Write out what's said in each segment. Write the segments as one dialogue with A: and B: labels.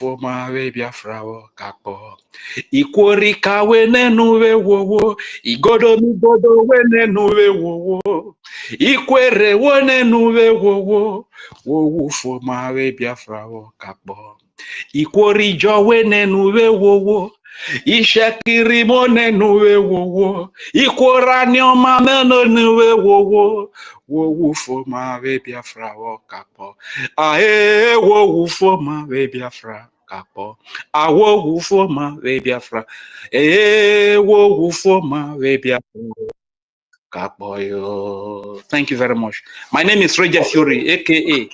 A: Foma we Biafra wo kapo. Ikwori ka we nenu we wo. Igodo mi godo we nenu we wo. Ikwere wo nenu we wo. Wo foma we Biafra wo kapo. Ikwori jo we nenu we wo. Ishekiri mo nenu we wo. Ikwora ni oma meno nu we wo. Wo foma we Biafra wo kapo. Ae wo foma we Biafra kapo. Awo foma we Biafra. Wo foma we Biafra kapo yo. Thank you very much. My name is Roger Fury, aka.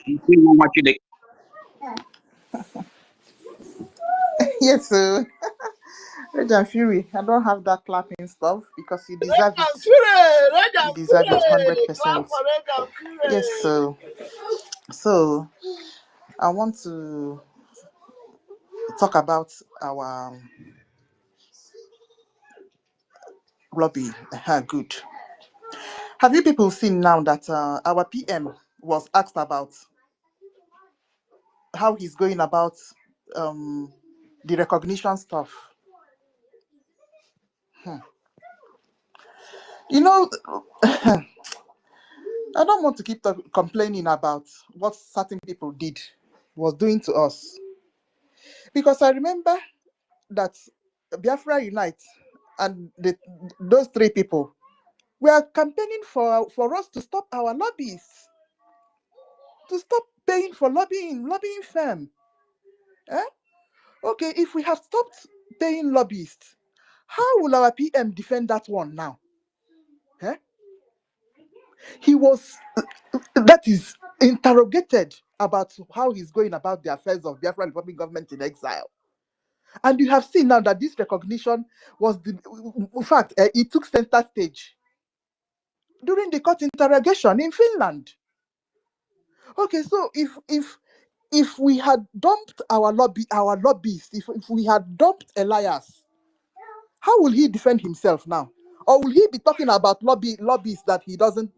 B: Yes, sir. Roger Fury, I don't have that clapping stuff because you deserve it. You deserve it 100%. Yes, sir. So I want to talk about our lobby. Good. Have you people seen now that our PM was asked about how he's going about the recognition stuff? You know, I don't want to keep complaining about what certain people was doing to us, because I remember that Biafra Unite and those three people were campaigning for us to stop our lobbies, to stop paying for lobbying firm. Okay, if we have stopped paying lobbyists, how will our PM defend that one now? He was, that is, interrogated about how he's going about the affairs of Biafran Republic government in exile. And you have seen now that this recognition was, in fact, it took center stage during the court interrogation in Finland. Okay, so if we had dumped our lobbyists, if we had dumped Elias, how will he defend himself now? Or will he be talking about lobbies that he don't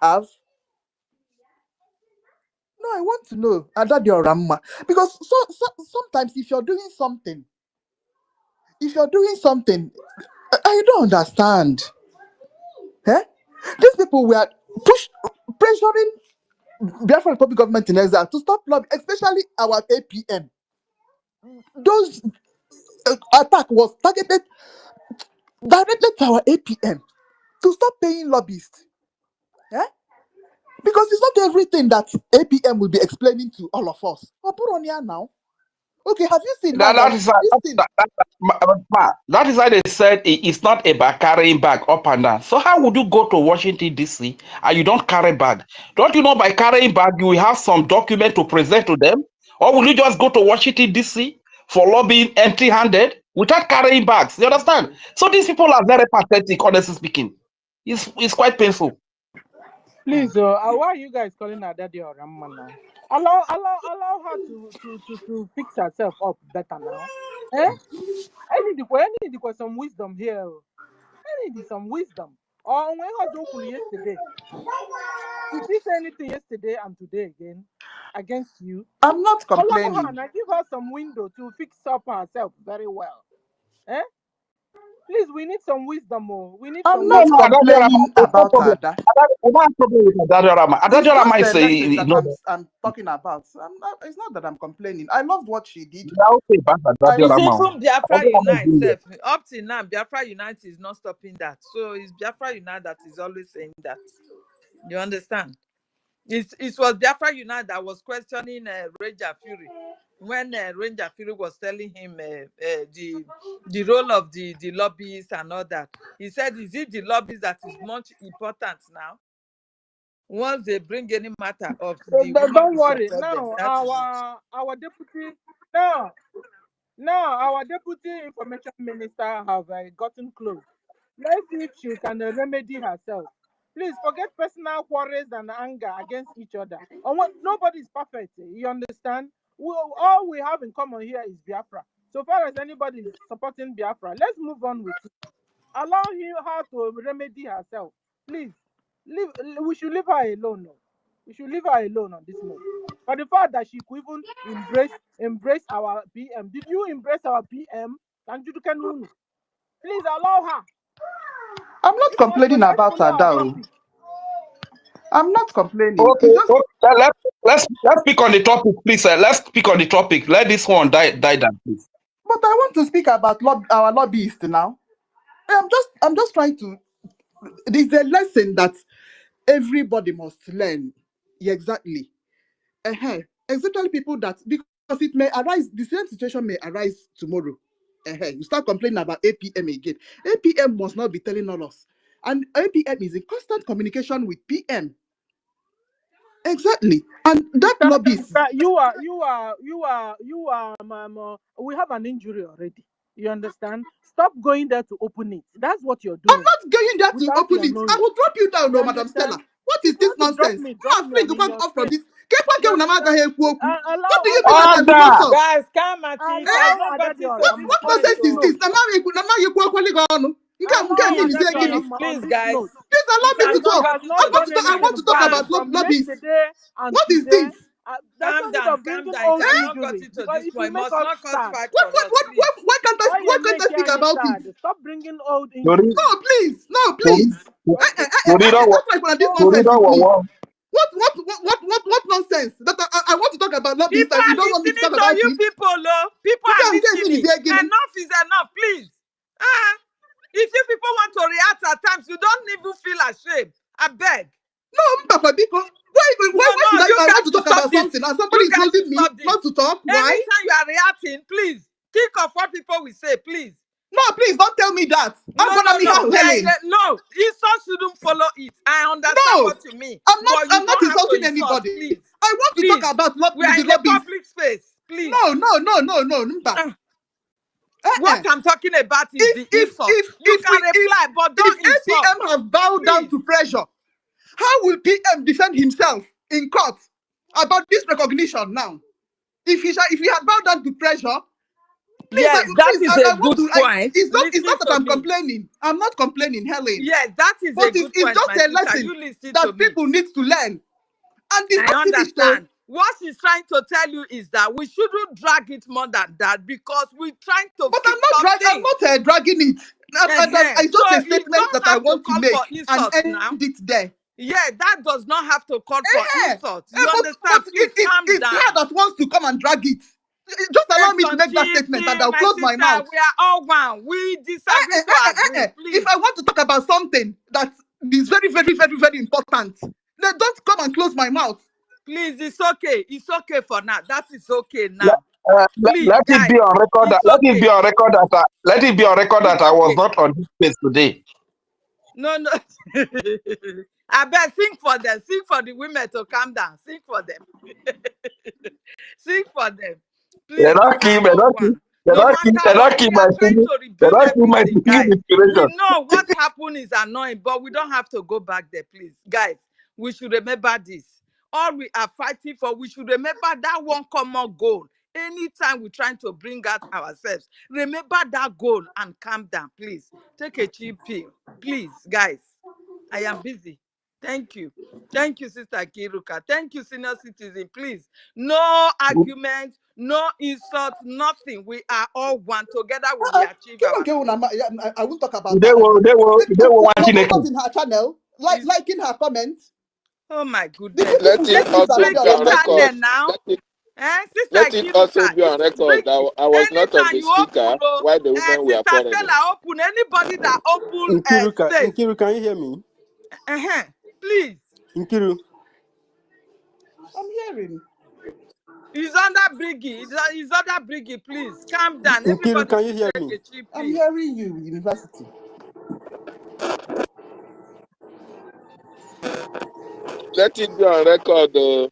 B: have? No, I want to know, Adadioramma, because sometimes if you're doing something, I don't understand. These people were pressuring Biafra Republic government in exile to stop lobbying, especially our APM. Those attack was targeted directly to our APM to stop paying lobbyists. Because it's not everything that APM will be explaining to all of us. Now. Okay, have you seen
A: That is why they said it's not about carrying bag up and down. So how would you go to Washington, D.C. and you don't carry bag? Don't you know by carrying bag you will have some document to present to them? Or will you just go to Washington, D.C. for lobbying empty-handed without carrying bags? You understand? So these people are very pathetic, honestly speaking. It's quite painful.
C: Please, why are you guys calling her Daddy or Ramma now? Allow her to fix herself up better now. I need some wisdom here. I need some wisdom. Or when I was yesterday, did she say anything yesterday and today again against you?
B: I'm not complaining.
C: Allow her and give her some window to fix up herself very well. Please, we need some wisdom more. We need
B: I'm not complaining about Ada. I'm talking about. It's not that I'm complaining. I love what she did.
D: It's even Biafra Unite. Up till now, Biafra Unite is not stopping that. So it's Biafra Unite that is always saying that. You understand? It was Biafra Unite that was questioning Ranger Fury when Ranger Fury was telling him the role of the lobbyists and all that. He said, is it the lobbies that is much important now? Once they bring any matter up,
C: don't worry. Now our deputy our deputy information minister have gotten close. Let's see if she can remedy herself. Please forget personal quarrels and anger against each other. Nobody is perfect. You understand? All we have in common here is Biafra. So far as anybody is supporting Biafra, let's move on with it. Allow her to remedy herself. Please. We should leave her alone. We should leave her alone on this note. For the fact that she could even embrace our PM. Did you embrace our PM? Please allow her.
B: I'm not complaining
C: Let's
B: about
C: follow
B: her,
C: our
B: though.
C: topic.
B: I'm not complaining.
A: Okay,
B: It's just
A: let's speak on the topic, please. Let's speak on the topic. Let this one die down, please.
B: but I want to speak about our lobbyists now. I'm just trying to. There's a lesson that everybody must learn. Yeah, exactly. Especially people that, because it may arise, the same situation may arise tomorrow. You start complaining about APM again. APM must not be telling on us. And APM is in constant communication with PM. Exactly. And that lobbyist.
C: We have an injury already. You understand? Stop going there to open it. That's what you're
B: I'm
C: doing.
B: not going there to
C: Without
B: open
C: your
B: it. I
C: knowing.
B: will drop you down,
C: You
B: no, Madam
C: understand?
B: Stella. What is
C: If you
B: this
C: want to drop
B: nonsense?
C: me,
B: Who
C: drop
B: are
C: me.
B: free
C: I'm
B: to
C: in
B: come
C: your
B: off from
C: space.
B: this?
C: You understand?
B: What do you
C: Allow
B: think I'm at the
A: Order!
B: front of?
D: Guys, calm at it. I've not got it to this
B: What
D: point.
B: nonsense is
D: So
B: this? Now you on. You can't
D: please,
B: say
D: please,
B: again.
D: please,
C: this
D: guys.
C: note.
B: Please allow
D: It
B: me
D: has
B: to
C: She
D: not
B: talk.
C: has
D: gotten
C: not
D: to this
C: done
B: I
D: point.
B: want
C: anything
B: to talk
C: bad
D: Calm,
B: about
C: from
B: lobbies.
C: yesterday and
B: What is
C: today.
B: this?
C: There's no
D: calm
C: need
D: down,
C: of
D: calm
C: bringing
D: down. It
C: old
D: has not
C: injuries
D: gotten to
C: because
D: this
C: it will
D: point.
C: make
D: Must
C: us
D: not cause
C: sad.
D: fight for us, please.
B: Why can't I speak about it?
C: Stop bringing old
A: Tori,
C: injuries.
B: No, please. No,
A: Tori,
B: please.
C: Okay.
A: Tori, don't
B: That's like when this
C: Old
B: nonsense with me.
A: worry.
B: What nonsense? That I want to talk about lobbies
D: People
B: and you
D: are
B: don't want me to
D: listening
B: talk
D: to
B: about
D: you
B: it.
D: people, oh. People
B: You
D: are
B: can't get me
D: listening.
B: this again.
D: Enough is enough, please. If you people want to react at times, you don't even feel ashamed. I beg.
B: No, Papa Biko. Why should
D: You
B: I want
D: guys
B: to
D: should
B: talk
D: stop
B: about
D: this.
B: something and somebody
D: You
B: is
D: guys should
B: holding me
D: stop this.
B: not to talk? Why?
D: Anytime you are reacting, please think of what people will say, please.
B: No, please don't tell me that.
D: No.
B: Helen.
D: No, insult shouldn't follow it. I understand
B: No,
D: what you mean. But you
B: I'm not
D: don't have to
B: insulting
D: insult,
B: anybody.
D: please.
B: I want to
D: Please.
B: talk about
D: We are
B: the
D: in a
B: lobbies.
D: public space. Please.
B: No. Mba.
D: What I'm talking about is the insult. You can reply, but don't insult.
B: APM have bowed down to pressure, how will PM defend himself in court about this recognition now? If he had bowed down to pressure, please,
D: Yes, that is a
B: I want
D: good
B: to.
D: point.
B: It's not
D: Listen
B: that
D: to
B: I'm
D: me.
B: complaining. I'm not complaining, Helen.
D: Yes, that is
B: But
D: a good
B: it's
D: point,
B: just
D: my
B: a
D: sister.
B: lesson
D: You listen to
B: that
D: me.
B: people need to learn. And it's
D: I
B: not finished though.
D: understand. What she's trying to tell you is that we shouldn't drag it more than that because we're trying to
B: But
D: fix something.
B: I'm not dragging it. It's just
D: So
B: a
D: you
B: statement
D: don't
B: that I
D: have to
B: want to
D: call
B: make
D: for
B: and
D: insults
B: end
D: now.
B: it there.
D: Yeah, that does not have to call for insults. You
B: But
D: understand? Please calm
B: it's
D: down.
B: her that wants to come and drag it. Just allow me to make that statement and I'll
D: my
B: close my
D: sister,
B: mouth.
D: we are all one. We disagree to agree. Please.
B: If I want to talk about something that is very, very, very, very important, then don't come and close my mouth.
D: Please, it's okay. It's okay for now. That is okay now. Please,
A: Let it be on record. Let it be on record that I was not on this place today.
D: No. I bet sing for them. Sing for the women to calm down. Sing for them. Sing for them. Please,
A: They're not
D: we are
A: keep
D: all one. No matter what, we are trying to rebuild everything, guys. We know what happened is annoying, but we don't have to go back there, please. Guys, we should remember this. All we are fighting for, we should remember that one common goal. Anytime we're trying to bring out ourselves, remember that goal and calm down, please. Take a cheap pill, please, guys. I am busy. Thank you. Thank you, Sister Kiruka. Thank you, senior citizen. Please, no arguments, no insults, nothing. We are all one. Together we will achieve our goal.
B: I won't talk about
A: They were watching
B: it. In her channel, liking her comments.
D: Oh my goodness.
E: Let it also be on record.
D: Now.
E: Let it also be on record that I was not on the speaker while the women were pouring it.
D: Open anybody that open
F: Nkiru, can you hear me?
D: Please.
F: Nkiru.
B: I'm hearing.
D: He's under BRGIE. He's under BRGIE. Please calm down.
F: Nkiru, can you hear me?
B: I'm hearing you, University.
E: Let it be on record, though.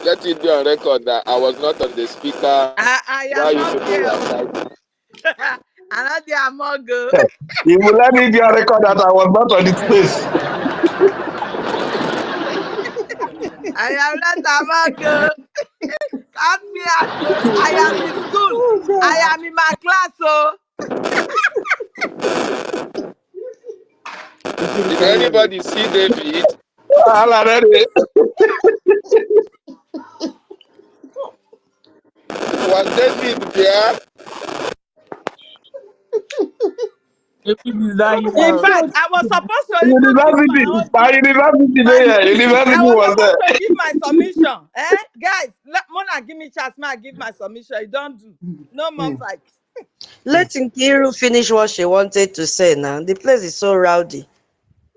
E: Let it be on record that I was not on the speaker while you people were fighting.
D: I'm not the Amogo.
A: You will let it be on record that I was not on this place.
D: I am not Amogo. Cut me out. I am in school. I am in my class.
E: Did anybody see David? Was David there?
D: In fact, I was supposed to even give my
A: University,
D: own
A: my university there,
D: I
A: university
D: was
A: was there.
D: supposed to give my submission. Guys, let Mona give me chance, I give my submission. You don't do. No more fight.
G: Let Nkiru finish what she wanted to say now. The place is so rowdy.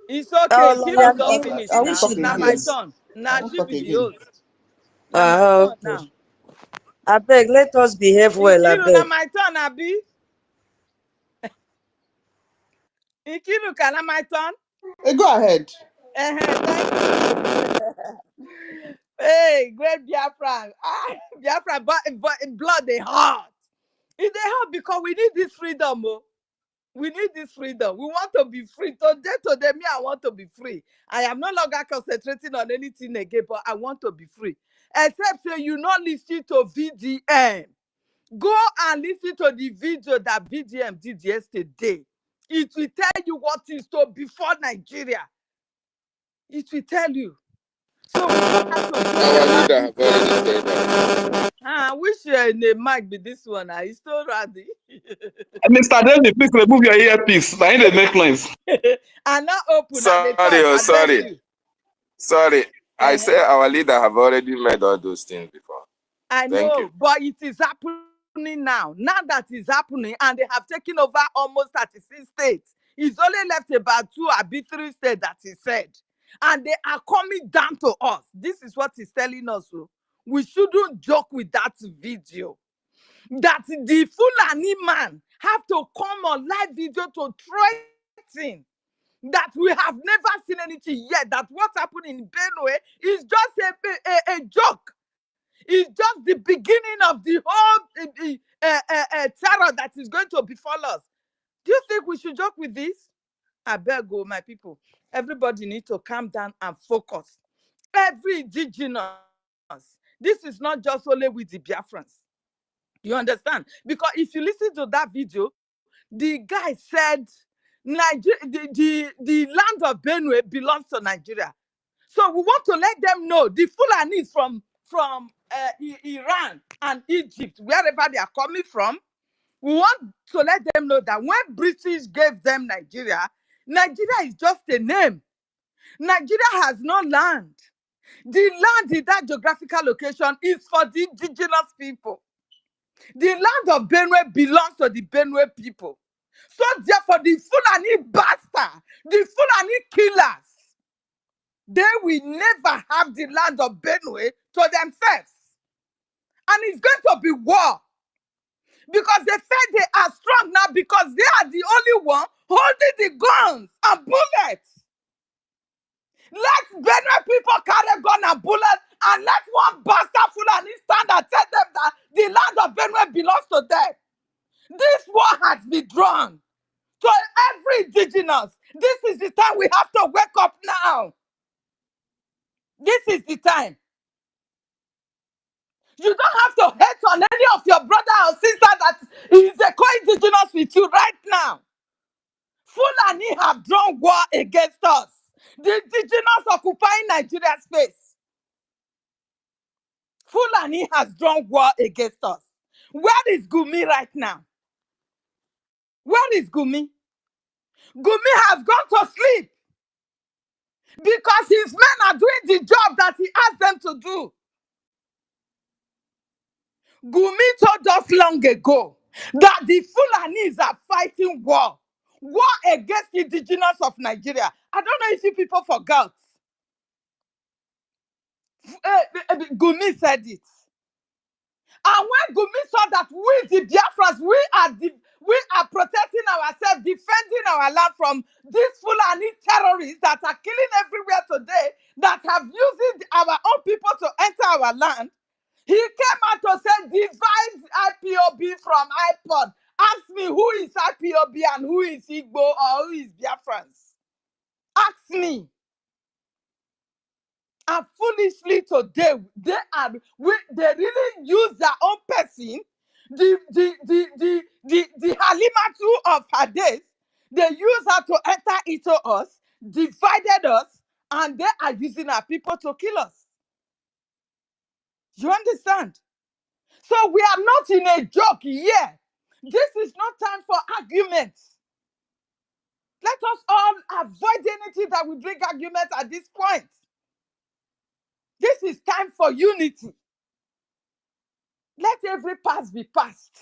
D: It's okay.
G: Oh,
D: Kiru
G: lawyer,
D: don't
G: Q,
D: finish
B: I won't
G: finish
D: now.
B: talk
G: it,
D: Now
B: again.
D: my
G: please.
D: turn.
B: I
D: Now
B: won't
D: she
B: talk
D: be the
B: again.
D: host. Now my turn
G: Okay.
D: now.
G: I beg, let us behave well, I
D: Nkiru, now
G: beg.
D: my turn, Abi. Nkiru, can I my turn?
B: Go ahead.
D: Thank you. Hey, great Biafra. Biafra, but blood they hot. It they hot because we need this freedom. Oh. We need this freedom. We want to be free. Today, me, I want to be free. I am no longer concentrating on anything again, but I want to be free. Except say you not listen to VDM. Go and listen to the video that VDM did yesterday. It will tell you what is to before Nigeria. It will tell you. So we don't have to bring
E: Our
D: about
E: leader
D: this.
E: have already said that.
D: I wish the mic be this one. It's so ready.
A: Mr. David, please remove your earpiece. I need to make noise.
D: And not open at the
E: Sorry,
D: talk.
E: oh,
D: I beg
E: sorry.
D: you.
E: Sorry. I
D: Uh-huh.
E: say our leader have already made all those things before.
D: I
E: Thank you.
D: know, but it is happening now. Now that is happening, and they have taken over almost 36 states. It's only left about 2 or 3 states that he said. And they are coming down to us. This is what he's telling us. So we shouldn't joke with that video. That the Fulani man have to come on live video to threaten that we have never seen anything yet. That what happened in Benue is just a joke. It's just the beginning of the whole terror that is going to befall us. Do you think we should joke with this? I beg you, my people. Everybody needs to calm down and focus. Every indigenous. This is not just only with the Biafrans. You understand? Because if you listen to that video, the guy said Nigeria, the land of Benue belongs to Nigeria. So we want to let them know the Fulanis from Iran and Egypt, wherever they are coming from, we want to let them know that when British gave them Nigeria, Nigeria is just a name. Nigeria has no land. The land in that geographical location is for the indigenous people. The land of Benue belongs to the Benue people. So therefore, the Fulani bastard, the Fulani killers, they will never have the land of Benue to themselves. And it's going to be war. Because they said they are strong now because they are the only one holding the guns and bullets. Let Benue people carry gun and bullets and let one bastard Fulani stand and tell them that the land of Benue belongs to them. This war has been drawn to every indigenous. This is the time we have to wake up now. This is the time. You don't have to hate on any of your brother or sister that is a co-indigenous with you right now. Fulani have drawn war against us. The indigenous occupying Nigeria space. Fulani has drawn war against us. Where is Gumi right now? Where is Gumi? Gumi has gone to sleep because his men are doing the job that he asked them to do. Gumi told us long ago that the Fulanis are fighting war against the indigenous of Nigeria. I don't know if you people forgot. Gumi said it. And when Gumi saw that we, the Biafrans, we are protecting ourselves, defending our land from these Fulani terrorists that are killing everywhere today, that have used our own people to enter our land, he came out to say, divide IPOB from iPod. Ask me who is IPOB and who is Igbo or who is Biafrans. Ask me. And foolishly today, they really use their own person, the Halimatu of her days. They use her to enter into us, divided us, and they are using our people to kill us. You understand? So we are not in a joke here. This is not time for arguments. Let us all avoid anything that will bring arguments at this point. This is time for unity. Let every past be past.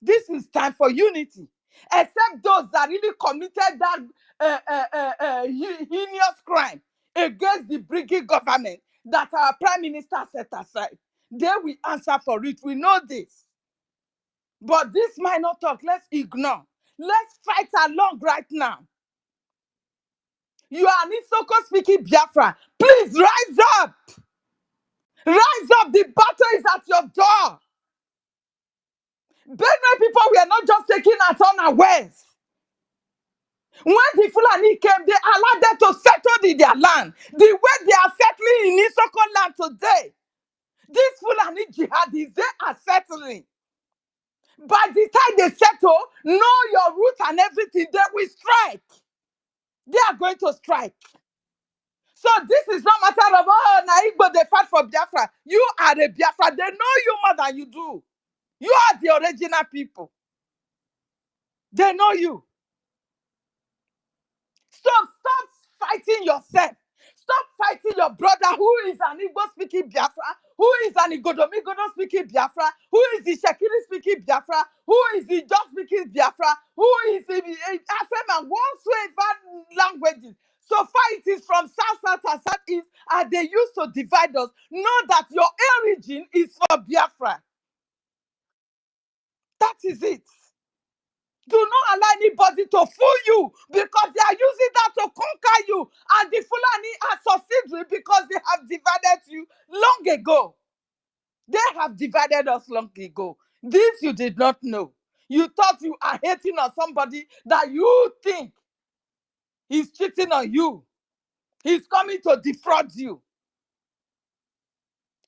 D: This is time for unity. Except those that really committed that heinous crime against the BRGIE government that our Prime Minister set aside. They will answer for it. We know this. But this minor talk, let's ignore. Let's fight along right now. You are an Isoko speaking Biafra. Please rise up. Rise up. The battle is at your door. Benue people were not just taken at unawares. When the Fulani came, they allowed them to settle in their land. The way they are settling in Isoko land today, these Fulani jihadis, they are settling. By the time they settle, know your roots and everything, they will strike. They are going to strike. So this is not matter of, oh, Naigbo, they fight for Biafra. You are a Biafra. They know you more than you do. You are the original people. They know you. Stop fighting yourself. Stop fighting your brother who is an Igbo speaking Biafra, who is an Igodomi speaking Biafra, who is the Shekiri speaking Biafra, who is the Just speaking Biafra, who is the Afeman, whatsoever languages. So far it is from south and southeast, and they used to divide us. Know that your origin is for Biafra. That is it. Do not allow anybody to fool you because they are using that to conquer you. And the Fulani are succeeding because they have divided you long ago. They have divided us long ago. This you did not know. You thought you are hating on somebody that you think he's cheating on you. He's coming to defraud you.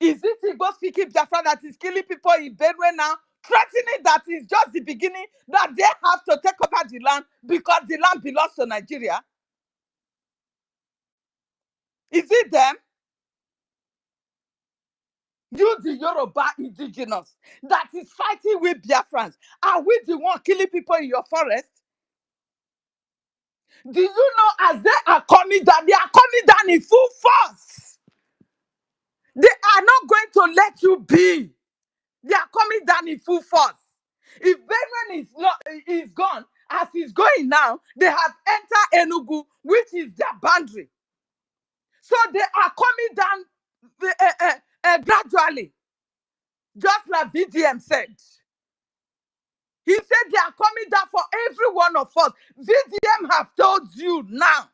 D: Is it Igbo speaking Biafra that is killing people in Benue now? Threatening that is just the beginning, that they have to take over the land because the land belongs to Nigeria? Is it them? You, the Yoruba indigenous, that is fighting with Biafrans. Are we the one killing people in your forest? Do you know as they are coming down, they are coming down in full force? They are not going to let you be. They are coming down in full force. If Benue is gone, as he's going now, they have entered Enugu, which is their boundary. So they are coming down gradually, just like VDM said. He said they are coming down for every one of us. VDM have told you now,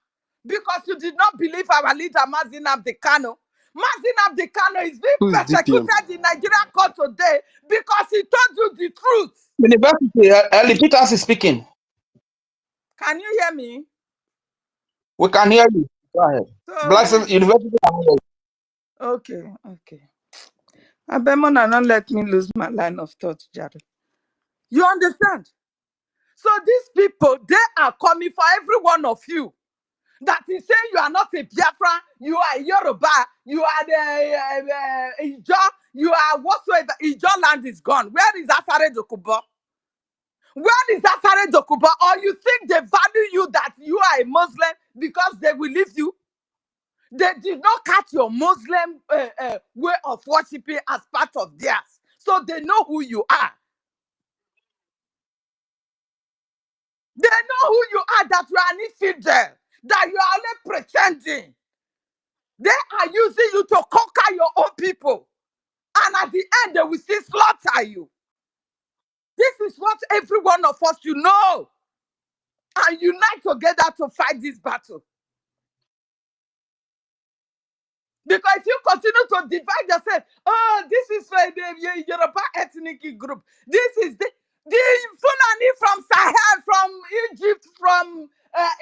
D: because you did not believe our leader, Mazin Abdekano. Mazin Abdekano is being persecuted in Nigeria court today because he told you the truth.
A: University, Ellie Peters is speaking.
D: Can you hear me?
A: We can hear you. Go ahead.
D: So
A: Blessing University.
D: Okay. Abemona, not let me lose my line of thought, Jared. You understand? So these people, they are coming for every one of you. That is saying you are not a Biafra, you are a Yoruba, you are the Ijo, you are whatsoever. Ijo land is gone. Where is Asare Dokubo? Where is Asare Dokubo? Or you think they value you that you are a Muslim because they will leave you? They did not cut your Muslim way of worshiping as part of theirs. So they know who you are. They know who you are, that you are an infidel, that you are only pretending. They are using you to conquer your own people. And at the end, they will still slaughter you. This is what every one of us should know. And unite together to fight this battle. Because if you continue to divide yourself, oh, this is for the Yoruba ethnic group. This is the Fulani from Sahel, from Egypt, from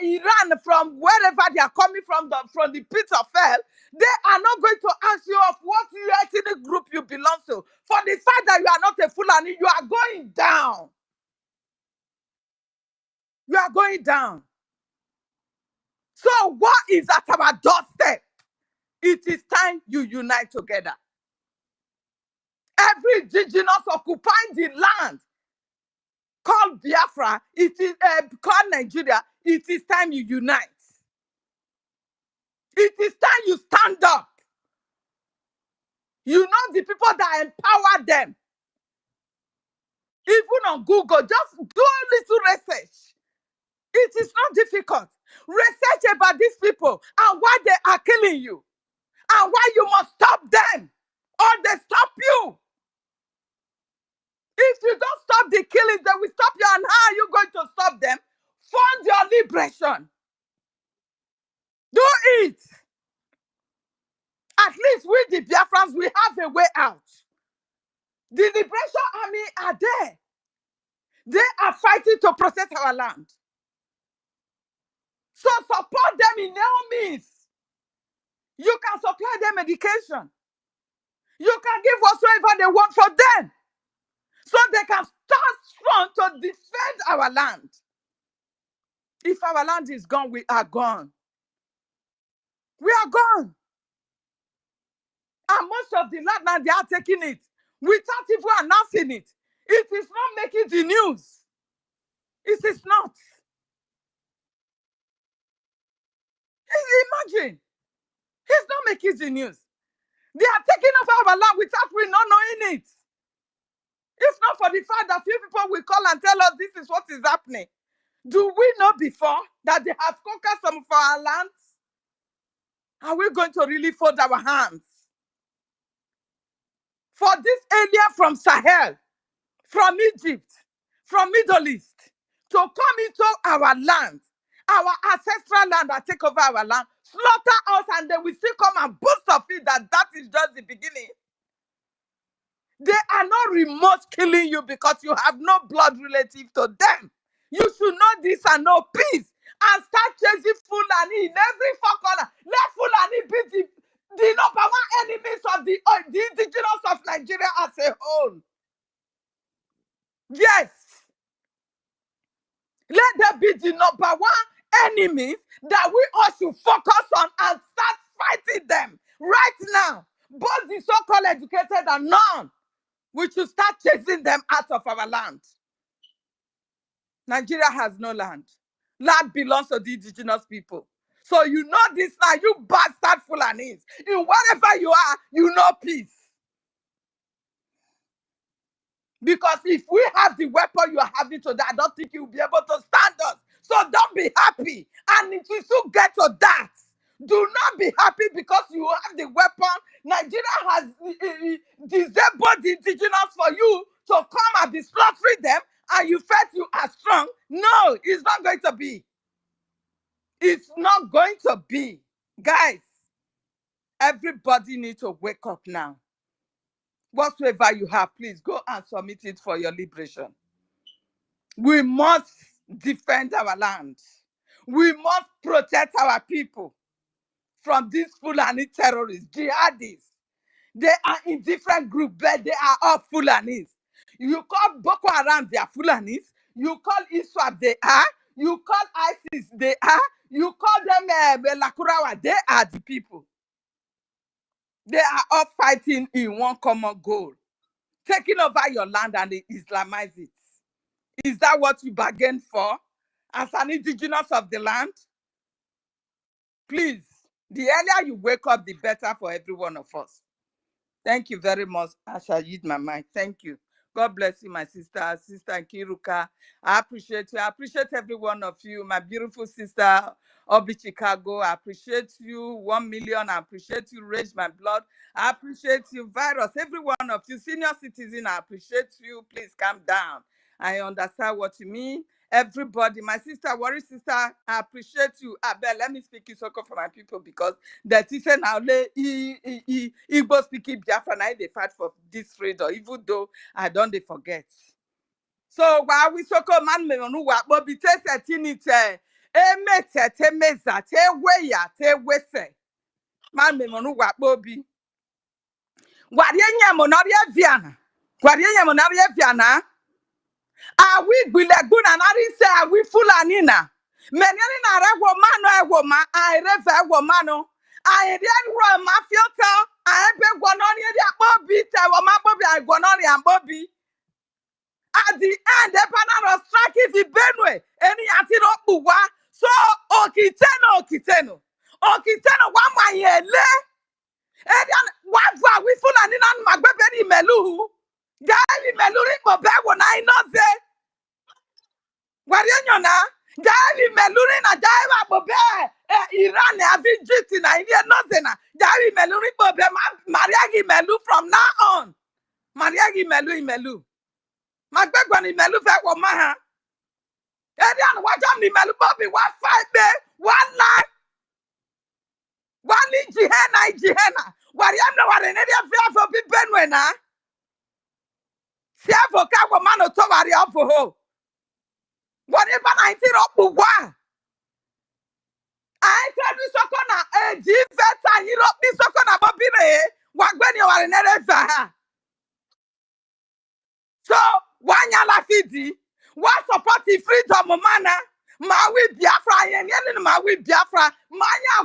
D: Iran, from wherever they are coming from the pit of hell. They are not going to ask you of what ethnic group you belong to. For the fact that you are not a Fulani, you are going down. You are going down. So what is at our doorstep? It is time you unite together. Every indigenous occupying the land called Biafra, it is called Nigeria. It is time you unite. It is time you stand up. You know the people that empower them. Even on Google, just do a little research. It is not difficult. Research about these people and why they are killing you and why you must stop them or they stop you. If you don't stop the killings, they will stop you. And how are you going to stop them? Fund your liberation. Do it. At least we, the Biafrans, we have a way out. The Liberation Army are there. They are fighting to protect our land. So support them in all means. You can supply them medication. You can give whatsoever they want for them. So they can stand strong to defend our land. If our land is gone, we are gone. We are gone. And most of the land now, they are taking it without even announcing it. It is not making the news. It is not. Imagine. It's not making the news. They are taking over our land without we not knowing it. If not for the fact that few people will call and tell us this is what is happening. Do we know before that they have conquered some of our lands? Are we going to really fold our hands? For this alien from Sahel, from Egypt, from Middle East, to come into our land, our ancestral land, and take over our land, slaughter us, and they will still come and boast of it that is just the beginning. They are not remote killing you because you have no blood relative to them. You should know this and know peace and start chasing Fulani in every four corner. Let Fulani be the number one enemies of the indigenous of Nigeria as a whole. Yes. Let there be the number one enemies that we all should focus on and start fighting them right now. Both the so-called educated and none. We should start chasing them out of our land. Nigeria has no land. Land belongs to the indigenous people. So you know this now, you bastard Fulanis. In wherever you are, you know peace. Because if we have the weapon you are having today, I don't think you'll be able to stand us. So don't be happy. And if you still get to that, do not be happy because you have the weapon. Nigeria has disabled the indigenous for you to come and be slaughtering them, and you felt you are strong. No, it's not going to be. It's not going to be. Guys, everybody needs to wake up now. Whatsoever you have, please go and submit it for your liberation. We must defend our land. We must protect our people from these Fulani terrorists, jihadists. They are in different groups, but they are all Fulanis. You call Boko Haram, they are Fulanis. You call ISWAP, they are. You call ISIS, they are. You call them Lakurawa, they are the people. They are all fighting in one common goal. Taking over your land and Islamize it. Is that what you bargained for as an indigenous of the land? Please, the earlier you wake up, the better for every one of us. Thank you very much. I shall use my mind. Thank you. God bless you, my sister, Sister Kiruka. I appreciate you. I appreciate every one of you. My beautiful sister, Obi Chicago. I appreciate you. 1 million. I appreciate you. Raise my blood. I appreciate you. Virus. Every one of you. Senior citizen, I appreciate you. Please calm down. I understand what you mean. Everybody, my sister, worry sister, I appreciate you. Abel, let me speak in circle for my people because that is now Igbo speaking Biafra, now they fight for this freedom, even though I don't they forget. So while we so called man me no wa but be setting it te meza te weya te wese man me no wa bobi warienya mo na viana warienya mo na viana. Are we Guna Nari say are we Fulani na? Many na rewo mano ewo ma I reve ewo mano. I didn't run my filter. I be Guanoni the Bobby, my Bobby, I Guanoni and Bobby. At the end, the panel strike if he benwe, any atiro buwa, so Okiteno, one my le, and what we full and in Magbebeni Melu, Gali Meluri Bobego, I know say, Guariana, Gali Meluri na Jaiva Bobe, Iran, Egypt in India, nothing, Gali Meluri Bobe, Mariagi Melu from now on, Mariagi Melu. Magbegwani Melu fe wo maha. Edian wajam ni Melu Bobby wa fight be one line. One Jihena. Wariam no ware ne dia fe afo bi benwe na. Si afo ka wo mano to ware afo ho. Wani ba 19 opu wa. I tell you soko na Jiveta yiro bi soko na Bobby re. Wagbeni ware ne re fa ha. So, wanya la fidi, what support the freedom mana, ma we Biafra yen ma we Biafra, manya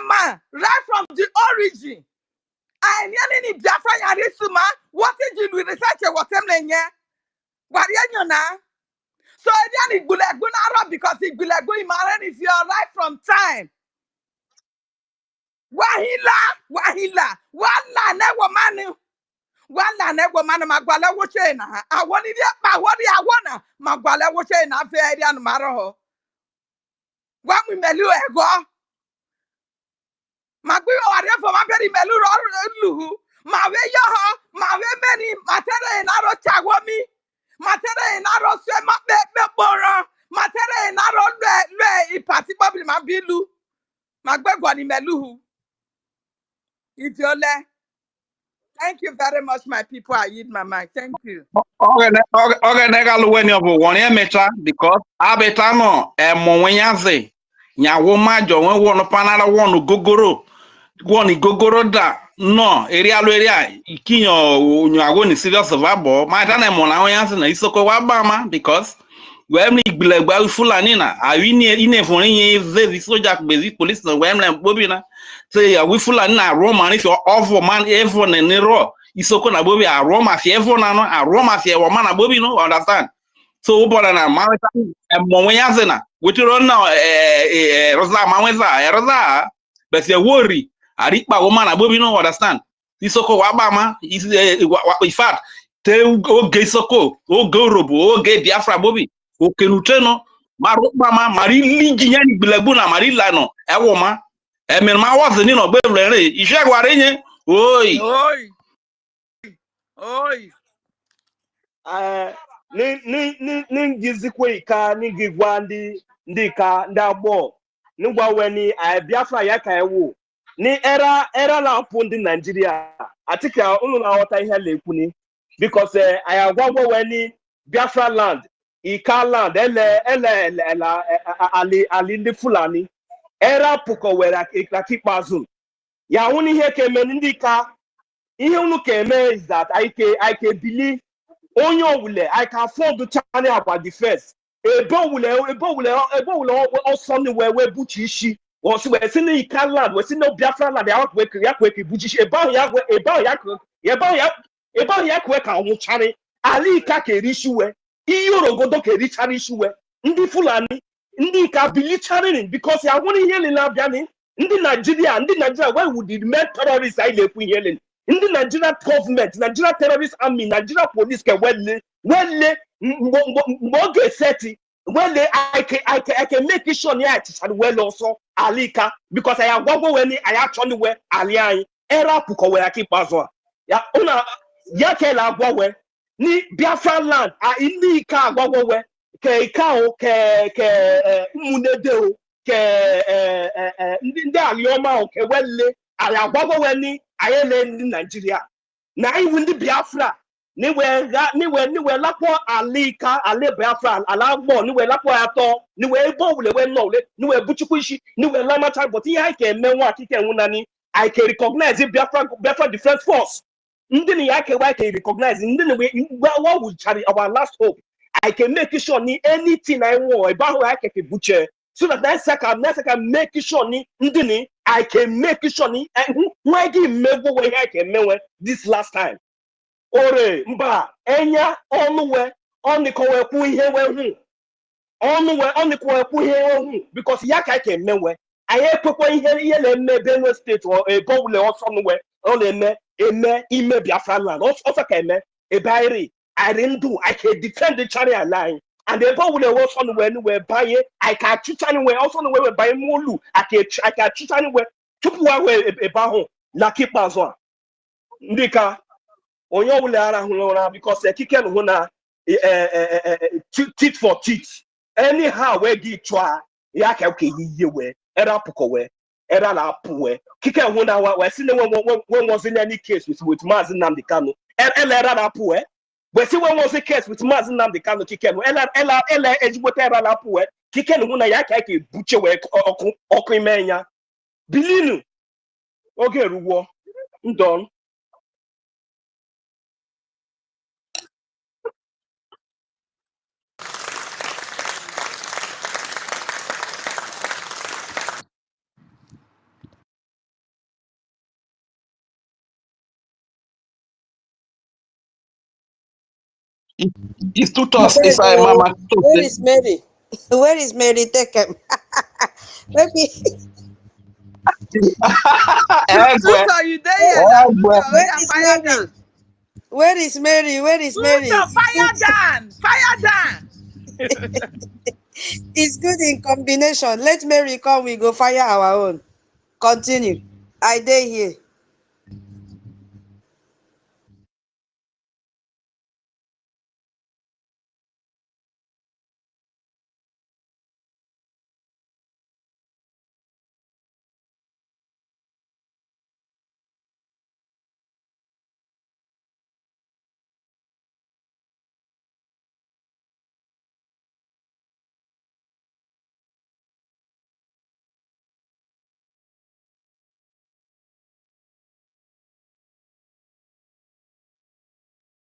D: ma, right from the origin. I yen in Biafra yarisuma, what did you do research what lenye? What na? So yen it gulaguna because it gulagu imaran if you are right from time. Wahila, wala ne womanu. Wala ne woman magwala woche na I want it ba what I wanna magwala woche na fe area no maro wa mi melu ego magwi o are for maberi melu luhu ma we yo ho ma we meni matere na ro chawomi matere na ro se ma be bora matere na ro le ipati bobli ma bilu magbegwa ni meluhu idiole. Thank you very much, my people. I eat my mic. Thank you.
A: Okay, negalu when you want to mecha because abetano monwenyaze nyawo majo when won panara won gogoro da no area ikinyo nyawo ni serious vabo ma tana mo na wenyaze na isoko wa bama because when igbilegba fulani na awi ni ine fun yin ze soja bezi police na when bobi na say we fulani na roman if you offer man everyone in ro isoko na bobi a roma fi everyone na no a roma fi e wo man na bobi no understand so bola na ma mo wenyaze na wetiro na roza ma wenza roza but you worry aripa wo man na bobi no understand isoko wa ba ma in fact te o ge isoko o go robo o ge Biafra bobi o kenuteno marupa ma mari liginya ni gbilegbu na mari lano ewo ma emin ma was ni no gbevle re ise gware yin oi
F: Ningizikwe ika ningigwa ndi ka ndị agbọ ngwa weni Biafra ya ka ewu ni era la pu ndị Nigeria atika unu na ghọta ihe lekwu ni because ayagwagwo weni Biafra land ika land ali ndị Fulani era puko were ikikpazu ya unu ihe ka eme ndị ka ihe unu ka eme is that I can believe onye owule I can afford to channel about the first ebe owule also ni we buchi ishi o si we si ni Ika land we si no Biafra land ya kwe buchi ishi ebe ya kwe ka onwu chari ali Ika ke rishuwe iyorogodo ke richari shuwe ndị Fulani ndị Ika bili chari because ya woni ihe na bia ni ndị Nigeria why would the men terrorists I lekwu ihe in the Nigerian government, Nigeria terrorist army, Nigeria police can moge seti I can make it sure and well also alika because I am gogo when I actually wear aliai era puko we keep azwa ya una yake la gwawe ni Biafra land inni ka gwawe we ke ikao ke munedeo ke ndi alioma o ke welle ala gwawe we ni ayele ndị Nigeria na iwu ndị Biafra niwe lapo alika ale Biafra ala gbo niwe lapo ato niwe ebo wule we no le niwe buchukwu ishi niwe lamata but ihe ka eme nwa akike nwunani I can recognize Biafra Defense Force ndị ni ya ka recognize ndị ni what will carry our last hope I can make sure ni anything I want about I can buche so that next second make sure ni ndini I can make sure ni why give me where I can me this last time ore mba enya onwe oni ko we ku ihe we hu onwe oni ko we ku ihe we hu because ya ka can me we aye kwekwa ihe le me Benue state or e bowle or somewhere o le me ime Biafra land also can me e bairi I didn't do I can defend the Chariot line. And the people will also anywhere buy it. I can shoot anywhere. Also, anywhere buy molu. I can shoot anywhere. Tupu away a baho. La keep mazwa. Ndika. Onyo wule ara hunona because the kicken huna tit for tit. Anyhow, we give try. Yaka okay yewe. Era puko we. Era la puwe. Kicken huna we seen when was in any case with Mazin Namdekano. Era la puwe. But see when was the case with Mazin Namdi Kano Kiken, Ella Ejibotera Lapue, Kiken Huna Yaki, Butcher work or Okrimania. Bilinu. Okay, Ruwo. Done.
A: It's too tough. It's like Mama.
G: Where is Mary? Where is Mary? Take him. Maybe.
D: Tutor, you there here now? Tutor,
G: Where is
D: fire
G: Mary?
D: down.
G: Where is Mary? Where is Mary?
D: Tutor, fire down. Fire down.
G: It's good in combination. Let Mary come. We go fire our own. Continue. I dare here.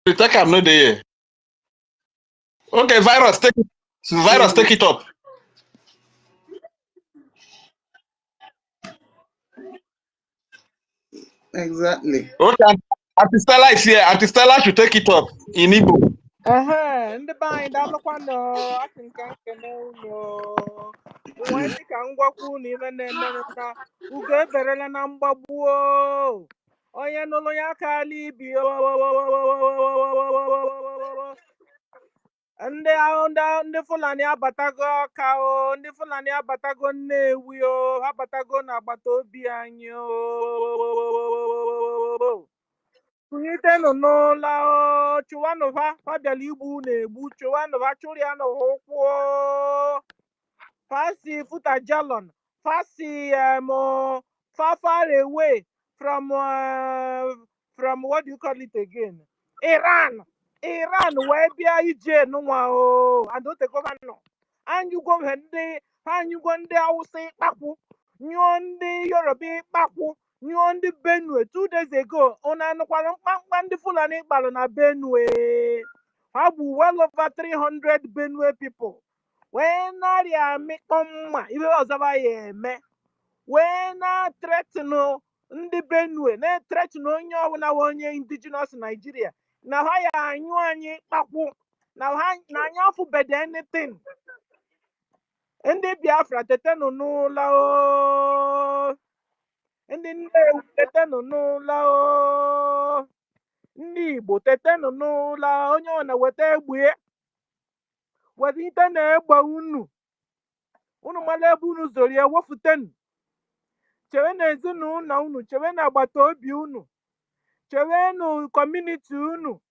A: You take I'm not there. Okay, virus, take it. Virus, take it up.
B: Exactly.
A: Okay, Auntie Stella is here. Auntie Stella should take it up in Igbo.
C: Ndị be anyị daalụkwanụ asị nke nkene unu nwee dị ka ngwakwu unu ife na-emere na ugo eberela na mgbagbuo onye nụrụ ya akala ibi ndị Fulani abatago Ọka o ndị Fulani abatago Nnewi o ha abatago n'agbata obi anyị o Kunitenụ n'ụla o chụwanụ ha bịara igbu na-egbu chụwanụ ha chụrụ ya n'ụkwụ fasi futa jalon fasi far away from what do you call it again Iran wee bịa ije nụnwa o adotegovanọ anyụgo ndị Hausa ịkpakwu nyụọ ndị Yoruba ịkpakwu nyụọ ndị Benue 2 days ago unu anụkwara mkpamkpa ndị Fulani kpalụ na Benue ha bụ well over 300 Benue people wee narịa amịkpọ mma ibe ọzọba ya eme wee na-threaten ndị Benue na-threaten onye ọbụla onye indigenous Nigeria na ha ya anyụ anyị kpakwu na anyị afụbede anything ndị Biafra tetenụ n'ụlọ o ndị Nnewi tetenụ n'ụlọ o ndị Igbo tetenụ n'ụlọ onye ọ na-weta egbe weta ite na-egbe unu mara ebe unu zoro ya wefutenu chewe na ezinụlọ unu chewe na agbata obi unu chewe na kọmuniti unu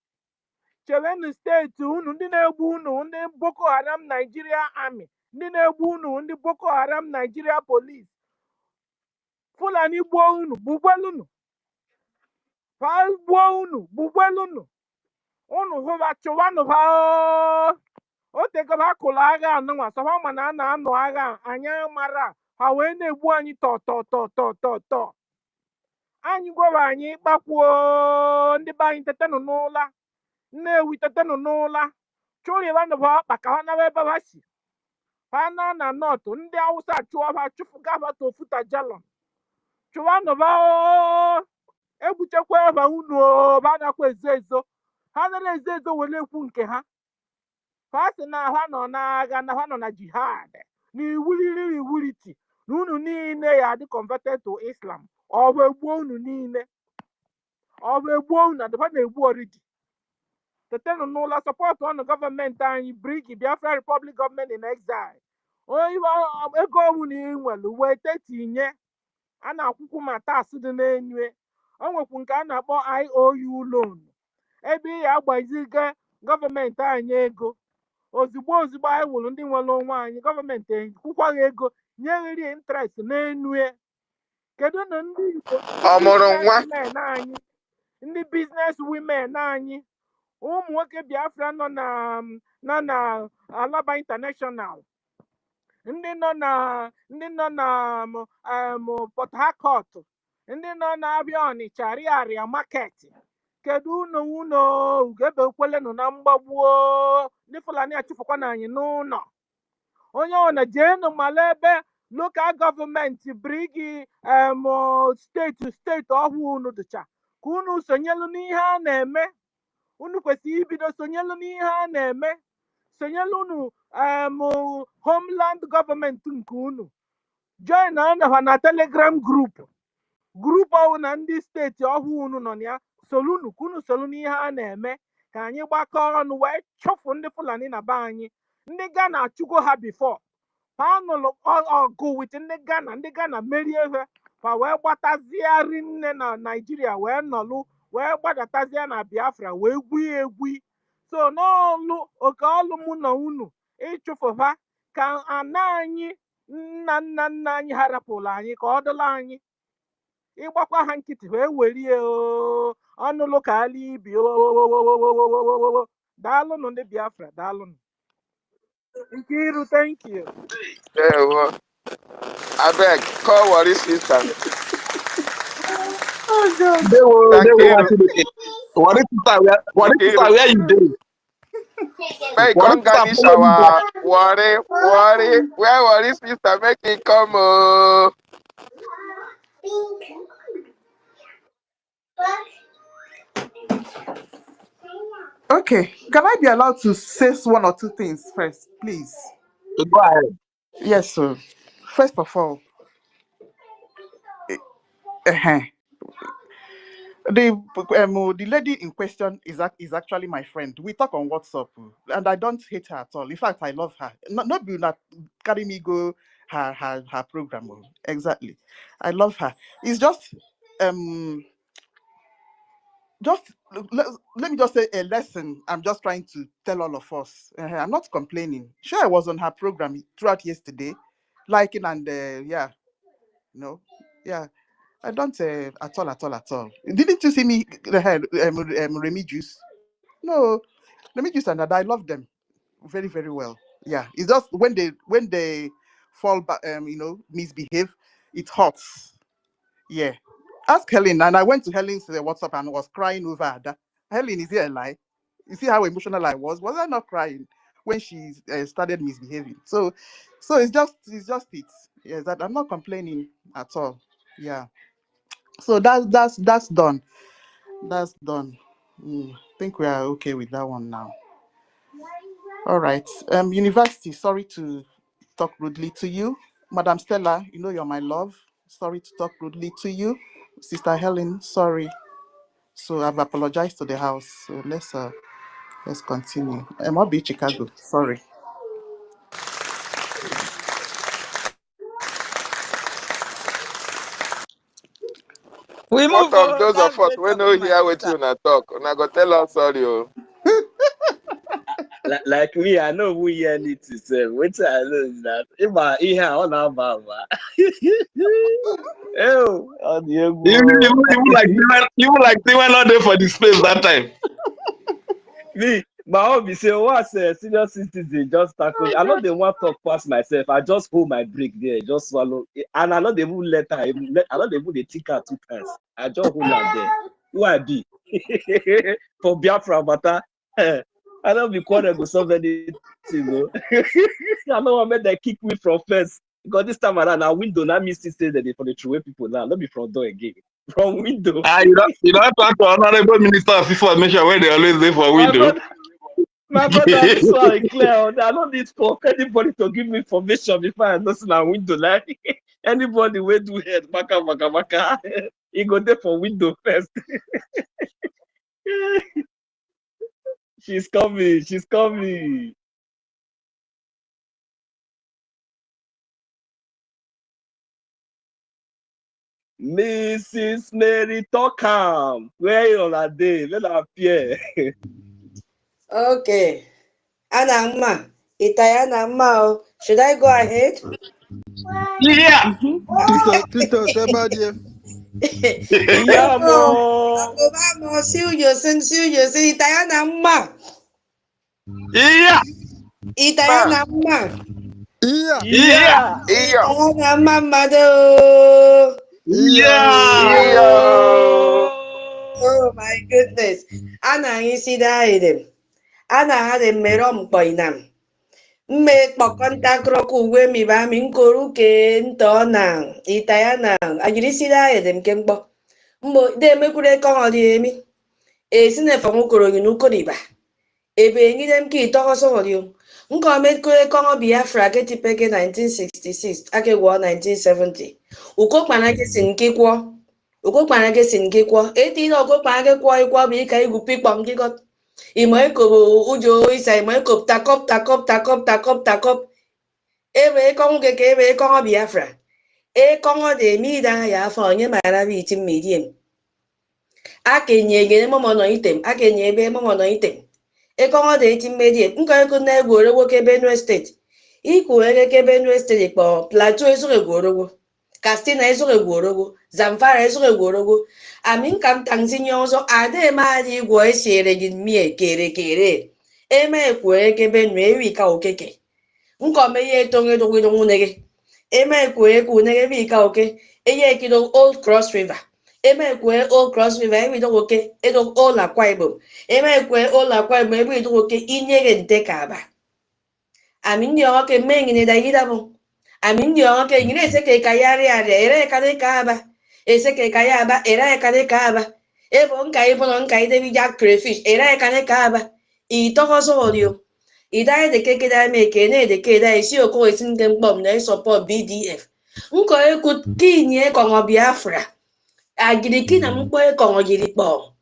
C: chewe na steeti unu ndị na-egbu unu ndị Boko Haram Nigeria Army ndị na-egbu unu ndị Boko Haram Nigeria Police Fulani gbuo unu bugbelunu ha gbuo unu bugbelunu unu hụba chụwanụ ha otego ha kụrụ agha anụnwa sọfa ma na a na-anụ agha anyị mara ha wee na-egbu anyị tọ anyị gwara anyị kpakwuo ndị be anyị tetenụ n'ụla Nnewi tetenụ n'ụla chụrịbanụ ha ọkpa ka ha nara ebe ha si Pana na not ndị Hausa chụwa chụfu gaba to futa jalon. Chụwa no ba ebuchekwa eba unu ba na kwa ezo. Ha na ezo wele kwu nke ha. Fasi na ha nọ na agha na ha nọ na jihad. Ni iwuliti. Unu niile ya dị converted to Islam. Ọ bụ egbuo unu niile. Ọ bụ egbuo unu adịba na-egbu already. Tetenu n'ụlọ support ọnụ gọọmenti anyị BRGIE Biafra Republic Government in Exile. Onye ego ọnwụ na inwelu wete tinye a na-akwụkwụ ma taasị dị n'enyu. O nwekwu nke a na-akpọ IOU loan. Ebe ị ya agbaziga gọọmenti anyị ego. Ozugbo anyị wụrụ ndị nwere onwe anyị gọọmenti kwụkwaghị ego nyeghịrị interest n'enyu. Kedu na ndị Igbo anyị ndị business women anyị ụmụ nwoke Biafra nọ na Alaba International, ndị nọ na Port Harcourt, ndị nọ na Abia Onitsha Ariaria Market. Kedu unu ugebe kwelenu na mgbagbuo ndị Fulani achụfụkwa na anyị n'ụlọ. Onye ọ na jenu mala ebe local gọọmenti BRGIE steeti ọhụụ unu dịcha ka unu sonyelu n'ihe a na-eme. Unu kwesịrị ibido sonyelu n'ihe a na-eme. Sonyelu unu homeland gọọmenti nke unu. Join na Telegram group ọhụụ na ndị steeti ọhụụ unu nọ na ya. Solunu kunu solu n'ihe a na-eme ka anyị gbakọọ ọnụ wee chụfụ ndị Fulani na be anyị. Ndị Ghana achụgo ha before. Ha nụrụ ọgụ with ndị Ghana merie ha. Fa wee gbataziarị nne na Nigeria wee nọlụ wee gbadatazie na Biafra wee egwu. So n'ọlụ oke ọlụ mụ na unu ịchụfụ ha ka ana anyị nna anyị harapụrụ anyị ka ọ dịla anyị. Ịgbakwa ha nkịtị wee werie ọnụlụ ka ali ibi. Daalụnụ ndị Biafra, daalụnụ. Nkiru, thank you.
E: Abeg, call Wari sister.
B: Oh God.
A: They will watching it. What is where you do?
E: May come garnish our Wari. Where Wari sister make it come?
B: Okay, can I be allowed to say one or two things first, please?
A: Go ahead.
B: Yes, sir. First of all, the lady in question is actually my friend. We talk on WhatsApp, and I don't hate her at all. In fact, I love her. Not be not carry me go her program. Exactly, I love her. It's just let me just say a lesson I'm just trying to tell all of us. I'm not complaining. Sure, I was on her program throughout yesterday, liking and I don't at all. Didn't you see me Remy Juice? No, Remy Juice and I love them very, very well. Yeah, it's just when they fall back, misbehave, it hurts. Yeah. Ask Helen, and I went to Helen's WhatsApp and was crying over that. Helen, is it a lie? You see how emotional I was? Was I not crying when she started misbehaving? So it's just it. Yes, that I'm not complaining at all. Yeah. So that's done. That's done. I think we are okay with that one now. All right. University, sorry to talk rudely to you. Madam Stella, you know you're my love. Sorry to talk rudely to you. Sister Helen, sorry. So I've apologized to the house. So let's continue. I'll be Chicago. Sorry.
D: We move
E: What of those
D: that's
E: of us
D: the
E: we
D: topic,
E: know
D: my
E: here with
D: sister.
E: you na talk? Una go tell us sorry.
F: Like me, I know who here need to say. What I know is that if I hear on our mama, on
A: You like they were not there for the space that time.
F: me, my hobby say, what's senior citizen just tackle. I know they want to talk past myself. I just hold my break there, just swallow, and I know they won't let her. I know they won't take her 2 times. I just hold her there. Who I be for Biafra, but I don't be quarter go solve anything. I know I made they kick me from first. Because this time around, our window now means to say that they for the true people now. Not be from door again. From window.
A: You don't talk to honorable minister of information where they always there for window.
F: My brother, this one is clear. I don't need for anybody to give me information before I know my window. Like anybody will do head, baka. He go there for window first. She's coming. Mrs. Mary Tockham, where you on a day? Let her appear.
G: Okay. Anna, Itayana, should I go ahead?
A: Yeah.
B: Tito, somebody.
F: Yeah, mo.
G: Serious, Itayana,
A: Yeah.
G: Itayana,
F: Yeah.
G: Itayana, mother.
A: Yeah.
G: Oh my goodness. Anna, you see that? Anna had a merom by now. Mme kpọkọnta krọkụ uwe miba mi nkoru ke ntọ na itaya na ajirisira edem ke mkpọ mbo de mekure kon odi emi e sine fo koro yinu koriba ebe ngi dem ki to so odi nko mekure kon Biafra ke tipeke 1966 ake wo 1970 uko kpanake sinkikwo eti no uko kpanake kwo ikwo bi ka igu pikpom ngikot imo eko ujo isa imo eko takop ebe kon ke ebe kon Biafra e kon de mi da ya fa onye mara bi ti mediem akenye gene momo no item akenye ebe momo no item e kon de ti mediem nko eko na egworo ke Benue State iku ege ke Benue State po Plateau eso egworo Katsina eso egworo Zamfara eso egworo amin kam tangsinyo ọzọ ade ma di gwo esiere gị mie kere eme ekwe ke Benue ewi ka okeke nkome ye tonge nege eme ekwe ku nege bi ka oke eye kido Old Cross River eme ekwe Old Cross River ewi do oke edo Old Akwa Ibom eme ekwe Old Akwa Ibom ewi do oke inyege nte kaba amin di oke mengine da yida bo amin di oke ngine se ke kayari are ere ka de kaba ese ke kayaba era ka de kaba ebo nka ibo no nka ide bi jack crayfish era ka de kaba I toko so odio idai de keke da me ke ne de ke da isi oko esin ke mbom na support BDF nko eku kinye ko Biafra agiriki na mkpo ko giri po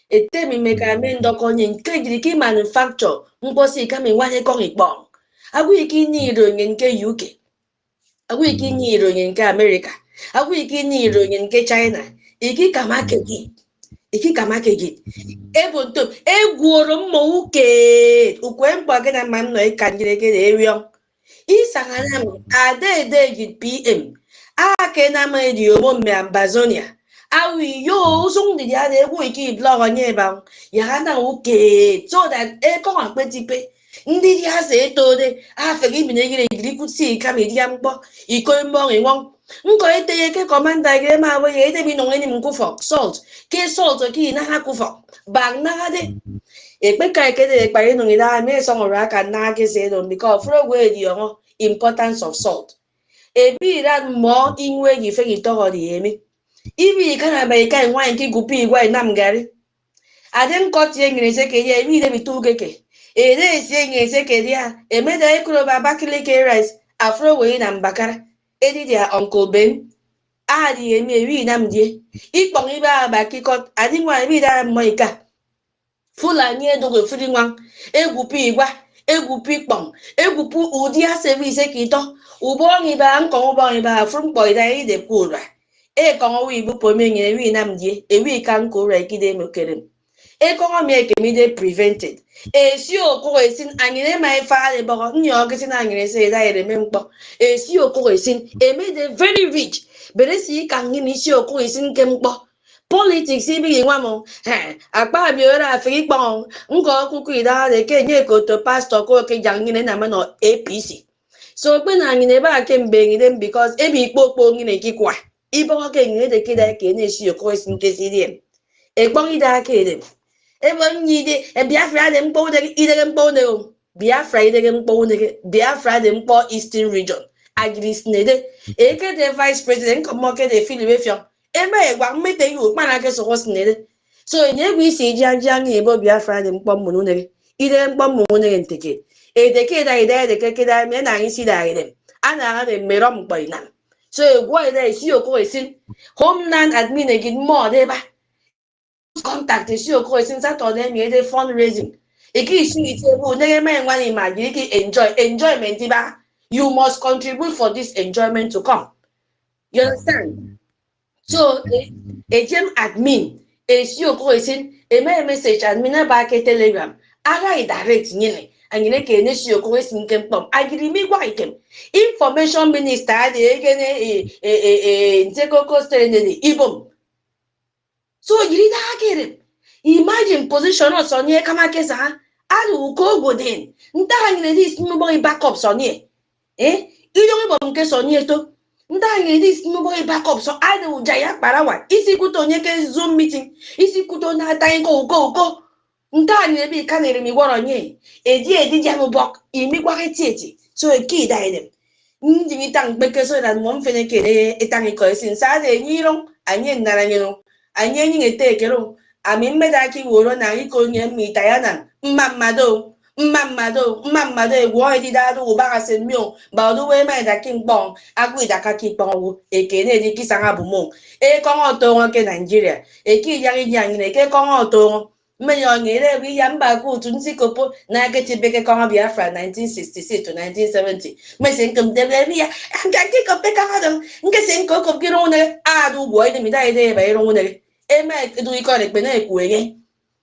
G: etemi meka me ndoko nye nke giriki manufacture mkposi ka me wanye ko ipo agu iki ni ironye nke UK agu iki ni ironye nke America agu iki ni ironye nke China iki kamake gị ebo nto egwuoro mma uke ukwe mkpa gị na mma nọ ịkanjire gị na eriọ isangana m ade gị PM ake na ma di omo me Ambazonia awi yo sung di ya de egwu iki blog nye ba ya na uke so that e ko akpetipe ndị ya se etode afa gị bi na gị kusi ka me di ya mkpọ iko mbo nwo nko eteye ke commander gị ma bo ye ede bi no ngeni mkufo salt ke salt ki na ha kufo bag na ha de ekpe ka ekede ekpare no ida me so ngora aka na ke se do because for we di o importance of salt ebi ran mo inwe gi fe gi to di emi ibi kana ba kai nwa nke gupi igwa nam gari adem kot ye ngire se ke ye ebi de bitu keke ere se ngire se ke dia emeda ekuro baba kileke rice afro we na mbakara edi dia uncle Ben adi emi ebi nam die ikpong iba ba kikot adi nwa ebi da mo ika Fulani edogo firi nwa egwupu igwa egwupu ikpong egwupu ụdị a service kito ubo ngi ba nko ubo ngi ba from boy da ide pura e ko wi bu po me ngire wi nam die e wi kan ko ra kide mo kerem e ko mi e kemi de prevented e si okoro esin anyire mai fa le bo nyi o gisi na anyire se da ere mempo e si okoro esin e me de very rich bere si kan ni si okoro esin kempo politics ibi nwa mo akpa bi ora afiri pon nko kuku ida de ke nye ko to pastor ko ke jangine na ma no APC so pe na ngine ba ke mbe ngide because e bi ikpokpo ngine kikwa ibo ke ngine de ke da ke na si okoro esin ke si dem e gbon ida ke dem e bo nyi de e Biafra de mpo de ide mpo de o Biafra idege mkpọ unege Biafra de mkpọ Eastern Region agris nede eke de vice president komoke de Philippine eme gwa mmete yu kpana ke so nede so nye gwi si ji anya ebo Biafra de mkpọ munu unege ide mkpọ munu unege nteke edeke da ide de keke da me na isi da ide ana ha de mero mkpọ ina so egwa ide isi oko esin homeland admin egin mo de ba contact isi oko esin Saturday me de fundraising enjoyment you must contribute for this enjoyment to come. You understand? So a gem admin is you go in a message admin back a telegram. I direct nyene and you make a issue go in come. I give me white information minister the again take cost in the ibom. So you need to imagine position of Sonia Kamakesa. Alu go godin. Nta hangile this nuboy backup Sonia. You don't even get Sonia to. Nta hangile this nuboy backup so Alu Jaya Parawa. Isi kuto nyeke Zoom meeting. Isi kuto na time go. Nta hangile be kanere mi woro nye. Edi jamu bok. Imi kwa hetieti. So a key died. Ndi tang beke so that mom fene kere etangi ko sin sa de nyiro anye naranyero. Anye nyete kero. Ami mmedaki woro na iko nye mita yana mmamado egwo edidado ubara semio ba odu we ma da king bong agu idaka ki bong ekene di kisanga bumo e ko oto won ke Nigeria e ki yari yangi ne ke ko oto me yo ngere wi yamba ku tun sikopo na ke tibeke ko Biafra 1966 to 1970 me sen kum de ya ngaki ko pe ka do nge sen ko biro ne adu boy de mi dai de ba iro ne eme do iko re pe na ekuege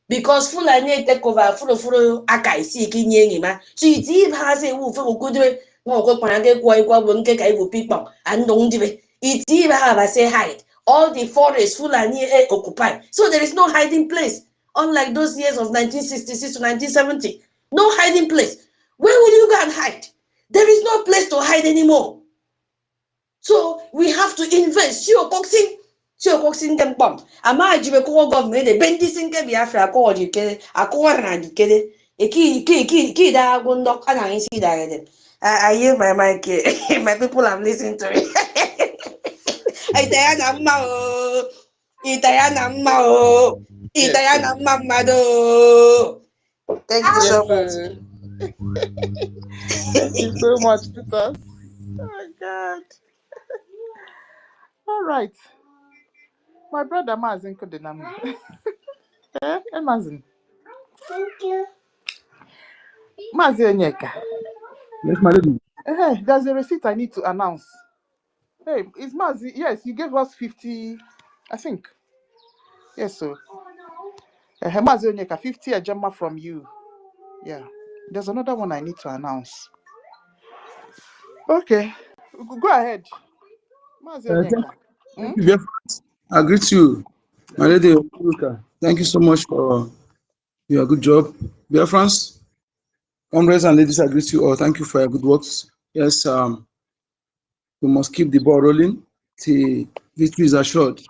G: because Fulani take over full aka isi kinye ngima so iti ha se wu fe okudwe ngo ko pana ke kwa bo nke ka ibu people and don't dibe iti ba say hide all the forests Fulani occupy so there is no hiding place unlike those years of 1966 to 1970 no hiding place where will you go and hide there is no place to hide anymore so we have to invest boxing them bomb. Ama jibe ko government de bendi sinke Biafra ko ojike akwa na dikede. Ki da go ndok ana isi da ede. I hear my mic. My people I'm listening to it. Itaya na mama do. Thank you so much.
B: Thank you so much, Titus. Oh God. All right. My brother Mazin Kodinam. Mazin. Thank you. Mazin Onyeka.
A: Yes, my lady.
B: Hey, there's a receipt I need to announce. Hey, is Mazin? Yes, you gave us 50, I think. Yes, sir. Mazin Onyeka, 50 a Gemma from you. Yeah. There's another one I need to announce. Okay. Go ahead. Mazin Onyeka.
A: Thank you, BIAFRANS. I greet you, my lady. Thank you so much for your good job. BIAFRANS, comrades and ladies, I greet you all. Thank you for your good works. Yes, we must keep the ball rolling till victory is assured.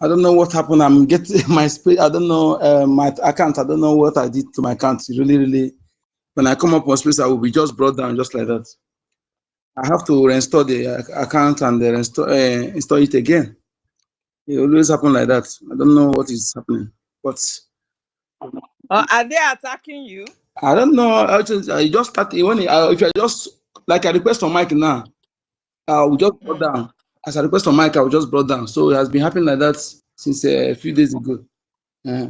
A: I don't know what happened. I'm getting my space. I don't know my account. I don't know what I did to my account. Really, when I come up on space, I will be just brought down just like that. I have to reinstall the account and install it again. It always happens like that. I don't know what is happening, but
D: are they attacking you?
A: I don't know. I just started when if I just like I request on mic now, I will just brought down. As I request on mic, I will just brought down. So it has been happening like that since a few days ago.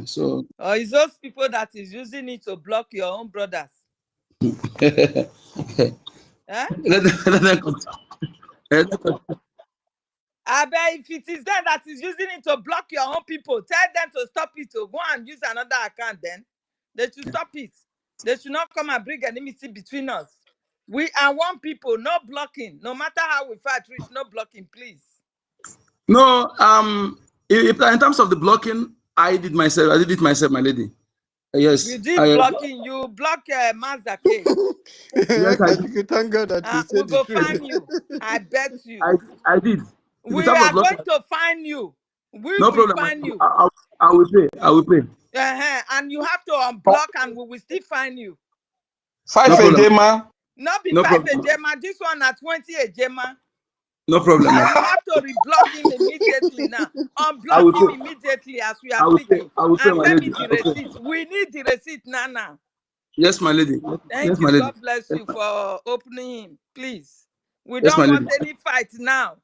A: So.
D: It's those people that is using it to block your own brothers. I bet if it is them that is using it to block your own people, tell them to stop it, to go and use another account then. They should stop it. They should not come and bring enmity between us. We are one people, no blocking. No matter how we fight, reach, no blocking, please.
A: No, if in terms of the blocking, I did it myself, my lady. Yes.
D: You did blocking. You block Mazda K.
A: Yes, I did.
B: Thank God that you
D: we
B: said
D: go find you. I bet you.
A: I did.
D: We are going to find you. We
A: no
D: will
A: problem.
D: find you.
A: I will pay. I will pay.
D: And you have to unblock and we will still find you.
A: 5 Ejema.
D: Not be
A: No
D: 5
A: problem.
D: Ejema. This one at 20 Ejema.
A: No problem.
D: You have to reblock him immediately now. Unblock him immediately as we are speaking. And send me the receipt. We need the receipt now.
A: Yes, my lady.
D: Thank you. God bless you for opening him. Please. We don't want any fight now.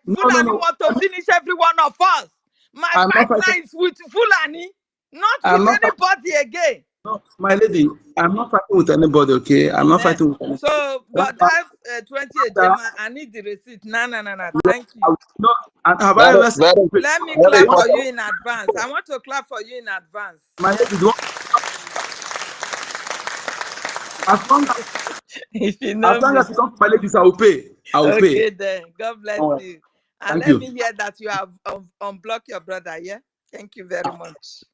D: Fulani want to finish every one of us. My fight now is with Fulani, not with anybody again.
A: No, my lady, I'm not fighting with anybody, okay? I'm not fighting with anybody.
D: So, but that 20 Ejema, I need the receipt. No. Thank you.
A: No, have I ever said?
D: Let me clap for you in advance. I want to clap for you in advance.
A: My lady, as long as you come to my ladies, I will pay. I will pay.
D: Okay, then. God bless you. And let me hear that you have unblocked your brother, yeah? Thank you very much.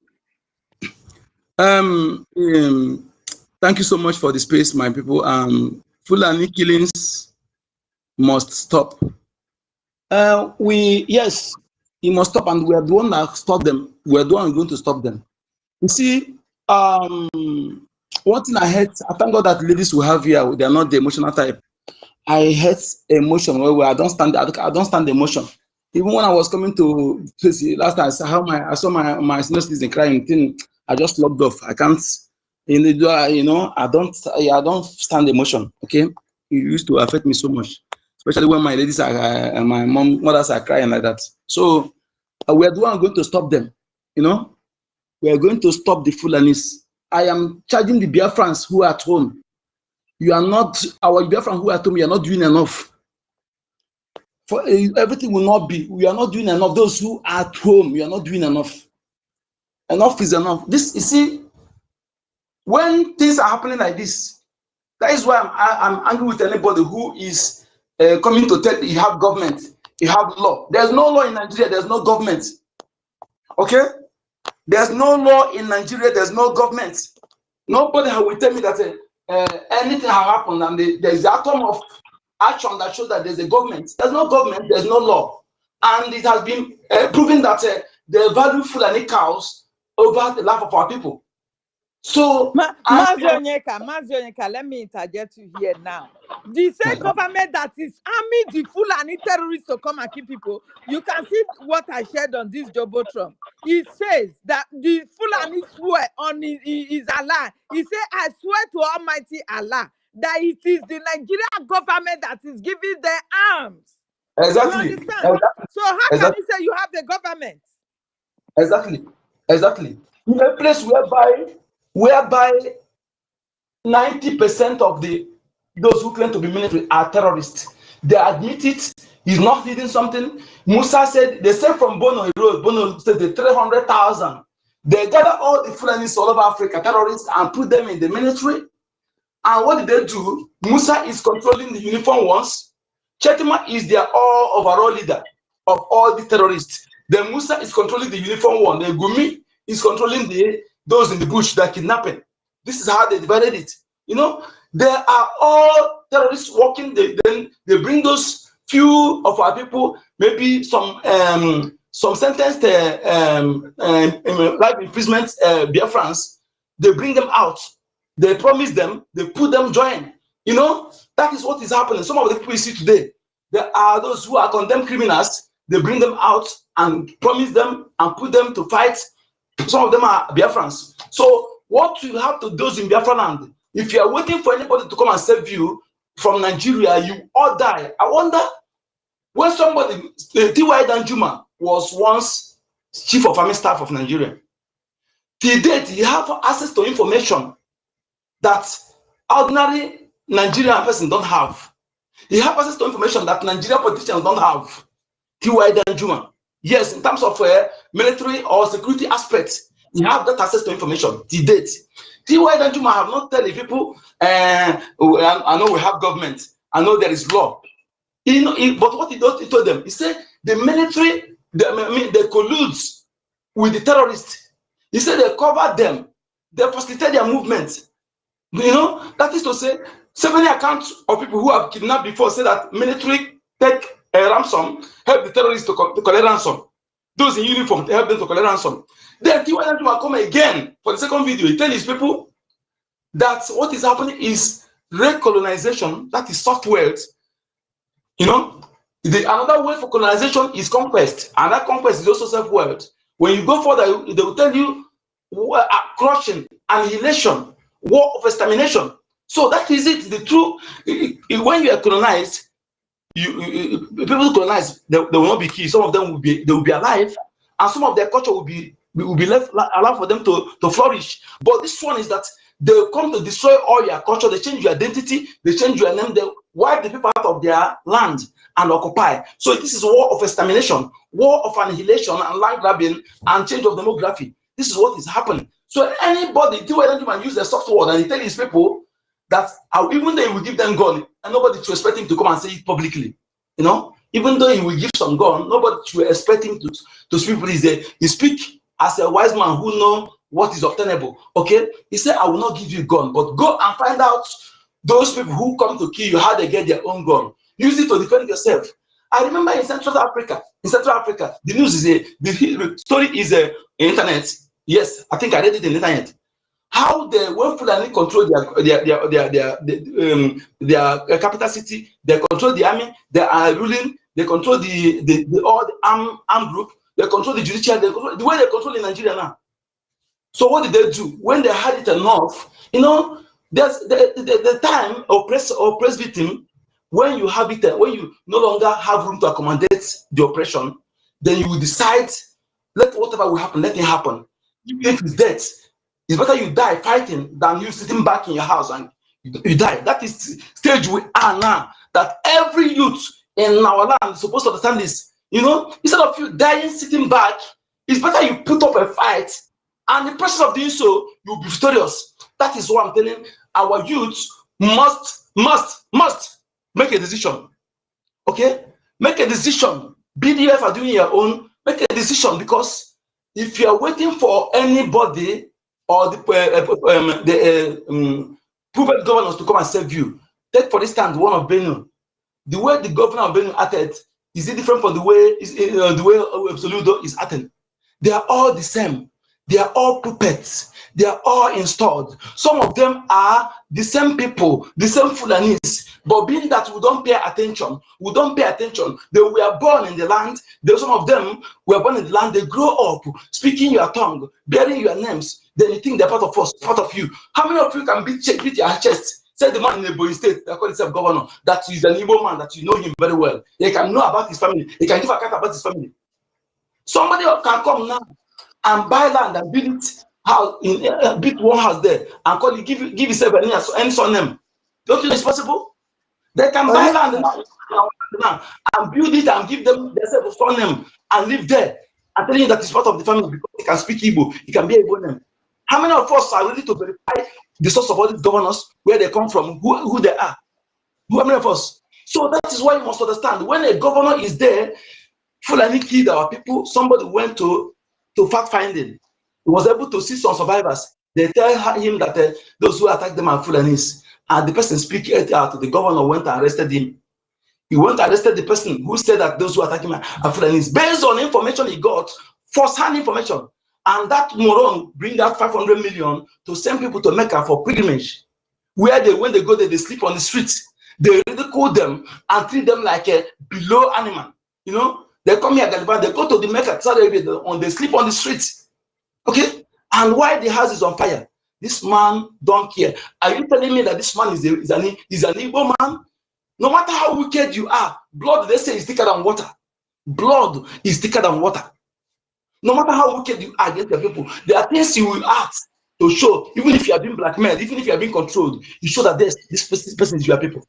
A: Thank you so much for the space, my people. Fulani killings must stop. Yes, it must stop, and we are the one that stop them. We are the one going to stop them. You see, one thing I hate, I thank God that ladies we have here, they are not the emotional type. I hate emotion where I don't stand the emotion. Even when I was coming to last time, I saw my senior citizen crying. I just logged off. I can't, I don't stand emotion. Okay, it used to affect me so much, especially when my ladies are, my mothers are crying like that. So we are the one going to stop them. We are going to stop the Fulanis. I am charging the Biafrans who are at home. You are not, our Biafrans who are at home, you are not doing enough. For everything will not be, we are not doing enough. Those who are at home, you are not doing enough. Enough is enough. This, you see, when things are happening like this, that is why I'm angry with anybody who is coming to tell you have government, you have law. There's no law in Nigeria, there's no government. Okay? There's no law in Nigeria, there's no government. Nobody will tell me that anything has happened and there's the atom of action that shows that there's a government. There's no government, there's no law. And it has been proven that they value Fulani cows over the life of our people. So,
D: Mazionyeka, let me interject you here now. The same government that is arming the Fulani terrorists to come and kill people, you can see what I shared on this Jobotron. It says that the Fulani swear on his Allah. He said, I swear to Almighty Allah that it is the Nigerian government that is giving their arms.
A: Exactly.
D: You understand? So how can you say you have the government?
A: Exactly. In a place whereby 90% of those who claim to be military are terrorists. They admit it. He's not hiding something. Musa said, they said from Bono, Bono said the 300,000. They gather all the Fulanis all over Africa, terrorists, and put them in the military. And what did they do? Musa is controlling the uniform ones. Chetima is their overall leader of all the terrorists. Then Musa is controlling the uniform one. The Gumi is controlling those in the bush that kidnapping. This is how they divided it. They are all terrorists working. Then they bring those few of our people, maybe some sentenced life imprisonment Biafrans. They bring them out. They promise them. They put them join. That is what is happening. Some of the people you see today, there are those who are condemned criminals. They bring them out and promise them and put them to fight. Some of them are Biafrans. So what you have to do in Biafra land, if you are waiting for anybody to come and save you from Nigeria, you all die. I wonder when somebody, T.Y. Danjuma was once chief of army staff of Nigeria. Till date, he have access to information that ordinary Nigerian person don't have. He have access to information that Nigerian politicians don't have. T.Y. Danjuma. Yes, in terms of military or security aspects, you have that access to information. To date, T.Y. Danjuma have not told the people, I know we have government, I know there is law. But what he told them, he said the military, they collude with the terrorists. He said they cover them, they facilitate their movement. That is to say, so many accounts of people who have kidnapped before say that military take a ransom, help the terrorists to collect ransom. Those in uniform, they help them to collect ransom. Then T.Y. Danjuma come again for the second video. He tells his people, that what is happening is recolonization, that is soft words. You know, another word for colonization is conquest, and that conquest is also soft words. When you go further, they will tell you crushing, annihilation, war of extermination. So that is it. The true, when you are colonized, people colonized, they will not be killed. Some of them will be alive, and some of their culture will be left allowed for them to flourish. But this one is that they come to destroy all your culture. They change your identity. They change your name. They wipe the people out of their land and occupy. So this is war of extermination, war of annihilation and land grabbing and change of demography. This is what is happening. So anybody, anyone use the soft word and he tell his people that even though he will give them gun, and nobody to expect him to come and say it publicly. You know, even though he will give some gun, nobody to expect him to speak. He speak as a wise man who know what is obtainable. Okay, he said, I will not give you gun, but go and find out those people who come to kill you, how they get their own gun. Use it to defend yourself. I remember in Central Africa, the news is the story is internet. Yes, I think I read it in the internet. How they, when Fulani control their capital city, they control the army, they are ruling, they control all the armed group, they control the judiciary, they control the way they control in Nigeria now. So what did they do? When they had it enough, you know, there's the time of press victim, when you have it, when you no longer have room to accommodate the oppression, then you will decide, let whatever will happen, let it happen. If it's death, it's better you die fighting than you sitting back in your house and you die. That is the stage we are now. That every youth in our land is supposed to understand this. You know, instead of you dying sitting back, it's better you put up a fight, and in the process of doing so, you'll be victorious. That is what I'm telling our youth must make a decision. Okay, make a decision. BDF are doing your own. Make a decision, because if you are waiting for anybody or the puppet governors to come and save you, take for instance one of Benue. The way the governor of Benue acted is it different from the way Absoludo is acting? They are all the same. They are all puppets. They are all installed. Some of them are the same people, the same Fulanis. But being that we don't pay attention, they were born in the land. Some of them were born in the land. They grow up speaking your tongue, bearing your names. Then you think they're part of us, part of you. How many of you can beat your chest? Say the man in the Boy State, they call himself governor, that is an Igbo man, that you know him very well. He can know about his family. He can give account about his family. Somebody can come now and buy land and build it house in build one house there and call it, give himself any surname. Don't you know it's possible? They can buy land now and build it and give them themselves a surname and live there. I'm telling you that it's part of the family, because he can speak Igbo, he can be a Igbo name. How many of us are ready to verify the source of all these governors, where they come from, who they are? How many of us? So that is why you must understand, when a governor is there, Fulani killed our people, somebody went to fact finding. He was able to see some survivors. They tell him that those who attacked them are Fulanis. And the person speaking out, the governor went and arrested him. He went and arrested the person who said that those who attacked him are Fulanis, based on information he got, first-hand information. And that moron bring out 500 million to send people to Mecca for pilgrimage, where when they go there, they sleep on the streets. They ridicule them and treat them like a below animal. You know, they come here, they go to the Mecca, they sleep on the streets. Okay? And why the house is on fire? This man don't care. Are you telling me that this man is an Igbo man? No matter how wicked you are, blood, they say, is thicker than water. Blood is thicker than water. No matter how wicked you are against the people, there are things you will act to show, even if you are being blackmailed, even if you are being controlled, you show that this person is your people.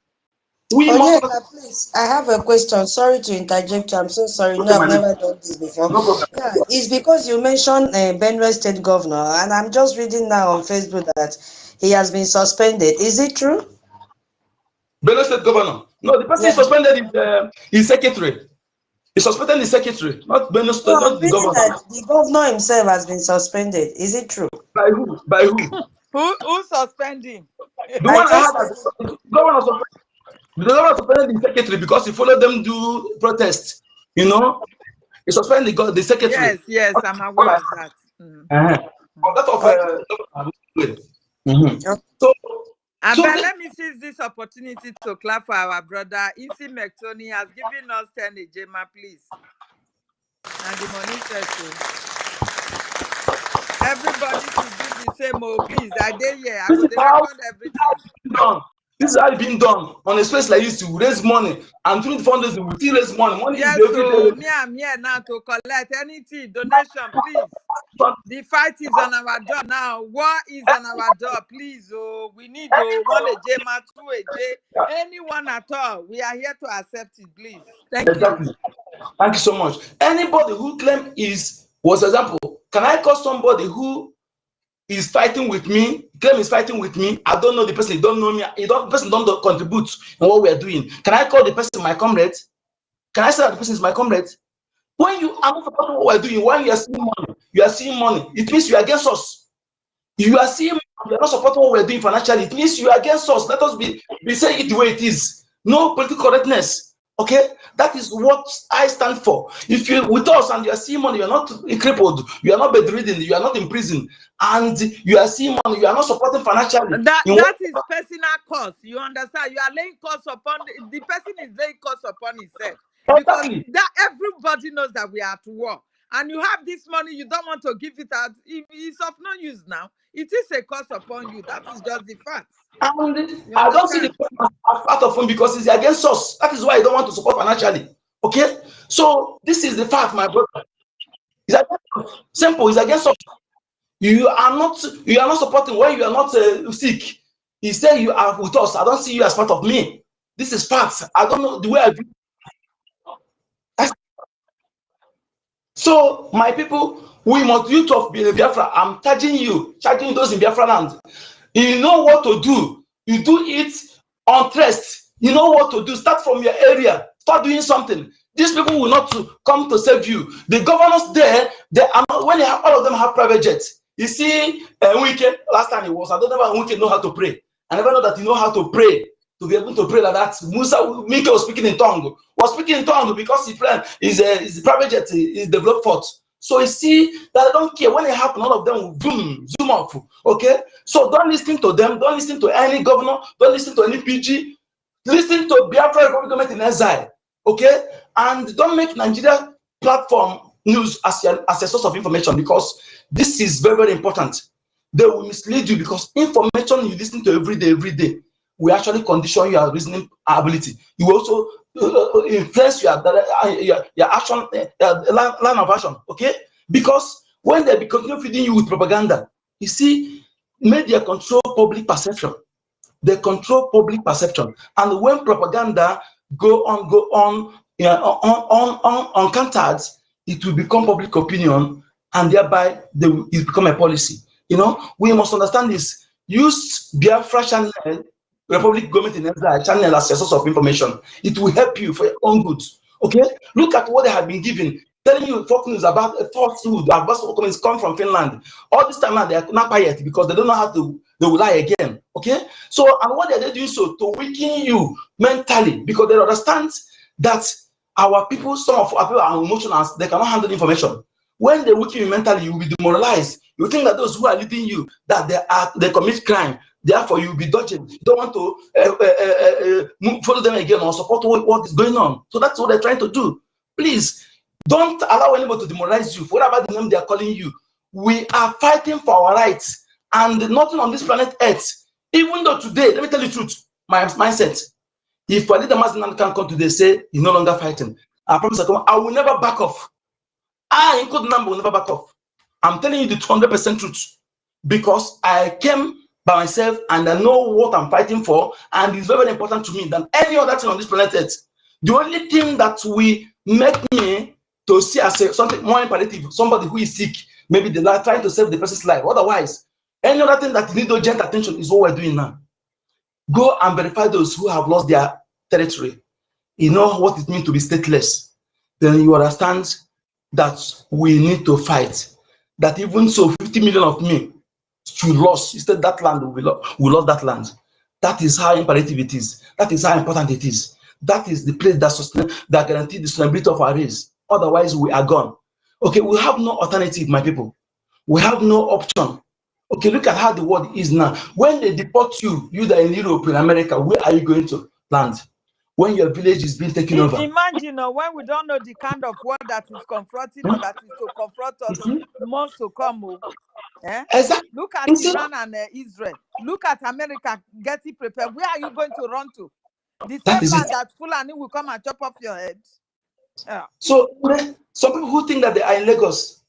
G: Please, I have a question. Sorry to interject you. I'm so sorry. No, I've never done this before. Yeah, it's because you mentioned Benue State Governor, and I'm just reading now on Facebook that he has been suspended. Is it true?
A: Benue State Governor? No, the person is suspended is secretary. He suspended the secretary, not Benue State, not the governor.
G: That the governor himself has been suspended. Is it true?
A: By who? By who?
D: Who suspending?
A: The one I had as governor suspended. The governor suspended the secretary because he followed them do protests. You know, he suspended the secretary.
D: Yes, I'm aware of that.
A: That of
D: Let me seize this opportunity to clap for our brother. Isi McTony has given us 10 Ejema, please. And the money settled. Everybody should do the same, please. I dare here. I will record everything.
H: This is how it's been done on a space like this to raise money, and during the fundraising we still raise money.
D: Yes, so me, I'm here now to collect anything, donation, please. The fight is on our door now. War is on our door, please. Oh, we need 1 Ejema, 2 Eje, anyone at all. We are here to accept it, please. Thank you.
H: Thank you so much. Anybody who claim was example, can I call somebody who is fighting with me, claim is fighting with me? I don't know the person, he don't know me, the person don't contribute in what we are doing. Can I call the person my comrade? Can I say that the person is my comrade? When you are not supporting what we're doing, when you are seeing money, it means you are against us. You are seeing money, you are not supporting what we're doing financially, it means you are against us. Let us be saying it the way it is. No political correctness. Okay, that is what I stand for. If you're with us and you are seeing money, you are not crippled, you are not bedridden, you are not in prison, and you are seeing money, you are not supporting financially.
D: That is personal cost. You understand? You are laying cost upon the person is laying cost upon himself.
H: Exactly.
D: Because that everybody knows that we are at war. And you have this money, you don't want to give it out. It's of no use now. It is a cost upon you. That is just the fact.
H: And I don't see the point out of him because it's against us. That is why I don't want to support financially. Okay? So this is the fact, my brother. It's against us. Simple, it's against us. You are not supporting when you are not sick. He said you are with us. I don't see you as part of me. This is facts. I don't know the way I view. So, my people, we must youth of Biafra. I'm charging those in Biafra land. You know what to do. You do it on trust. You know what to do. Start from your area. Start doing something. These people will not come to save you. The governors there, they are not, when all of them have private jets. You see, Wike, last time it was, I don't know if Wike know how to pray. I never know that you know how to pray. To be able to pray like that. Mike was speaking in tongue. Because his private jet is developed forth. So you see that I don't care when it happens, all of them will zoom off. Okay? So don't listen to them, don't listen to any governor, don't listen to any PG, listen to Biafra government in exile. Okay? And don't make Nigeria platform news as a source of information, because this is very, very important. They will mislead you because information you listen to every day. We actually condition your reasoning ability. You also influence your action, line of action. Okay, because when they continue feeding you with propaganda, you see, media control public perception. They control public perception, and when propaganda go on uncountered, it will become public opinion, and thereby it become a policy. You know, we must understand this. Use Biafra channel, Republic Government in Exile channel as a source of information. It will help you for your own good. Okay, look at what they have been given, telling you fake news about a falsehood. Comments come from Finland. All this time now they are not quiet because they don't know how to. They will lie again. Okay, so and what are they doing so to weaken you mentally, because they understand that our people, some of our people are emotional. They cannot handle information. When they weaken you mentally, you will be demoralized. You think that those who are leading you, that they commit crime. Therefore, you'll be dodging. You don't want to follow them again or support what is going on. So that's what they're trying to do. Please, don't allow anybody to demoralize you for whatever the name they are calling you. We are fighting for our rights, and nothing on this planet Earth. Even though today, let me tell you the truth, my mindset. If I lead the Mazinan can come today, say he's no longer fighting, I promise I will never back off. I in code number will never back off. I'm telling you the 200% truth, because I came by myself and I know what I'm fighting for, and it's very, very important to me than any other thing on this planet Earth. The only thing that will make me to see as something more imperative, somebody who is sick, maybe they are trying to save the person's life. Otherwise, any other thing that needs urgent attention is what we're doing now. Go and verify those who have lost their territory. You know what it means to be stateless. Then you understand that we need to fight. That even so, 50 million of me should lose. Instead, that land we lost that land. That is how imperative it is. That is how important it is. That is the place that guarantees the sustainability of our race. Otherwise, we are gone. Okay, we have no alternative, my people. We have no option. Okay, look at how the world is now. When they deport you, you that are in Europe, in America, where are you going to land? When your village is being taken over.
D: Imagine when we don't know the kind of war that is confronting or that is to confront us months to come.
H: Exactly.
D: Look at Iran and Israel. Look at America getting prepared. Where are you going to run to? The same land that Fulani will come and chop off your head. Yeah.
H: So some people who think that they are in Lagos,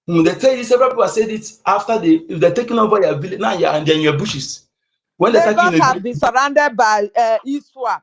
H: they tell you, several people have said it after if they're taking over your village, now you're in your bushes. When
D: Lagos have been surrounded by ISWAP.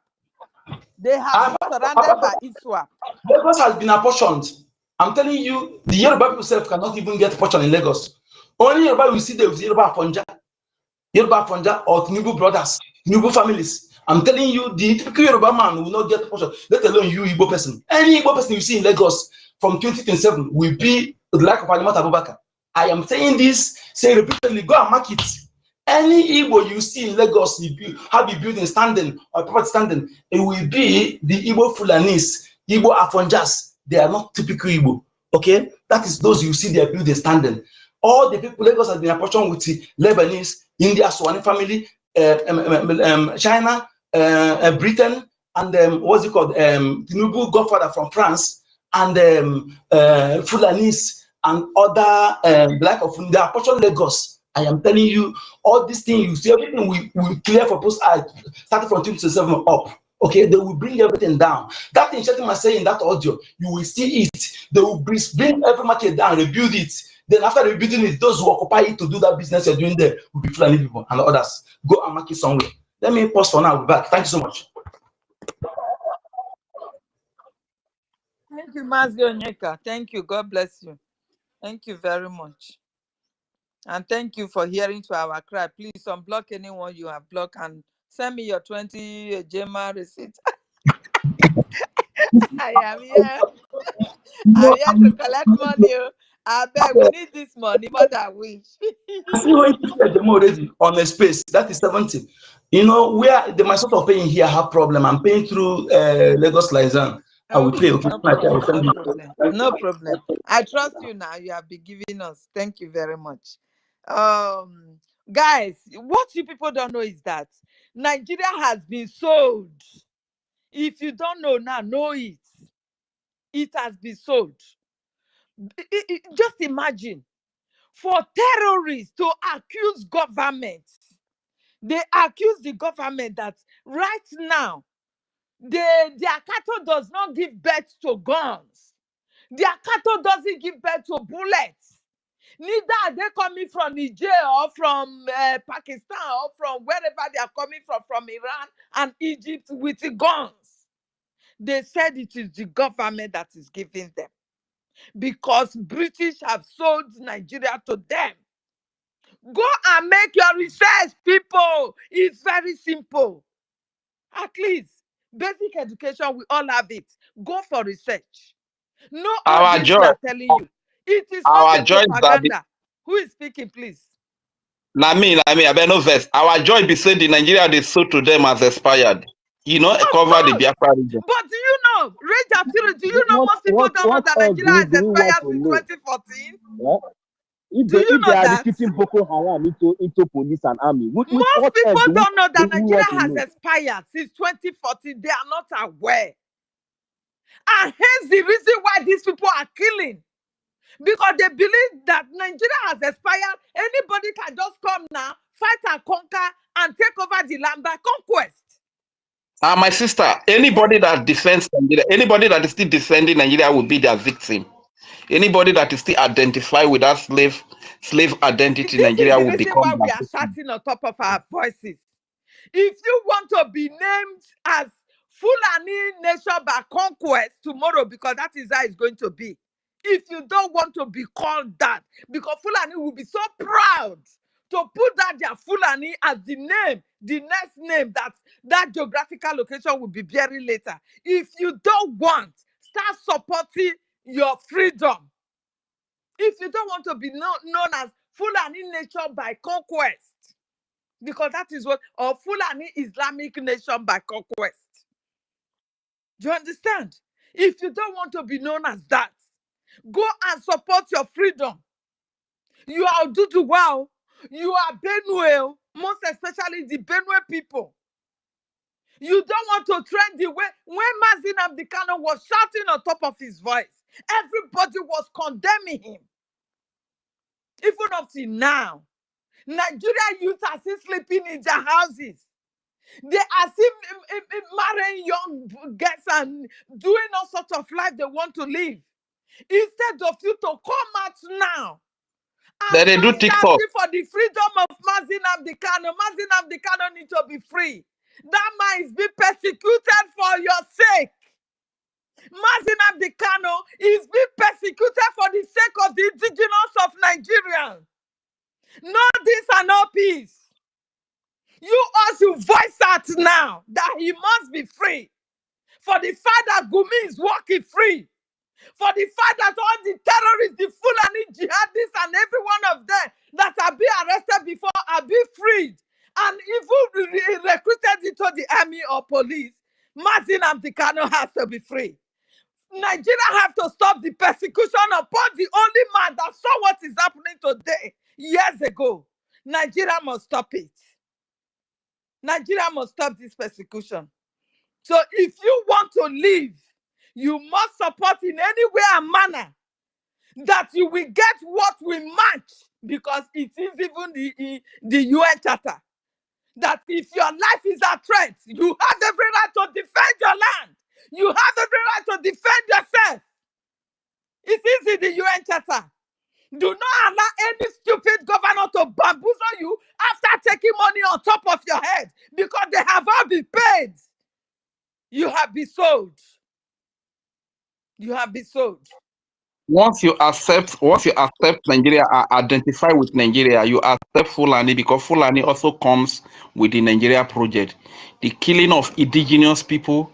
D: They have been surrounded by ISWAP.
H: Lagos has been apportioned. I'm telling you, the Yoruba people self cannot even get portion in Lagos. Only Yoruba will see the Yoruba Fonja or Tinubu brothers, Tinubu families. I'm telling you, the typical Yoruba man will not get portion, let alone you Igbo person. Any Igbo person you see in Lagos from 2027 will be the like of Alimat Abubakar. I am saying this, say repeatedly, go and mark it. Any Igbo you see in Lagos, have a building standing or property standing, it will be the Igbo Fulanis, Igbo Afonjas. They are not typical Igbo. Okay, that is those you see their building standing. All the people Lagos has been apportioned with the Lebanese, India, Swani family, China, Britain, and what's it called? Tinubu godfather from France, and Fulanis and other black of India apportioned Lagos. I am telling you, all these things you see, everything we clear for post eye starting from 2027 up. Okay, they will bring everything down. That thing Shetima saying in that audio, you will see it. They will bring every market down, rebuild it. Then after rebuilding it, those who occupy it to do that business you're doing there will be Fulani people and others. Go and mark it somewhere. Let me pause for now. I'll be back. Thank you so much.
D: Thank you, Mazio Onyeka. Thank you. God bless you. Thank you very much. And thank you for hearing to our cry. Please unblock anyone you have blocked and send me your 20 Jema receipt. I am here. I'm here to collect money. I beg, we need this money more than wish.
H: I see when you get them already on a space, that is 70. You know, where the my sort of paying here have problem. I'm paying through Lagos Liaison. I will pay. Okay,
D: no problem. I trust you now. You have been giving us. Thank you very much. Guys, what you people don't know is that Nigeria has been sold. If you don't know now, know it. It has been sold. Just imagine, for terrorists to accuse government, they accuse the government that right now, their cattle does not give birth to guns. Their cattle doesn't give birth to bullets. Neither are they coming from Niger or from Pakistan or from wherever they are coming from Iran and Egypt with the guns. They said it is the government that is giving them because British have sold Nigeria to them. Go and make your research, people. It's very simple. At least basic education, we all have it. Go for research. No, all this we are telling you. It is not a propaganda. Who is speaking, please?
A: I better no verse. Our joy be said in Nigeria they sold to them as expired. You know, cover the Biafra region.
D: But do you know, Rage Afiro, do you know most people don't know that Nigeria has expired since 2014?
I: Yeah? If they are recruiting Boko Haram into police and army,
D: most people don't know that Nigeria has expired since 2014. They are not aware. And hence the reason why these people are killing. Because they believe that Nigeria has expired. Anybody can just come now, fight and conquer, and take over the land by conquest.
A: My sister, anybody that defends Nigeria, anybody that is still defending Nigeria will be their victim. Anybody that is still identified with that slave identity, Nigeria will become.
D: This is why we are shouting on top of our voices. If you want to be named as Fulani nation by conquest tomorrow, because that is how it's going to be. If you don't want to be called that, because Fulani will be so proud to put that their Fulani as the name, the next name that geographical location will be bearing later. If you don't want, start supporting your freedom. If you don't want to be known as Fulani nation by conquest, because that is what, or Fulani Islamic nation by conquest. Do you understand? If you don't want to be known as that, go and support your freedom. You are Oduduwa. You are Benue, most especially the Benue people. You don't want to trend the way when Mazin Abdikano was shouting on top of his voice. Everybody was condemning him. Even up to now, Nigerian youth are still sleeping in their houses. They are still marrying young girls and doing all sorts of life they want to live. Instead of you to come out now and
A: They do
D: start
A: TikTok.
D: shouting for the freedom of Mazin Abdikano. Mazin Abdikano needs to be free. That man is being persecuted for your sake. Mazin Abdikano is being persecuted for the sake of the indigenous of Nigeria. No this and no peace. You also voice out now that he must be free. For the fact that Gumi is walking free. For the fact that all the terrorists, the Fulani jihadists, and every one of them that are being arrested before are being freed. And even recruited into the army or police, Mazin Abdikano has to be free. Nigeria have to stop the persecution upon the only man that saw what is happening today, years ago. Nigeria must stop it. Nigeria must stop this persecution. So if you want to live, you must support in any way and manner that you will get what we match, because it is even the UN Charter. That if your life is at threat, you have every right to defend your land. You have every right to defend yourself. It is in the UN Charter. Do not allow any stupid governor to bamboozle you after taking money on top of your head, because they have all been paid. You have been sold. You have been sold.
A: Once you accept Nigeria, identify with Nigeria, you accept Fulani, because Fulani also comes with the Nigeria project. The killing of indigenous people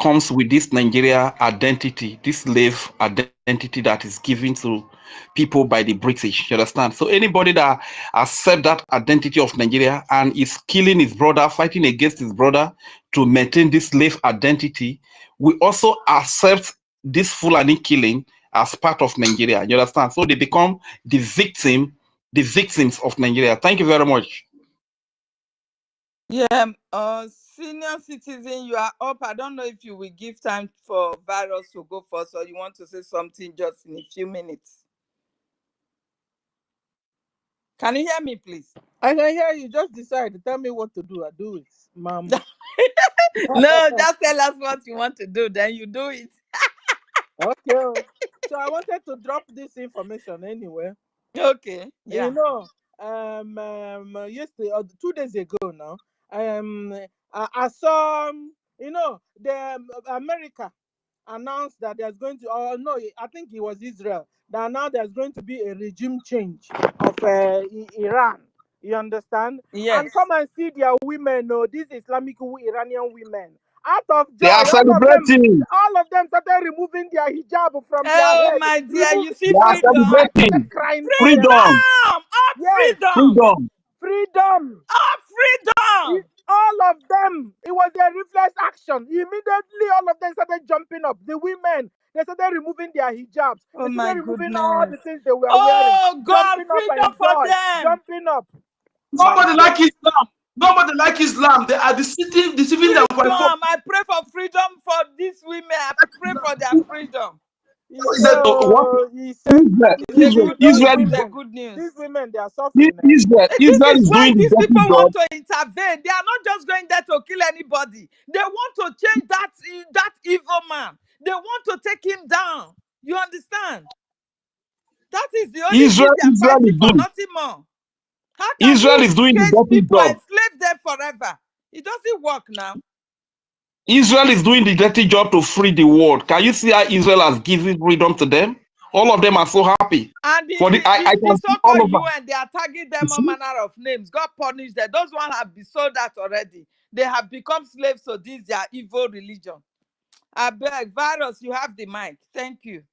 A: comes with this Nigeria identity, this slave identity that is given to people by the British. You understand? So anybody that accepts that identity of Nigeria and is killing his brother, fighting against his brother to maintain this slave identity, we also accept this Fulani killing as part of Nigeria. You understand? So they become the victims of Nigeria. Thank you very much.
D: Yeah, senior citizen, you are up. I don't know if you will give time for Virus to go first, or you want to say something just in a few minutes. Can you hear me, please?
C: I can hear you. Just decide. Tell me what to do. I do it, ma'am.
D: No, just tell us what you want to do, then you do it.
C: Okay. So I wanted to drop this information anyway.
D: Okay. Yeah.
C: You know, yesterday or 2 days ago now, I saw, you know, the America announced that there's going to, or no, I think it was Israel, that now there's going to be a regime change of Iran. You understand?
D: Yes.
C: And come and see their women, these Islamic Iranian women. Out of joy,
A: They are celebrating.
C: all of them started removing their hijab from their head.
D: Oh my dear, you see
A: They are
D: freedom.
A: celebrating.
C: Crying
A: Freedom.
C: yes.
A: Freedom.
C: Freedom.
D: Freedom.
C: All of them. It was a reflex action. Immediately, all of them started jumping up. The women, they started removing their hijabs.
D: Oh
C: They
D: my
C: started removing
D: goodness.
C: all the things they were wearing.
D: Oh God,
C: Jumping up
D: freedom
C: and
D: for
C: joy.
D: them.
C: Jumping up.
H: Nobody like Islam. Nobody like Islam. They are deceiving them.
D: Freedom. I pray for freedom for these women. I pray for their freedom.
A: Israel
D: It's
A: is
D: good news.
C: These women, they are suffering.
A: Israel
D: This
A: is
D: is why
A: doing
D: these
A: the
D: people
A: job.
D: want to intervene. They are not just going there to kill anybody. They want to change that evil man. They want to take him down. You understand? That is the only thing they're fighting for, nothing more. How can
A: Israel is doing the
D: cage
A: dirty
D: people,
A: job.
D: enslave them forever? It doesn't work now.
A: Israel is doing the dirty job to free the world. Can you see how Israel has given freedom to them? All of them are so happy.
D: And
A: the
D: so-called UN, they are tagging them all manner of names. God punish them. Those ones have been sold out already. They have become slaves to this their evil religion. I beg, Virus, you have the mic. Thank you.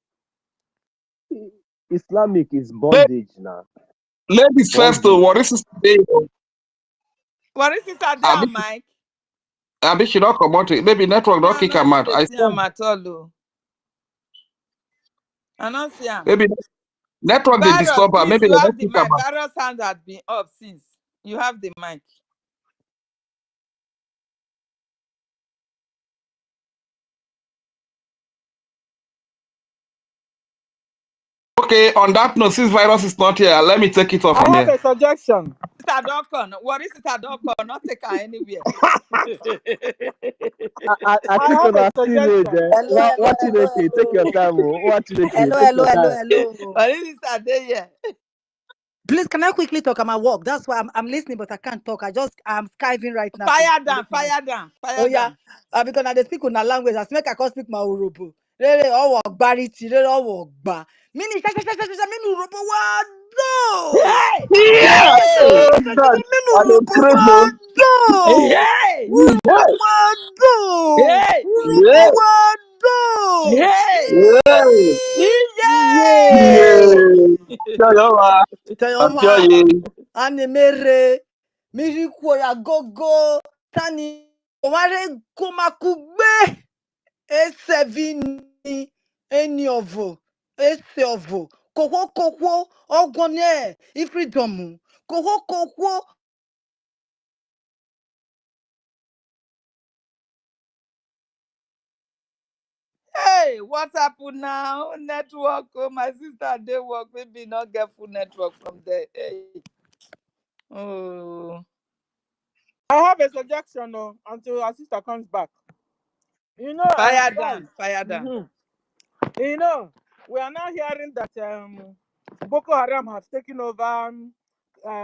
I: Islamic is bondage now.
A: Ladies first, what is today?
D: What is it at there, Mike?
A: Abi she don't come out. Maybe network don't kick her mouth. I
D: see him at all. I don't see him.
A: Network they disturb her. Maybe
D: you have the
A: about...
D: mic. Virus hand has been up since. You have the mic.
A: Okay, on that note, since Virus is not here, let me take it off from here.
C: I have a suggestion.
D: Sister Dokon, what is it, Dokon? Not take her anywhere.
I: I think
C: have a
I: suggestion. What you make? Take your time. What you make?
G: Hello.
D: What is it, Adeye?
B: Please, can I quickly talk? I'm at work. That's why I'm listening, but I can't talk. I'm skiving right now.
D: Fire down.
B: Oh yeah, because now they speak on a language. I make I can't speak my Urobo. Really, oh barity, really, oh ba. Mini, mini Urobo wado.
D: Hey!
A: Yeah! Oh, God.
B: Mini
A: I'm
B: Urobo
A: incredible.
B: wado.
D: Hey!
B: Urobo wado.
D: Hey!
B: Urobo
A: Yeah!
B: wado.
D: Hey!
A: Yeah!
B: Tell your ma. Anemere. Miri kwora gogo. Tani. Ware kumakugbe. Esevini eniovo eseovo kokwo ogone ifreedom kokwo.
D: Hey, what happened now? Network. Oh, my sister, they work. Maybe not get full network from there. Hey. Oh.
C: I have a suggestion until our sister comes back. You know,
D: Fire down.
C: You know, we are now hearing that Boko Haram has taken over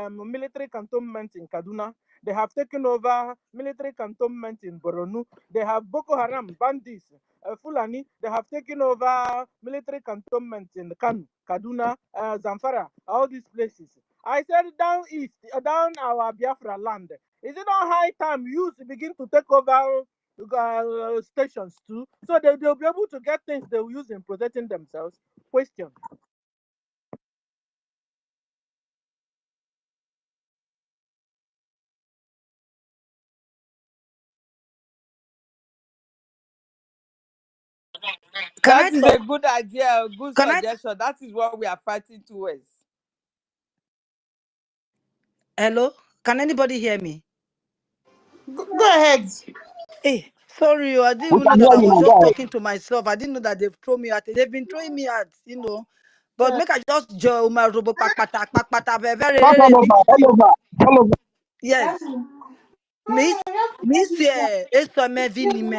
C: military cantonment in Kaduna. They have taken over military cantonment in Borno. They have Boko Haram bandits, Fulani. They have taken over military cantonment in Kanu, Kaduna, Zamfara, all these places. I said down east, down our Biafra land. Is it not high time youth begin to take over stations too, so they'll be able to get things they will use in protecting themselves? Question.
D: That is a good idea, a good suggestion. That is what we are fighting towards.
B: Hello, can anybody hear me?
C: Go ahead.
B: Hey, sorry, I didn't even know that I was just talking to myself. I didn't know that they've thrown me out. They've been throwing me out, But make I just join my robot
A: All over.
B: Yes. Miss eso me vini me.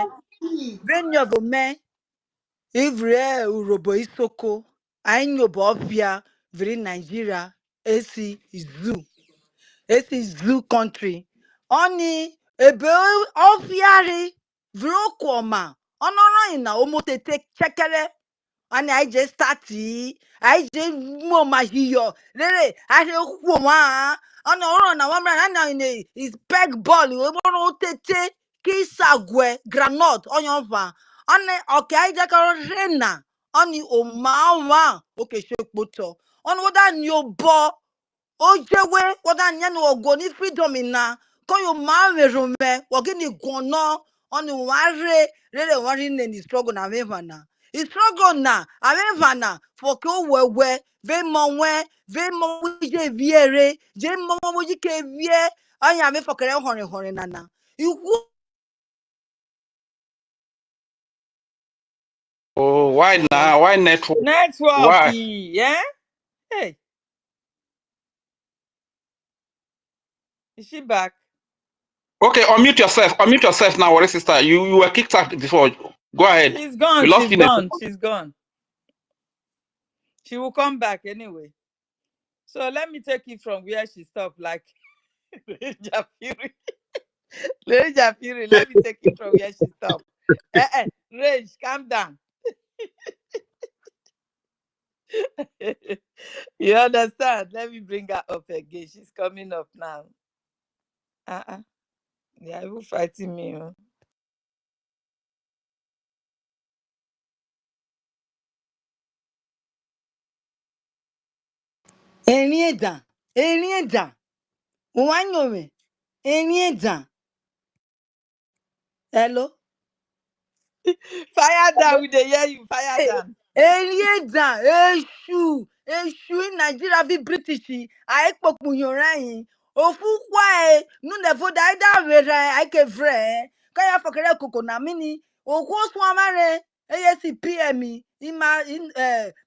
B: Venyo vo me. Ivre urobo isoko. Ainyo bobia vri Nigeria. Esi zoo country. Oni ebe ofiari vrokoma. Onoro ina omotete chekere. And I just started. I just more my here. Really, I just woman. On the run, a woman, and now is peg ball. We want to take kisagwe granite on your van. On the okay, I just rena. On the oma. Okay, shake butter. On what that new ball. Ojewe what that nyano ogo ni freedom na. Ko yo ma merume. Wagini gono. On the ware. Really, worrying in the struggle na me na. Struggle na avevana for ko wewe ve mo wije viere je mo wije ke vie anya me for kere hore nana iwu.
A: Oh, why now? Why network? Why?
D: Yeah? Hey. Is she back?
A: Okay, unmute yourself now, what sister. You were kicked out before. Go ahead.
D: She's gone. She's gone. She will come back anyway. So let me take it from where she stopped, like Jafiri. Lady Jafiri, let me take it from where she stopped. Rage, calm down. You understand? Let me bring her up again. She's coming up now. They are even fighting me.
B: Erieda wanyome Erieda. Hello.
D: Fire down, we dey hear you. Fire down.
B: Erieda eshu
J: eshu in Nigeria vi British ai pokunyoran ofu kwa nu ne fo dai da were ai ke vre ka ya fokere koko na mini okwo so amare ASC PM ima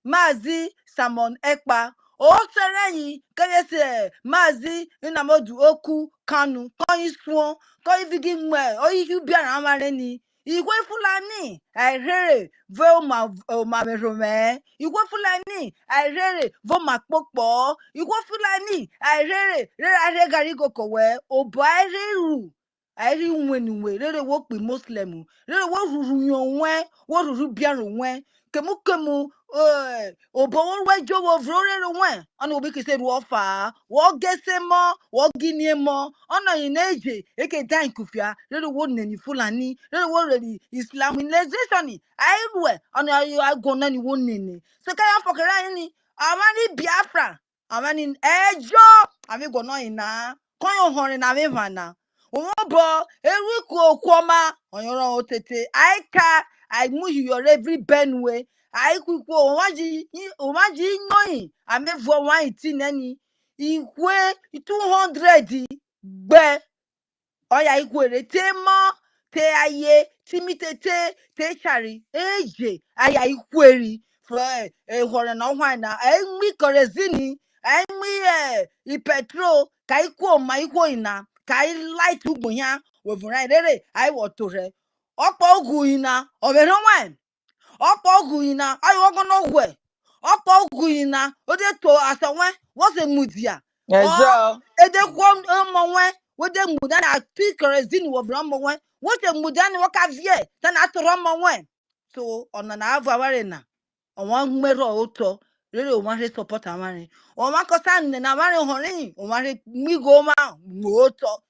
J: Mazi Samon Ekpa o sereyin kayese Mazi Nnamodu Oku Kanu koyin suon koyin figi nwe oyi biara amare ni igwe Fulani airere vo ma merome igwe Fulani airere vo ma popo igwe Fulani airere re gari gokowe obo aireru airi nwenuwe rere wo pe Muslim rere wo ruru yonwe wo ruru biara nwe kemu obo wo wejo wo vrore nwe ana obi kise ru ofa wo gese mo wo ginie mo ona ineje eke dan kufia rere wo neni Fulani rere wo rere Islamization aiwe ona agona ni wo nene se kaya fokera ni amani Biafra amani ejo ami gona ina koyo horin na me vana Omo eruku okwoma onyoron otete aika aimu your every benwe aikuku omaji noyin amevu 118 nani ikwe 200 gbe oya ikwere temo te aye timitete te chari eje aya ikweri for hore na hwan na emi korezini emi petrol kai kwo ma ikwo ina kai light ugbunya wovura rere ai wotore opo ogu ina obere wan opo ogu ina ai wogono gwe opo ogu ina ode to asawen wose mudia o
D: Ejo.
J: ede kwa monwe wode muda na ti kerosene wovura monwe wote muda ni woka vie tana atoro monwe so ona na ava ware na onwa mmero oto rere o ma re support amare o ma ko san na mare horin o ma re migo ma moto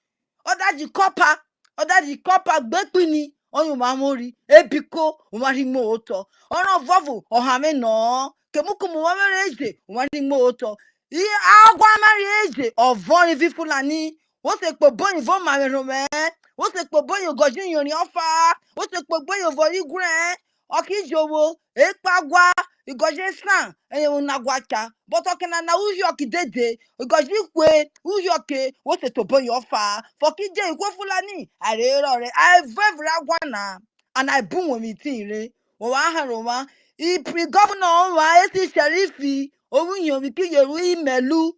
J: odaji copper gbepini oyun ma mori ebiko o ma ri moto ona vovo o ha me no kemukumu wa mere eje o ma ri moto I agwa mari eje ovon vi Fulani wo se po boyin vo ma me rome wo se po boyin ogojin yorin ofa wo se po boyin vori gure okijowo epagwa igoje san unagwacha but okina na uyoki dede igoji kwe uyoke wo se to boyin ofa fokije ikwo Fulani are rore I vevra gwana and I boom with me tin wo wa haroma ipri governor wa esi sherifi ohun yan mi ki yeru imelu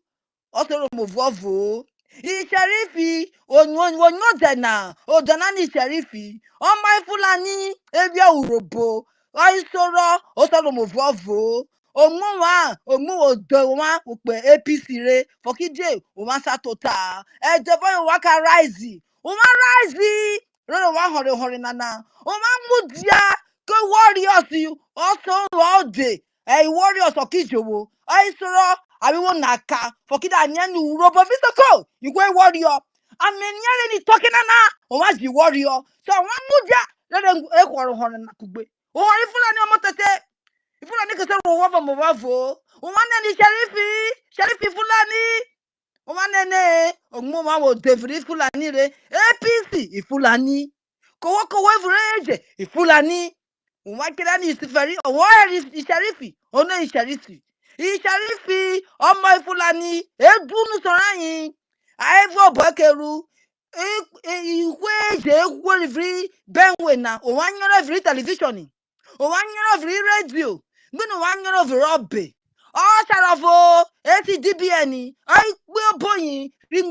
J: otoro mo vovo isherifi onodena odana ni sherifi o mai Fulani ebi urobo oisoro otoro mo vovo omu odo wa upe APC re fokije o ma satota e de boy wa ka rise roro wa hore nana o ma mudia ko warriors also all day warriors okijowo oisoro ariwo naka fokida anyani urobo visoko igwe warrior amenyale ni tokina na o wa ji warrior so wa mudia rere ekworo hore na kugbe o hore Fulani omotete Fulani kese wo wa mo wavo o ma na ni sherifi Fulani o ma nene ogmo ma wo devri Fulani re APC Fulani kowo evreje Fulani o ma kira ni isiferi o wa sherifi ono sherifi ọmọ Fulani edunu sorayin aivo bokeru ikwe je ekwerivri benwe na o wa nyoro vri television o wa nyoro vri radio gbinu wa nyoro vri obe o sarofo eti DBN ai gbe boyin ri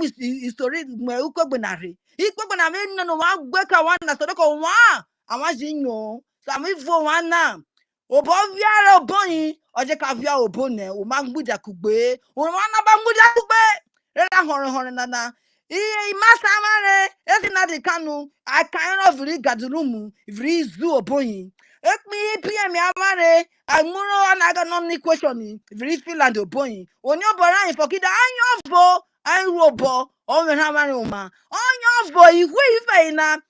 J: history me ukogbenare ikogbenare me nanu wa gbe ka wa na sodoko wa àwọn jinyo sami vo wa na obo viara oboyin oje ka via obone o ma gbuja kugbe o ma na ba gbuja kugbe rera hore nana iye masa mare esi na di kanu akairo viri gadurumu viri zu oboyin ekpi PM amare amuro anaga non question viri Finland oboyin oni obora yin fokida anyovo anrobo o me ha mare uma anyovo iwe ife ina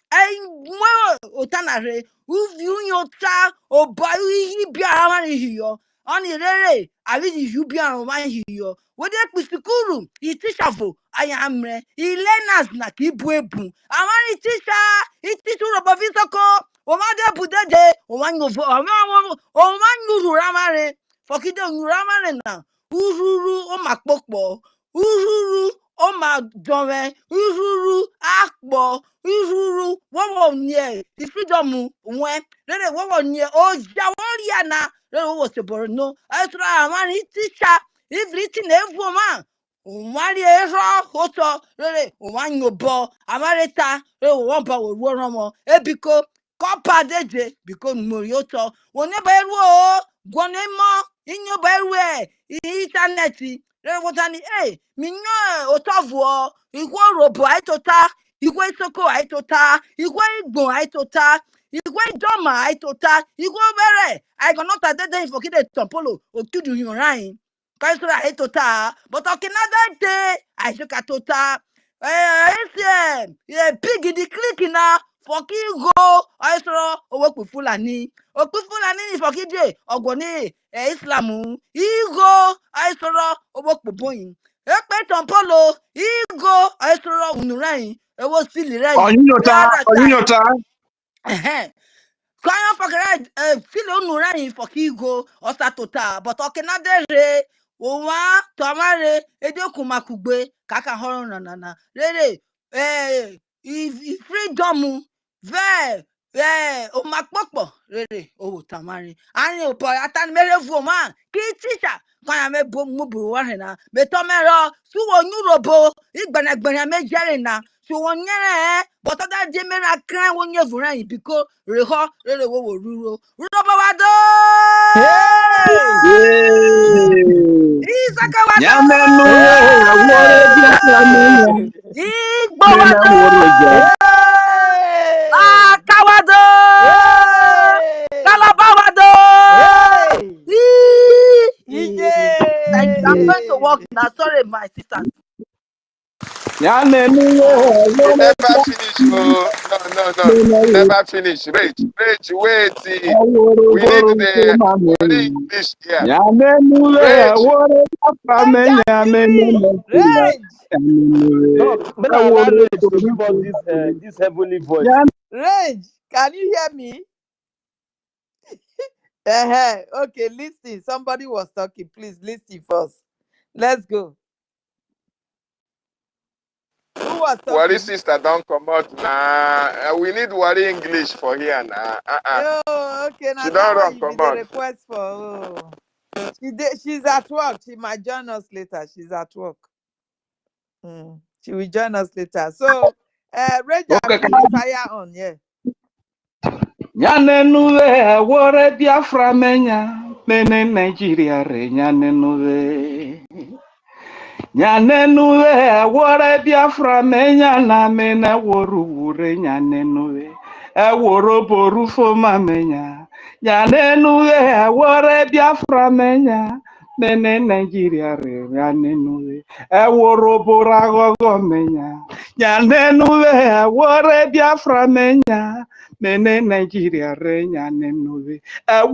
J: mwe otanare unyota oba ihi biara mari hiyo oni rere abi ihi biara mari hiyo wode pisikuru itishavo ayamre ilenas na kibu ebu amari itishu robo visoko o ma de budede o ma nyuru ramare fokide nyuru ramare na ururu omakpokpo, ururu omadome, ururu akpo, ururu wowo nye, the freedom when then wowo nye ojaworiana, then wowo seborno, asra amani teacher, if written every man. Umari ero hoto rere umanyo bo amareta re womba wo romo ebiko kopa deje biko morioto wone beru o gwanemo inyo beru internet re wotani minyo otovu o igwo robo aitota igwe soko aitota igwe igbo aitota igwe doma aitota igwe bere I cannot dede ifokide tompolo otudu yorain Kaisra etota, but okay another day I shook a tota. Yeah, pig in the click now. For go, I saw work with Fulani. O Fulani for Kije, or Gone, Islamu. Ego, I saw work with Boeing. Ekpe Polo, ego, I saw Unurain. It was silly rain. The other time. Kaya fakara filo nura for kigo osa tota but okena dere owa tomare edokumakugbe kaka horo na rere if freedom ve o makpopo rere o tamare ani opo atan mere fu ma ki teacher kaya me bo muburu wa na me tomero suwo nyurobo igbenagbena me jere na so one year, but that Jemena cry when you're running because Reho, really, Ruro, Rubabado! Isakawado! Igbawado! Akawado! Kalabawado! Thank you. I'm going to walk now. Sorry, my sister.
E: You never finish, oh. No. You never finish. Rage, wait. We need the English here.
I: No, when I allow Rage to give us this heavenly voice.
D: Rage, can you hear me? Okay, listen. Somebody was talking. Please listen first. Let's go. Who was talking?
E: Worry sister, don't come out now. We need worry English for here now.
D: Oh, okay. Now
E: she don't run come out.
D: Request for. She's at work. She might join us later. She's at work. She will join us later. So, Ranger, please fire on. Yeah.
A: Nyanenuve wore Biafra menya mene Nigeria re nyanenuve wore Biafra menya na mene woru wure nyanenuve woro boru foma menya nyanenuve wore Biafra menya mene Nigeria re nyanenuve woro boragogo menya nyanenuve wore Biafra menya mene Nigeria re nyanenuve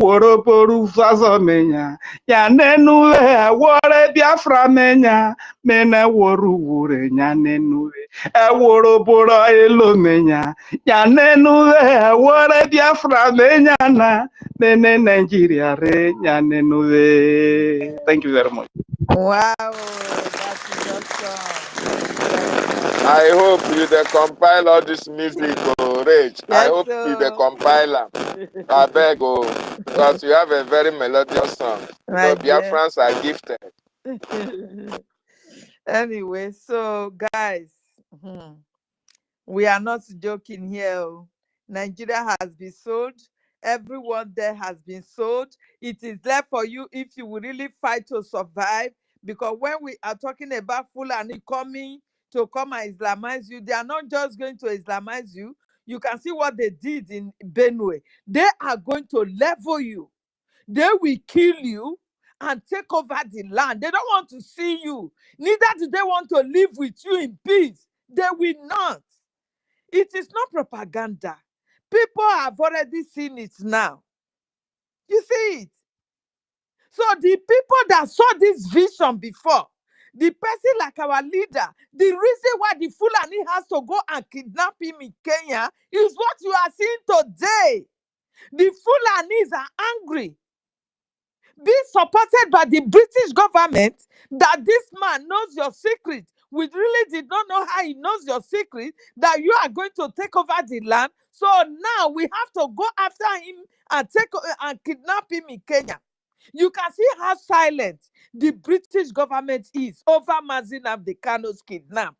A: woro boru fazo menya nyanenuve wore Biafra menya mene woru wure nyanenuve woro boro elo menya nyanenuve wore Biafra menya na mene Nigeria re nyanenuve. Thank you very much.
D: Wow, that is awesome. Thank you very much.
E: I hope you compile all this music, Rage.
D: Yes,
E: I hope you compile them. I beg, because you have a very melodious song. So Biafrans are gifted.
D: Anyway, so guys, we are not joking here. Nigeria has been sold. Everyone there has been sold. It is left for you if you will really fight to survive. Because when we are talking about Fulani coming to come and Islamize you, they are not just going to Islamize you. You can see what they did in Benue. They are going to level you. They will kill you and take over the land. They don't want to see you. Neither do they want to live with you in peace. They will not. It is not propaganda. People have already seen it now. You see it. So the people that saw this vision before, the person like our leader, the reason why the Fulani has to go and kidnap him in Kenya is what you are seeing today. The Fulanis are angry be supported by the British government, that this man knows your secret. We really did not know how he knows your secret, that you are going to take over the land. So now we have to go after him and and kidnap him in Kenya. You can see how silent the British government is over Mazin Abdekano's kidnap.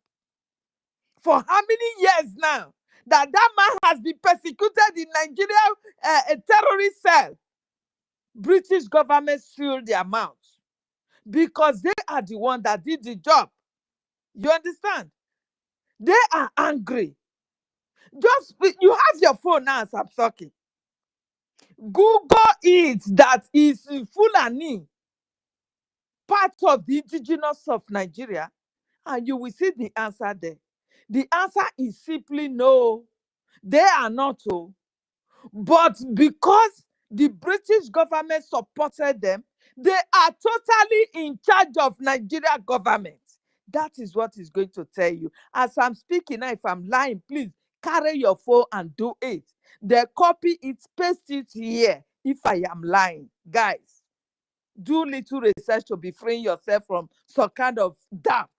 D: For how many years now that man has been persecuted in Nigeria, a terrorist cell? British government sealed their mouths because they are the one that did the job. You understand? They are angry. Just, you have your phone now as I'm talking. Google it, that is Fulani, part of the indigenous of Nigeria, and you will see the answer there. The answer is simply no. They are not. But because the British government supported them, they are totally in charge of Nigeria government. That is what is going to tell you. As I'm speaking now, if I'm lying, please carry your phone and do it. They copy it, paste it here. If I am lying, guys, do little research to be freeing yourself from some kind of doubt.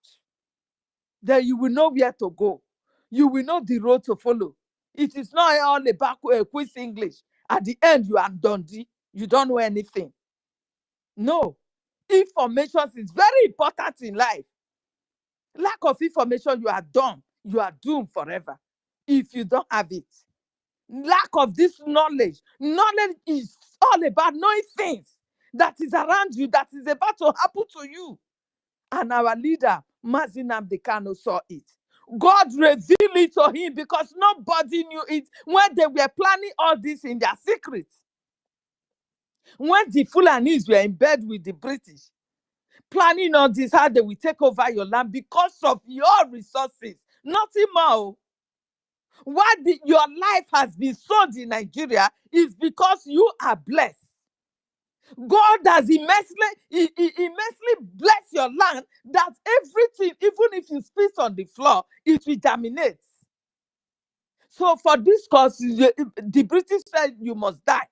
D: Then you will know where to go. You will know the road to follow. It is not all about quiz English. At the end, you are dundee. You don't know anything. No. Information is very important in life. Lack of information, you are done. You are doomed forever if you don't have it. Lack of this knowledge. Knowledge is all about knowing things that is around you, that is about to happen to you. And our leader, Mazin Abdekano, saw it. God revealed it to him because nobody knew it when they were planning all this in their secret. When the Fulanis were in bed with the British, planning all this, how they will take over your land because of your resources. Nothing more. Why your life has been sold in Nigeria is because you are blessed. God has immensely blessed your land, that everything, even if you spit on the floor, it will germinate. So for this cause, the British said you must die.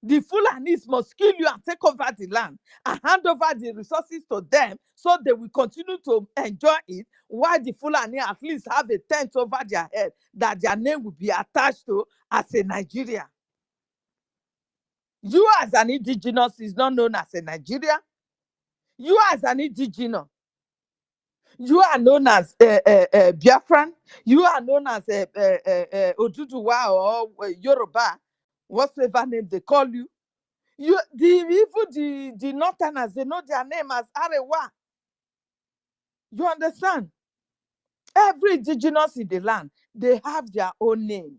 D: The Fulanis must kill you and take over the land and hand over the resources to them so they will continue to enjoy it, while the Fulani at least have a tent over their head that their name will be attached to as a Nigeria. You as an indigenous is not known as a Nigeria. You as an indigenous, you are known as Biafran. You are known as Oduduwa or Yoruba, whatever name they call you. Even the Northerners, they know their name as Arewa. You understand? Every indigenous in the land, they have their own name.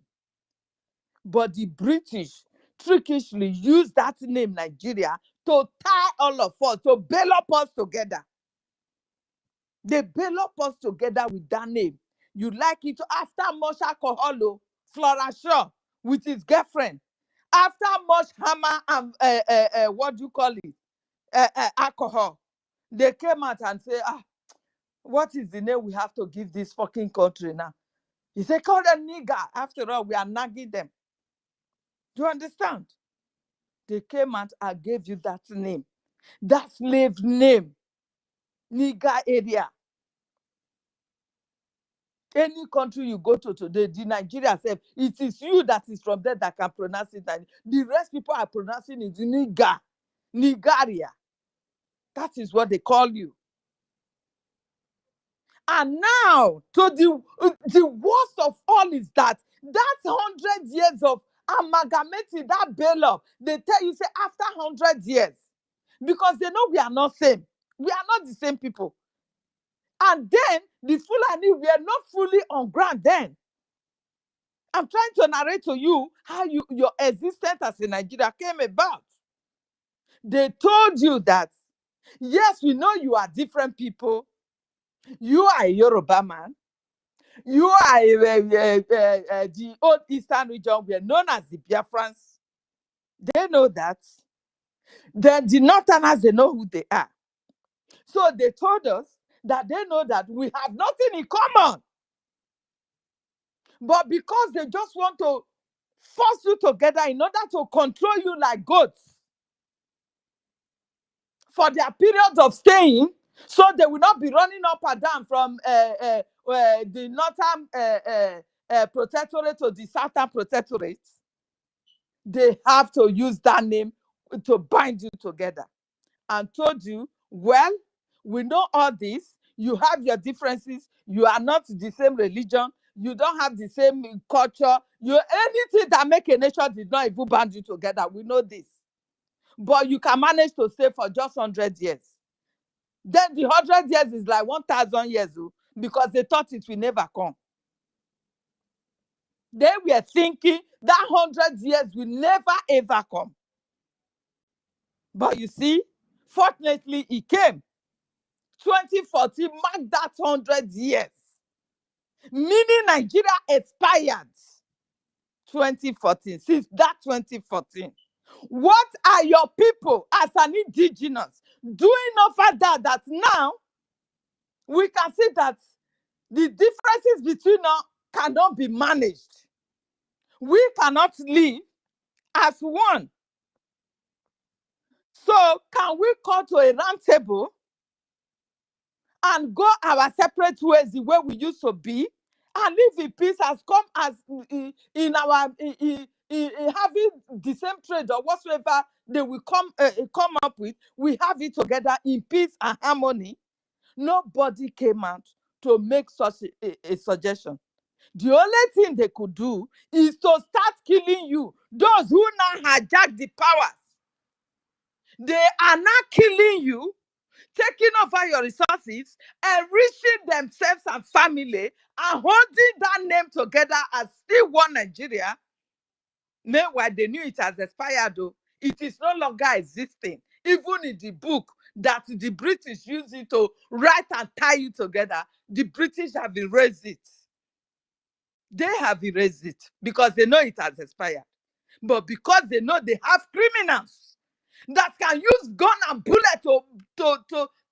D: But the British trickishly use that name Nigeria to tie all of us, to bail up us together. They bail up us together with that name. You like it after much alcohol, Flora Shaw with his girlfriend. After much hammer and what do you call it? Alcohol. They came out and say, what is the name we have to give this fucking country now? He said, call them nigger. After all, we are nagging them. Do you understand? They came out and gave you that name. That slave name. Nigger area. Any country you go to today, the Nigeria self, it is you that is from there that can pronounce it. And the rest people are pronouncing it Niger. Nigeria. That is what they call you. And now, to the worst of all is that 100 years of amalgamating that bail up, they tell you, say, after 100 years, because they know we are not same. We are not the same people. And then, the Fulani were not fully on ground then. I'm trying to narrate to you how your existence as a Nigeria came about. They told you that, yes, we know you are different people. You are a Yoruba man. You are the old Eastern region. We are known as the Biafrans. They know that. Then the Northerners, they know who they are. So they told us that they know that we have nothing in common. But because they just want to force you together in order to control you like goats, for their period of staying, so they will not be running up and down from the northern protectorate to the southern protectorate. They have to use that name to bind you together. And told you, well, we know all this. You have your differences. You are not the same religion. You don't have the same culture. Anything that make a nation did not even band you together. We know this. But you can manage to stay for just 100 years. Then the 100 years is like 1,000 years, because they thought it will never come. They were thinking that 100 years will never ever come. But you see, fortunately, it came. 2014 marked that 100 years. Meaning Nigeria expired 2014. Since that 2014. What are your people as an indigenous doing over that now we can see that the differences between us cannot be managed. We cannot live as one. So can we come to a round table and go our separate ways the way we used to be, and live in peace as come as in having the same trade or whatsoever they will come up with, we have it together in peace and harmony? Nobody came out to make such a suggestion. The only thing they could do is to start killing you. Those who now hijack the powers, they are now killing you, taking over your resources, enriching themselves and family, and holding that name together as still one Nigeria. Meanwhile, they knew it has expired, though. It is no longer existing. Even in the book that the British used it to write and tie you together, the British have erased it. They have erased it because they know it has expired. But because they know they have criminals that can use gun and bullet to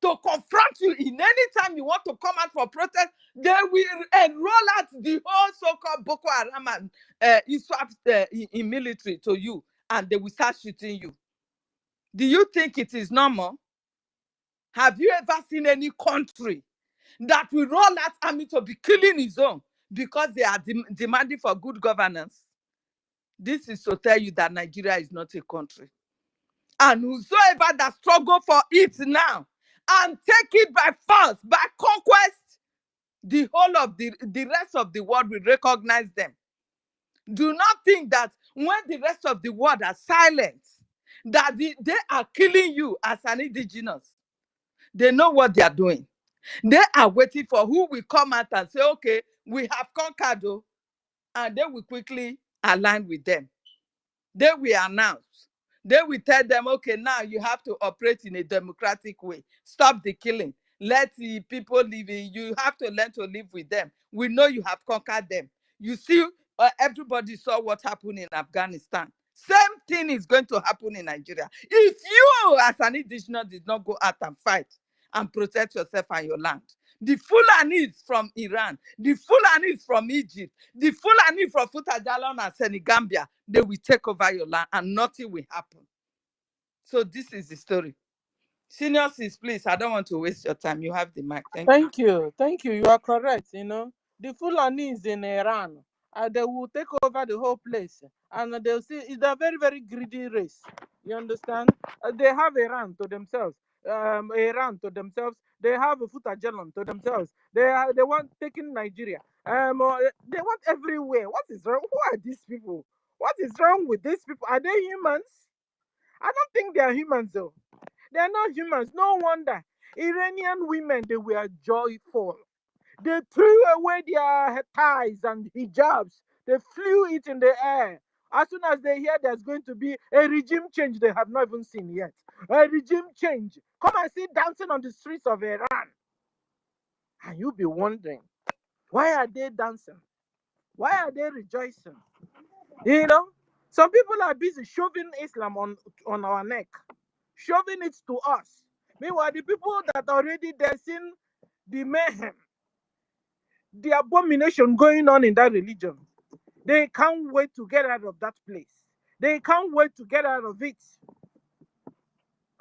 D: confront you in any time you want to come out for protest, they will enroll out the whole so-called Boko Haram and ISWAP in military to you, and they will start shooting you. Do you think it is normal? Have you ever seen any country that will roll out army to be killing its own because they are demanding for good governance? This is to tell you that Nigeria is not a country. And whosoever that struggle for it now and take it by force, by conquest, the whole of the rest of the world will recognize them. Do not think that when the rest of the world are silent, that they are killing you as an indigenous. They know what they are doing. They are waiting for who will come out and say, okay, we have conquered, and they will quickly align with them. They will announce. They will tell them, okay, now you have to operate in a democratic way. Stop the killing. Let the people live in. You have to learn to live with them. We know you have conquered them. You see, everybody saw what happened in Afghanistan. Same thing is going to happen in Nigeria. If you, as an indigenous, did not go out and fight and protect yourself and your land, the Fulanis from Iran, the Fulanis from Egypt, the Fulani from Futajalon and Senegambia, they will take over your land and nothing will happen. So this is the story. Senior sis, please, I don't want to waste your time. You have the mic.
C: Thank you. Thank you. You are correct. You know, the Fulanis in Iran, they will take over the whole place. And they'll see it's a very, very greedy race. You understand? They have Iran to themselves. Iran to themselves. They have Futajalon to themselves. They want taking Nigeria. They want everywhere. What is wrong? Who are these people? What is wrong with these people? Are they humans? I don't think they are humans, though. They are not humans. No wonder. Iranian women, they were joyful. They threw away their ties and hijabs. They flew it in the air. As soon as they hear there's going to be a regime change they have not even seen yet. A regime change. Come and see dancing on the streets of Iran. And you'll be wondering, why are they dancing? Why are they rejoicing? You know, some people are busy shoving Islam on our neck, shoving it to us. Meanwhile, the people that already they've seen the mayhem, the abomination going on in that religion, they can't wait to get out of that place. They can't wait to get out of it.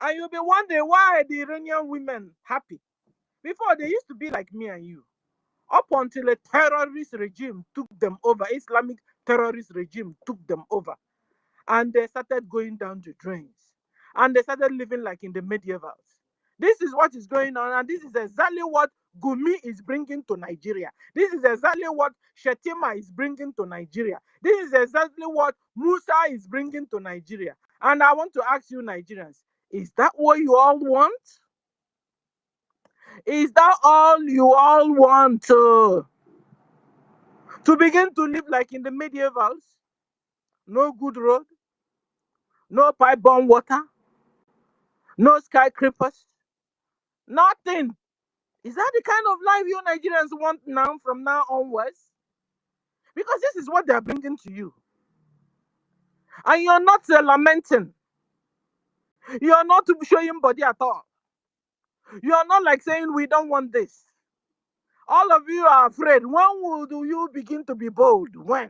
C: And you'll be wondering why the Iranian women happy. Before, they used to be like me and you. Up until a terrorist regime took them over, Islamic terrorist regime took them over. And they started going down the drains. And they started living like in the medievals. This is what is going on, and this is exactly what Gumi is bringing to Nigeria. This is exactly what Shetima is bringing to Nigeria. This is exactly what Musa is bringing to Nigeria. And I want to ask you, Nigerians, is that what you all want? Is that all you all want to begin to live like in the medievals? No good road, no pipe-borne water, no skyscrapers, nothing. Is that the kind of life you Nigerians want now, from now onwards? Because this is what they are bringing to you. And you're not lamenting. You're not showing body at all. You're not like saying, we don't want this. All of you are afraid. When will you begin to be bold? When?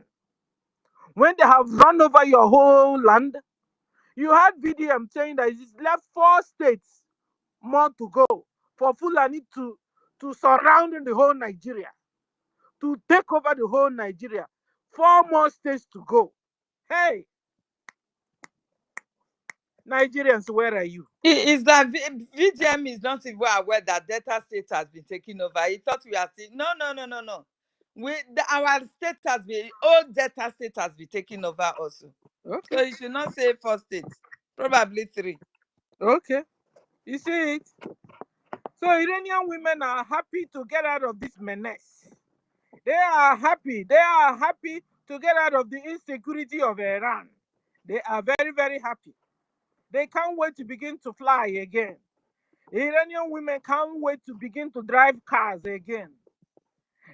C: When they have run over your whole land? You had VDM saying that it's left 4 states more to go for Fulani to surround the whole Nigeria, to take over the whole Nigeria. 4 more states to go. Hey, Nigerians, where are you?
D: Is that VDM is not even aware that Delta State has been taken over? He thought we are still... No. Our state has been... Old Delta State has been taken over also.
C: Okay.
D: So you should not say 4 states. Probably 3.
C: Okay. You see it? So Iranian women are happy to get out of this menace. They are happy. They are happy to get out of the insecurity of Iran. They are very, very happy. They can't wait to begin to fly again. Iranian women can't wait to begin to drive cars again.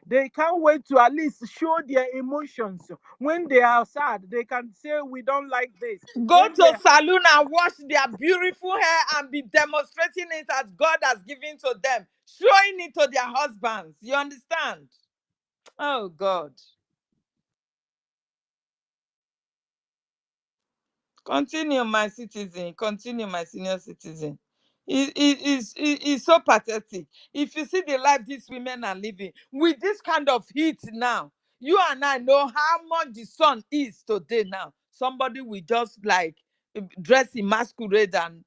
C: They can't wait to at least show their emotions. When they are sad, they can say, we don't like this.
D: Go to salon and wash their beautiful hair and be demonstrating it as God has given to them, showing it to their husbands. You understand? Oh, God. Continue, my citizen. Continue, my senior citizen. It's so pathetic. If you see the life these women are living with this kind of heat now, you and I know how much the sun is today now. Somebody will just like dress in masquerade and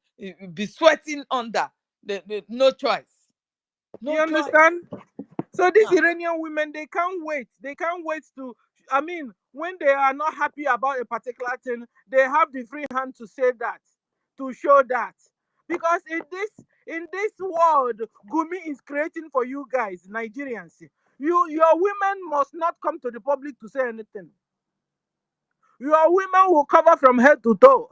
D: be sweating under. No choice. No
C: you
D: choice.
C: understand? So these Iranian women, they can't wait. They can't wait to, I mean, when they are not happy about a particular thing, they have the free hand to say that, to show that. Because in this world, Gumi is creating for you guys, Nigerians. Your women must not come to the public to say anything. Your women will cover from head to toe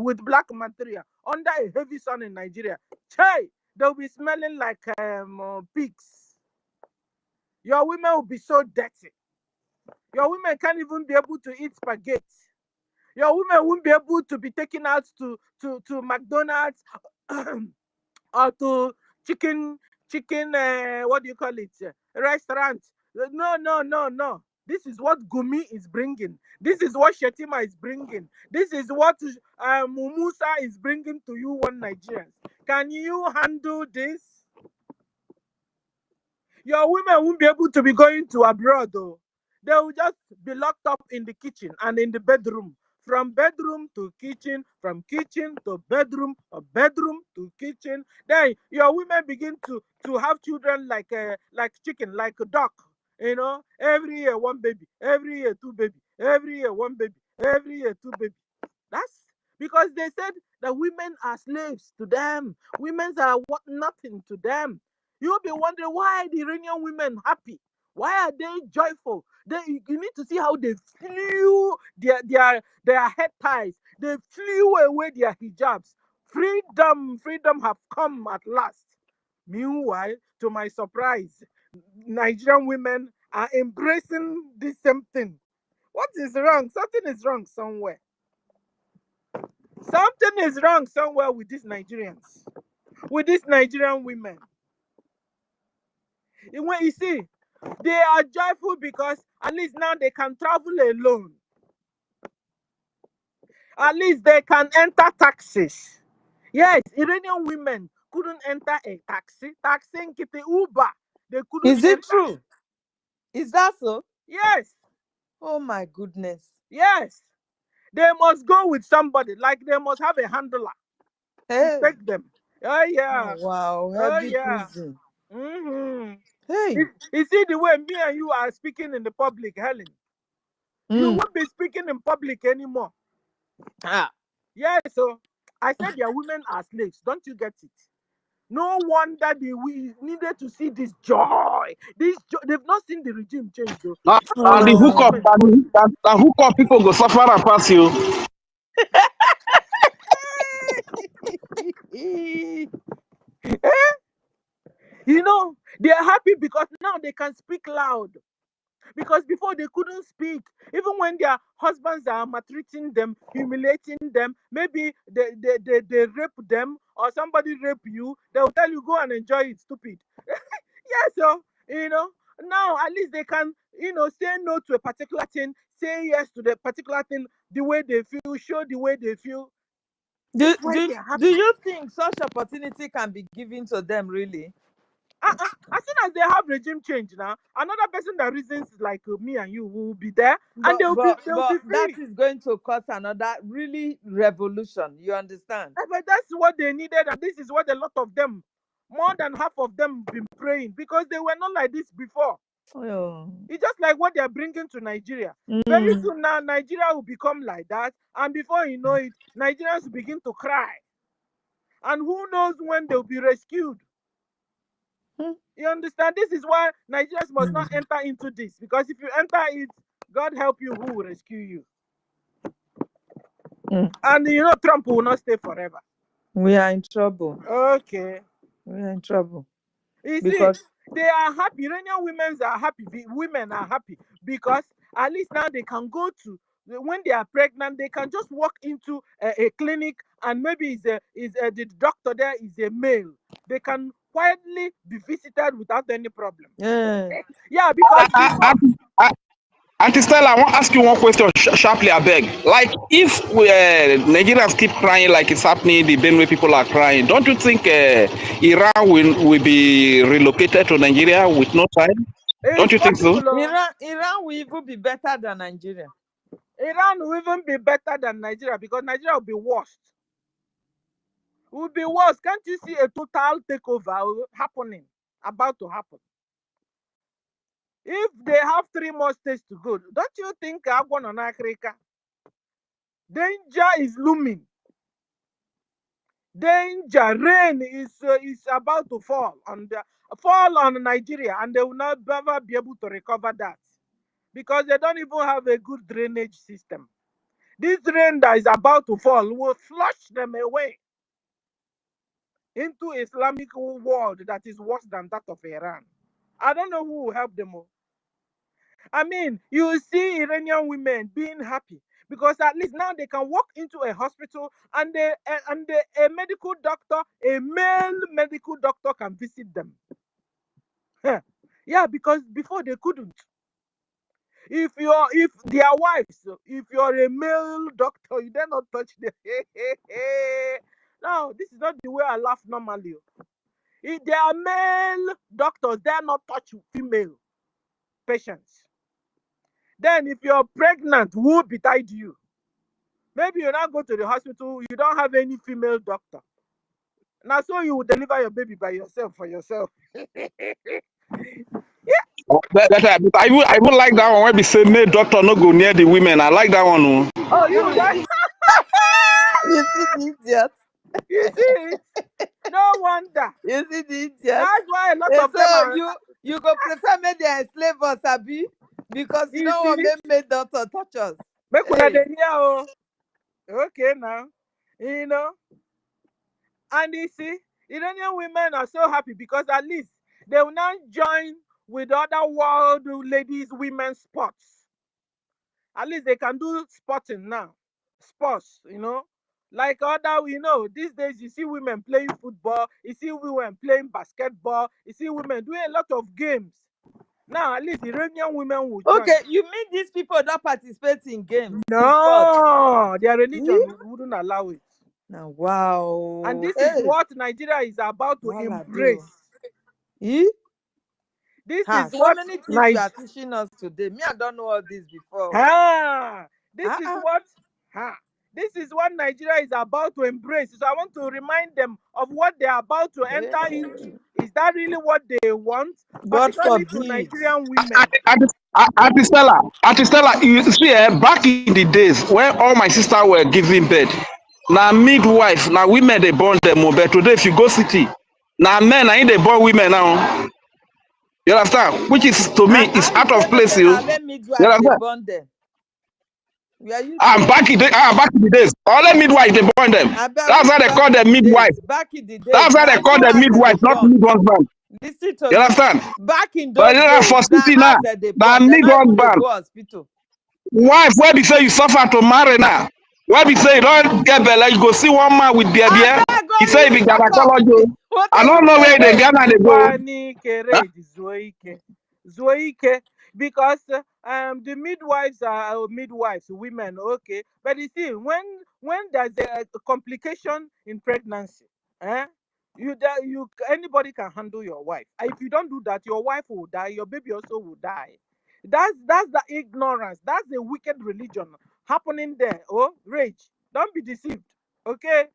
C: with black material under a heavy sun in Nigeria. Hey, they'll be smelling like pigs. Your women will be so dirty. Your women can't even be able to eat spaghetti. Your women won't be able to be taken out to McDonald's or to chicken, what do you call it? Restaurant. No. This is what Gumi is bringing. This is what Shetima is bringing. This is what Musa is bringing to you, one Nigerians. Can you handle this? Your women won't be able to be going to abroad, though. They will just be locked up in the kitchen and in the bedroom. From bedroom to kitchen, from kitchen to bedroom, or bedroom to kitchen. Then your women begin to have children like chicken, like a duck. You know, every year 1 baby, every year 2 baby, every year 1 baby, every year 2 baby. That's because they said that women are slaves to them. Women are nothing to them. You'll be wondering, why are the Iranian women happy? Why are they joyful? You need to see how they flew their head ties. They flew away their hijabs. Freedom have come at last. Meanwhile, to my surprise, Nigerian women are embracing this same thing. What is wrong? Something is wrong somewhere. Something is wrong somewhere with these Nigerians, with these Nigerian women. When you see, they are joyful because at least now they can travel alone. At least they can enter taxis. Yes, Iranian women couldn't enter a taxi. Taxi and get the Uber. They couldn't
D: Is it
C: enter.
D: true? Is that so?
C: Yes.
D: Oh my goodness.
C: Yes. They must go with somebody. Like they must have a handler to take them. Oh yeah.
D: Oh, wow.
C: Oh
D: Heavy
C: yeah.
D: prison.
C: Hey. You see the way me and you are speaking in the public, Helen. You won't be speaking in public anymore. Yeah, so I said their women are slaves. Don't you get it? No wonder we needed to see this joy. They've not seen the regime change though.
A: Now the hookup people go suffer and pass you.
C: You know, they are happy because now they can speak loud. Because before they couldn't speak, even when their husbands are maltreating them, humiliating them, maybe they rape them or somebody rape you, they'll tell you go and enjoy it, stupid. Yeah, so now at least they can say no to a particular thing, say yes to the particular thing, the way they feel, show the way they feel.
D: Do you think such opportunity can be given to them really?
C: As soon as they have regime change now, another person that reasons like me and you will be there, and they'll be free.
D: That is going to cause another really revolution. You understand?
C: But that's what they needed, and this is what a lot of them, more than half of them, been praying, because they were not like this before. It's just like what they're bringing to Nigeria. Very soon now, Nigeria will become like that, and before you know it, Nigerians will begin to cry, and who knows when they'll be rescued. You understand? This is why Nigerians must not enter into this, because if you enter it, God help you, who will rescue you? And Trump will not stay forever.
D: We are in trouble.
C: Okay.
D: We are in trouble.
C: You see, they are happy. Iranian women are happy. Women are happy because at least now they can go to, when they are pregnant, they can just walk into a clinic, and maybe the doctor there is a male. They can quietly be visited without any problem. Yeah, because
A: Auntie Stella, I want to ask you one question sharply, I beg. Like, if Nigerians keep crying like it's happening, the Benue people are crying, don't you think Iran will be relocated to Nigeria with no time? Don't you think so?
D: Iran will even be better than Nigeria.
C: Iran will even be better than Nigeria, because Nigeria will be worse. Will be worse. Can't you see a total takeover about to happen? If they have 3 more states to go, don't you think Africa? Danger is looming. Danger, rain is about to fall on Nigeria, and they will not ever be able to recover that, because they don't even have a good drainage system. This rain that is about to fall will flush them away into Islamic world that is worse than that of Iran. I don't know who will help them all. I mean, you see Iranian women being happy because at least now they can walk into a hospital, and a medical doctor, a male medical doctor, can visit them. Yeah, because before they couldn't. If their wives, if you're a male doctor, you dare not touch them. Now, this is not the way I laugh normally. If they are male doctors, dare not touch female patients. Then if you're pregnant, who will betide you? Maybe you now go to the hospital, you don't have any female doctor. Now, so you will deliver your baby by yourself, for yourself.
A: I even like that one where we say male doctor no go near the women. I like that one.
C: Oh, you like?
D: You see the idiot.
C: You see it? No wonder.
D: You see the idiot.
C: That's why a lot of them are.
D: You go prefer make they enslave us, Abi, because you don't want make doctor touch us.
C: Make una dey hear o. Okay now, and you see, Iranian women are so happy because at least they will now join with other world ladies, women's sports. At least they can do sporting now. Sports, like other, these days you see women playing football, you see women playing basketball, you see women doing a lot of games. Now, at least Iranian women will join.
D: Okay, you mean these people don't participate in games?
C: No, their religion wouldn't allow it.
D: Now, wow.
C: And this is what Nigeria is about to embrace. This is
D: so
C: what
D: many things you are teaching us today. Me, I don't know all this before.
C: This is what Nigeria is about to embrace. So I want to remind them of what they are about to enter into. Is that really what they want?
D: God
C: Particularly to
D: forbid.
C: Nigerian women.
A: Stella, you see, back in the days when all my sisters were giving birth, now midwife, now women they born them, but today if you go city, now men I they born women now. You understand? Which is to me is out of place. You understand?
D: Born them.
A: Back in the days, all the midwives they born them. That's why they call them midwife.
D: Back in the days,
A: that's why they call them midwife, not mid-husband.
D: Listen to
A: you understand?
D: Back in those
A: but
D: days,
A: for city now, the mid-husband. Wife, where be say you suffer to marry now? Where be say you don't get belle, you go see one man with beer. He say he be gynecology. I don't know where they Ghana they go.
C: Zoike, because the midwives are midwives, women, okay. But you see, when there's a complication in pregnancy, anybody can handle your wife. If you don't do that, your wife will die, your baby also will die. That's the ignorance. That's the wicked religion happening there. Oh, rage. Don't be deceived. Okay?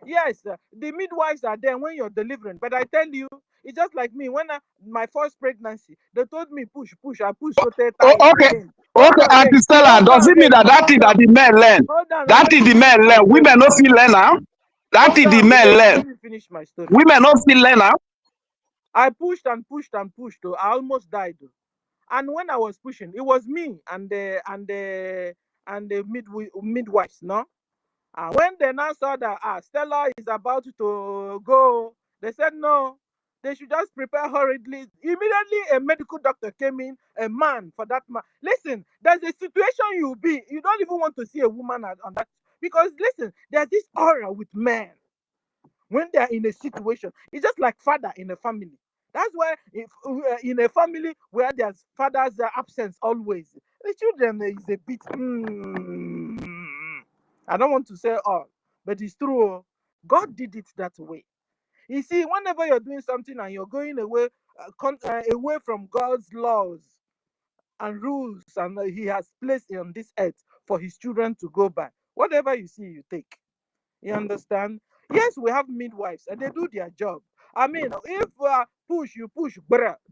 C: Yes, the midwives are there when you're delivering. But I tell you, it's just like me. When my first pregnancy, they told me push. I push.
A: Okay, Auntie Stella, does it mean that thing that the men learn? That thing the men learn. Women no feel learn now. That thing the men learn.
C: Let me finish my story.
A: Women no feel learn now.
C: I pushed and pushed and pushed. I almost died. And when I was pushing, it was me and the midwives, no? When they now saw that Stella is about to go, they said no, they should just prepare hurriedly. Immediately, a medical doctor came in, a man for that man. Listen, there's a situation you'll be, you don't even want to see a woman on that. Because listen, there's this aura with men when they're in a situation. It's just like father in a family. That's why if in a family where there's father's absence always, the children is a bit. I don't want to say all, but it's true. God did it that way. You see, whenever you're doing something and you're going away, away from God's laws and rules, and He has placed on this earth for His children to go by, whatever you see, you take. You understand? Yes, we have midwives and they do their job. I mean, if you push,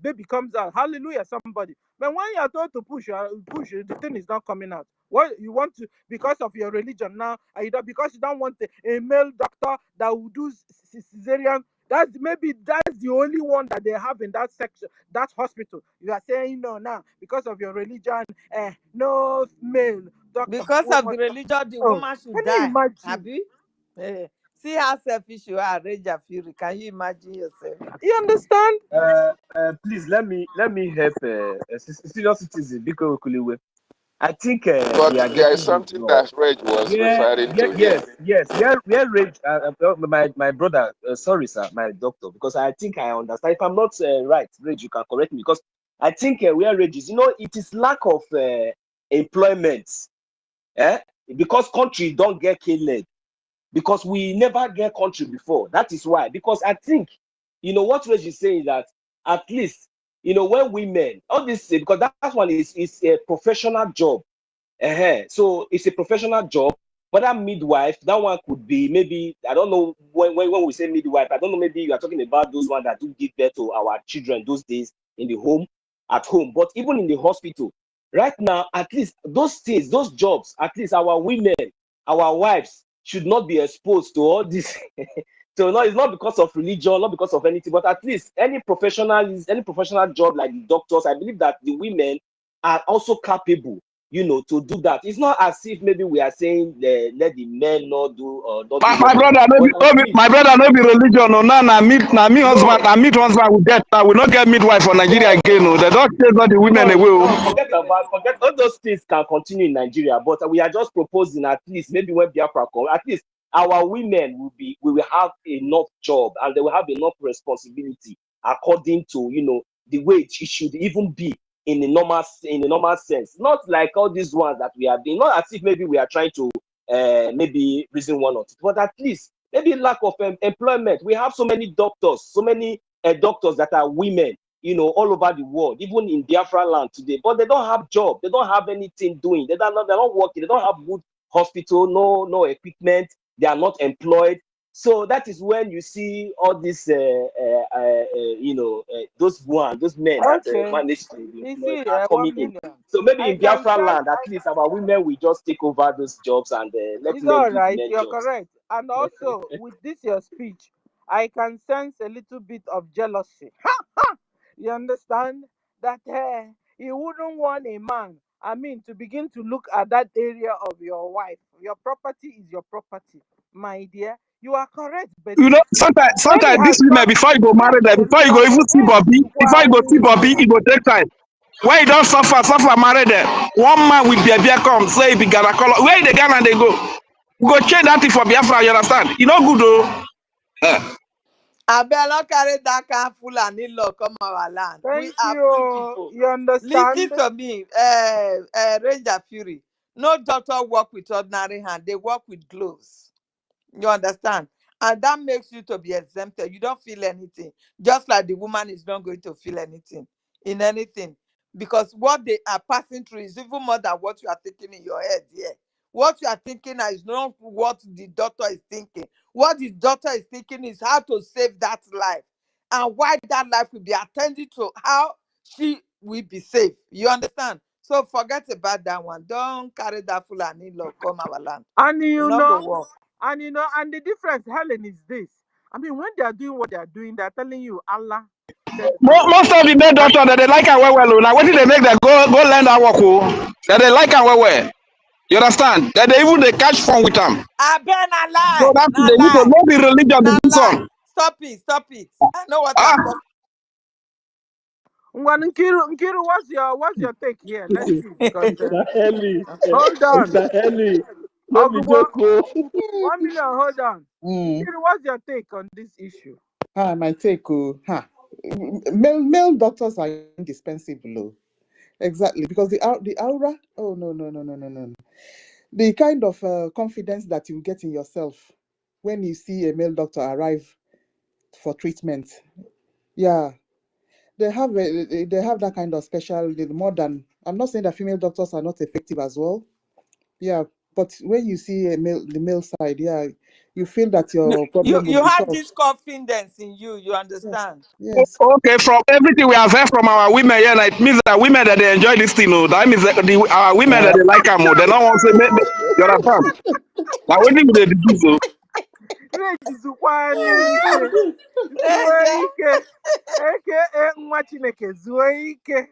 C: baby comes out. Hallelujah, somebody. But when you are told to push, the thing is not coming out. What you want to, because of your religion now, because you don't want a male doctor that will do cesarean. That's the only one that they have in that section, that hospital. You are saying no now because of your religion. No male doctor.
D: Because of the religion, the woman should die. Abi? See how selfish you are, Ranger Fury. Can you imagine yourself?
C: You understand?
F: Please let me help a senior citizen because I think
E: but there is something that Reg was referring to.
F: Yes. Where Reg, my brother, sorry sir, my doctor, because I think I understand. If I'm not right, Reg, you can correct me, because I think where Reg is, it is lack of employment. Because country don't get killed. Because we never get country before. That is why. Because I think, what Reg is saying, that at least, when women, all this, because that one is a professional job. So it's a professional job. But that midwife, that one could be maybe, I don't know, when we say midwife, I don't know, maybe you are talking about those ones that do give birth to our children those days in the home, at home. But even in the hospital, right now, at least those things, those jobs, at least our women, our wives should not be exposed to all this. So no, it's not because of religion, not because of anything, but at least any professional job like the doctors, I believe that the women are also capable, to do that. It's not as if maybe we are saying let the men not do or not.
A: My brother, no be religion. No, na me husband, na meet husband with death. We not get midwife for Nigeria again. No, they don't chase all the women away.
F: Forget all those things can continue in Nigeria, but we are just proposing at least maybe when Biafra come, at least our women we will have enough job and they will have enough responsibility according to the way it should even be in the normal sense. Not like all these ones that we have been, not as if maybe we are trying to maybe reason one or two, but at least maybe lack of employment. We have so many doctors, so many doctors that are women, you know, all over the world, even in Biafra land today, but they don't have job, they don't have anything doing, they're not working, they don't have good hospital, no equipment, they are not employed. So that is when you see all this, you know, those men that manage to be employed are coming in. So maybe in Biafra land, at least our women will just take over those jobs and let
C: it's
F: men
C: all
F: do
C: right.
F: men
C: You're
F: jobs.
C: correct. And also with this your speech, I can sense a little bit of jealousy. You understand that you wouldn't want a man, I mean, to begin to look at that area of your wife. Your property is your property, my dear. You are correct, but
A: You know,
C: you see, when it
A: sometimes
C: has
A: these women,
C: got
A: before you go marry them, before you go even see Bobby, before you go see Bobby, it go take time. When you don't suffer, marry them. One man with Biafra come, say it be Ghana color. Where the Ghana they go? We go change that thing for Biafra, you understand? You know good though.
D: I better carry that kind full and in law come our land. We
C: thank
D: are free
C: you.
D: people.
C: You
D: Listen
C: understand?
D: to me, Ranger Fury. No doctor work with ordinary hand, they work with gloves. You understand? And that makes you to be exempted. You don't feel anything. Just like the woman is not going to feel anything in anything. Because what they are passing through is even more than what you are thinking in your head here. What you are thinking is not what the doctor is thinking. What the doctor is thinking is how to save that life. And why that life will be attended to, how she will be safe. You understand? So forget about that one. Don't carry that full and in law come our land.
C: And
D: You
C: you
D: not go
C: know,
D: work.
C: and you know, and the difference, Helen, is this. I mean, when they are doing what they are doing, they are telling you Allah said it best.
A: Most of the men doctor that they like and well. Now what did they make them go learn that work? That they like and well. You understand? That they even they catch fun with them.
D: I bet na
A: So
D: lie.
A: that
D: Na
A: they need to
D: lie.
A: know the religion to
D: Na
A: do
D: lie.
A: some.
D: Stop it. Stop it. I know what
A: Ah,
D: I'm talking.
C: Nkiru, what's your take here? Let's see, because
I: Saheli,
C: hold on,
I: Saheli, no be
C: Ogbo,
I: joke. Oh.
C: 1 million. Hold on,
B: Mm.
C: Nkiru, what's your take on this issue?
B: My take, male doctors are indispensable. Exactly, because the aura. Oh no. The kind of confidence that you get in yourself when you see a male doctor arrive for treatment. Yeah, they have that kind of special more than. I'm not saying that female doctors are not effective as well. Yeah, but when you see the male side, yeah, you feel that your problem will
D: You
B: be
D: have
B: solved.
D: this confidence in you. You
B: Yes,
D: understand?
B: yes.
A: okay, from everything we have heard from our women, yeah, like, it means that women that they enjoy this thing, that means that our women that they like them, they don't want to say, you understand? Now, what do they do so?
C: Zuo ike, aka nwa Chineke, zuo ike.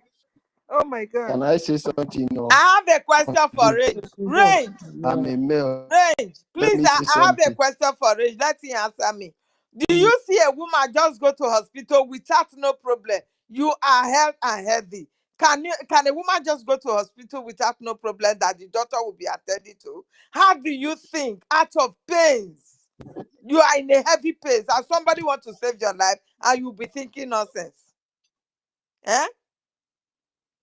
C: Oh my God.
K: Can I say something? No.
D: I have a question for Range.
C: Go.
D: Range.
K: I'm a male.
D: Range.
K: Let
D: Please,
K: me say
D: I have a
K: something.
D: question for Range. Let him answer me. Do you see a woman just go to hospital without no problem? You are healthy and healthy. Can a woman just go to hospital without no problem that the doctor will be attending to? How do you think out of pains? You are in a heavy pain and somebody wants to save your life and you'll be thinking nonsense. Eh?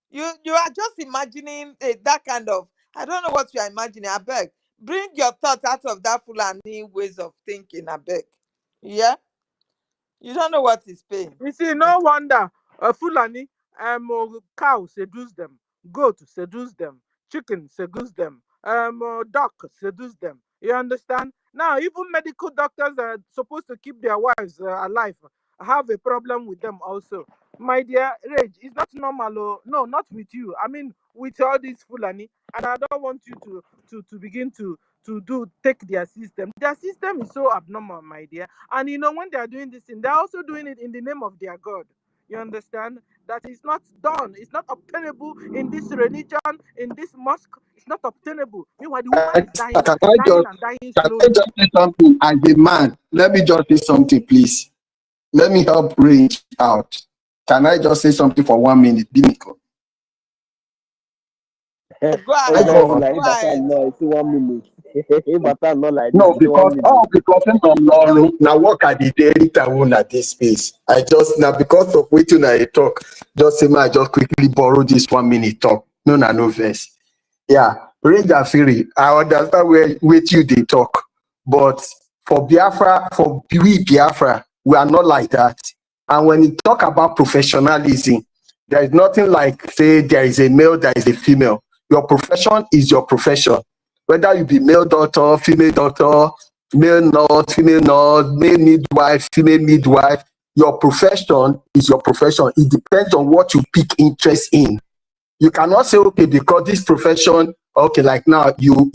D: You are just imagining that kind of, I don't know what you are imagining. I beg. Bring your thoughts out of that Fulani ways of thinking, I beg. Yeah? You don't know what is pain.
C: You see, no wonder Fulani, cow seduce them, goat seduce them, chicken seduce them, duck seduce them. You understand? Now, even medical doctors are supposed to keep their wives alive. Have a problem with them also. My dear Rage, it's not normal. Oh. No, not with you. I mean, with all these Fulani, and I don't want you to begin to take their system. Their system is so abnormal, my dear. And you know, when they are doing this thing, they're also doing it in the name of their God. You understand? That is not done. It's not obtainable in this religion, in this mosque. It's not obtainable. Meanwhile, the woman is dying
K: Can I
C: and dying
K: just
C: slowly.
K: say something as a man? Let me just say something, please. Let me help Range out. Can I just say something for 1 minute?
D: Go ahead.
K: Go on.
D: Go ahead.
I: No, it's 1 minute. If not like this,
K: No,
I: it's 1 minute.
K: because now work at the data at this space. I just now because of waiting I talk, just say I just quickly borrow this 1 minute talk. No verse. Yeah. Ranger Fury, I understand where with you they talk, but for Biafra, for we Biafra, we are not like that. And when you talk about professionalism, there is nothing like say there is a male, there is a female. Your profession is your profession. Whether you be male doctor, male nurse, female nurse, male midwife, female midwife, your profession is your profession. It depends on what you pick interest in. You cannot say, okay, because this profession, okay, like now you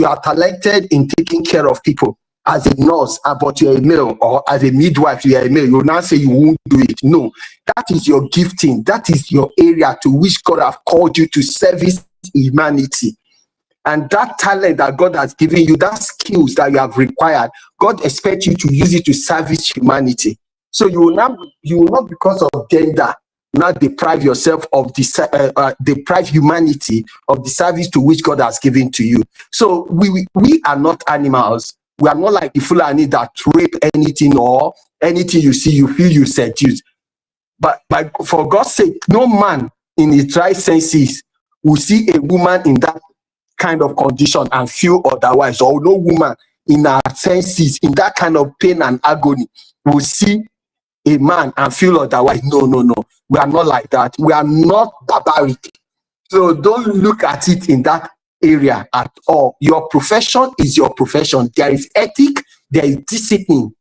K: are talented in taking care of people as a nurse, but you're a male, or as a midwife, you are a male. You will not say you won't do it. No, that is your gifting. That is your area to which God have called you to service humanity. And that talent that God has given you, that skills that you have required, God expects you to use it to service humanity. So you will not because of gender, not deprive yourself of the deprive humanity of the service to which God has given to you. So we are not animals. We are not like the Fulani that rape anything, or anything you see, you feel you seduce. But for God's sake, no man in his right senses will see a woman in that kind of condition and feel otherwise, or no woman in our senses in that kind of pain and agony will see a man and feel otherwise. No. We are not like that. We are not barbaric. So don't look at it in that area at all. Your profession is your profession. There is ethic, there is discipline.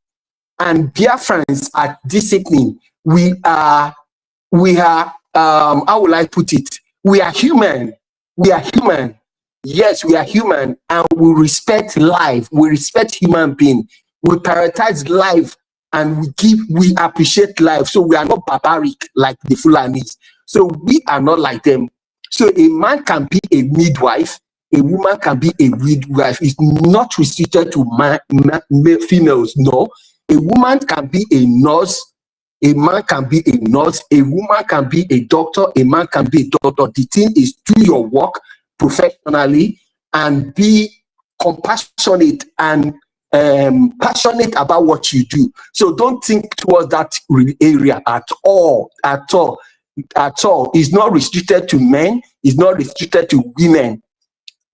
K: And Biafrans are disciplined. We are, how will I put it? We are human. We are human. Yes, we are human, and we respect life. We respect human being. We prioritize life, and we appreciate life. So we are not barbaric like the Fulanis. So we are not like them. So a man can be a midwife, a woman can be a midwife. It's not restricted to females. No, a woman can be a nurse. A man can be a nurse. A woman can be a doctor. A man can be a doctor. The thing is, do your work professionally and be compassionate and passionate about what you do. So don't think towards that area at all. It's not restricted to men. It's not restricted to women.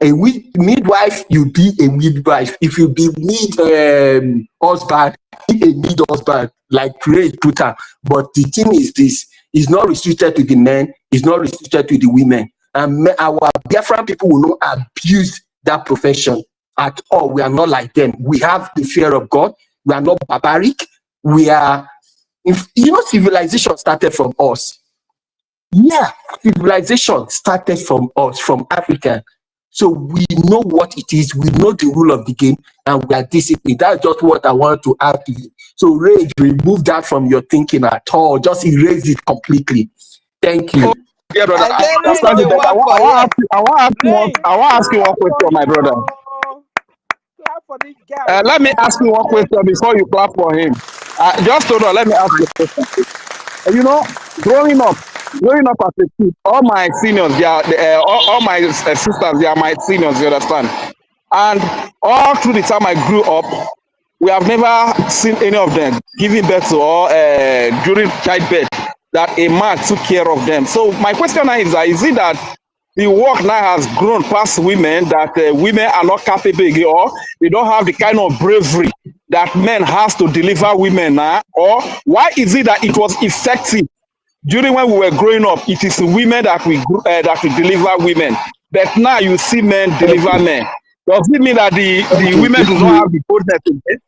K: A midwife, you be a midwife. If you be husband, be a mid husband, like Ray Puta. But the thing is this: it's not restricted to the men. It's not restricted to the women. And our Biafran people will not abuse that profession at all. We are not like them. We have the fear of God. We are not barbaric. We are, civilization started from us. Yeah, civilization started from us, from Africa. So we know what it is. We know the rule of the game, and we are disciplined. That's just what I want to add to you. So Rage, remove that from your thinking at all. Just erase it completely. Thank you.
E: Yeah, brother. I want to ask you one question, my brother. Let me ask you one question before you clap for him. Just hold on. Let me ask you a question. Growing up as a kid, all my seniors, all my sisters, they are my seniors. You understand? And all through the time I grew up, we have never seen any of them giving birth to or during childbirth that a man took care of them. So my question now is it that the work now has grown past women, that women are not capable, or they don't have the kind of bravery that men has to deliver women now? Or why is it that it was effective during when we were growing up? It is women that we deliver women, but now you see men deliver men. Does it mean that the women do not have the boldness in it?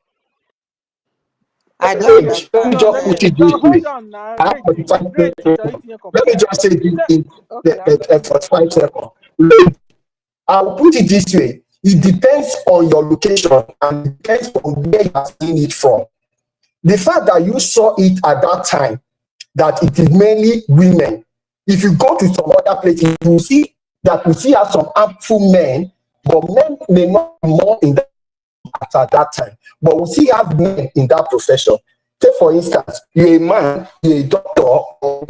K: I don't understand. Hold on now. Let me just say in 45 seconds. I'll put it this way. It depends on your location and it depends on where you are seeing it from. The fact that you saw it at that time, that it is mainly women. If you go to some other places, you will see that we see have some harmful men, but men may not be more in that at that time. But we see have men in that profession. Take for instance, you're a man, you're a doctor, or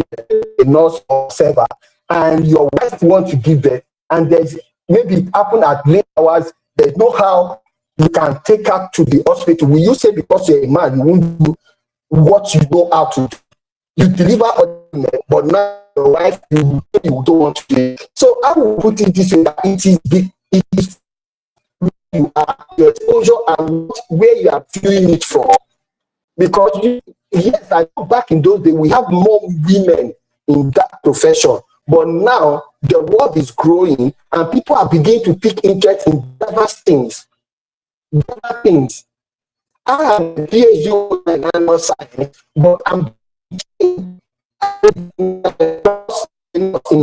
K: a nurse or server, and your wife wants to give birth, and there's maybe it happened at late hours, there's no how you can take her to the hospital. Will you say because you're a man, you won't do what you know how to do? You deliver other men, but now your wife, you don't want to do it. So I will put it this way, that it is the is you are, your exposure, and where you are viewing it from. Because yes, I know back in those days we have more women in that profession, but now the world is growing and people are beginning to pick interest in diverse things. Diverse things. I have a PhD in animal science, but I'm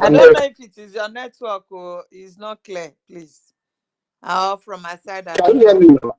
D: I don't know if it is your network or it's not clear, please. From my side, I
K: Can
D: don't
K: you hear
D: know.
K: me now?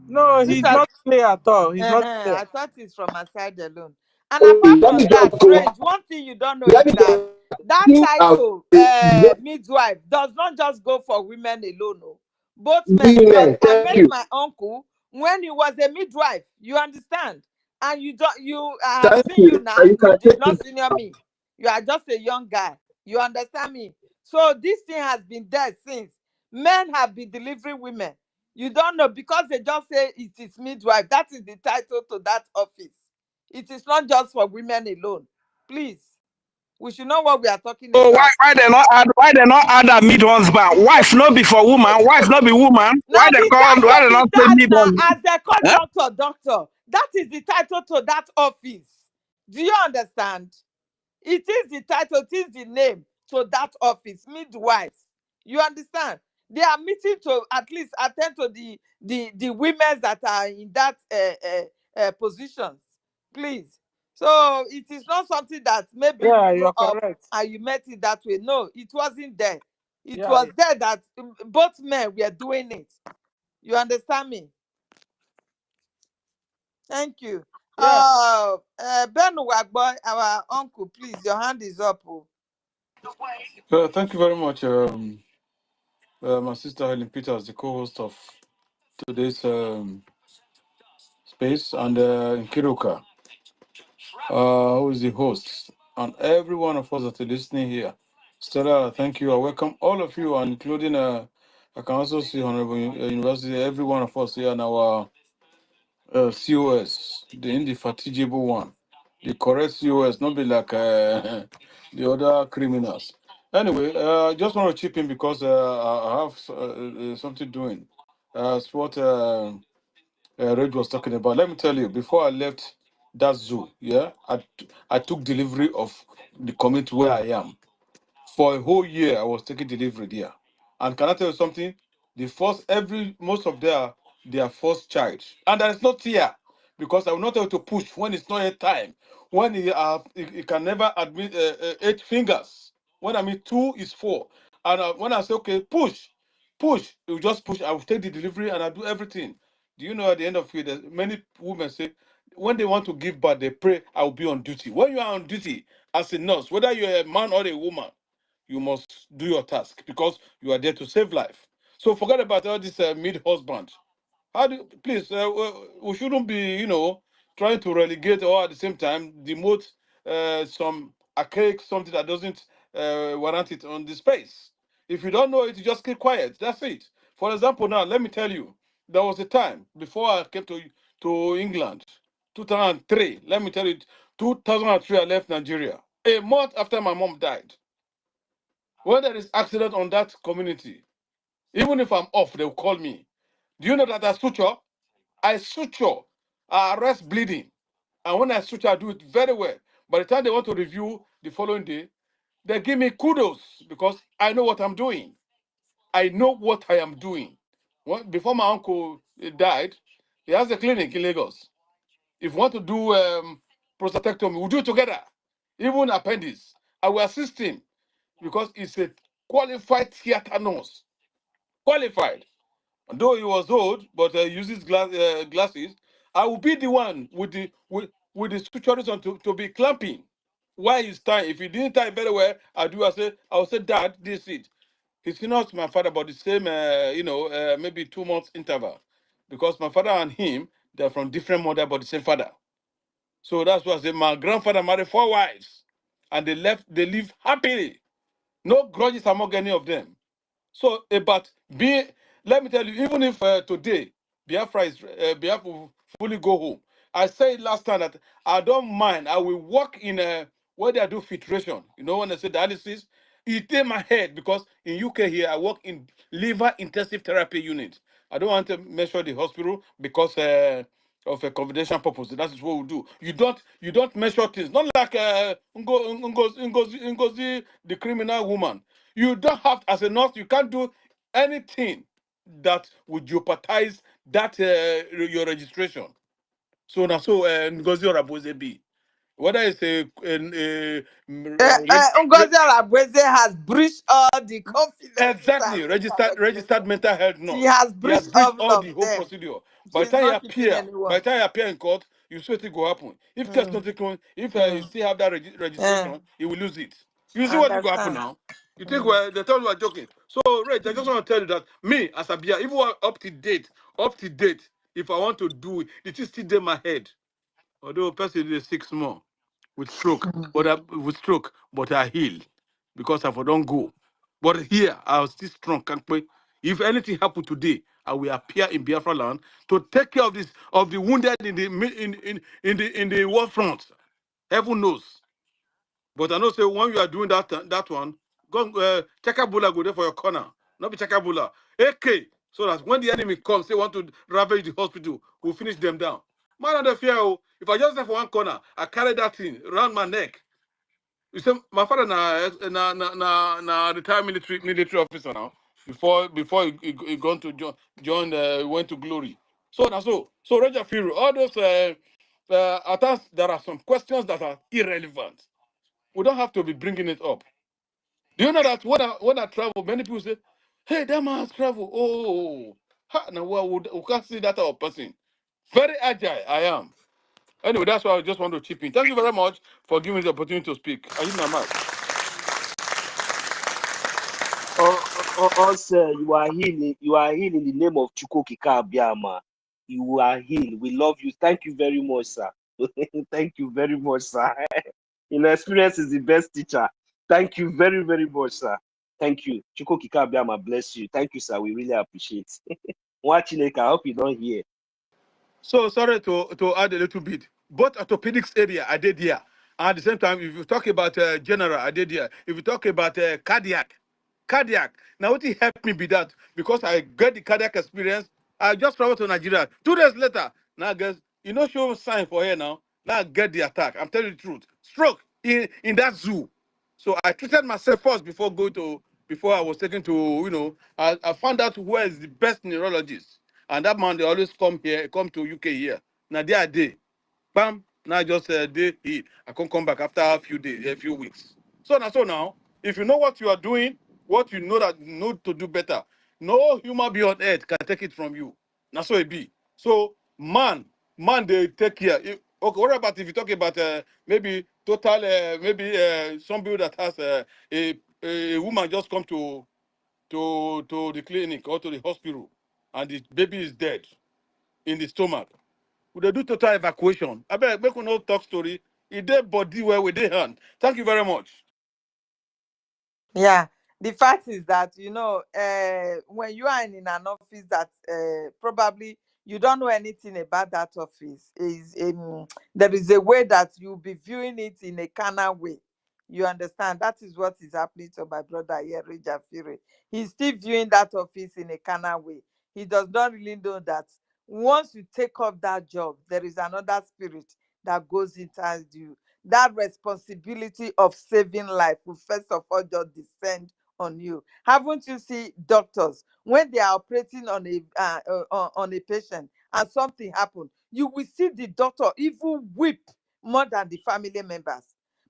C: No, he's not clear at all. He's not clear.
D: I thought it's from my side alone. And
K: Okay,
D: apart
K: let me
D: from that,
K: just go.
D: Rage, one thing you don't know
K: Let
D: is
K: me
D: that that
K: think
D: title,
K: out
D: midwife, does not just go for women alone, no. Both men, because
K: women.
D: I
K: Thank
D: met
K: you.
D: my uncle when he was a midwife. You understand? And I have
K: Thank
D: seen you
K: you.
D: now.
K: You
D: You
K: can
D: did
K: take
D: not
K: it.
D: senior me. You are just a young guy. You understand me? So this thing has been there since. Men have been delivering women. You don't know because they just say it is midwife. That is the title to that office. It is not just for women alone. Please, we should know what we are talking
E: So
D: about.
E: why they not add a mid husband? Wife not be for woman, wife not be woman.
D: Now the
E: Why
D: title
E: they
D: be
E: not say
D: that
E: mid
D: now
E: husband?
D: as they
E: Eh?
D: call doctor. That is the title to that office. Do you understand? It is the title, it is the name to that office, midwives. You understand? They are meeting to at least attend to the women that are in that positions. Please. So it is not something that maybe you
C: Yeah,
D: grew
C: you're
D: up
C: correct.
D: and you met it that way. No, it wasn't there. It
C: Yeah,
D: was there that both men were doing it. You understand me? Thank you.
C: yeah.
D: Ben Wagboy, our uncle, please, your hand is up. Oh.
L: Thank you very much, my sister Helen Peters, the co-host of today's space, and Kiruka, who is the host, and every one of us that are listening here. Stella, thank you. I welcome all of you, and including I can also see Honorable University, every one of us here, and our COS, the indefatigable one, the correct COS, not be like the other criminals. Anyway, I just want to chip in because I have something doing. It's what Red was talking about. Let me tell you, before I left that zoo, yeah, I took delivery of the community where I am. For a whole year, I was taking delivery there. And can I tell you something? Most of their first child. And there is no tear because I will not able to push when it's not yet time. When he can never admit 8 fingers. When I mean 2 is 4. And when I say, okay, push, you just push. I will take the delivery and I do everything. Do you know at the end of it, many women say, when they want to give birth, they pray, I will be on duty. When you are on duty as a nurse, whether you're a man or a woman, you must do your task because you are there to save life. So forget about all this mid husband. How do please? We shouldn't be, trying to relegate or at the same time demote some archaic something that doesn't warrant it on the space. If you don't know it, you just keep quiet. That's it. For example, now let me tell you, there was a time before I came to England, 2003. Let me tell you, 2003 I left Nigeria. A month after my mom died. When there is accident on that community, even if I'm off, they'll call me. Do you know that I suture, I arrest bleeding. And when I suture, I do it very well. By the time they want to review the following day, they give me kudos because I know what I'm doing. I know what I am doing. Before my uncle died, he has a clinic in Lagos. If you want to do prostatectomy, we'll do it together. Even appendix, I will assist him because he's a qualified theater nurse. Qualified. Though he was old, but uses glasses, I will be the one with the sutures on to be clamping. Why is time? If he didn't tie very well, I will say, Dad, this it. He's not my father, but the same, maybe 2 months interval, because my father and him they're from different mother, but the same father. So that's why I say my grandfather married 4 wives, and they live happily. No grudges among any of them. So about being, let me tell you, even if today Biafra will fully go home, I said last time that I don't mind. I will work in a where they do filtration. You know when they say dialysis, It in my head because in UK here I work in liver intensive therapy unit. I don't want to measure the hospital because of a confidential purpose. That is what we do. You don't measure things. Not like Ngozi, the criminal woman. You don't have as a nurse. You can't do anything that would jeopardize that your registration. So now so Ngozi or Abozebi, whether it's
D: Ngozi Arabweze has breached all the confidence
L: exactly
D: and
L: registered
D: regulations.
L: mental health
D: She
L: nurse.
D: has
L: He has
D: breached
L: breached
D: all
L: all
D: of
L: the whole
D: them.
L: procedure. By the
D: She's
L: time you
D: not keeping
L: appear,
D: anyone.
L: in court, you see it go happen. If case
D: Mm,
L: not taken, if you
D: mm,
L: still have that
D: yeah,
L: registration, you will lose it. You see
D: I
L: what will go happen
D: understand.
L: now? You think
D: Mm.
L: well, they tell you are joking. So, Rach, I just want to tell you that me as a beer, even up to date, if I want to do it, it is still in my head. Although person is 6 more with stroke, but I heal because I don't go. But here I was still strong. Can't wait. If anything happen today, I will appear in Biafra land to take care of this of the wounded in the in the war front. Heaven knows. But I know say when you are doing that one, go Chakabula go there for your corner. Not be Chakabula. AK. So that when the enemy comes, they want to ravage the hospital, we'll finish them down. Man on the fear. Oh, if I just there for one corner, I carry that thing around my neck. You say my father na retired military officer now. Before he gone to join went to glory. So now so Roger Fury, all those attacks, there are some questions that are irrelevant. We don't have to be bringing it up. Do you know that when I travel, many people say, "Hey, that man has traveled." Oh, now we can't see that type of person. Very agile, I am. Anyway, that's why I just want to chip in. Thank you very much for giving me the opportunity to speak. I use my mic.
F: Also, you are healing. You are healed in the name of Chukokika Abiyama. You are healed. We love you. Thank you very much, sir. Thank you very much, sir. Experience is the best teacher. Thank you very, very much, sir. Thank you. Chukokika Abiyama bless you. Thank you, sir. We really appreciate it. Watching it, I hope you don't hear.
L: So sorry to add a little bit. Both orthopedics area, I did here. And at the same time, if you talk about general, I did here. If you talk about cardiac. Now what it helped me be that because I get the cardiac experience, I just traveled to Nigeria. 2 days later, now guess show sign for here now. Now I get the attack. I'm telling you the truth. Stroke in that zoo. So I treated myself first before I was taken to, I found out where is the best neurologist. And that man, they always come to UK here. Now they are there. Bam, now just day heal. I can't come back after a few days, a few weeks. So now, if you know what you are doing, what you know that you know to do better, no human being on earth can take it from you. Now so it be. So man, they take care. Okay, what about if you talk about maybe total, maybe some people that has a woman just come to the clinic or to the hospital, and the baby is dead in the stomach. Would they do total evacuation? I bet make we no talk story. It dead body where with their hand. Thank you very much.
D: Yeah, the fact is that when you are in an office that probably you don't know anything about that office, there is a way that you'll be viewing it in a carnal way. You understand? That is what is happening to my brother here, Raja Fury. He's still viewing that office in a carnal way. He does not really know that once you take up that job, there is another spirit that goes inside you. That responsibility of saving life will first of all just descend on you. Haven't you seen doctors when they are operating on a patient and something happened? You will see the doctor even weep more than the family members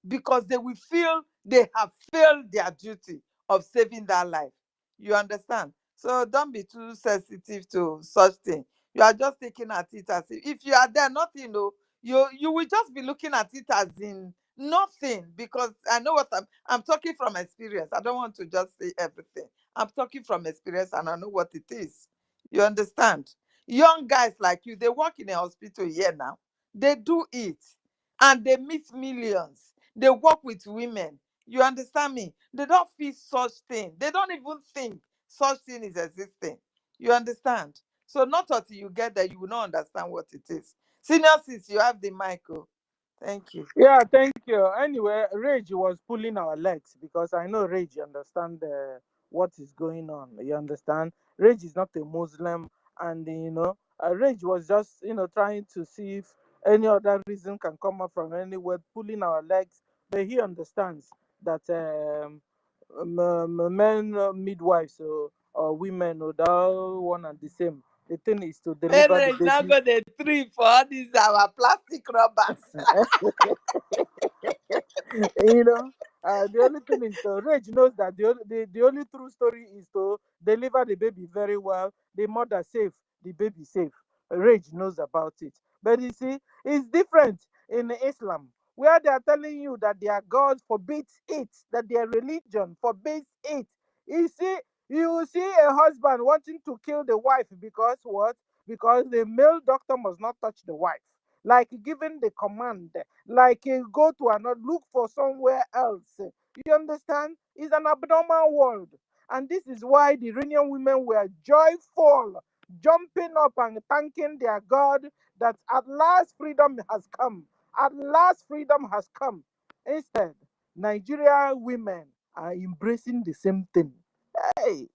D: because they will feel they have failed their duty of saving that life. You understand? So don't be too sensitive to such thing. You are just taking at it as if you are there, nothing, no, you will just be looking at it as in nothing because I know what I'm talking from experience. I don't want to just say everything. I'm talking from experience and I know what it is. You understand? Young guys like you, they work in a hospital here now. They do it and they meet millions. They work with women. You understand me? They don't feel such thing. They don't even think such thing is existing. You understand? So not until you get there, you will not understand what it is. Senior sis, you have the mic. Oh. Thank you.
C: Yeah, thank you. Anyway, Rage was pulling our legs because I know Rage understand what is going on. You understand? Rage is not a Muslim, and Rage was just trying to see if any other reason can come up from anywhere, pulling our legs. But he understands that men midwives or women or that one and the same. The thing is to deliver the
D: Rage now
C: baby.
D: got the tree for all these our plastic rubbers.
C: you know the only thing is Rage knows that the only true story is to deliver the baby very well, the mother safe, the baby safe. Rage knows about it, but you see it's different in Islam, where they are telling you that their God forbids it, that their religion forbids it. You see, you will see a husband wanting to kill the wife because what? Because the male doctor must not touch the wife, like giving the command, like go to another, look for somewhere else. You understand? It's an abnormal world. And this is why the Iranian women were joyful, jumping up and thanking their God that at last freedom has come. At last freedom has come. Instead, Nigerian women are embracing the same thing. Hey,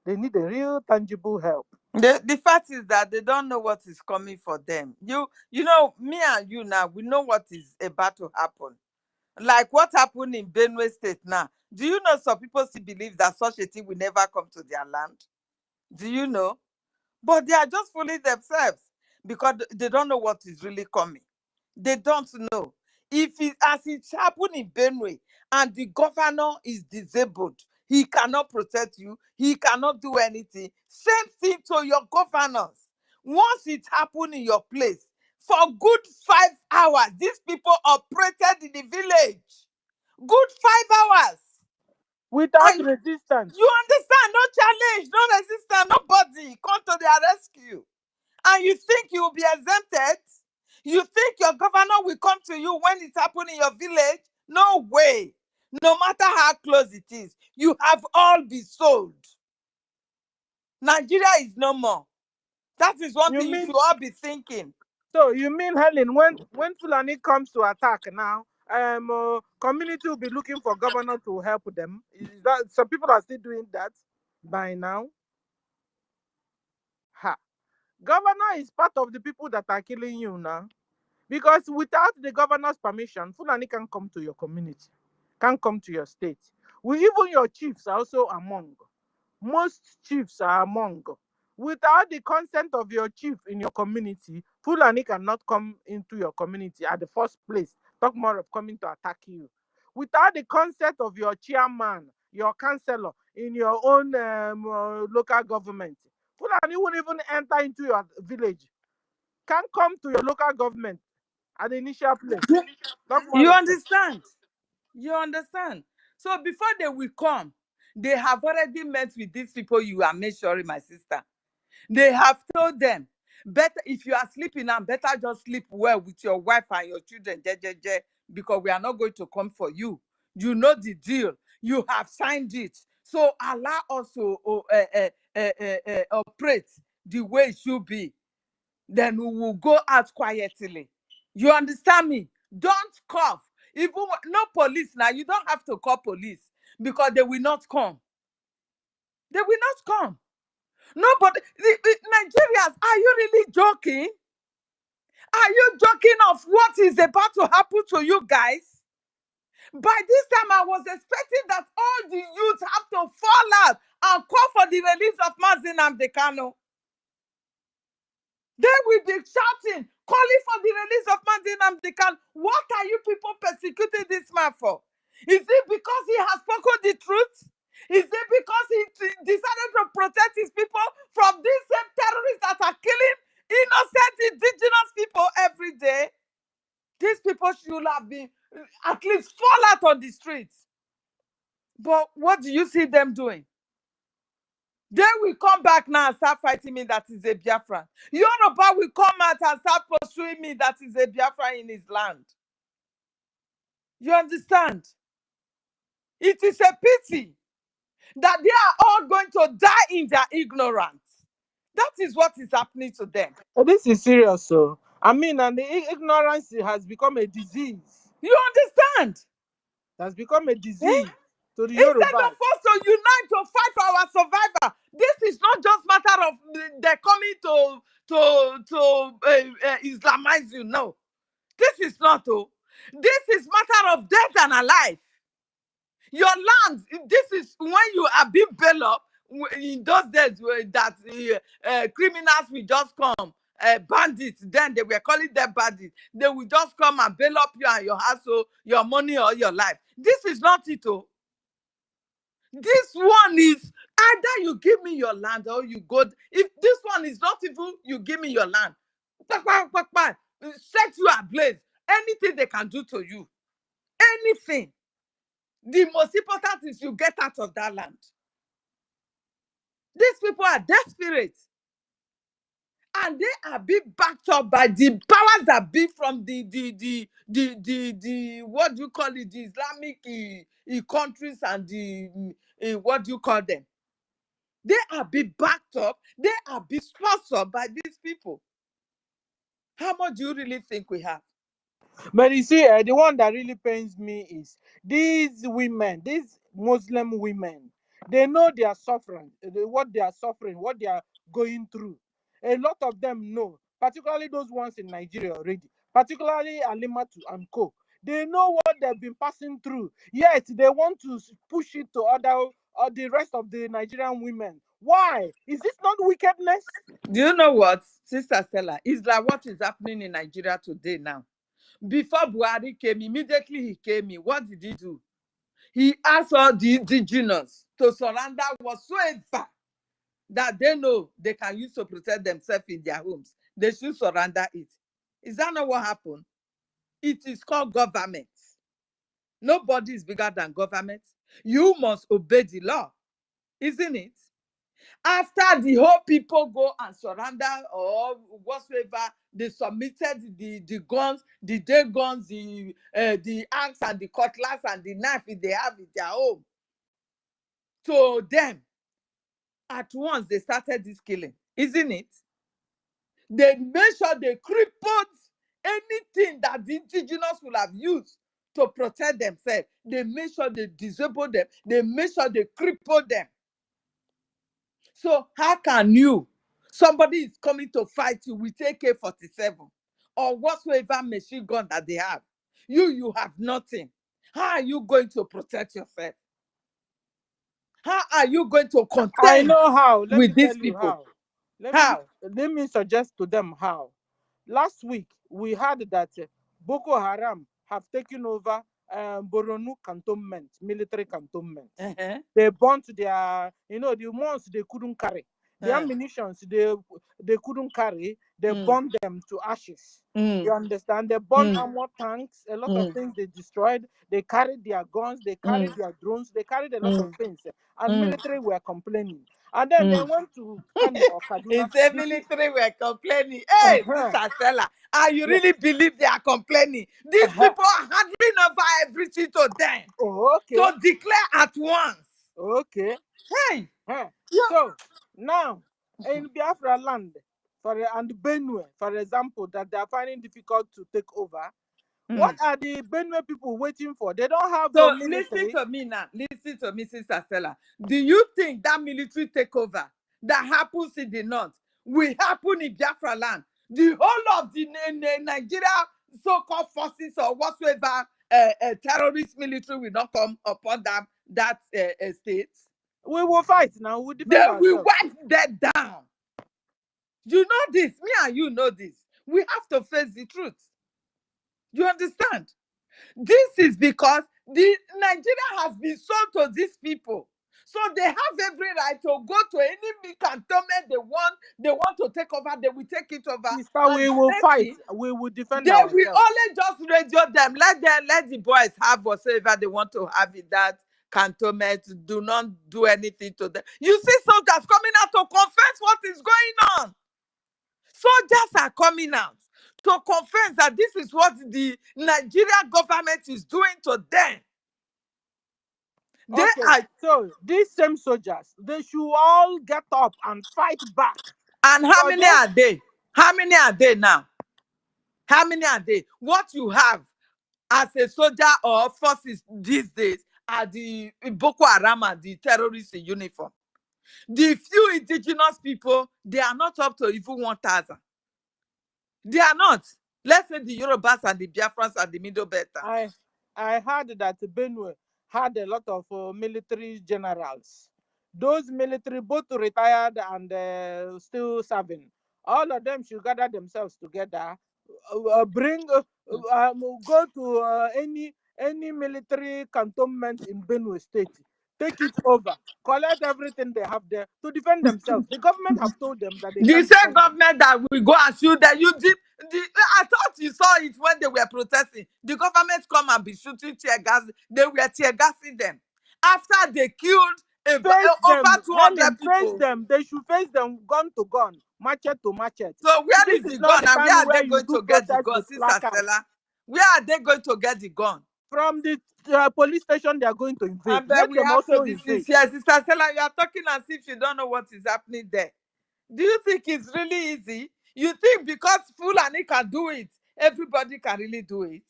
C: they need a real tangible help.
D: The fact is that they don't know what is coming for them. You know, me and you now, we know what is about to happen. Like what happened in Benue State now. Do you know some people still believe that such a thing will never come to their land? Do you know? But they are just fooling themselves because they don't know what is really coming. They don't know. If it, as it happened in Benue and the governor is disabled, he cannot protect you, he cannot do anything. Same thing to your governors. Once it happened in your place, for good 5 hours, these people operated in the village. Good 5 hours.
C: Without
D: And
C: resistance.
D: you understand? No challenge, no resistance, nobody come to their rescue. And you think you will be exempted? You think your governor will come to you when it happened in your village? No way. No matter how close it is, you have all been sold. Nigeria is no more. That is one
C: You
D: thing you
C: mean
D: should all be thinking.
C: So you mean, Helen, when Fulani comes to attack now, community will be looking for governor to help them? Is that some people are still doing that by now? Ha! Governor is part of the people that are killing you now, because without the governor's permission, Fulani can come to your community, can come to your state. Even your chiefs are also among. Most chiefs are among. Without the consent of your chief in your community, Fulani cannot come into your community at the first place. Talk more of coming to attack you. Without the consent of your chairman, your councillor in your own local government, Fulani won't even enter into your village. Can't come to your local government at the initial place. Talk more
D: You
C: of
D: understand? You understand? So before they will come, they have already met with these people you are mentioning, my sister. They have told them, better if you are sleeping now, better just sleep well with your wife and your children, because we are not going to come for you. You know the deal. You have signed it. So allow us to operate the way it should be. Then we will go out quietly. You understand me? Don't cough. Even no police now. You don't have to call police because they will not come. They will not come. Nobody. Nigerians, are you really joking? Are you joking of what is about to happen to you guys? By this time, I was expecting that all the youth have to fall out and call for the release of Mazi Nnamdi Kanu. They will be shouting, calling for the release of Mazi Nnamdi Kanu. What are you people persecuting this man for? Is it because he has spoken the truth? Is it because he decided to protect his people from these same terrorists that are killing innocent indigenous people every day? These people should have been at least fall out on the streets. But what do you see them doing? They will come back now and start fighting me that is a Biafran. Yoruba will come out and start pursuing me that is a Biafran in his land. You understand? It is a pity that they are all going to die in their ignorance. That is what is happening to them.
C: This is serious, so I mean, and the ignorance has become a disease.
D: You understand?
C: It has become a disease to the
D: Instead
C: Yorubas.
D: of us to unite to fight for our survival, this is not just matter of they're coming to Islamize you. No, this is not. This is matter of death and alive. Your land. This is when you are being bailed up. In those days, that criminals will just come, bandits. Then they were calling them bandits. They will just come and bail up you and your house, so your money or your life. This is not it. This one is either you give me your land or you go. If this one is not even you give me your land, set you ablaze. Anything they can do to you, anything. The most important is you get out of that land. These people are desperate. And they are being backed up by the powers that be from the what do you call it, the Islamic countries and the what do you call them? They are being backed up. They are being sponsored by these people. How much do you really think we have?
C: But you see, the one that really pains me is these women, these Muslim women. They know they are suffering, what they are suffering, what they are going through. A lot of them know, particularly those ones in Nigeria already, particularly Alimatu and Co. They know what they've been passing through. Yet they want to push it to the rest of the Nigerian women. Why? Is this not wickedness?
D: Do you know what, Sister Stella? It's like what is happening in Nigeria today now. Before Buhari came, immediately he came in, what did he do? He asked all the indigenous to surrender whatsoever that they know they can use to protect themselves in their homes. They should surrender it. Is that not what happened? It is called government. Nobody is bigger than government. You must obey the law, isn't it? After the whole people go and surrender or whatsoever, they submitted the guns, the day guns, the axe and the cutlass and the knife if they have in their home. To them, at once they started this killing, isn't it? They made sure they crippled anything that the indigenous will have used to protect themselves. They made sure they disabled them. They made sure they crippled them. So how can you, somebody is coming to fight you with AK-47 or whatsoever machine gun that they have, you have nothing. How are you going to protect yourself? How are you going to contend?
C: I know how. Let
D: with
C: me
D: these
C: tell you
D: people?
C: how. Let me suggest to them how. Last week, we heard that Boko Haram have taken over Boronu cantonment, military cantonment. They burnt their, the ones they couldn't carry. The ammunition they couldn't carry, they burned them to ashes. You understand? They burned armor tanks, a lot of things they destroyed. They carried their guns, they carried their drones, they carried a lot of things. And military were complaining. And then they went to Kano or Kaduna.
D: It's a military were complaining. Hey, Sister Stella, and you really believe they are complaining? These people are handing over everything to them.
C: Oh, okay.
D: To declare at once.
C: Okay.
D: Hey.
C: So now in Biafra land, and Benue, for example, that they are finding difficult to take over. What are the Benue people waiting for? They don't have
D: So
C: the military.
D: listen to me now. Listen to me, Sister Stella. Do you think that military takeover that happens in the north will happen in Biafra land? The whole of the Nigeria so-called forces or whatsoever terrorist military will not come upon that state.
C: We will fight now. We defend
D: ourselves. They will wipe that down. You know this. Me and you know this. We have to face the truth. You understand? This is because the Nigeria has been sold to these people. So they have every right to go to any cantonment they want to take over, they will take it over.
C: Sister, we will fight. We will defend ourselves.
D: They will only just radio them. Let the boys have whatever they want to have in that cantonment. Do not do anything to them. You see soldiers coming out to confess what is going on. Soldiers are coming out to confess that this is what the Nigerian government is doing to them.
C: So these same soldiers, they should all get up and fight back.
D: And how many are they? How many are they now? How many are they? What you have as a soldier or forces these days are the Boko Haram and the terrorists in uniform. The few indigenous people, they are not up to even 1,000. They are not. Let's say the Yorubas and the Biafrans and the Middle Belters.
C: I heard that Benue had a lot of military generals. Those military, both retired and still serving, all of them should gather themselves together, go to any military cantonment in Benue State, take it over, collect everything they have there to defend themselves. The government have told them that they
D: The
C: can't
D: same
C: defend them.
D: government that will go and shoot them. I thought you saw it when they were protesting. The government come and be shooting tear gas. They were tear gassing them after they killed
C: Face
D: over
C: them,
D: 200
C: Helen, face
D: people.
C: them. They should face them gun to gun, machete to machete.
D: So where
C: This
D: is
C: is
D: the
C: not
D: gun
C: the
D: and
C: time
D: where are
C: where
D: they
C: you
D: going
C: do
D: to get the
C: protest
D: gun,
C: with
D: Sister
C: placards.
D: Stella? Where are they going to get the gun?
C: From the police station, they are going to invade.
D: And
C: Let
D: we
C: them
D: have to
C: also
D: be
C: invade.
D: sincere. Sister Stella, you are talking as if you don't know what is happening there. Do you think it's really easy? You think because Fulani can do it, everybody can really do it?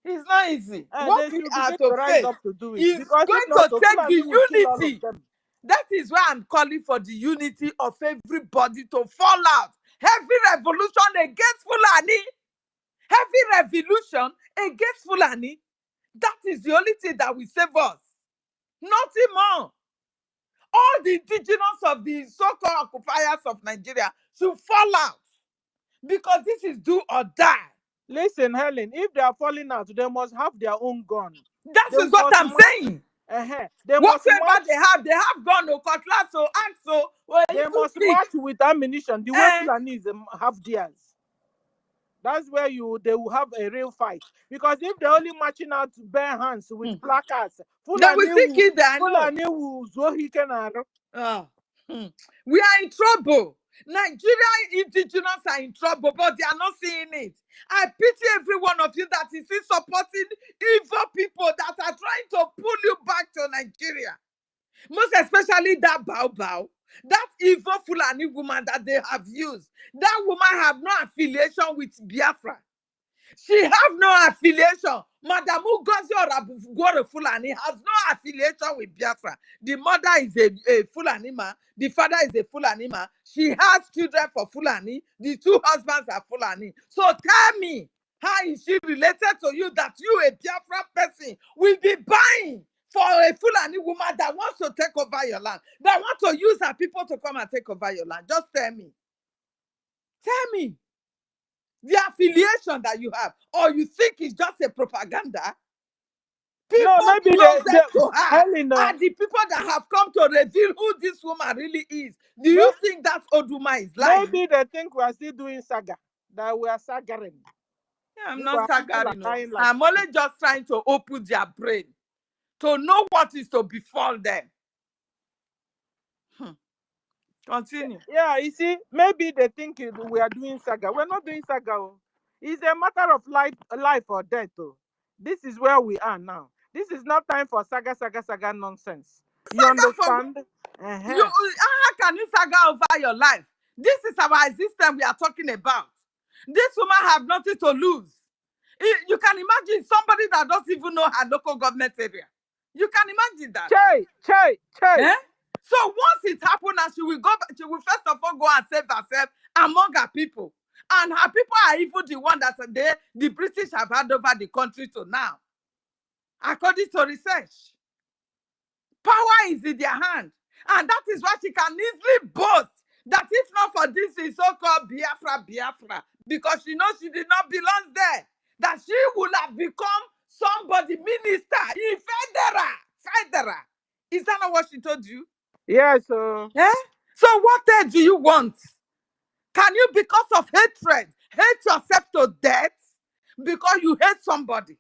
D: It's not easy. What
C: They
D: we
C: should
D: are
C: begin
D: to
C: to rise
D: face
C: up to do it.
D: is
C: Because if
D: going
C: not,
D: to
C: so
D: take
C: Fulani will
D: the
C: kill all of
D: unity.
C: them.
D: That is why I'm calling for the unity of everybody to fall out. Heavy revolution against Fulani. Heavy revolution against Fulani. That is the only thing that will save us. Nothing more. All the indigenous of the so-called occupiers of Nigeria should fall out. Because this is do or die.
C: Listen, Helen, if they are falling out, they must have their own gun.
D: That
C: They
D: is what
C: must
D: I'm
C: march.
D: saying.
C: They must
D: Whatever
C: march.
D: they have gun or cutlass or axe or
C: They
D: even
C: must
D: stick.
C: march with ammunition. The way Fulani have theirs. That's where they will have a real fight. Because if they're only marching out bare hands with placards,
D: They will still kill them, I know.
C: Fulani will
D: We are in trouble. Nigerian indigenous are in trouble, but they are not seeing it. I pity every one of you that is still supporting evil people that are trying to pull you back to Nigeria. Most especially that Bao, that evil Fulani woman that they have used. That woman have no affiliation with Biafra. She have no affiliation. Madam Ngozi Orabugworo Fulani has no affiliation with Biafra. The mother is a Fulani man. The father is a Fulani man. She has children for Fulani. The two husbands are Fulani. So tell me, how is she related to you that you, a Biafra person, will be buying for a Fulani woman that wants to take over your land, that wants to use her people to come and take over your land? Just tell me. Tell me. The affiliation that you have, or you think it's just a propaganda? People
C: maybe
D: closest to her
C: Helen,
D: are the people that have come to reveal who this woman really is. Do you think that Oduma is lying?
C: Maybe they think we are still doing saga, that we are sagaring.
D: Yeah, I'm not sagaring. No. I'm only just trying to open their brain to know what is to befall them. Continue.
C: Yeah, you see, maybe they think we are doing saga. We're not doing saga. It's a matter of life or death. This is where we are now. This is not time for saga nonsense. You understand?
D: How can you saga over your life? This is our existence we are talking about. This woman have nothing to lose. You can imagine somebody that doesn't even know her local government area. You can imagine that.
C: Che.
D: Eh? So once it happens, she will first of all go and save herself among her people. And her people are even the one that the British have had over the country to now. According to research. Power is in their hand. And that is why she can easily boast that if not for this is so-called Biafra, because she knows she did not belong there, that she would have become somebody, minister in federal. Is that not what she told you?
C: Yes.
D: Eh? So what else do you want? Can you, because of hatred, hate yourself to death because you hate somebody?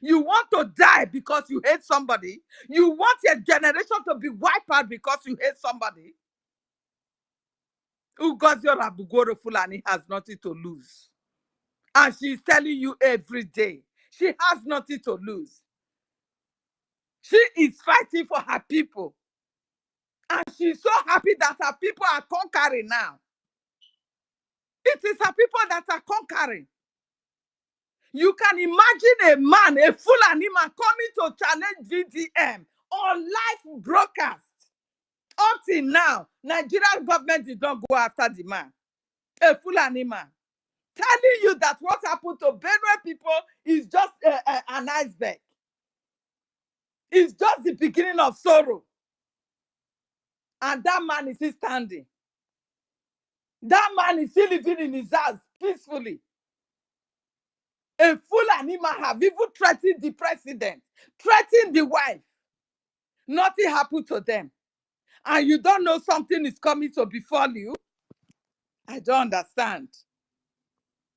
D: You want to die because you hate somebody? You want your generation to be wiped out because you hate somebody? Ngozi Orabugworo Fulani has nothing to lose. And she's telling you every day, she has nothing to lose. She is fighting for her people. And she's so happy that her people are conquering now. It is our people that are conquering. You can imagine a man, a Fulani man, coming to challenge VDM on live broadcast. Up till now, Nigerian government did not go after the man, a Fulani man, telling you that what happened to Benue people is just an iceberg. It's just the beginning of sorrow. And that man is still standing. That man is still living in his house peacefully. A Fulani man have even threatened the president, threatened the wife. Nothing happened to them. And you don't know something is coming to befall you? I don't understand.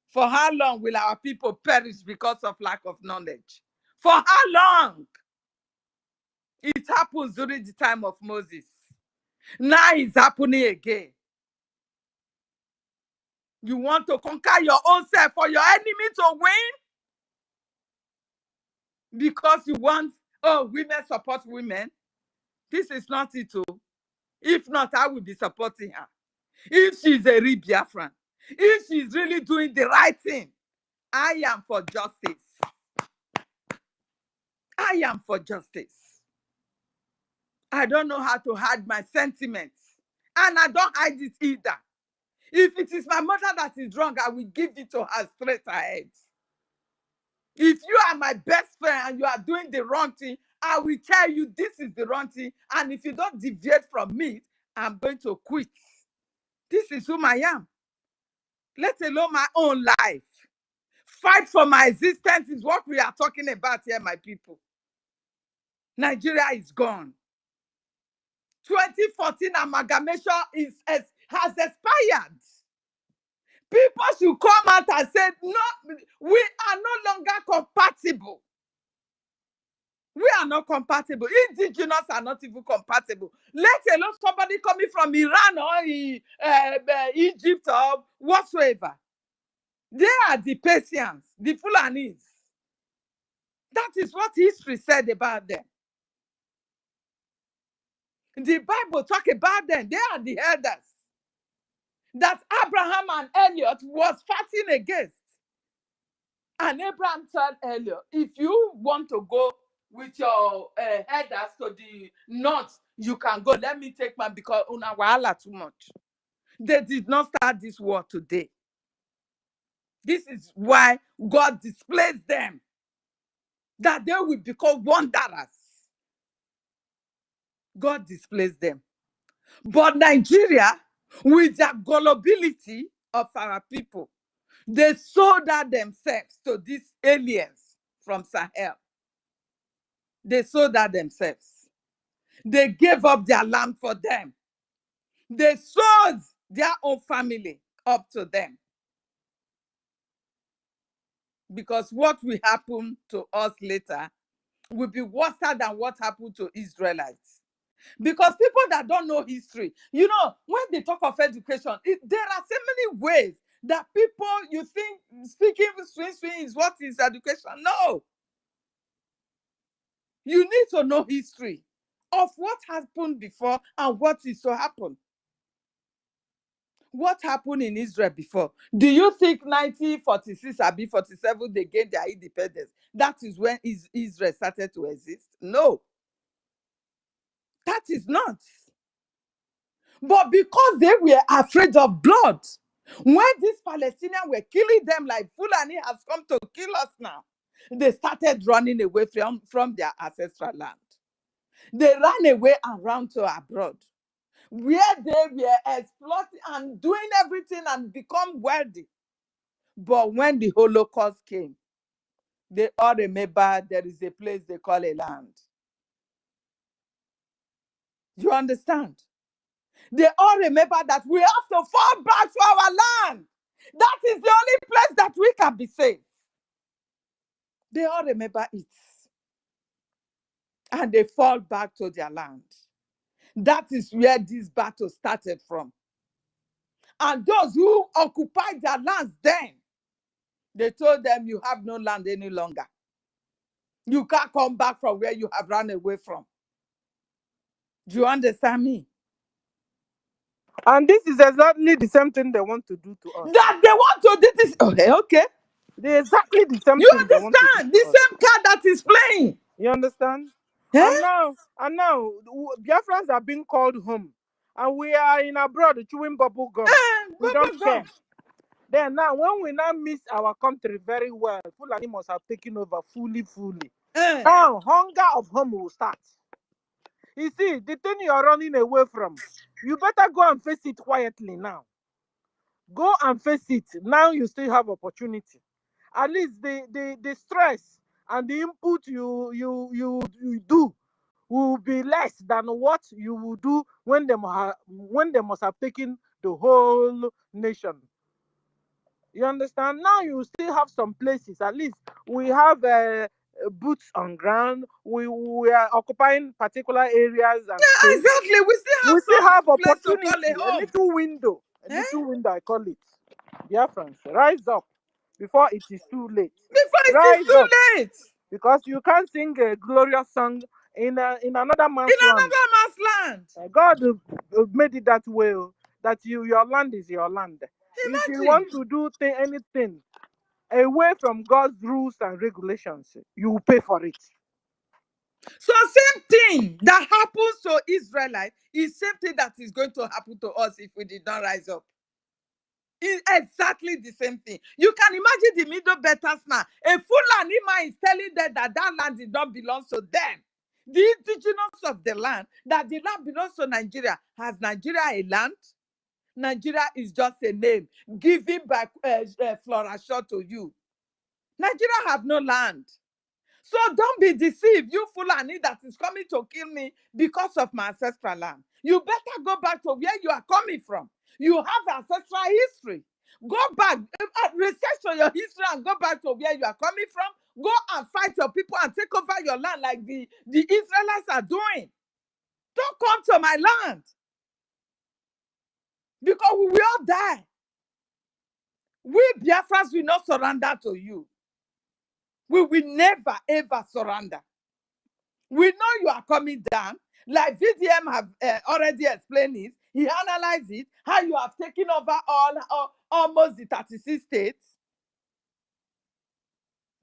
D: For how long will our people perish because of lack of knowledge? For how long? It happens during the time of Moses. Now it's happening again. You want to conquer your own self for your enemy to win? Because you want, oh, women support women. This is not it. If not, I will be supporting her. If she's a real Biafran, if she's really doing the right thing, I am for justice. I am for justice. I don't know how to hide my sentiments. And I don't hide it either. If it is my mother that is wrong, I will give it to her straight ahead. If you are my best friend and you are doing the wrong thing, I will tell you this is the wrong thing. And if you don't deviate from me, I'm going to quit. This is whom I am. Let alone my own life. Fight for my existence is what we are talking about here, my people. Nigeria is gone. 2014 amalgamation has expired. People should come out and say, no, we are no longer compatible. We are not compatible. Indigenous are not even compatible. Let alone somebody coming from Iran or Egypt or whatsoever. They are the Persians, the Fulanis. That is what history said about them. The Bible talk about them. They are the elders that Abraham and Elliot was fighting against. And Abraham told Elliot, if you want to go with your elders to the north, you can go. Let me take mine because una wahala too much. They did not start this war today. This is why God displays them, that they will become wanderers. God displays them. But Nigeria, with the gullibility of our people, they sold out themselves to these aliens from Sahel. They sold out themselves. They gave up their land for them. They sold their own family up to them. Because what will happen to us later will be worse than what happened to Israelites. Because people that don't know history, you know, when they talk of education, there are so many ways that people, you think speaking swing is what is education. No. You need to know history of what happened before and what is to happen. What happened in Israel before? Do you think 1946 or 1947 they gained their independence? That is when Israel started to exist? No. That is not. But because they were afraid of blood, when these Palestinians were killing them like Fulani has come to kill us now, they started running away from their ancestral land. They ran away and ran to abroad, where they were exploiting and doing everything and become wealthy. But when the Holocaust came, they all remember there is a place they call a land. You understand? They all remember that we have to fall back to our land. That is the only place that we can be safe. They all remember it. And they fall back to their land. That is where this battle started from. And those who occupied their lands then, they told them, you have no land any longer. You can't come back from where you have run away from. Do you understand me?
C: And this is exactly the same thing they want to do to us.
D: That they want to do this. Okay, okay.
C: They're exactly the same
D: You
C: thing they want to do
D: understand? The
C: to us.
D: same card that is playing.
C: You understand?
D: Eh?
C: And now, Biafrans are being called home, and we are in abroad chewing bubble gum. We don't
D: Bubble
C: care.
D: gum.
C: Then now, when we now miss our country very well, Fulani must have taken over fully. Now, hunger of home will start. You see, the thing you are running away from, you better go and face it quietly now. Go and face it. Now you still have opportunity. At least the stress and the input you do will be less than what you will do when they must have taken the whole nation. You understand? Now you still have some places. At least we have boots on ground. We are occupying particular areas and
D: Yeah,
C: states.
D: exactly. We still have
C: We still
D: some
C: have
D: place to call
C: opportunity,
D: a
C: a
D: home.
C: little window,
D: Eh?
C: I call it. Biafrans, rise up before it is too late.
D: Before it is
C: Rise
D: too
C: up,
D: late.
C: because you can't sing a glorious song in another man's
D: In
C: land.
D: another man's land.
C: God made it that way, that your land is your land. If you
D: Imagine.
C: want to do anything away from God's rules and regulations, you will pay for it.
D: So same thing that happens to Israelites is same thing that is going to happen to us if we did not rise up. It's exactly the same thing. You can imagine the middle betters now. A Fulani man is telling them that that land did not belong to them. The indigenous of the land, that the land belongs to Nigeria. Has Nigeria a land? Nigeria is just a name given by Flora Shaw to you. Nigeria have no land. So don't be deceived, you Fulani that is coming to kill me because of my ancestral land. You better go back to where you are coming from. You have ancestral history. Go back, research on your history and go back to where you are coming from. Go and fight your people and take over your land like the Israelites are doing. Don't come to my land. Because we will all die. We Biafrans will not surrender to you. We will never, ever surrender. We know you are coming down. Like VDM have already explained it. He analyzed it, how you have taken over almost the 36 states.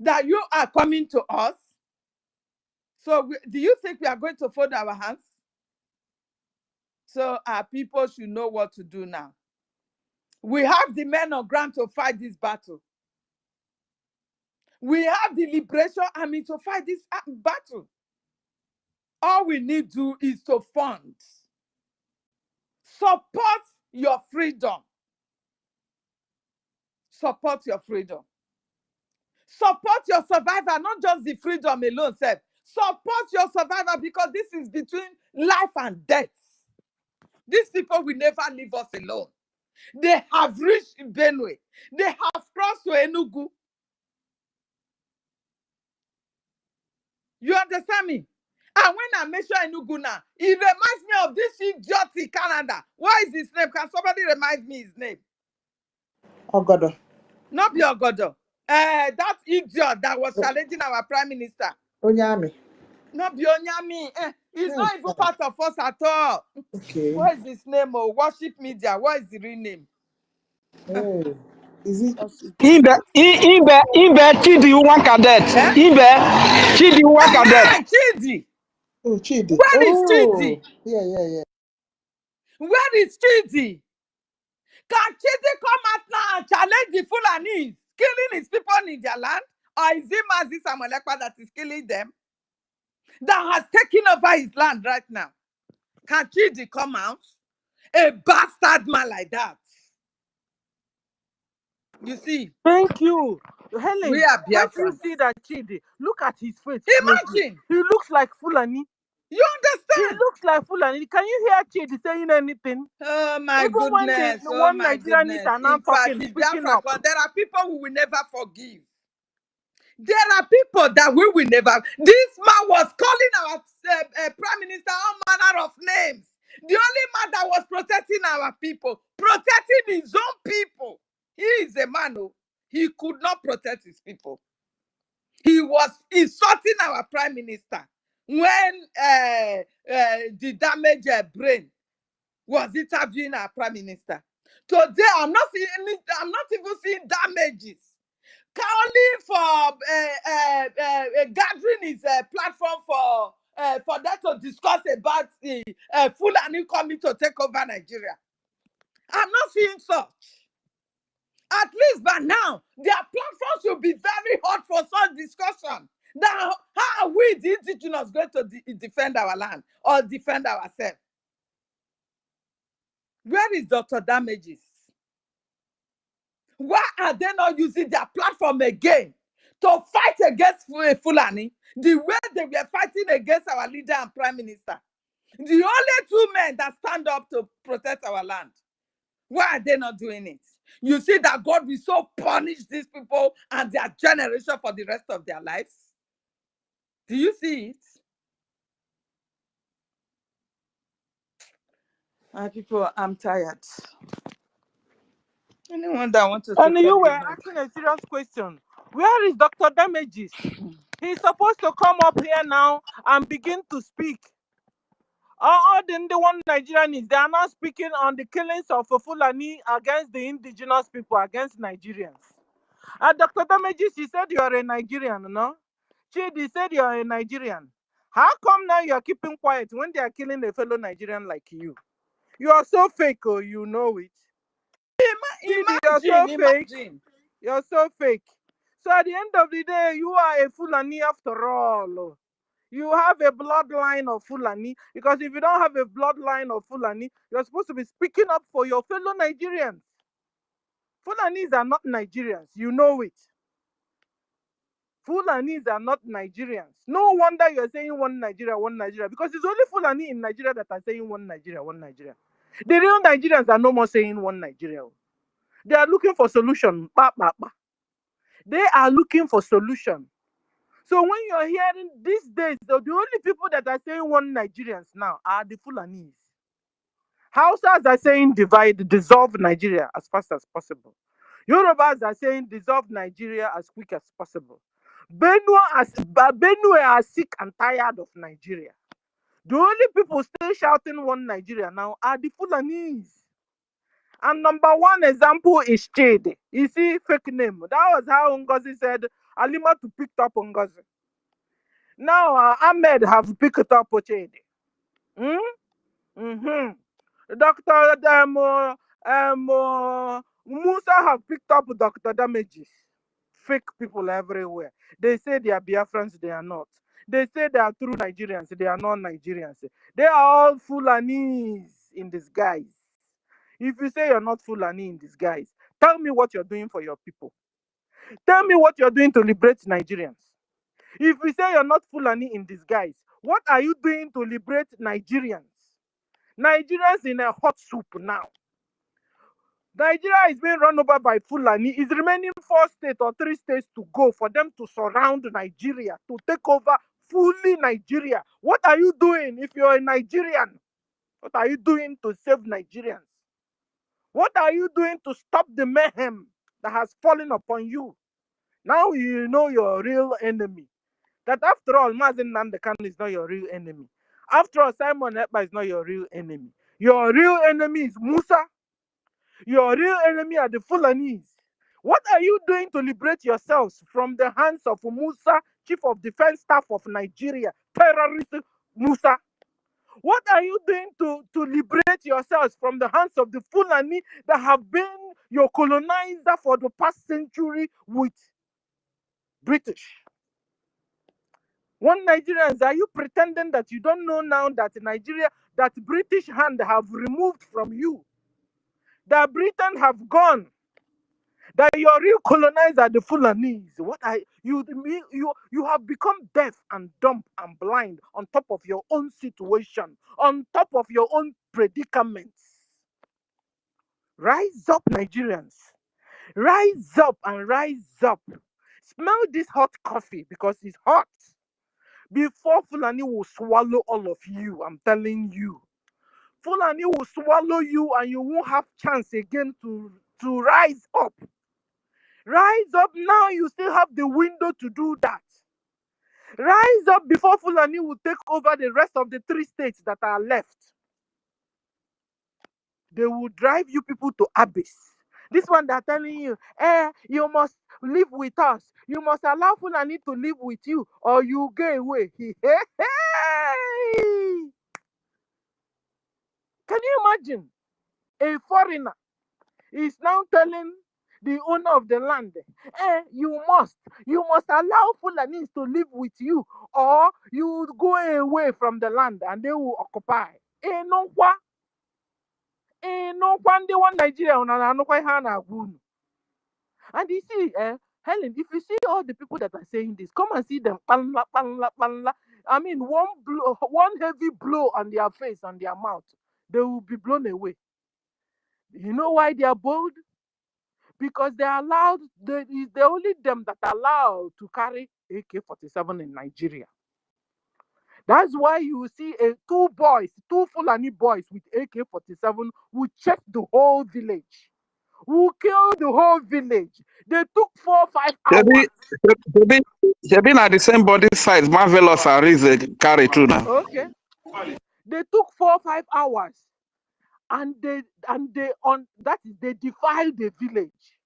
D: That you are coming to us. So do you think we are going to fold our hands? So our people should know what to do now. We have the men on ground to fight this battle. We have the Liberation Army to fight this battle. All we need to do is to fund. Support your freedom. Support your freedom. Support your survivor, not just the freedom alone, sir. Support your survivor because this is between life and death. These people will never leave us alone. They have reached Benue. They have crossed to Enugu. You understand me? And when I mention Enugu now, it reminds me of this idiot in Canada. What is his name? Can somebody remind me his name?
C: Ogodo.
D: Not be Ogodo. That idiot that was challenging our prime minister.
C: Onyami.
D: Not be Onyami. He's not even part of us at all.
C: Okay.
D: What is his name? Oh, Worship Media. What is the real name?
C: Oh, is it?
E: Imbe, Chidi one cadet.
D: Eh?
E: Imbe, Chidi one cadet.
D: Chidi.
C: Oh, Chidi.
D: Where is
C: Oh,
D: Chidi?
C: yeah.
D: Where is Chidi? Can Chidi come out now and challenge the Fulanis killing his people in their land? Or is it Mazi Samuelekpa that is killing them? That has taken over his land right now. Can Chidi come out? A bastard man like that. You see?
C: Thank you. Helen,
D: We are
C: where do you
D: Biafrans.
C: see that Chidi? Look at his face closely.
D: Imagine.
C: He looks like Fulani.
D: You
C: He
D: understand?
C: looks like Fulani. Can you hear Chidi saying anything?
D: Oh my
C: Even when
D: goodness.
C: the
D: Oh
C: one
D: my
C: Nigerians
D: goodness.
C: are now
D: In fact,
C: talking,
D: the
C: speaking
D: Biafra,
C: up.
D: there are people who will never forgive. There are people that we will never. This man was calling our prime minister all manner of names. The only man that was protecting our people, protecting his own people. He is a man who he could not protect his people. He was insulting our prime minister when the damaged brain was interviewing our prime minister. Today, I'm not even seeing damages. Calling for gathering his platform for them to discuss about the Fulani coming to take over Nigeria. I'm not seeing such. At least by now, their platform should be very hot for such discussion. Now, how are we, the indigenous, going to defend our land or defend ourselves? Where is Dr. Damages? Why are they not using their platform again to fight against Fulani the way they were fighting against our leader and prime minister? The only two men that stand up to protect our land. Why are they not doing it? You see that God will so punish these people and their generation for the rest of their lives? Do you see it? People, I'm tired. Anyone that wants to take
C: And you
D: up
C: were
D: the mic?
C: asking a serious question. Where is Dr. Damages? He's supposed to come up here now and begin to speak. All the one Nigerians, they are not speaking on the killings of Fulani against the indigenous people, against Nigerians. And Dr. Damages, he said you are a Nigerian, no? Chidi said you are a Nigerian. How come now you are keeping quiet when they are killing a fellow Nigerian like you? You are so fake, oh, you know it. Chidi, you're so fake. You're so fake. So at the end of the day, you are a Fulani after all. You have a bloodline of Fulani, because if you don't have a bloodline of Fulani, you're supposed to be speaking up for your fellow Nigerians. Fulanis are not Nigerians, you know it. Fulanis are not Nigerians. No wonder you're saying one Nigeria, because it's only Fulani in Nigeria that are saying one Nigeria. The real Nigerians are no more saying one Nigeria. They are looking for solution. They are looking for solution. So when you're hearing these days, the only people that are saying one Nigerians now are the Fulanis. Hausas are saying dissolve Nigeria as fast as possible. Yorubas are saying dissolve Nigeria as quick as possible. Benue are sick and tired of Nigeria. The only people still shouting one Nigeria now are the Fulanis. And number one example is Chede. You see, fake name. That was how NGOZI said Alima to pick up NGOZI. Now Ahmed have picked up Chede. Dr. Musa have picked up Dr. Damages. Fake people everywhere. They say they are Biafrans, they are not. They say they are true Nigerians, they are not Nigerians. They are all Fulanis in disguise. If you say you're not Fulani in disguise, tell me what you're doing for your people. Tell me what you're doing to liberate Nigerians. If you say you're not Fulani in disguise, what are you doing to liberate Nigerians? Nigerians in a hot soup now. Nigeria is being run over by Fulani. It's remaining 4 states or 3 states to go for them to surround Nigeria, to take over fully Nigeria. What are you doing if you're a Nigerian? What are you doing to save Nigerians? What are you doing to stop the mayhem that has fallen upon you? Now you know your real enemy. That after all, Mazen Nandekan is not your real enemy. After all, Simon Ekpa is not your real enemy. Your real enemy is Musa. Your real enemy are the Fulanis. What are you doing to liberate yourselves from the hands of Musa, Chief of Defense Staff of Nigeria, terrorist Musa? What are you doing to liberate yourselves from the hands of the Fulani that have been your colonizer for the past century with British? One Nigerians, are you pretending that you don't know now that Nigeria, that British hand have removed from you? That Britain have gone? That your real colonizer, the Fulanis? What are you have become deaf and dumb and blind on top of your own situation, on top of your own predicaments. Rise up, Nigerians. Rise up and rise up. Smell this hot coffee because it's hot. Before Fulani will swallow all of you, I'm telling you. Fulani will swallow you and you won't have chance again to rise up. Rise up now, you still have the window to do that. Rise up before Fulani will take over the rest of the 3 states that are left. They will drive you people to abyss. This one they're telling you, you must live with us. You must allow Fulani to live with you, or you go away. Can you imagine? A foreigner is now telling the owner of the land, you must allow Fulanis to live with you, or you go away from the land and they will occupy. No kwa. No one they want Nigeria on an and you see, Helen, if you see all the people that are saying this, come and see them. Panla, panla, panla. I mean, one heavy blow on their face, on their mouth, they will be blown away. You know why they are bold? Because they are allowed, it's the only them that are allowed to carry AK-47 in Nigeria. That's why you see two Fulani boys with AK-47 who check the whole village, who killed the whole village. They took 4 or 5 hours.
E: Shebi na the same body size, marvelous and carry through now.
C: Okay. They took 4 or 5 hours, and they defiled the village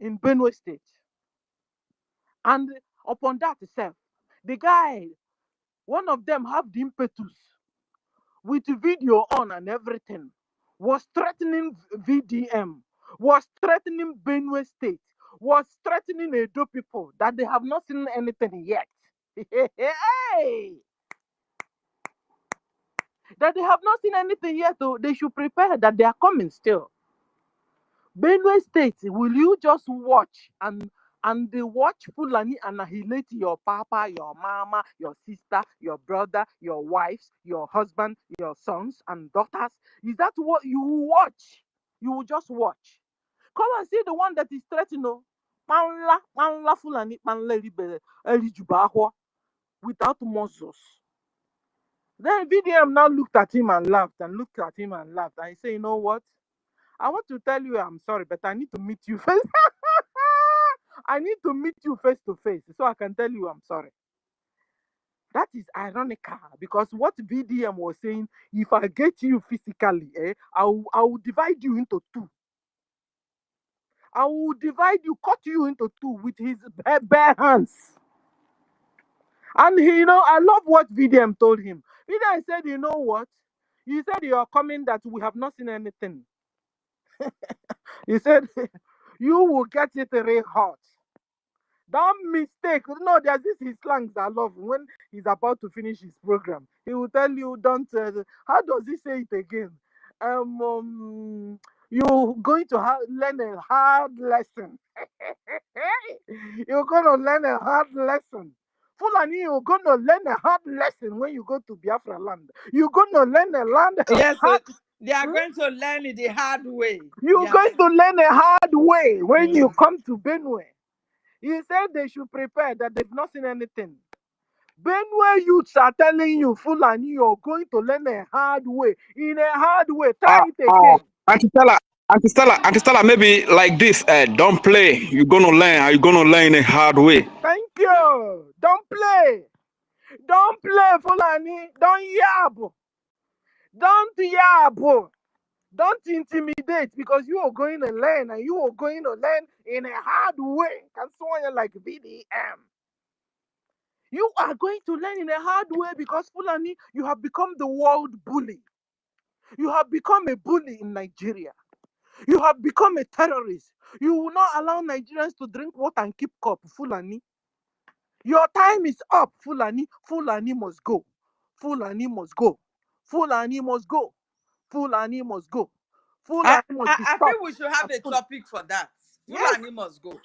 C: in Benue State. And upon that itself, the guy, one of them have the impetus with the video on and everything, was threatening VDM, was threatening Benue State, was threatening Edo people that they have not seen anything yet. Hey! That they have not seen anything yet, so they should prepare that they are coming still. Benue State, will you just watch and they watch Fulani annihilate your papa, your mama, your sister, your brother, your wives, your husband, your sons and daughters? Is that what you will watch? You will just watch. Come and see the one that is threatening. Panla Fulani, panla Elijubahwa, without muzzles. Then VDM now looked at him and laughed and looked at him and laughed. And he said, you know what? I want to tell you I'm sorry, but I need to meet you face. I need to meet you face to face so I can tell you I'm sorry. That is ironical, because what VDM was saying, if I get you physically, I will divide you into two. I will divide you, cut you into two with his bare hands. And he, I love what VDM told him. VDM said, you know what? He said, you are coming that we have not seen anything. He said, you will get it very hot. Don't mistake. No, there's this his slangs I love. When he's about to finish his program, he will tell you, don't, how does he say it again? You're going to learn a hard lesson. You're going to learn a hard lesson. Fulani, you're going to learn a hard lesson when you go to Biafra land. You're going to learn a land.
D: Yes, so they are going to learn it the hard way.
C: You're going to learn a hard way when you come to Benue. He said they should prepare, that they've not seen anything. Benue youths are telling you, Fulani, you're going to learn a hard way. In a hard way. Try it again.
E: Auntie Stella, maybe like this, don't play. You're gonna learn. You're gonna learn in a hard way.
C: Thank you. Don't play. Don't play, Fulani. Don't yab. Don't yab. Don't intimidate, because you are going to learn, and you are going to learn in a hard way. Can someone like VDM? You are going to learn in a hard way, because Fulani, you have become the world bully. You have become a bully in Nigeria. You have become a terrorist. You will not allow Nigerians to drink water and keep cup, Fulani. Your time is up, Fulani. Fulani must go. Fulani must go. Fulani must go. Fulani must go.
D: I think we should have a topic for that. Fulani must go.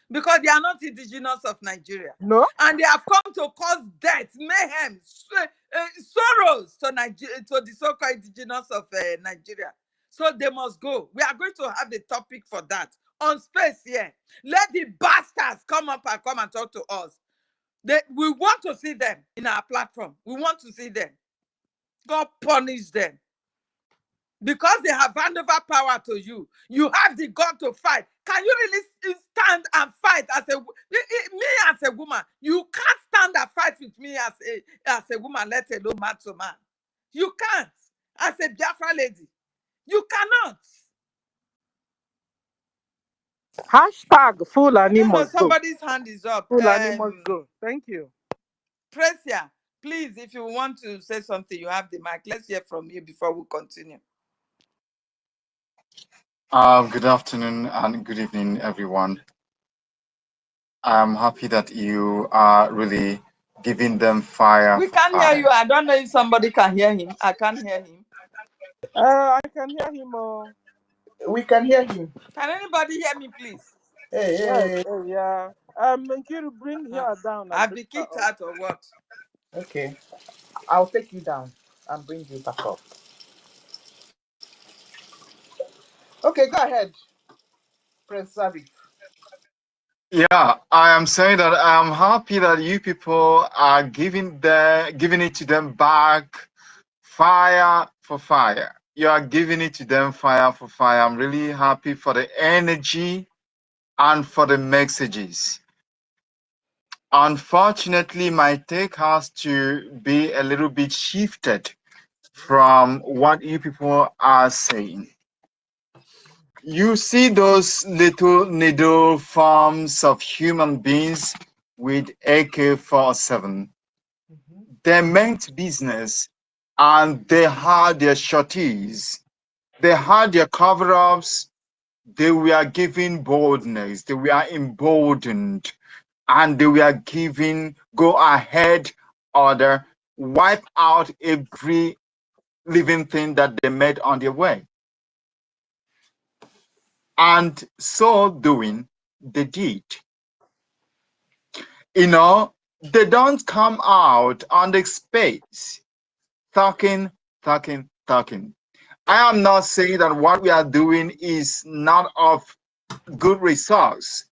D: Because they are not indigenous of Nigeria.
C: No.
D: And they have come to cause death, mayhem, sorrows to the so-called indigenous of Nigeria. So they must go. We are going to have a topic for that on space here. Let the bastards come up and come and talk to us. We want to see them in our platform. We want to see them. God punish them. Because they have handed over power to you. You have the gun to fight. Can you really stand and fight as me as a woman? You can't stand and fight with me as a woman, let alone man to man. You can't. as a Biafra lady. You cannot.
C: Hashtag full
D: I don't know,
C: animals go.
D: somebody's hand is up.
C: Full animals go. Thank you.
D: Precia, please, if you want to say something, you have the mic. Let's hear from you before we continue.
M: Good afternoon and good evening, everyone. I'm happy that you are really giving them fire.
D: We can't hear you. I don't know if somebody can hear him. I can't hear him.
C: I can hear him.
B: We can hear him.
D: Can anybody hear me, please?
B: Hey,
C: Yes, yeah. Nkiru, bring her down.
D: I'll be kicked out or what?
B: Okay. I'll take you down and bring you back up. Okay, go ahead, Prince Zarif.
M: Yeah, I am saying that I am happy that you people are giving it to them back, fire for fire. You are giving it to them fire for fire. I'm really happy for the energy and for the messages. Unfortunately, my take has to be a little bit shifted from what you people are saying. You see those little needle forms of human beings with AK-47. They meant business and they had their shorties. They had their cover-ups. They were given boldness. They were emboldened. And they were given go-ahead order, wipe out every living thing that they met on their way. And so doing, they did. You know, they don't come out on the space talking. I am not saying that what we are doing is not of good results.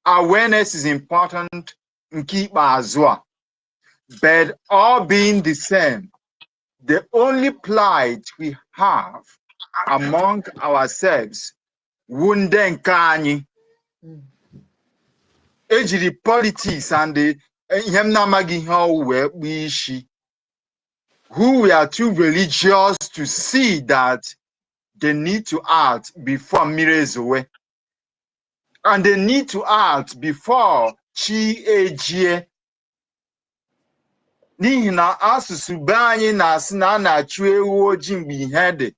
M: Awareness is important, but all being the same, the only plight we have among ourselves, wunden kanyi, ejiri politics and the who we are too religious to see that they need to act before mirrors away. And they need to act before chi ejie. N'ihi na asụsụ be anyị na-asị na a na-achụ ewu ojii mgbe ihe dị,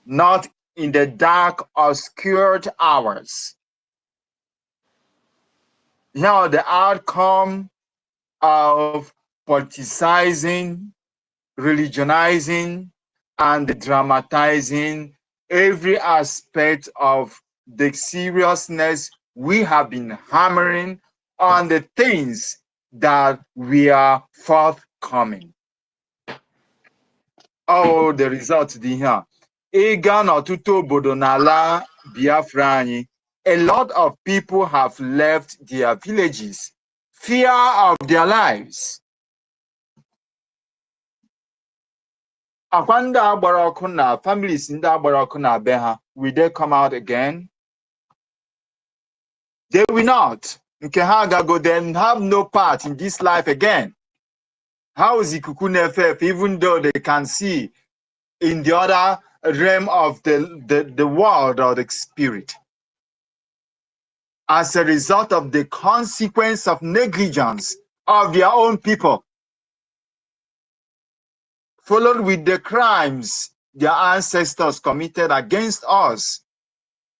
M: not in the dark, obscured hours. Now the outcome of politicizing, religionizing, and dramatizing every aspect of the seriousness we have been hammering on the things that we are forthcoming. Oh, the result dị here. Ịga n'ọtụtụ obodo n'ala Biafra anyị, a lot of people have left their villages, fear of their lives. Akwa ndị agbara ọkụ na families ndị agbara ọkụ na be ha, will they come out again? They will not. Nke ha agago, then have no part in this life again. How is ikuku na-efe efe, even though they can see in the other realm of the world or the spirit? As a result of the consequence of negligence of their own people, followed with the crimes their ancestors committed against us.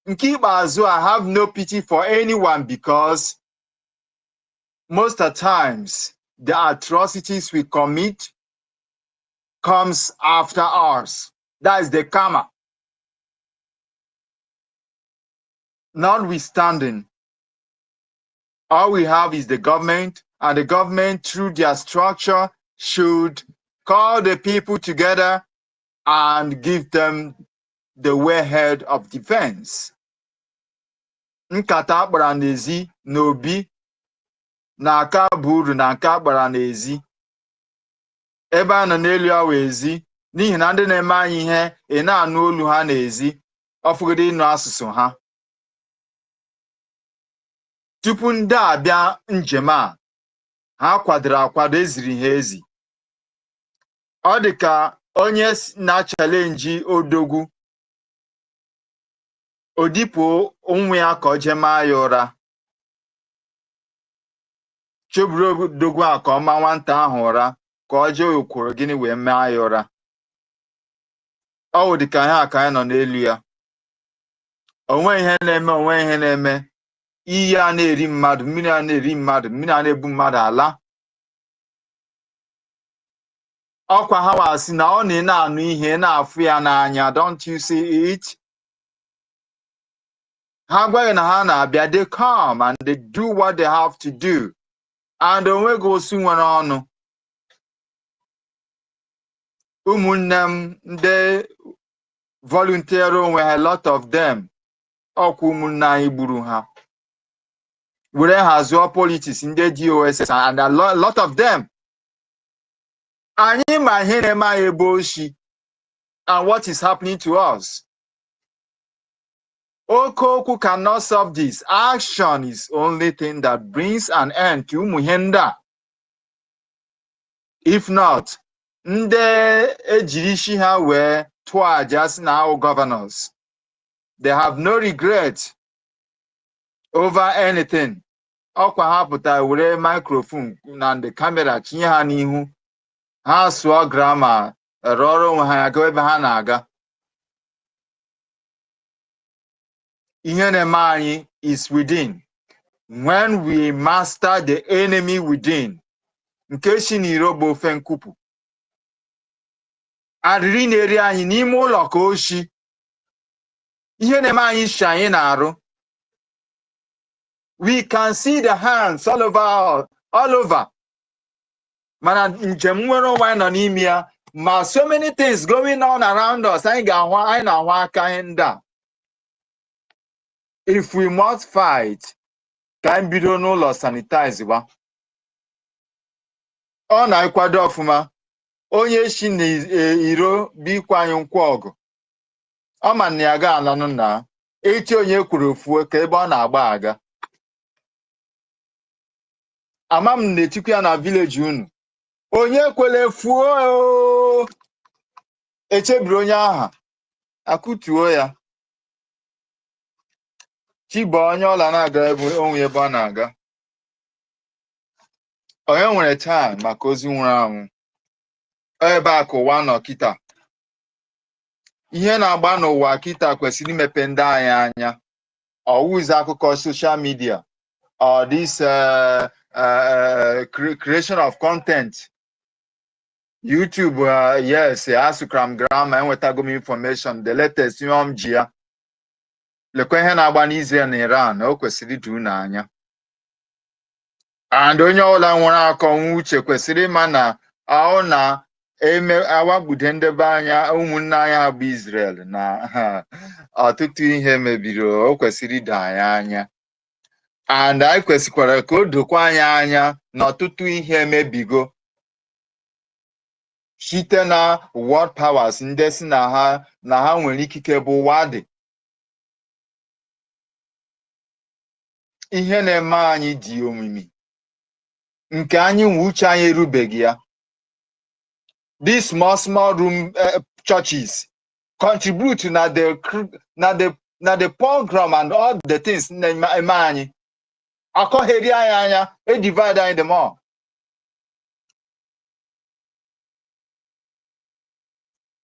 M: Nkibazu, I have no pity for anyone, because most of the times the atrocities we commit comes after us. That is the karma. Notwithstanding, all we have is the government, and the government, through their structure, should call the people together and give them the way-ahead of defense. Nkata agbara n'ezi n'obi na aka buru na aka agbara n'ezi. Ebe a nọ n'elu awa ezi, n'ihi na ndị na-eme anyị ihe ị na-anụ olu ha n'ezi, ọfụgide ịnụ asụsụ ha. Tupu ndị a bịa njem a, ha kwadoro akwado, eziri ha ezi. Ọ dị ka onye na challenge odogwu odipo onwe ya ka o jee maa ya ụra cheburu odogwu a ka ọ maa nwata ahụ ụra ka ọ jee okwuru gịnị wee maa ya ụra ọ wụ dịka ihe a ka anyị nọ n'elu ya onwe ihe na-eme iyi a na-eri mmadụ mmiri a na-eri mmadụ mmiri a na-ebu mmadụ ala ọkwa ha wasị na ọ na-anụ ihe na-afụ ya n'anya don't you see it ha gwaghị na ha na-abịa they come and they do what they have to do and onweghị osu nwere ọnụ ụmụnne m ndị volunteer onwe ha a lot of them ọkwa ụmụnne anyị gburu ha were ha zụọ politics ndị GOS and a lot of them anyị ma ihe na-eme anyị ebe oshi and what is happening to us. Okoku cannot solve this. Action is only thing that brings an end to Muhenda. If not, nde ejirishi ha we twa just now governors. They have no regret over anything. Ọkwa ha pụta were microphone na the camera tinye ha n'ihu. Ha sụọ grammar rọrọ onwe ha aga ebe ha na-aga. Ihe na-eme anyị is within. When we master the enemy within, nke si n'iro bụ ofe nkupu. Arịrị na-eri anyị n'ime ụlọ ka oshi. Ihe na-eme anyị shi anyị na-arụ. We can see the hands all over. Mana njem nwere onwe nọ n'ime ya, ma so many things going on around us, anyị na-ahụ aka anyị ndị a. If we must fight, ka anyị bido n'ụlọ sanitize wa. Ọ na-akwado ọfụma. Onye shi n'iro bikwa anyị nkwa ọgụ. Ọ ma na ya ga alanụ na echi onye kwuru fuo ka ebe ọ na-agba aga. Ama m na-etikwa ya na village unu. Onye kwele fuo echebiri onye aha akụtuo ya. Chibo onye ọla na-aga onwe ebe ọ na-aga. Onye nwere time maka ozi nwụrụ anwụ. Ebe a ka ụwa nọ kịta. Ihe na-agba n'ụwa kịta kwesịrị imepe ndị anyị anya. Ọwụzi akụkọ social media. Or this creation of content. YouTube, yes, asukram grammar, enwetago m information, the latest ji ya. Lekwa ihe na-agba n'Israel na Iran, o kwesịrị idu n'anya. And onye ọbụla nwere akọ uche kwesịrị ịma na ọ na-eme awagbude ndebe anya ụmụnne anyị ha bụ Israel na ọtụtụ ihe mebiri o kwesịrị ido anyị anya. And anyị kwesịkwara ka o dokwa anyị anya na ọtụtụ ihe emebigo. Site na world powers ndị si na ha nwere ikike bụ wadi. Ihe na-eme anyị dị omimi. Nke anyị nwe uche anyị erubeghị ya. These small room churches contribute na the program and all the things na-eme anyị. Akọgheri anyị anya, divide anyị the more.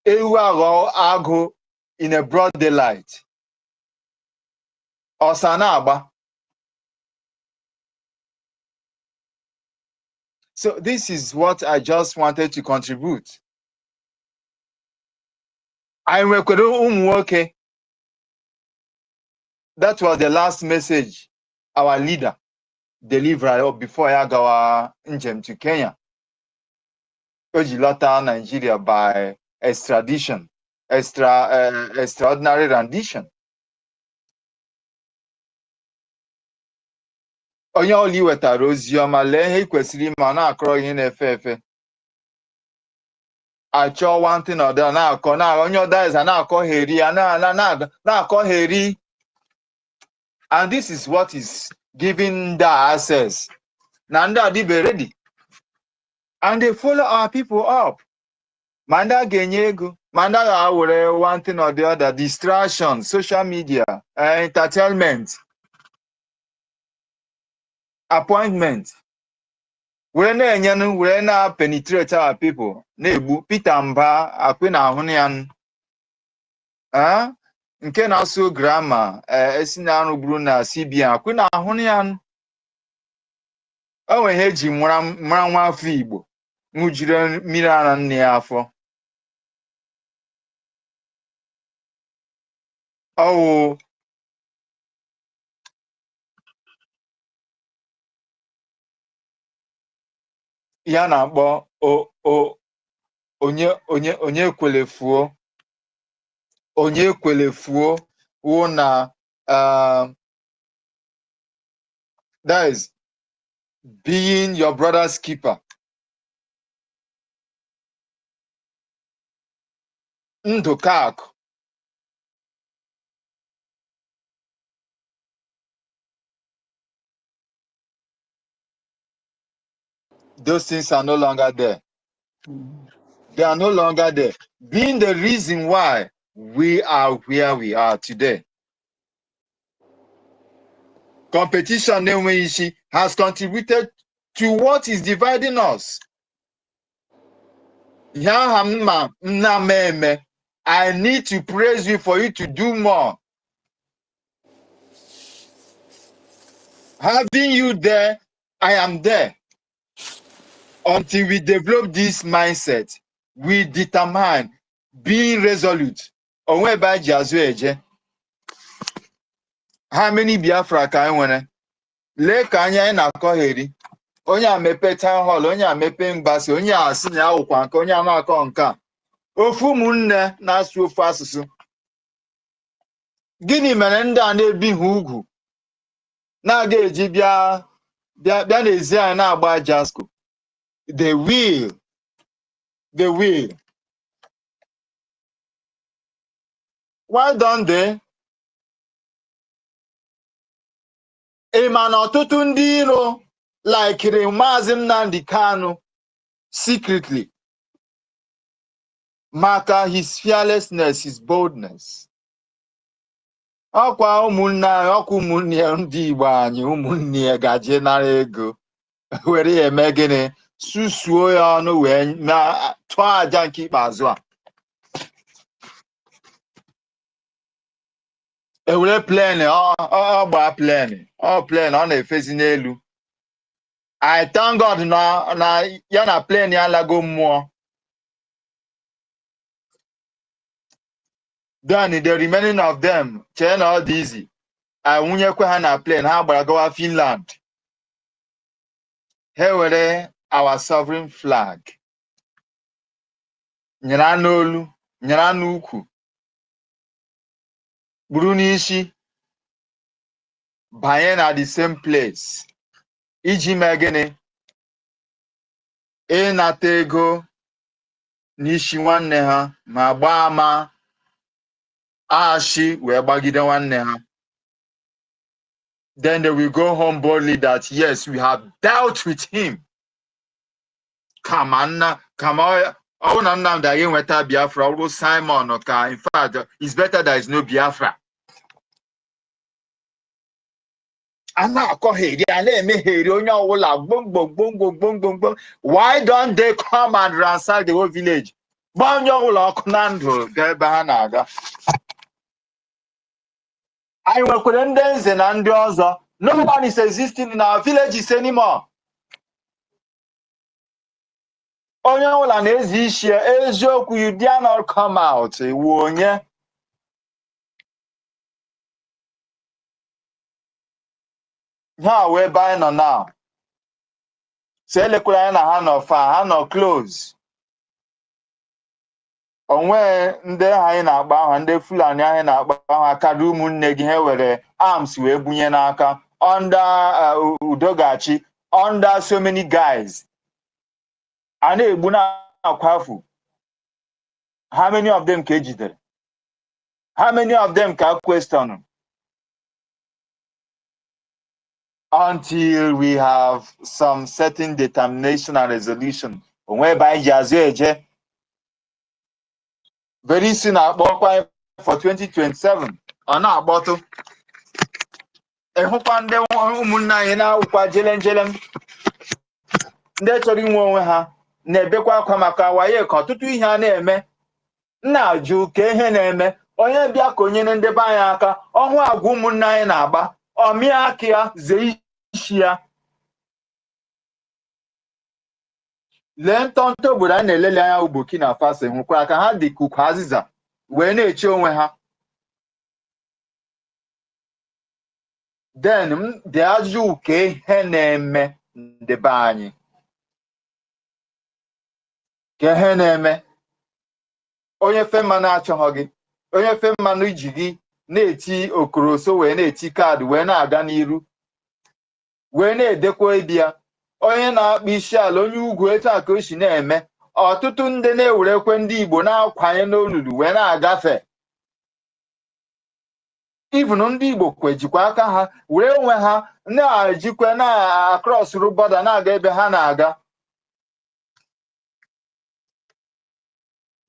M: Ewu aghọ agụ in a broad daylight. Ọsa na-agba. So this is what I just wanted to contribute. I nwekwara ụmụ nwoke. That was the last message our leader delivered before ya gawa njem to Kenya. Ojilota Nigeria by extradition, extraordinary rendition. Onye oli wetara ozi ọma lee ihe kwesịrị ime na-akọrọ ihe na-efe efe. Achọ one thing or the na-akọ na onye ọda eze na-akọgheri ya na-akọgheri. And this is what is giving the access. Na ndị adibe ready. And they follow our people up. Manda genyego. Manda ga one thing or the other. Distraction, social media, entertainment, appointment. We're na penetrate our people. Nebu Peter Mba akwena ahụnyan. Nke na-asụ grama esi na arụburu na CBN akwena ahụnyan. O nwe ihe ji mara nwa afọ Igbo ṅụjiri mmiri ara nne ya afọ. Ọwụ ya na-akpọ onye kwelefuo wụ na that is being your brother's keeper. Ndukak. Those things are no longer there. They are no longer there. Being the reason why we are where we are today. Competition has contributed to what is dividing us. I need to praise you for you to do more. Having you there, I am there. Until we develop this mindset, we determine being resolute. How many Biafra ka enwere? Lee ka anya na-akọ heri. Onye a mepe town hall, onye a mepe mgbasa, onye a sị na ya wụkwa nke, onye a na-akọ nke a. Ofu ụmụnne na-asụ ofu asụsụ. Gịnị mere ndị a na-ebi ha ugwu na-aga eji bịa n'ezi anyị na-agba jasko? They will. Why don't they? Ma na ọtụtụ ndị iro likere Maazị Nnamdi Kanu secretly maka his fearlessness, his boldness. Ọkwa ụmụnne ndị Igbo anyị, ụmụnne ya gaje nara ego were ya eme gịnị? Susuo ya ọnụ wee tụọ aja nke ikpeazụ a. Ewere plane ọgba plane ọ na-efezi n'elu. I thank God na ya na plane ya lago mmụọ. Then the remaining of them chee na ọ dị easy. Nwunyekwe ha na plane ha gbara gawa Finland. Ha were our sovereign flag nyere n'olu, nyere n'ukwu, buru n'isi, banye na the same place iji mee gịnị? Ịnata ego n'isi nwanne ha ma gbaa ama ashi wee gbagide nwanne ha. Then they will go home boldly that yes, we have dealt with him. Kama ọ na Nnamdi agaghị nweta Biafra, ọ bụ Simon ka in fact it's better there is no Biafra. A na-akọgheri, a na-emegheri onye ọbụla gbom. Why don't they come and ransack the whole village? Gba onye ọbụla ọkụ na ndụ ga ebe ha na-aga. Anyị nwekwara ndị nze na ndị ọzọ. No one is existing in our villages anymore. Onye ọbụla na-ezi isi eziokwu, you dare not come out. Ewu onye. Ha wee ebe anyị nọ now. So elekwara anyị na ha nọ far, ha nọ close. Onwe ndị anyị na-agba aha, ndị Fulani anyị na-agba aha karịa ụmụnne gị, ha were arms wee bunye n'aka under Udogachi, under so many guys. A na-egbu na-akwafu. How many of them ka ejidere? How many of them ka question? Until we have some certain determination and resolution. Onwe ebe anyị ji azụ eje. very soon akpọkwa for 2027 ọ na-akpọtụ ịhụkwa ndị ụmụnne anyị na-awụkwa jelenjelem ndị chọrọ inwe onwe ha na-ebekwa akwa maka waye ka ọtụtụ ihe a na-eme na-ajụ ka ihe na-eme onye bịa ka onye ndebe anyị aka ọhụ agwa ụmụnne anyị na-agba ọmịa aka ya zee isi ya lee ntọntọ obodo a na-elele anya Burkina Faso hụkwara ka ha dị ka ukwu azịza wee na-eche onwe ha den m dị ajụ ka ihe na-eme ndebe anyị ka ihe na-eme onye fe mmanụ achọghọ gị onye fe mmanụ iji gị na-eti okoroso wee na-eti kaadị wee na-aga n'iru wee na-edekwa ịbịa onye na-akpa isi ala onye ugwu etu a ka o si na-eme ọtụtụ ndị na-ewerekwe ndị Igbo na-akwanye n'olulu wee na-agafe even ndị Igbo kwejikwa aka ha were onwe ha na-ejikwa na-akrọsụrụ bọda na-aga ebe ha na-aga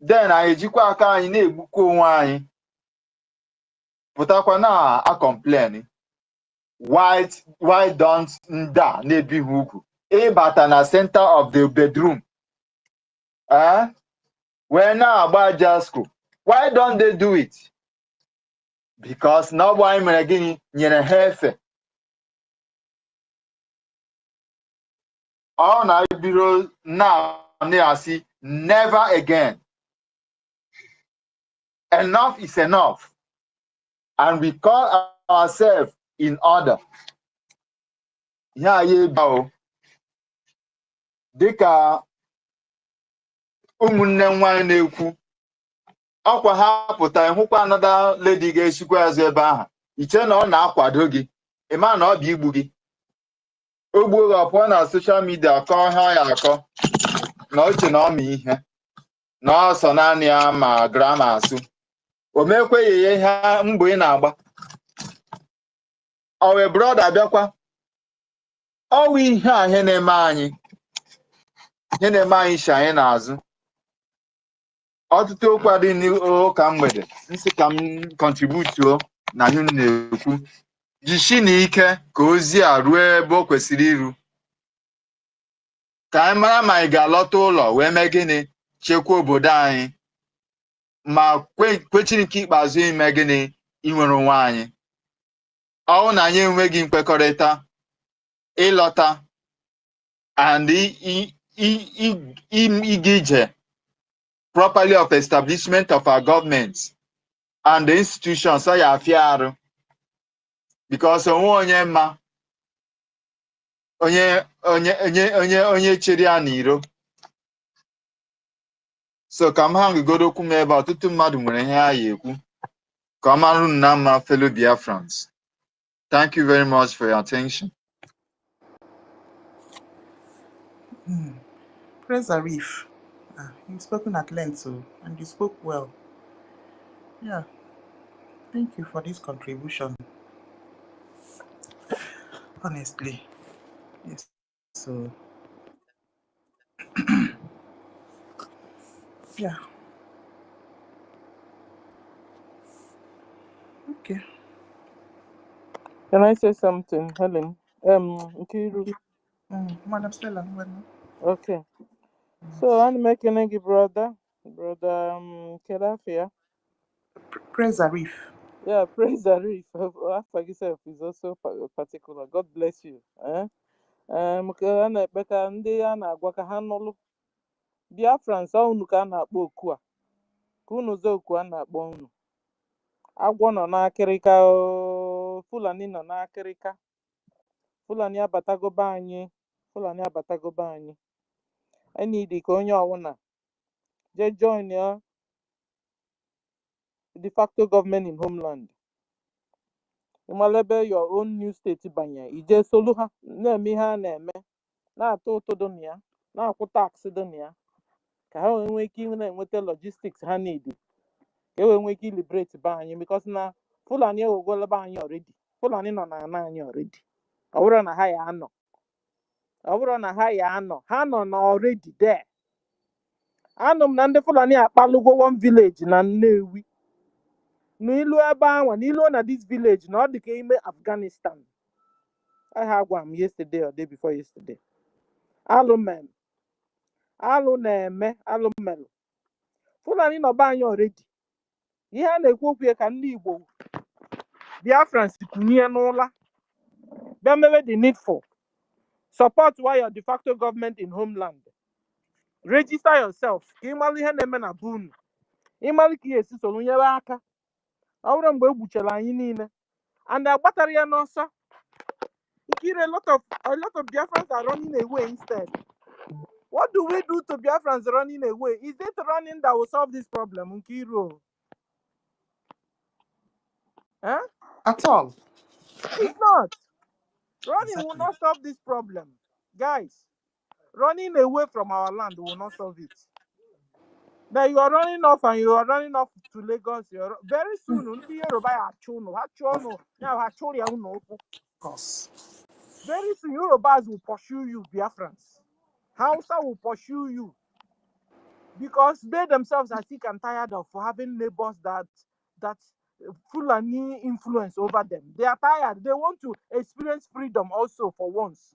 M: den anyị ejikwa aka anyị na-egbukwa onwe anyị pụtakwa na-akọmplen why don't nda na-ebighị ugwu ịbata na center of the bedroom wee na-agba jasko why don't they do it because na ọ bụ anyị mere gịnị nyere ha efe ọ na-ebiro na-asị never again. Enough is enough. And we call ourselves in order. Dịka ụmụnne nwanyị na-ekwu ọkwa ha pụta ịhụkwa another lady ga-esikwa azụ ebe ahụ iche na ọ na-akwado gị ịma na ọ bụ igbu gị o gbuo gị ọpụọ na soshal midia kọọ ha ya akọ na uche na ọma ihe na ọsọ naanị ya ma grama asụ o mekweghị ya ihe mbọ ị na-agba owe brọda abịakwa ọwụ ihe a ihe na-eme anyị shi anyị n'azụ ọtụtụ okwu adị n'ụka mgbede nsị ka m kọntributuo na ihe m na-ekwu jishi na ike ka ozi a ruo ebe o kwesịrị iru ka anyị mara ma anyị ga-alọta ụlọ wee mee gịnị chekwa obodo anyị ma kwechiri nke ikpeazụ ime gịnị inwere onwe anyị ọwụ na anyị enweghị nkwekọrịta ịlọta and ịga ije properly of establishment of our government and the institutions so ya afịa arụ because onwe onye mma onye chere ya n'iro so ka m ha ngụgodo okwu m ebe ọtụtụ mmadụ nwere ihe ha ya ekwu ka ọ marụ na mma fellow Biafrans. Thank you very much for your attention.
B: Praise Arif. You've spoken at length, and you spoke well. Yeah. Thank you for this contribution. Honestly. Yes. So, yeah. Okay.
C: Can I say something, Helen? Nkiru.
B: Madam Stella.
C: Okay. So I'm making a brother Kedafia.
B: Praise Arif.
C: Yeah, praise Arif. After yourself is also particular. God bless you. Beka ndị a na-agwa ka ha nọlụ Biafrans unu ka a na-akpọ oku a ka unu zaa oku a na-akpọ unu agwọ nọ n'akịrịka Fulani nọ n'akịrịka Fulani abatagoba anyị anyị dị ka onye ọwụna je join ya de facto government in homeland ịmalebe your own new state banye ije solu ha na-eme ihe a na-eme na-atụ ụtụ dị na ya na-akwụ taksị dị na ya ka ha nwee ike na-enweta logistics ha need ka nwee ike liberate be anyị because na Fulani ewegwala be anyị already Fulani nọ na ana anyị already ọ bụrụ na ha ya anọ ha nọ na already there Anum na ndị Fulani akpalugo one village na Nnewi. N'ilu ebe ahụ, n'ilu na this village, na ọ dị ka ime Afghanistan. I had one yesterday or day before yesterday. Alumem. Alu na-eme, alumelu. Fulani nọ be anyị already. Ihe a na-ekwu okwu ya ka ndị Igbo Biafrans kunye n'ụla. Bịa mewe the needful. Support why your de facto government in homeland. Register yourself. Ka ịmalụ ihe na-eme na bunu. Ịmalụ ka ihe esi soro nyere aka. Ọ bụrụ mgbe egbuchara anyị niile. And agbatara ya n'ọsọ. Ikiri, a lot of Biafrans are running away instead. What do we do to Biafrans running away? Is it running that will solve this problem, Nkiro? Huh?
B: At all.
C: It's not. Running will not solve this problem. Guys, running away from our land will not solve it. Now you are running off and you are running off to Lagos. Very soon, very soon, Yorubas will pursue you, Biafrans. Hausa will pursue you. Because they themselves are sick and tired of having neighbors that Fulani influence over them. They are tired. They want to experience freedom also for once.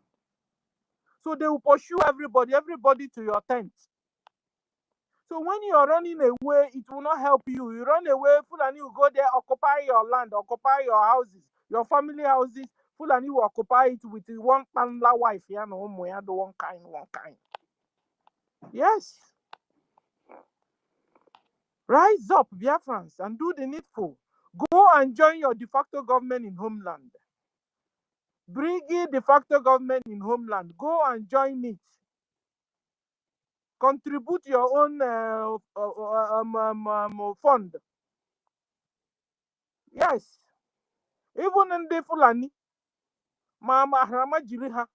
C: So they will pursue everybody to your tent. So when you are running away, it will not help you. You run away, Fulani will go there, occupy your land, occupy your houses, your family houses. Fulani will occupy it with one Pandla wife. One kind. Yes. Rise up, Biafrans, and do the needful. Go and join your de facto government in homeland. BRGIE de facto government in homeland. Go and join it. Contribute your own fund. Yes. Even in the Fulani, Mama Hrama Jiriha,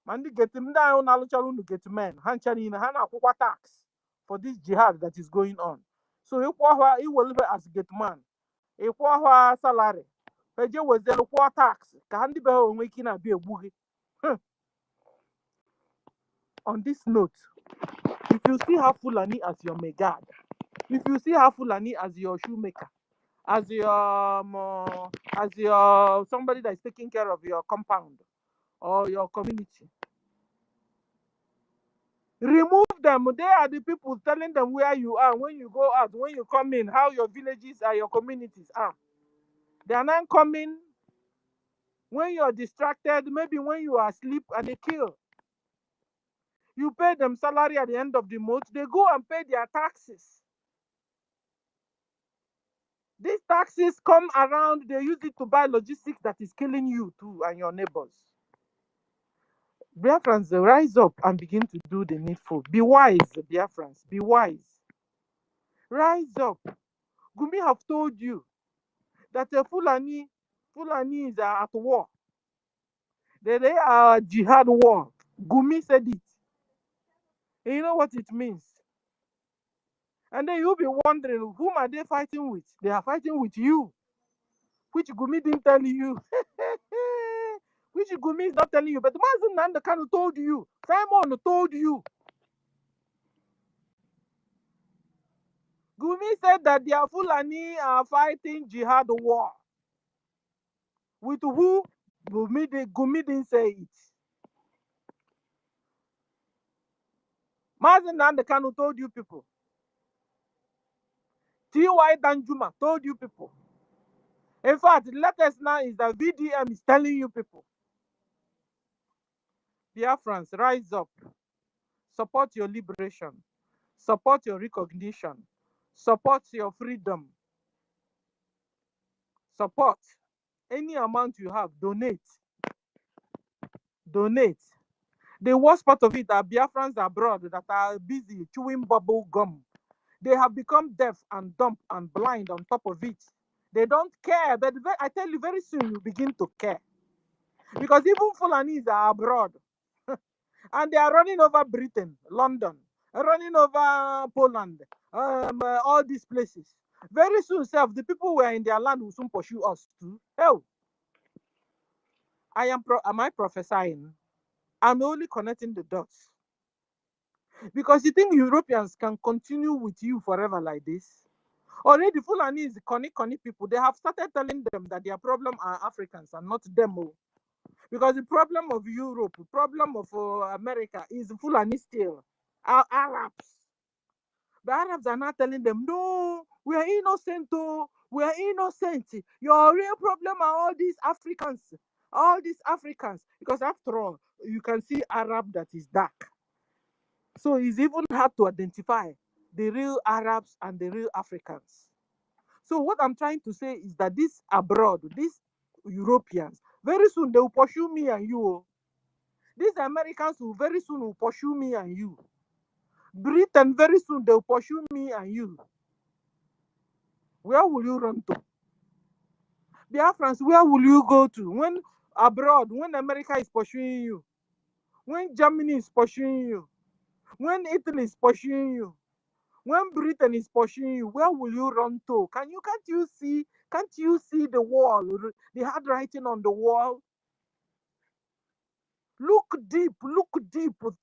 C: Mandi get him down, Aluchalunu get men, Hanchanina, Hana tax for this jihad that is going on. So he will live as get man. A poor salary. Peje was the poor tax. Candy bell making a be a boogie. On this note, if you see how Fulani as your megad, if you see how Fulani as your shoemaker, as your somebody that is taking care of your compound or your community, remove them. They are the people telling them where you are when you go out, when you come in, how your villages are, your communities are. They are not coming when you're distracted, maybe when you are asleep and they kill. You pay them salary at the end of the month, they go and pay their taxes. These taxes come around, they use it to buy logistics that is killing you too and your neighbors. Biafrans, rise up and begin to do the needful. Be wise, Biafrans, be wise. Rise up. Gumi have told you that the Fulani is at war. They are jihad war. Gumi said it. And you know what it means? And then you'll be wondering, whom are they fighting with? They are fighting with you. Which Gumi didn't tell you. Which Gumi is not telling you. But Mazen Nandekano told you. Simon told you. Gumi said that their Fulani are fighting jihad war. With who? Gumi didn't say it. Mazen Nandekano told you people. T.Y. Danjuma told you people. In fact, the latest now is that VDM is telling you people. Biafrans, rise up. Support your liberation. Support your recognition. Support your freedom. Support. Any amount you have, donate. Donate. The worst part of it are Biafrans abroad that are busy chewing bubble gum. They have become deaf and dumb and blind on top of it. They don't care, but I tell you, very soon you begin to care. Because even Fulanis are abroad. And they are running over Britain, London, running over Poland, all these places. Very soon, the people who are in their land will soon pursue us too. Hell, am I prophesying? I'm only connecting the dots. Because you think Europeans can continue with you forever like this? Already Fulani is Koni people. They have started telling them that their problem are Africans and not them. Because the problem of Europe, the problem of America is Fulani still. Arabs. The Arabs are not telling them, no, we are innocent, oh, we are innocent. Your real problem are all these Africans. All these Africans. Because after all, you can see Arab that is dark. So it's even hard to identify the real Arabs and the real Africans. So what I'm trying to say is that these abroad, these Europeans, very soon they will pursue me and you. These Americans will very soon will pursue me and you. Britain, very soon they'll pursue me and you. Where will you run to? Biafrans, where will you go to? When abroad, when America is pursuing you, when Germany is pursuing you, when Italy is pursuing you, when Britain is pursuing you, where will you run to? Can't you see the wall, the handwriting on the wall? Look deep,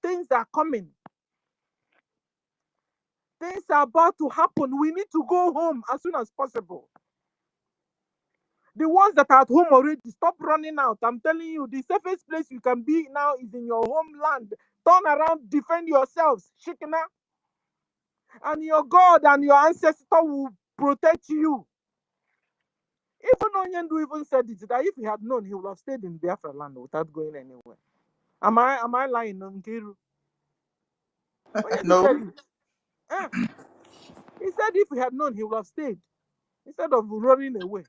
C: things are coming. Things are about to happen. We need to go home as soon as possible. The ones that are at home already, stop running out. I'm telling you, the safest place you can be now is in your homeland. Turn around, defend yourselves, Shikina. And your God and your ancestor will protect you. Even Onyendu even said it, that if he had known, he would have stayed in Biafra land without going anywhere. Am I lying, Nkiru? Onyendu
B: No.
C: said it. He said if he had known, he would have stayed instead of running away.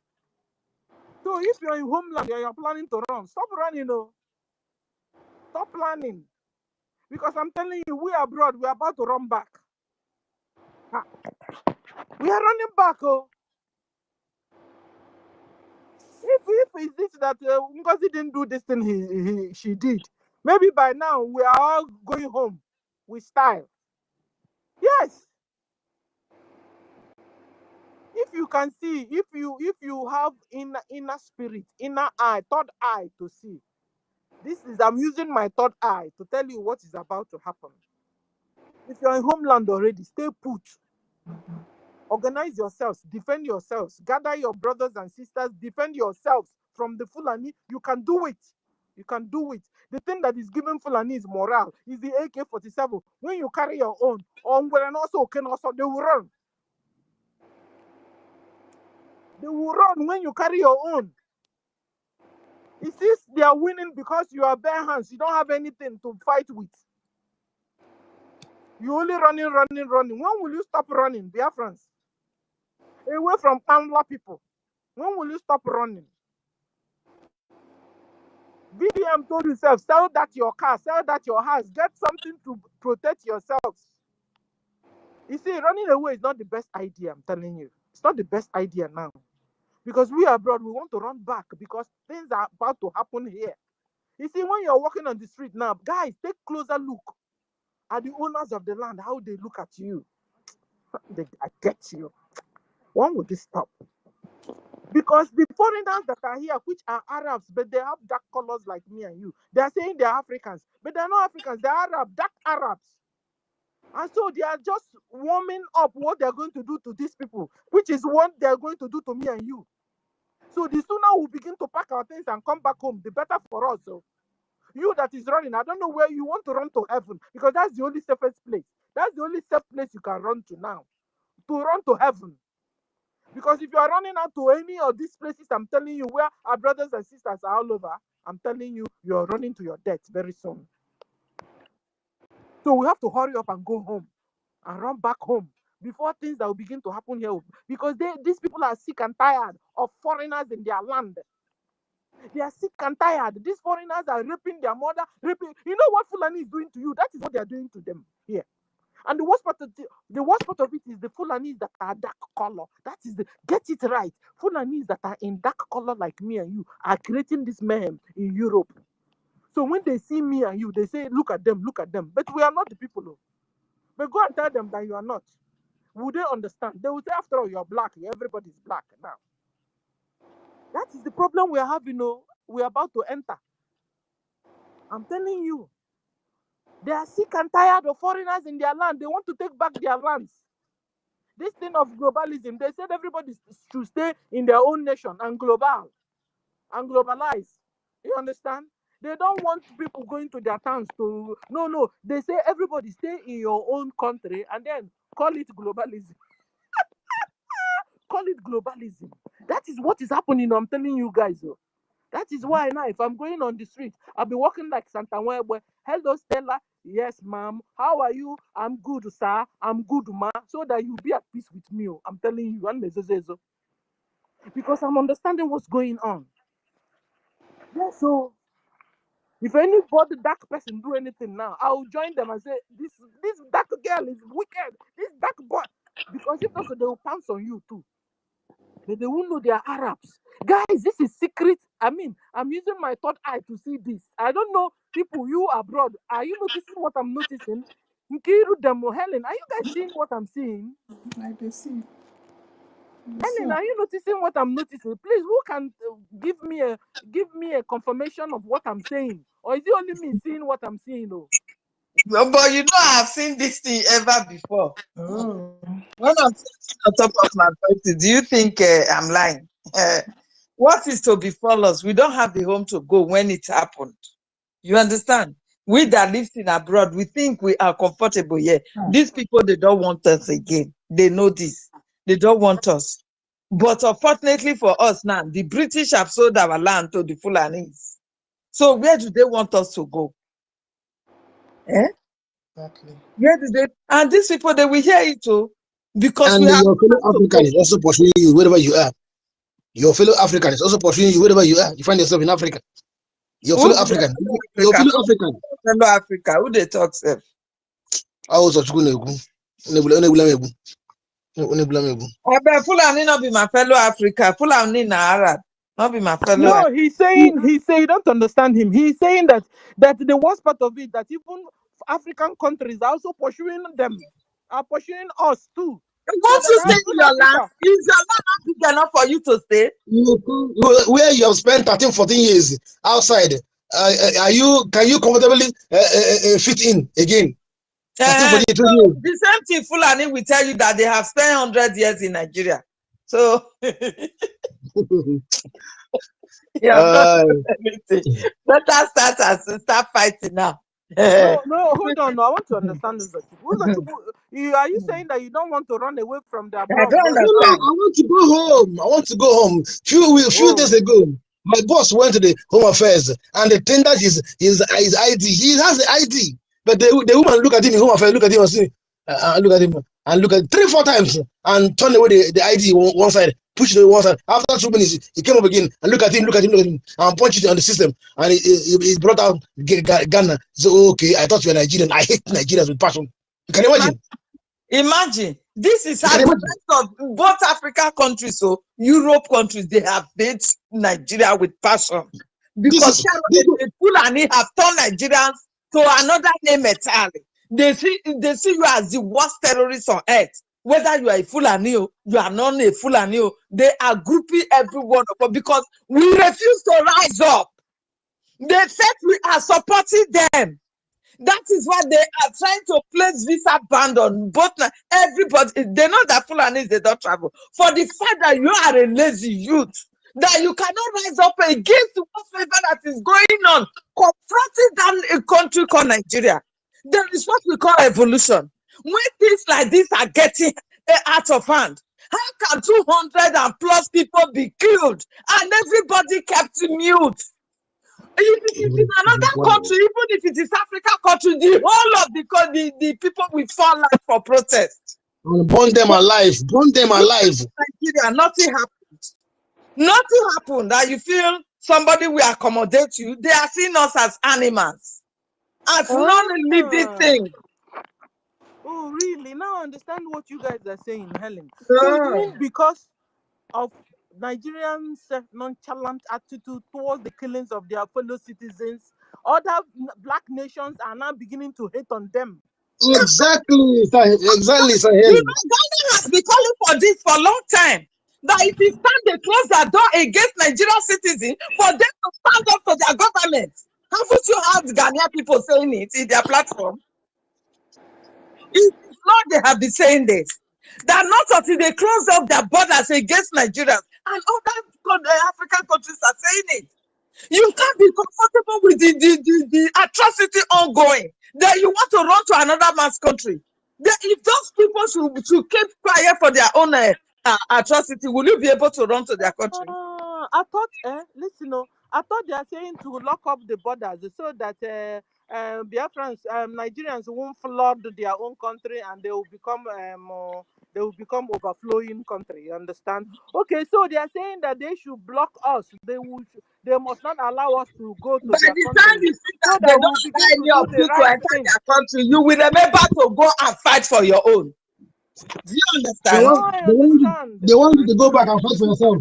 C: So if you're in homeland and you're planning to run, stop running, Stop planning. Because I'm telling you, we abroad, we're about to run back. We are running back, If it's this that Ngozi didn't do this thing she did, maybe by now we are all going home with style. Yes. If you can see, if you have inner spirit, inner eye, third eye to see. I'm using my third eye to tell you what is about to happen. If you're in homeland already, stay put. Organize yourselves, defend yourselves, gather your brothers and sisters, defend yourselves from the Fulani. You can do it. You can do it. The thing that is giving Fulani is morale, is the AK-47. When you carry your own, they will run. They will run when you carry your own. It is they are winning because you are bare hands. You don't have anything to fight with. You only running. When will you stop running, Biafrans? Away from Pamla people. When will you stop running? VDM told yourself, sell that your car, sell that your house, get something to protect yourselves. You see, running away is not the best idea, I'm telling you. It's not the best idea now. Because we abroad, we want to run back because things are about to happen here. You see, when you're walking on the street now, guys, take closer look at the owners of the land, how they look at you. I get you. When will this stop? Because the foreigners that are here, which are Arabs, but they have dark colors like me and you, they are saying they're Africans, but they're not Africans, they're Arab, dark Arabs. And so they are just warming up what they're going to do to these people, which is what they're going to do to me and you. So the sooner we begin to pack our things and come back home, the better for us. So you that is running, I don't know where you want to run to heaven, because that's the only safest place. That's the only safe place you can run to now, to run to heaven. Because if you are running out to any of these places, I'm telling you, where our brothers and sisters are all over, I'm telling you, you're running to your death very soon. So we have to hurry up and go home and run back home before things that will begin to happen here. Because these people are sick and tired of foreigners in their land. They are sick and tired. These foreigners are raping their mother, raping. You know what Fulani is doing to you? That is what they are doing to them here. And the worst part of it is the Fulanis that are dark color. That is get it right. Fulanis that are in dark color like me and you are creating this mayhem in Europe. So when they see me and you, they say, look at them. But we are not the people. But go and tell them that you are not. Would they understand? They will say, after all, you're black. Everybody's black now. That is the problem we are having. We're about to enter. I'm telling you. They are sick and tired of foreigners in their land. They want to take back their lands. This thing of globalism, they said everybody should stay in their own nation and globalize. You understand? They don't want people going to their towns to no. They say everybody stay in your own country and then call it globalism. Call it globalism. That is what is happening. I'm telling you guys. That is why now, if I'm going on the street, I'll be walking like Santa Webe. Hello, Stella. Yes, ma'am. How are you? I'm good, sir. I'm good, ma. So that you be at peace with me. I'm telling you. Because I'm understanding what's going on. Yeah, so if any dark person do anything now, I'll join them and say, this dark girl is wicked. This dark boy. Because if not, so they will pounce on you too. They won't know they are Arabs. Guys, this is secret. I mean, I'm using my third eye to see this. I don't know, people, you abroad, are you noticing what I'm noticing? Nkiru Demo, Helen, are you guys seeing what I'm seeing?
B: I can see.
C: Helen, are you noticing what I'm noticing? Please, who can give me a confirmation of what I'm saying? Or is it only me seeing what I'm seeing? Oh?
D: No, but you know, I've seen this thing ever before.
B: Oh.
D: When I'm sitting on top of my bed, do you think I'm lying? What is to befall us? We don't have the home to go when it happened. You understand? We that live in abroad, we think we are comfortable here. These people, they don't want us again. They know this. They don't want us. But unfortunately for us now, the British have sold our land to the Fulanis. So where do they want us to go? Eh?
B: Exactly.
D: Where do they? And these people, they will hear it too. Because
N: And
D: we have
N: your fellow
D: to
N: African
D: go.
N: is also pursuing you wherever you are. Your fellow African is also pursuing you wherever you are. You find yourself in Africa. Your fellow
D: Who be
N: African. Your
D: Africa?
N: fellow African.
D: Fellow Africa. Who they talk self?
N: I was a Chukunegu.
D: I bet Fulani not be my fellow Africa. Fulani na Arab. Not be my fellow.
C: No, he's saying you don't understand him. He's saying that the worst part of it, that even African countries are also pursuing them, are pursuing us too. So
D: Once
C: that
D: you
C: how
D: stay
C: is
D: in
C: it
D: your land,
C: Africa?
D: is your land not big enough for you to stay?
N: Where you have spent 13, 14 years outside, can you comfortably fit in again? 13, 14, 20
D: So
N: years.
D: the same thing Fulani will tell you that they have spent 100 years in Nigeria. So yeah, not anything. Let us start fighting now.
C: No, hold on. No, I want to understand Uzochukwu. Are you saying that you don't want to run away from the
D: I
C: abroad
D: don't
C: where
N: No,
C: you
N: no,
C: are?
D: understand.
N: I want to go home. I want to go home. Few days
C: Oh,
N: ago, my boss went to the Home Affairs and they tendered his ID. He has the ID, but the woman look at him in Home Affairs, look at him and say, look at him and look at 3-4 times and turn away the ID one side, push it to one side. After 2 minutes, he came up again and look at him, and punch it on the system. And he brought out Ghana. So okay, I thought you were Nigerian. I hate Nigerians with passion. You can imagine.
D: Imagine this is
N: You
D: how
N: can
D: the
N: imagine.
D: rest of both African countries, so Europe countries, they have hate Nigeria with passion
N: This
D: because
N: is this.
D: the Fulani have turned Nigerians to another name entirely. They see you as the worst terrorists on earth. Whether you are a Fulani or you are not a Fulani, they are grouping everyone up because we refuse to rise up. They said we are supporting them. That is why they are trying to place visa ban on both. Everybody, they know that Fulanis, they don't travel. For the fact that you are a lazy youth, that you cannot rise up against whatever that is going on, confronting down a country called Nigeria. There is what we call evolution. When things like this are getting out of hand, how can 200 and plus people be killed and everybody kept mute? If it is in another country, even if it is African country, the whole of the people will fall out for protest.
N: Burn them
D: But
N: alive. Burn them
D: look
N: alive.
D: at Nigeria, nothing happened. Nothing happened. That you feel somebody will accommodate you. They are seeing us as animals, as non-living
C: ah.
D: things.
C: Oh, really? Now I understand what you guys are saying, Helen. So it means because of Nigerians' nonchalant attitude towards the killings of their fellow citizens, other black nations are now beginning to hate on them.
N: Exactly, Sir
D: You
N: Helen.
D: know, Ghana has been calling for this for a long time. That if it's time they close their door against Nigerian citizens, for them to stand up to their government. Haven't you heard Ghanaian people saying it in their platform? It's not they have been saying this. That not until they close up their borders against Nigerians and other African countries are saying it. You can't be comfortable with the atrocity ongoing. Then you want to run to another man's country. Then if those people should keep quiet for their own atrocity, will you be able to run to their country?
C: I thought, listen, I thought they are saying to lock up the borders so that Biafrans, Nigerians won't flood their own country and they will become overflowing country. You understand? Okay, so they are saying that they should block us. They must not allow us to go to
D: By
C: their
D: the time
C: country
D: you see
C: so
D: that they
C: that
D: don't
C: we'll
D: allow
C: begin to
D: any
C: do
D: of
C: the
D: you to
C: right
D: enter
C: thing.
D: their country, you will remember to go and fight for your own. Do you understand?
C: Now I understand.
N: they want you to go back and fight for yourself.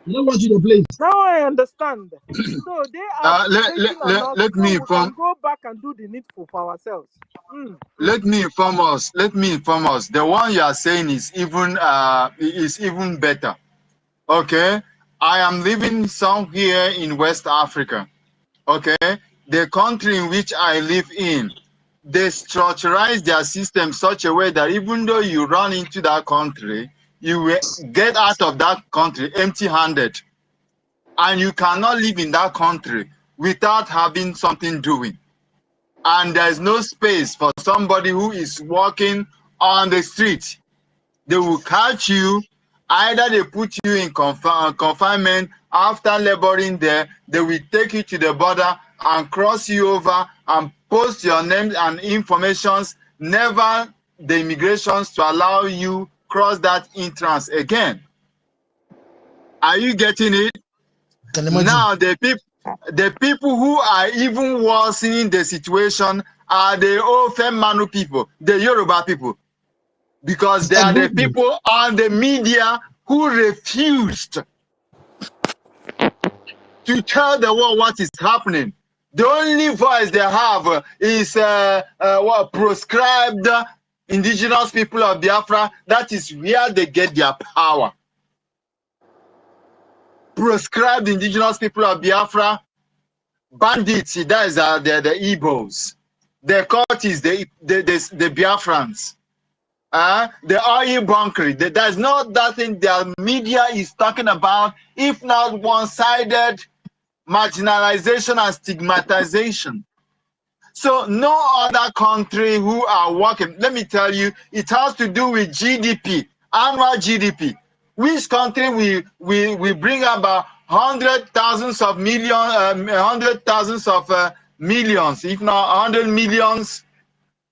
N: They don't want you to play.
C: Now I understand. So they are taking on us
M: Let
C: so
M: me
C: we
M: inform.
C: can go back and do the needful for ourselves.
M: Let me inform us. Let me inform us. The one you are saying is even better. Okay, I am living somewhere in West Africa. Okay, the country in which I live in, they structurize their system such a way that even though you run into that country, you will get out of that country empty-handed, and you cannot live in that country without having something doing. And there's no space for somebody who is walking on the street. They will catch you. Either they put you in confinement. After laboring there, they will take you to the border and cross you over and post your name and informations. Never the immigrations to allow you cross that entrance again. Are you getting it? Now the people who are even worsening the situation are the Ofe Manu people, the Yoruba people, because they are the people on the media who refused to tell the world what is happening. The only voice they have is what proscribed indigenous people of Biafra. That is where they get their power. Proscribed indigenous people of Biafra, bandits, that is the Igbos. The court is the Biafrans. The oil bunkery. There's not that thing the media is talking about, if not one-sided marginalization and stigmatization. So no other country who are working, let me tell you, it has to do with GDP, annual GDP. Which country we bring about hundred thousands of millions, if not 100 millions,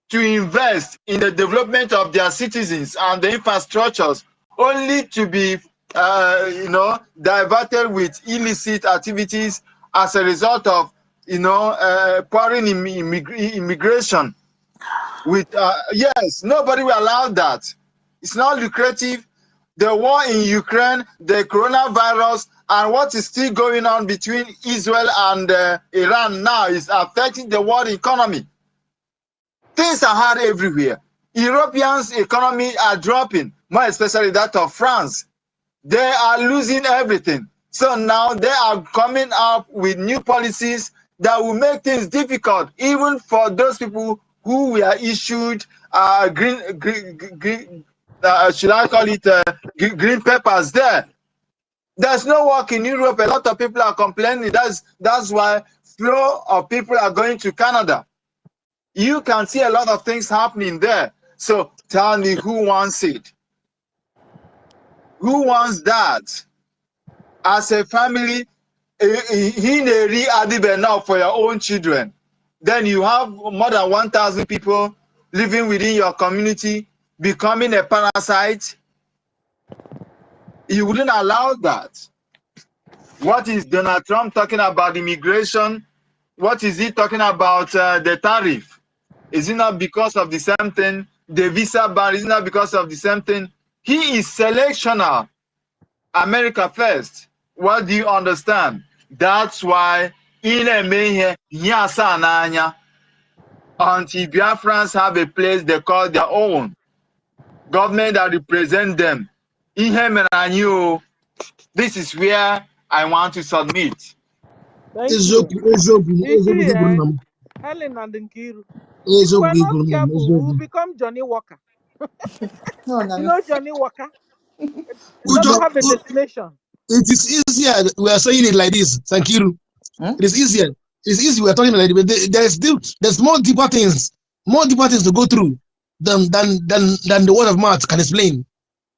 M: to invest in the development of their citizens and the infrastructures, only to be diverted with illicit activities as a result of pouring immigration with yes, nobody will allow that. It's not lucrative. The war in Ukraine, the coronavirus, and what is still going on between Israel and Iran now is affecting the world economy. Things are hard everywhere. Europeans' economy are dropping, more especially that of France. They are losing everything. So now they are coming up with new policies that will make things difficult, even for those people who were issued should I call it green papers there. There's no work in Europe. A lot of people are complaining. That's why flow of people are going to Canada. You can see a lot of things happening there. So tell me, who wants it? Who wants that? As a family, he enough for your own children. Then you have more than 1,000 people living within your community, becoming a parasite. You wouldn't allow that. What is Donald Trump talking about immigration? What is he talking about the tariff? Is it not because of the same thing? The visa ban, is it not because of the same thing? He is selectional. America first. What do you understand? That's why in a mayhe until Biafrans have a place they call their own. Government that represent them. This is where I want to submit.
C: Thank you. You see,
N: Eziokwu
C: Helen and Nkiru, if we're not careful, we'll become Johnny Walker.
B: No,
C: You
B: no,
C: know Johnny Walker? It
N: We
C: doesn't
N: just,
C: have a destination.
N: it is easier. We are saying it like this. Thank you.
B: no.
N: It is easier. It's easy. We are talking like this, but there's more deeper things to go through than the word of mouth can explain.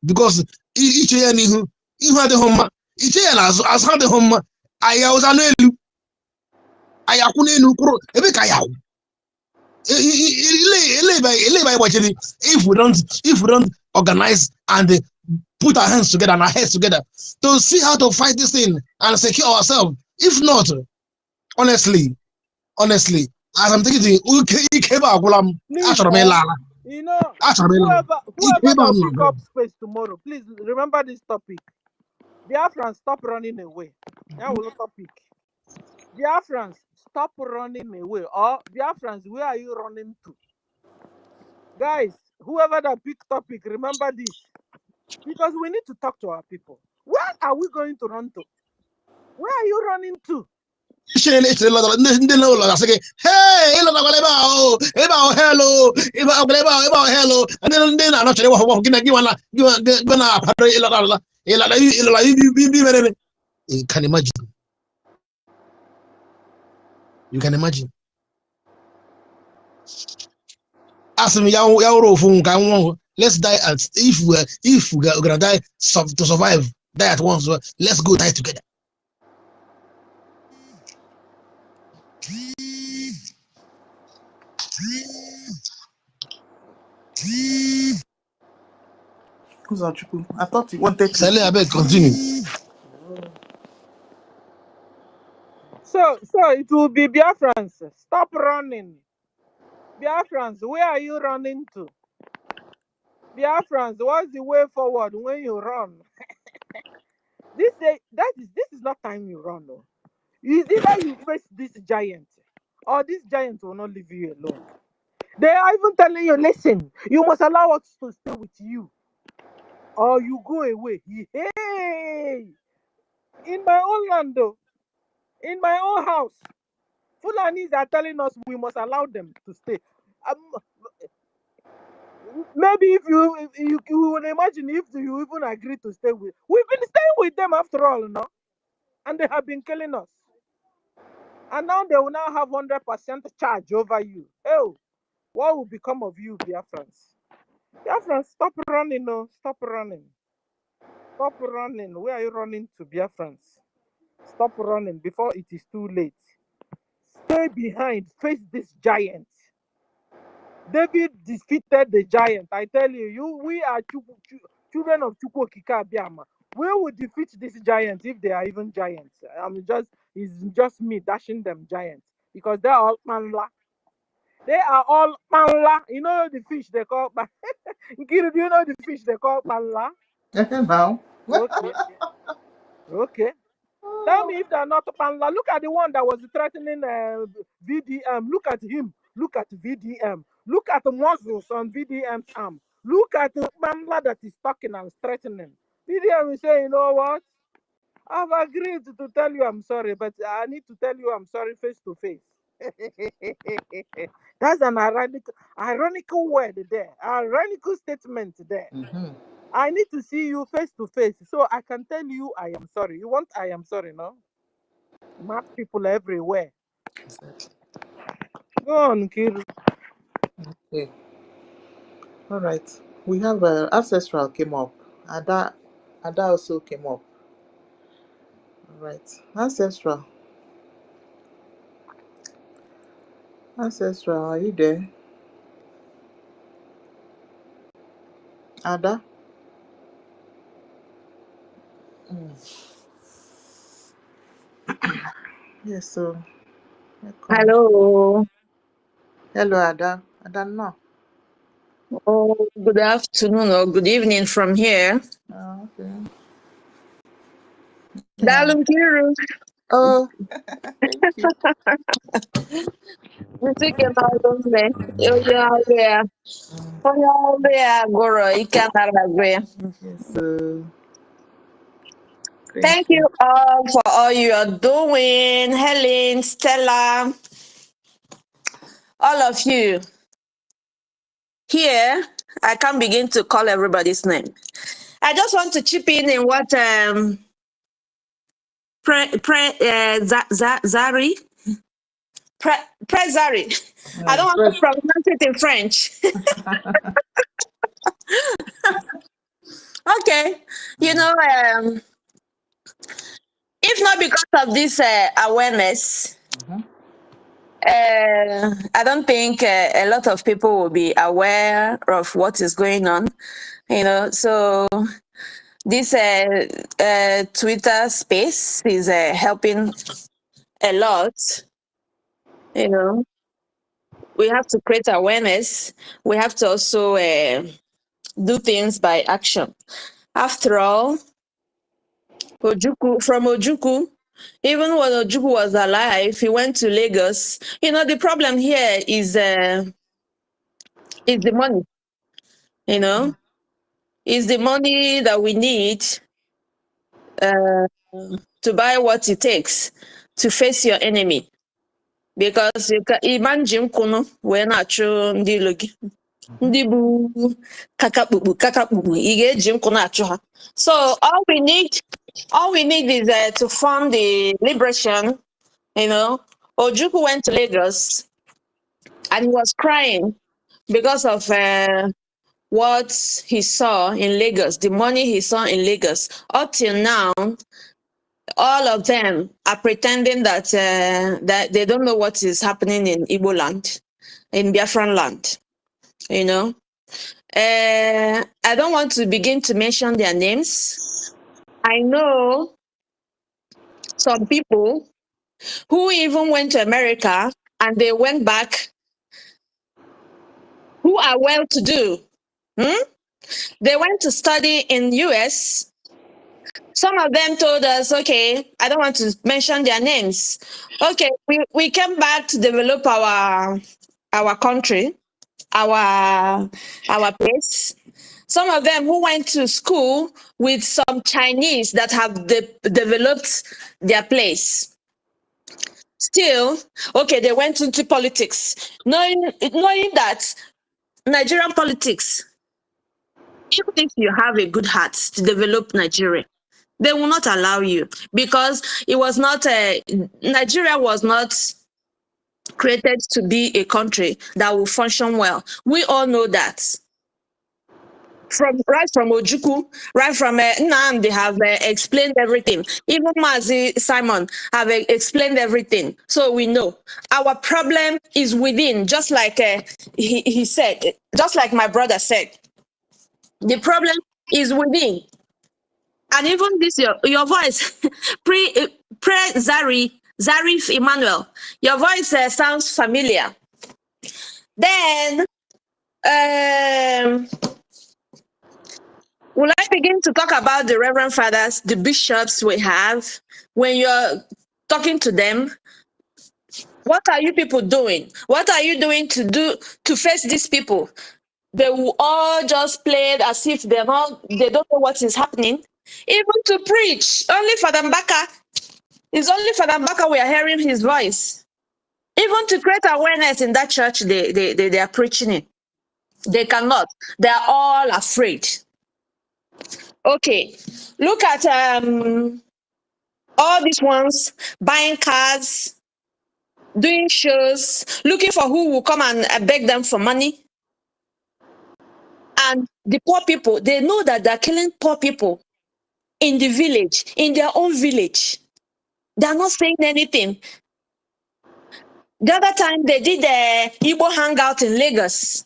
N: Because each year ihu adịghị mma, iche ya na azụ adịghị mma, aya ụza n'elu, aya kwụ n'elu kwụrụ ebe ka ya. If we don't organize and put our hands together and our heads together to see how to fight this thing and secure ourselves. If not, honestly, as I'm thinking,
C: You know, whoever that pick up space tomorrow, please remember this topic. Biafrans, stop running away. That was a topic. Biafrans, stop running away. Or Biafrans, where are you running to? Guys, whoever that pick topic, remember this. Because we need to talk to our people. Where are we going to run to? Where are you running to?
N: Hey, hello, hello, and then I'm not sure what you can imagine. You can imagine. Ask me, let's die at if we're gonna die to survive, die at once. Let's go die together.
B: I thought you wanted to.
N: Sally, I beg, continue.
C: So it will be Biafrans. Stop running. Biafrans, where are you running to? Biafrans, what's the way forward when you run? This is not time you run. No. It's either you face this giant or this giant will not leave you alone. They are even telling you, listen, you must allow us to stay with you or you go away. Hey! In my own land, though, in my own house, Fulanis are telling us we must allow them to stay. Maybe if you would imagine if you even agree to stay with, we've been staying with them after all, no? And they have been killing us. And now they will now have 100% charge over you. Oh, what will become of you, Biafrans? Biafrans, stop running, no, stop running. Stop running. Where are you running to, Biafrans? Stop running before it is too late. Stay behind. Face this giant. David defeated the giant. I tell you, we are children of Chukwokika Abiyama. We will defeat this giant if they are even giants. It's just me dashing them giants because they are all manla. They are all manla. You know the fish they call. Nkiru, do you know the fish they call manla?
B: Now.
C: Okay. Okay. Tell me if they're not Panla. Look at the one that was threatening VDM. Look at him. Look at VDM. Look at the muscles on VDM's arm. Look at the Panla that is talking and threatening. VDM is saying, you know what? I've agreed to tell you I'm sorry, but I need to tell you I'm sorry face to face. That's an ironical word there. Ironical statement there.
B: Mm-hmm.
C: I need to see you face to face so I can tell you I am sorry. You want I am sorry, no? Mad people everywhere.
B: Exactly.
C: Go on, Kiru.
B: Okay. All right. We have ancestral came up. Ada also came up. All right. Ancestral, are you there? Ada. Yes. So welcome.
O: Hello.
B: Hello, Ada. Ada, no.
O: Oh, good afternoon or good evening from here.
B: Oh, okay.
O: Dalum Kiru.
B: Oh, thank you.
O: You took a lot me. You're there. You're there, Goro. You can't have a
B: Yes.
O: Thank you all for all you are doing. Helen, Stella, all of you. Here, I can't begin to call everybody's name. I just want to chip in what Zari, Zari. I don't want to pronounce it in French. Okay, you know, if not because of this awareness, I don't think a lot of people will be aware of what is going on, you know. So this Twitter space is helping a lot, you know. We have to create awareness. We have to also do things by action. After all, from Ojukwu, even when Ojukwu was alive, he went to Lagos. You know, the problem here is the money, you know. It's the money that we need to buy what it takes to face your enemy. Because you can imagine when I show ndị bu kakakpupu ị ga-eji nkụ na-achụ ha. So all we need is to fund the liberation. You know, Ojukwu went to Lagos and he was crying because of what he saw in Lagos, the money he saw in Lagos. Up till now, all of them are pretending that that they don't know what is happening in Igbo land, in Biafran land. You know, I don't want to begin to mention their names. I know some people who even went to America and they went back, who are well-to-do. They went to study in US. Some of them told us, okay, I don't want to mention their names. Okay, we came back to develop our country, our place. Some of them who went to school with some Chinese that have developed their place. Still, okay, they went into politics, knowing that Nigerian politics, even if you have a good heart to develop Nigeria, they will not allow you, because it was not Nigeria was not created to be a country that will function well. We all know that. Right from Ojukwu, right from Nnamdi, they have explained everything. Even Mazi Simon have explained everything. So we know our problem is within, just like he said, just like my brother said. The problem is within. And even this, your voice, Zari Emmanuel, your voice sounds familiar. Then, will I begin to talk about the Reverend Fathers, the bishops we have? When you're talking to them, what are you people doing? What are you doing to face these people? They will all just play it as if they don't know what is happening. Even to preach, only Father Mbaka, it's only Father Mbaka we are hearing his voice. Even to create awareness in that church, they are preaching it. They cannot. They are all afraid. Okay, look at all these ones buying cars, doing shows, looking for who will come and beg them for money. And the poor people, they know that they're killing poor people in the village, in their own village. They're not saying anything. The other time they did the Igbo hangout in Lagos.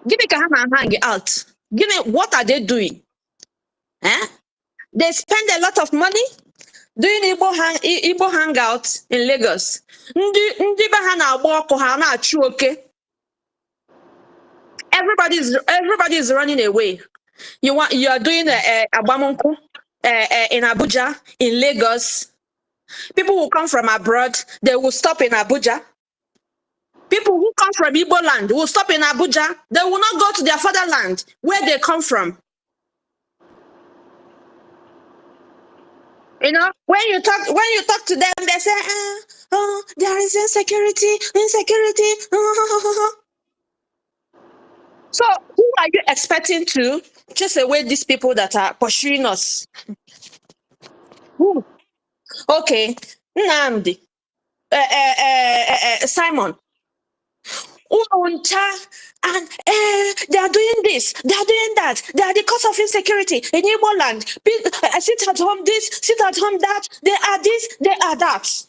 O: Give me Kahama hang out. Give me, what are they doing? Eh? They spend a lot of money doing Igbo hangout in Lagos. Everybody is running away. You are doing a Abamonku in Abuja, in Lagos. People will come from abroad, they will stop in Abuja. People who come from Igbo land will stop in Abuja. They will not go to their fatherland, where they come from. You know, when you talk to them, they say, oh, there is insecurity. So who are you expecting to chase away these people that are pursuing us? Who? Okay, Nnamdi, Simon, Uncha, and they are doing this, they are doing that, they are the cause of insecurity in Igbo land. Sit at home this, sit at home that, they are this, they are that.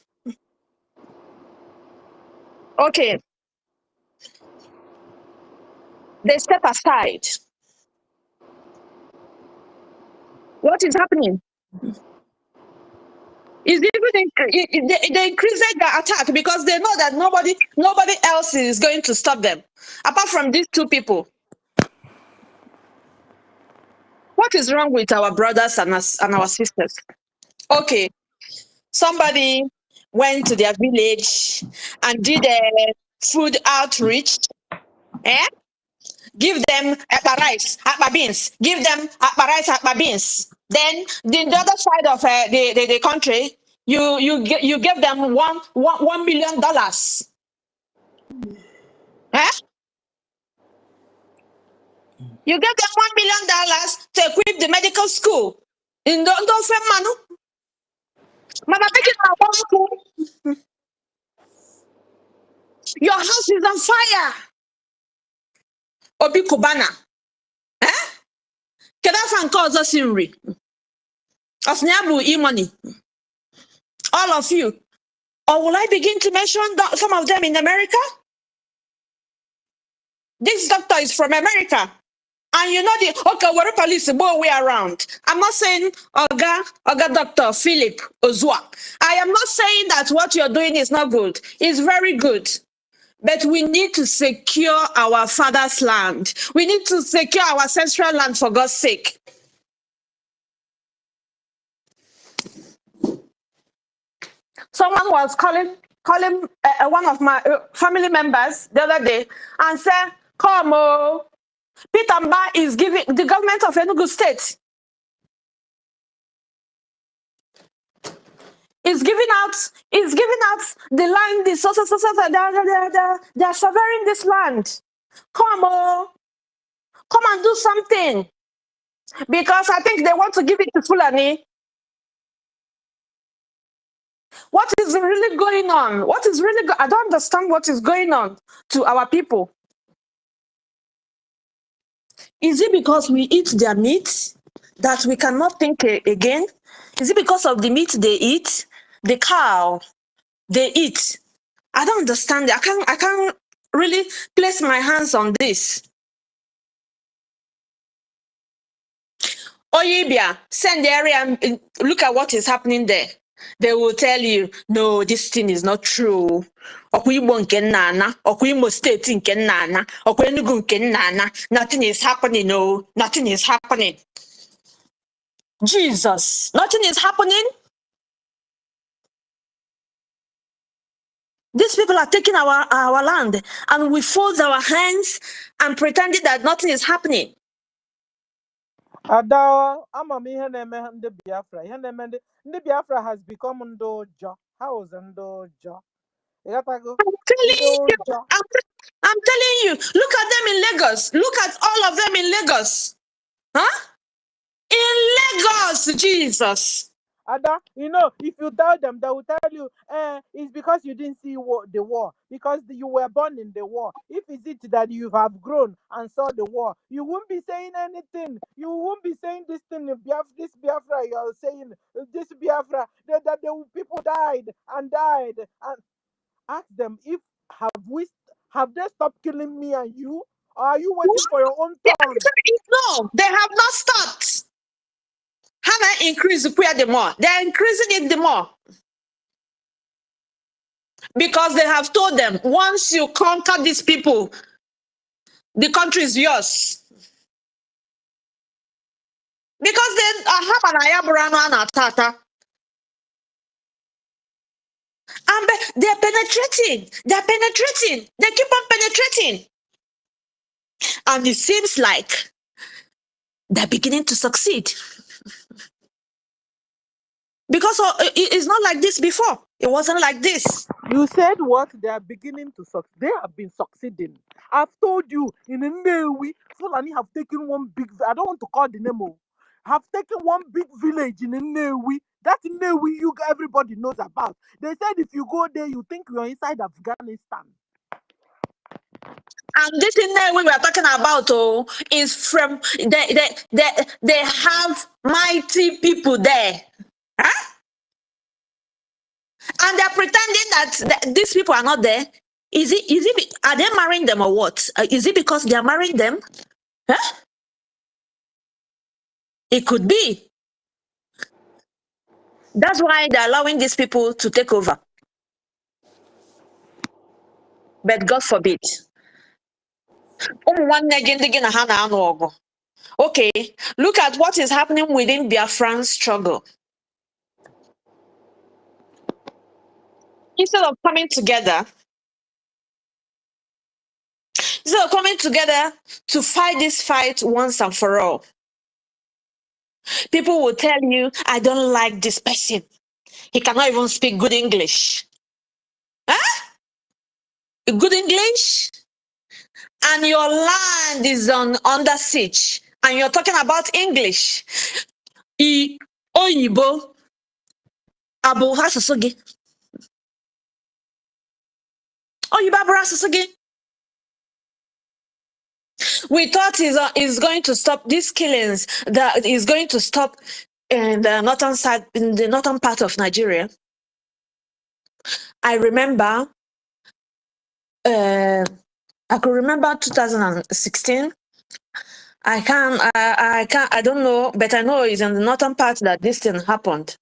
O: Okay, they step aside. What is happening? Is even they increase their attack because they know that nobody else is going to stop them apart from these two people. What is wrong with our brothers and us and our sisters? Okay, somebody went to their village and did a food outreach. Eh? Give them rice, beans. Give them rice, beans. Then the other side of the country, you give them $1 million. Eh? You give them $1 million to equip the medical school. In those manu. Mama, take it out. Your house is on fire. Obi Kubana. Eh? Kedafa cause us in re. Of Nyabu e-money. All of you. Or will I begin to mention some of them in America? This doctor is from America. And you know okay, we're police both way around. I'm not saying Oga Dr. Philip Ozua. I am not saying that what you're doing is not good. It's very good. But we need to secure our father's land. We need to secure our ancestral land for God's sake. Someone was calling one of my family members the other day and said, come, Peter Mba is giving the government of Enugu State is giving out the land. They are severing this land. Come and do something because I think they want to give it to Fulani. What is really going on? What is really I don't understand what is going on to our people. Is it because we eat their meat that we cannot think again? Is it because of the meat they eat? The cow they eat? I don't understand. I can't really place my hands on this. Oyibia, send the area and look at what is happening there. They will tell you, no, this thing is not true. Okuyimo nke nana, Okuyimo state nke nana, Okuyenugu nke nana. Nothing is happening, no. Nothing is happening. Jesus, nothing is happening. These people are taking our land and we fold our hands and pretending that nothing is happening.
C: Ada, the Biafra. The Biafra has become NGOZI. How is NGOZI?
O: I'm telling you, I'm telling you, look at them in Lagos. Look at all of them in Lagos. Huh? In Lagos, Jesus.
C: Ada, you know, if you tell them, they will tell you, it's because you didn't see the war, because you were born in the war. If it's it that you have grown and saw the war, you won't be saying anything. You won't be saying this thing, this Biafra, you're saying, this Biafra, that the people died. And ask them, have they stopped killing me and you? Or are you waiting for your own turn?
O: No, they have not stopped. Have I increased the more? They are increasing it the more. Because they have told them, once you conquer these people, the country is yours. Because they have an Ayaburano and Atata. And they're penetrating. They're penetrating. They keep on penetrating. And it seems like they're beginning to succeed. Because it's not like this before. It wasn't like this.
C: You said what? They are beginning to succeed. They have been succeeding. I've told you in a Newi, Fulani have taken one big. I don't want to call the name. Have taken one big village in a Newi. That Newi everybody knows about. They said if you go there, you think you're inside Afghanistan.
O: And this thing that we were talking about is from they have mighty people there. Huh? And they're pretending that these people are not there. Are they marrying them or what? Is it because they are marrying them? Huh? It could be. That's why they're allowing these people to take over. But God forbid. Okay, look at what is happening within Biafran struggle. Instead of coming together to fight this fight once and for all, people will tell you, I don't like this person. He cannot even speak good English. Huh? Good English? And your land is under siege. And you're talking about English. Oyibo. Abu Hasasugi. Oyibo Abu Hasasugi. We thought is going to stop these killings, that is going to stop in the northern side, in the northern part of Nigeria. I remember, I could remember 2016. I don't know, but I know it's in the northern part that this thing happened.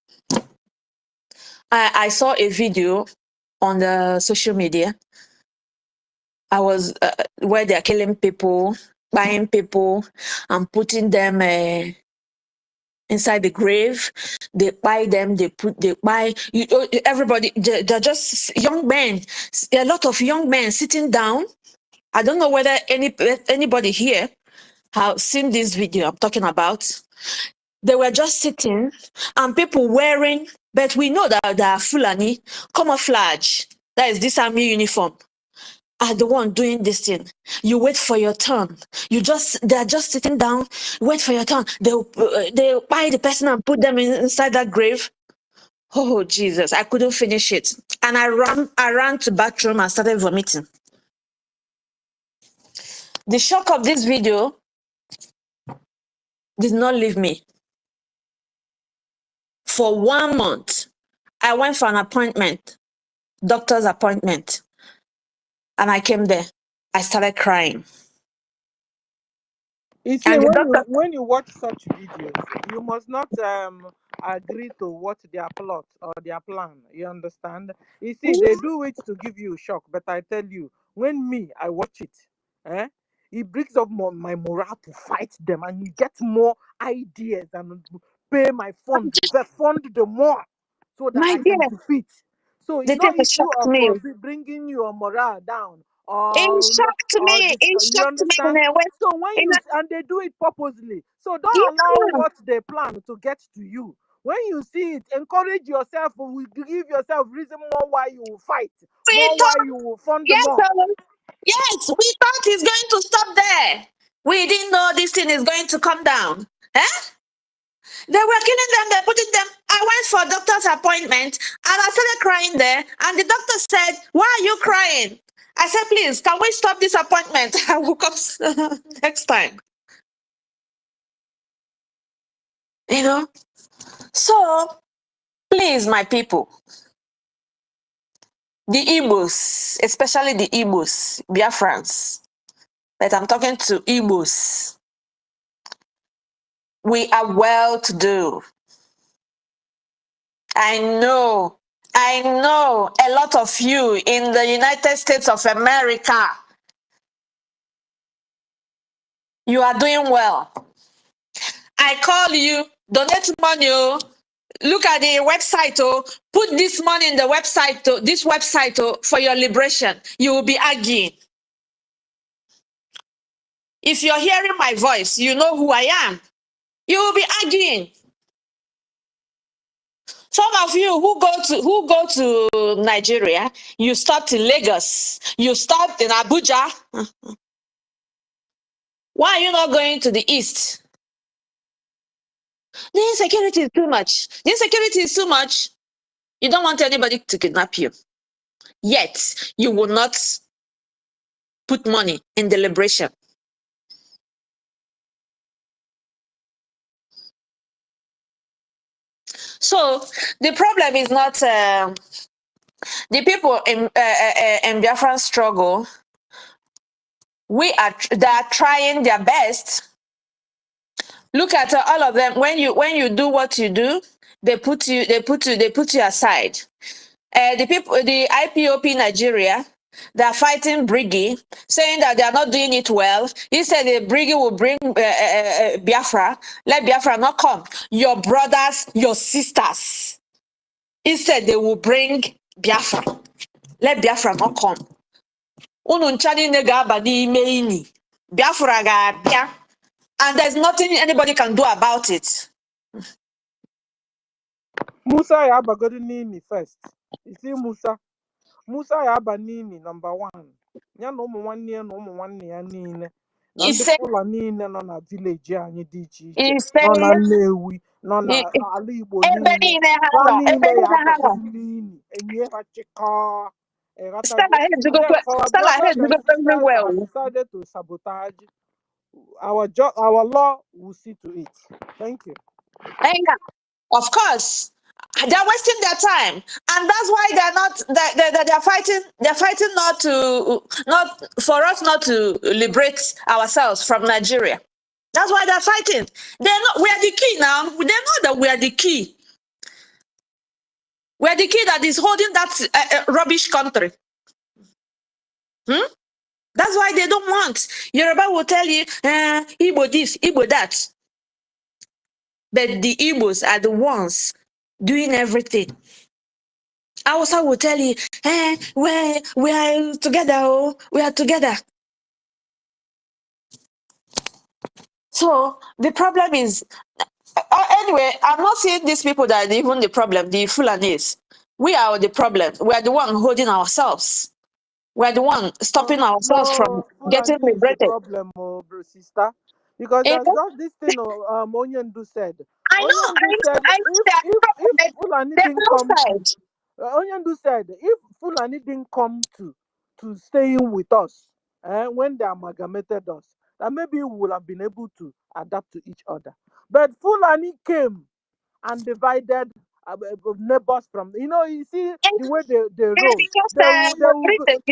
O: I saw a video on the social media. I was where they're killing people, buying people, and putting them inside the grave. They buy them. They buy everybody. They're just young men. A lot of young men sitting down. I don't know whether anybody here have seen this video I'm talking about. They were just sitting and people wearing, but we know that they are Fulani, camouflage. That is this army uniform. Are the one doing this thing. You wait for your turn. They're just sitting down, wait for your turn. They'll buy the person and put them inside that grave. Oh, Jesus, I couldn't finish it. And I ran to bathroom and started vomiting. The shock of this video did not leave me. For 1 month, I went for an appointment, doctor's appointment, and I came there. I started crying.
C: You see,
O: And the doctor,
C: when you watch such videos, you must not agree to what their plot or their plan. You understand? You see, they do it to give you shock, but I tell you, when I watch it, it brings up my morale to fight them, and you get more ideas and pay my fund the more so that
O: my
C: I
O: dear,
C: can defeat. So it's
O: the thing
C: not issue
O: shocked
C: of
O: me.
C: bringing your morale down
O: It
C: or
O: shocked me.
C: this.
O: It
C: You
O: shocked me in
C: understand?
O: a way.
C: So when
O: In
C: and they do it purposely. So
O: yeah,
C: don't allow what they plan to get to you. When you see it, encourage yourself. Give yourself reason more why you will fight,
O: we
C: more why
O: thought,
C: you will fund
O: yes,
C: more.
O: yes, we thought it's going to stop there. We didn't know this thing is going to come down. Eh? They were killing them, they're putting them. I went for a doctor's appointment and I started crying there. And the doctor said, why are you crying? I said, please, can we stop this appointment? I will come next time. You know? So, please, my people, the Igbos, especially the Igbos, Biafrans, but I'm talking to Igbos, we are well to do. I know a lot of you in the United States of America, you are doing well. I call you, donate money, look at the website, put this money in the website, this website for your liberation. You will be arguing. If you're hearing my voice, you know who I am. You will be arguing. Some of you who go to Nigeria, you stopped in Lagos, you stopped in Abuja. Why are you not going to the east? The insecurity is too much. The insecurity is too much. You don't want anybody to kidnap you. Yet, you will not put money in the liberation. So, the problem is not the people in Biafran struggle. They are trying their best. Look at all of them. When you do what you do, they put you aside. The IPOP Nigeria, they are fighting BRGIE, saying that they are not doing it well. He said the BRGIE will bring Biafra. Let Biafra not come. Your brothers, your sisters. He said they will bring Biafra. Let Biafra not come. Unu nchani nega badi meini. Biafra ga bia. And there's nothing anybody can do about it.
C: Musa Yabagodi Nini first. You see Musa Yaba Nini, number one. Ya no mo 1 year, no mo 1 year Nini. Na ndị Fula niile nọ na vileji anyị dị iche iche, nọ na Nnewi, nọ na ala Igbo niile, ha niile ya abakwa nini, enye ha chịkọọ. Then for our brothers and sisters that decided to sabotage, our law will see to it. Thank you.
O: Of course, they're wasting their time, and that's why they're fighting. They're fighting not for us not to liberate ourselves from Nigeria. That's why they're fighting. We are the key now. They know that we are the key. We are the key that is holding that rubbish country. That's why they don't want. Yoruba will tell you, Igbo this, Igbo that. But the Igbos are the ones doing everything. Hausa will tell you, we are together, oh, we are together. So the problem is, anyway, I'm not saying these people that are even the problem, the Fulanis. We are the problem. We are the one holding ourselves. We are the one stopping ourselves from getting liberated.
C: The problem, bro, sister. Because there's just this thing Onyendu said. If Fulani didn't come to, Onyendu said, if Fulani didn't come to staying with us when they amalgamated us, then maybe we would have been able to adapt to each other. But Fulani came and divided neighbors from, you see the way they roll. They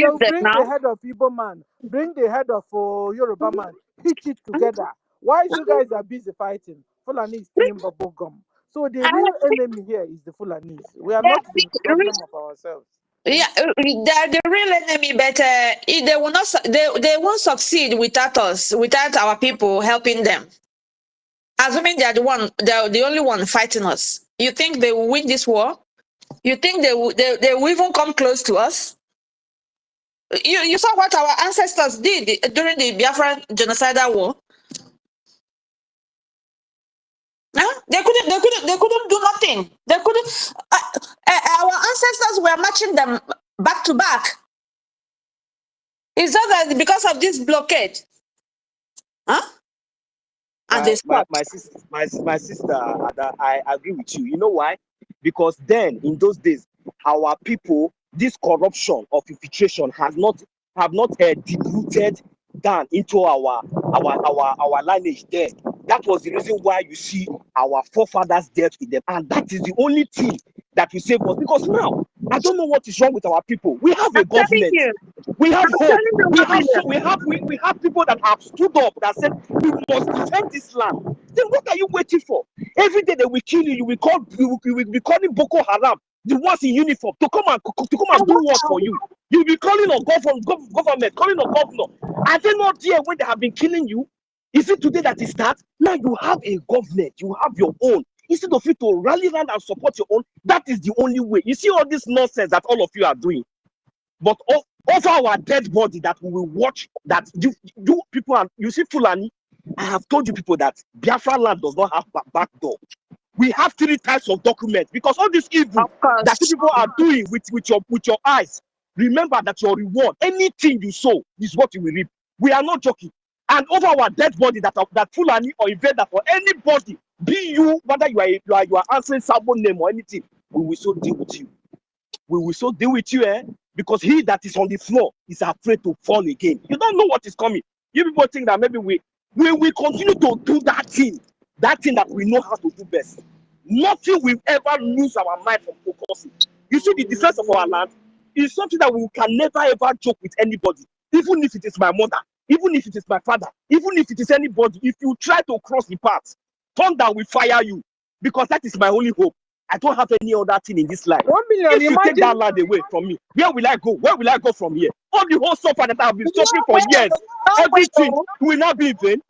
C: will bring the head of Igbo man, bring the head of Yoruba man, hitch it together. Why you guys are busy fighting? Fulani is stealing bubble gum. So the real enemy here is the Fulanis. We are not the problem of ourselves.
O: Yeah, they're the real enemy, but they will not. They won't succeed without us, without our people helping them. Assuming they are the only one fighting us. You think they will win this war? You think they will even come close to us? You saw what our ancestors did during the Biafran genocidal war. Huh? They couldn't do nothing. They couldn't. Our ancestors were matching them back to back. It's just that because of this blockade, huh? And they stopped.
F: My sister, I agree with you. You know why? Because then in those days, our people, this corruption of infiltration have not deep-rooted down into our lineage there. That was the reason why you see our forefathers dealt with them, and that is the only thing that will save us. Because now I don't know what is wrong with our people. We have a government. We have hope. We have people that have stood up that said we must defend this land. Then what are you waiting for? Every day they will kill you. You will be calling Boko Haram, the ones in uniform, to come and do what for you. You'll be calling on government, calling on governor. Are they not there when they have been killing you? Is it today that it starts? Now you have a government, you have your own. Instead of you to rally around and support your own, that is the only way. You see all this nonsense that all of you are doing. But over our dead body that we will watch, that you people, and you see Fulani, I have told you people that Biafra land does not have back door. We have 3 types of documents because all this evil
O: Of course.
F: that you people are doing with your eyes. Remember that your reward, anything you sow, is what you will reap. We are not joking. And over our dead body that Fulani or invader for anybody, be you, whether you are answering someone name or anything, we will so deal with you. We will so deal with you, because he that is on the floor is afraid to fall again. You don't know what is coming. You people think that maybe we will continue to do that thing that we know how to do best. Nothing will ever lose our mind from focusing. You see, the defense of our land is something that we can never ever joke with anybody, even if it is my mother, even if it is my father, even if it is anybody. If you try to cross the path, thunder will fire you, because that is my only hope. I don't have any other thing in this life.
C: 1 million,
F: If you take
C: imagine.
F: that land away from me, where will I go? Where will I go from here? All the whole suffer that I've been suffering for years, everything will not be in vain.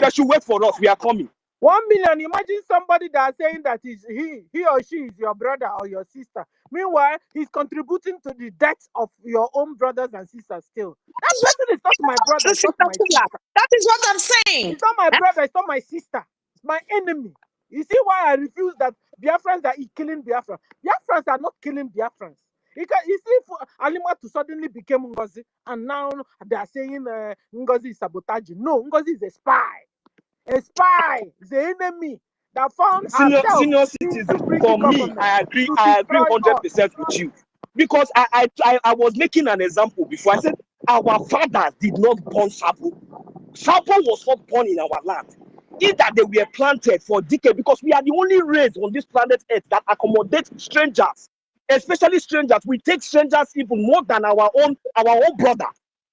F: They should wait for us. We are coming.
C: 1 million, imagine somebody that is saying that is he or she is your brother or your sister. Meanwhile, he's contributing to the death of your own brothers and sisters still. That person is not my brother, it's not my sister.
O: That is what I'm saying.
C: It's not my brother, it's not my sister. It's my enemy. You see why I refuse that Biafrans are killing Biafra? Biafrans are not killing Biafrans. You see, if Alima to suddenly became NGOZI, and now they are saying NGOZI is sabotaging. No, NGOZI is a spy. A spy is the enemy that found herself
F: Senior
C: in
F: citizen,
C: the
F: for me,
C: government
F: I agree
C: to destroy us.
F: 100% with you. Because I was making an example before. I said our fathers did not born Sabo. Sabo was not born in our land. Either they were planted for decades, because we are the only race on this planet Earth that accommodate strangers, especially strangers. We take strangers even more than our own brother.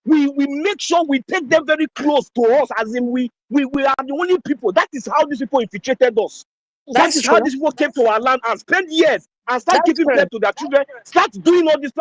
F: We make sure we take them very close to us, as in we are the only people. That is how these people infiltrated us. That is how these people came to our land and spent years and start
O: That's
F: giving
O: true.
F: birth to their children, start doing all this.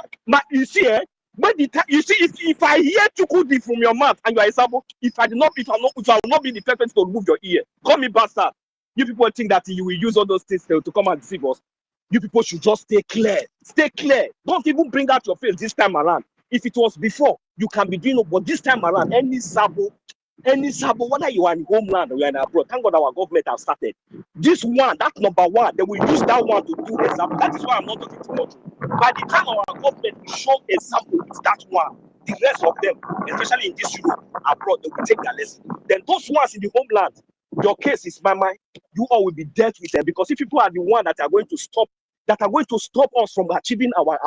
F: You see, when you see, if I hear Chukudi from your mouth and you are a Sabo, if I will not be the first person to remove your ear, call me bastard. You people think that you will use all those things to come and deceive us. You people should just stay clear. Stay clear. Don't even bring out your face this time around. If it was before, you can be doing it, but this time around, any Sabo, whether you are in homeland or you are in abroad, thank God our government has started. This one, that number one, they will use that one to do example. That is why I'm not talking too much. By the time our government will show example with that one, the rest of them, especially in this Europe, abroad, they will take their lesson. Then those ones in the homeland, your case is mama, you all will be dealt with them, because if people are the one that are going to stop us from achieving our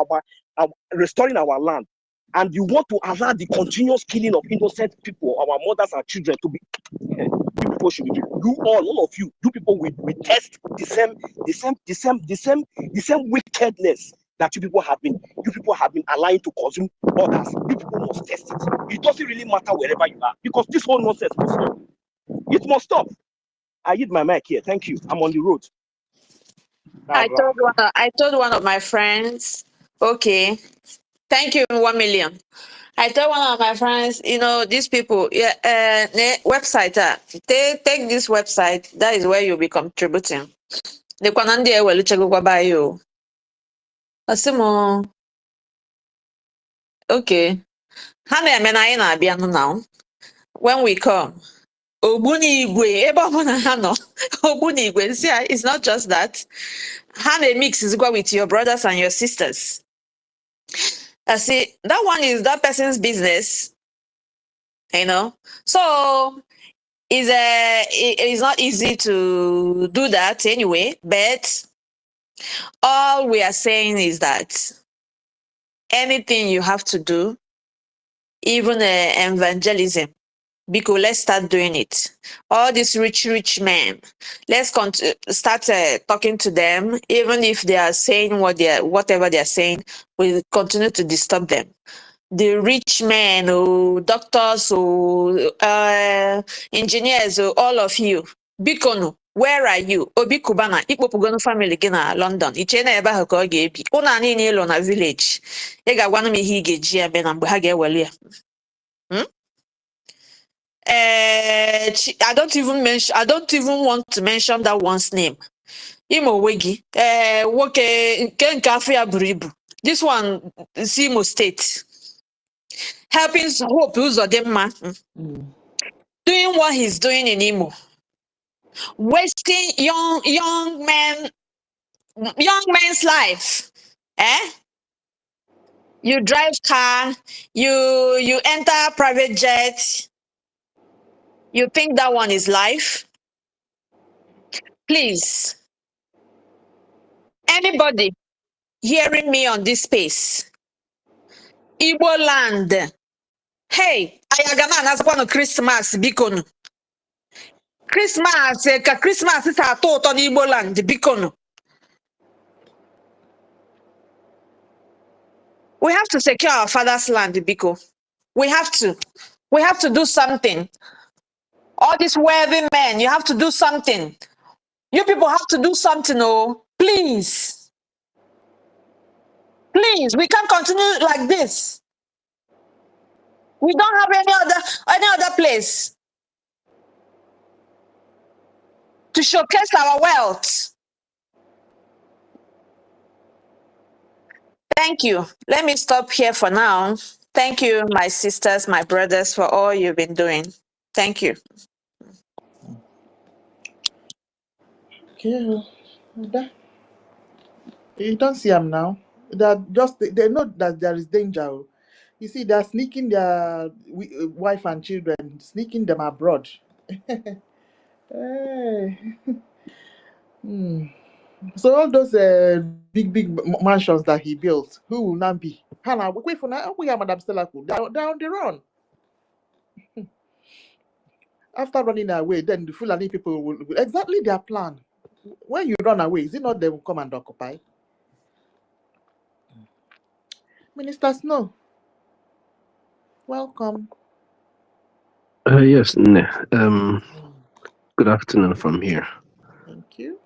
F: restoring our land, and you want to allow the continuous killing of innocent people, our mothers and children, to be, you people should be, all of you people will test the same wickedness that you people have been allowing to consume others. You people must test it. It doesn't really matter wherever you are, because this whole nonsense must stop. It must stop. I hit my mic here. Thank you. I'm on the road.
O: I told one of my friends, okay, thank you, 1 million. I told one of my friends, these people, website, take this website, that is where you'll be contributing. The Kwanandi will check by you. Asimo, okay. Hana menina biano now. When we come, Ogbunigwe, ebe ọbụla ha nọ, Ogbunigwe, see, it's not just that. Hana mix is go with your brothers and your sisters. I see, that one is that person's business, So it's not easy to do that anyway, but all we are saying is that anything you have to do, even evangelism, because let's start doing it. All these rich men, let's start talking to them, even if they are saying whatever they are saying, we'll continue to disturb them. The rich men, doctors, engineers, all of you, Bikono, where are you? Obi Kubana, Ikpopugono family gina London. Ichena eba ha ka ọ ga-ebi. Una niile ịlọ na village. Ị ga-agwa m ihe ị ga-eji ya be na mgbe ha ga-eweli ya. I don't even want to mention that one's name. Imo Wegi. Woke nke afọ ya buru ibu. This one is Imo State. Helping Hope Uzodimma, doing what he's doing in Imo. wasting young men's life. Eh? You drive car, you enter private jet. You think that one is life? Please, anybody hearing me on this space, Igbo land. Hey, ayagama na Christmas bikono. Christmas ka Christmas is a on Igbo land bikono. We have to secure our father's land, Biko. We have to do something. All these worthy men, you have to do something. You people have to do something, oh, please. Please, we can't continue like this. We don't have any other place to showcase our wealth. Thank you. Let me stop here for now. Thank you, my sisters, my brothers, for all you've been doing. Thank you.
B: Okay. You don't see them now. They know that there is danger. You see, they're sneaking their wife and children, sneaking them abroad. Hey. So all those big mansions that he built, who will not be? Hannah, wait for now. We are Madam Stella. They're on the run. After running away, then the Fulani people will exactly their plan. When you run away, is it not they will come and occupy? Minister Snow, welcome.
P: Yes, good afternoon from here.
B: Thank you.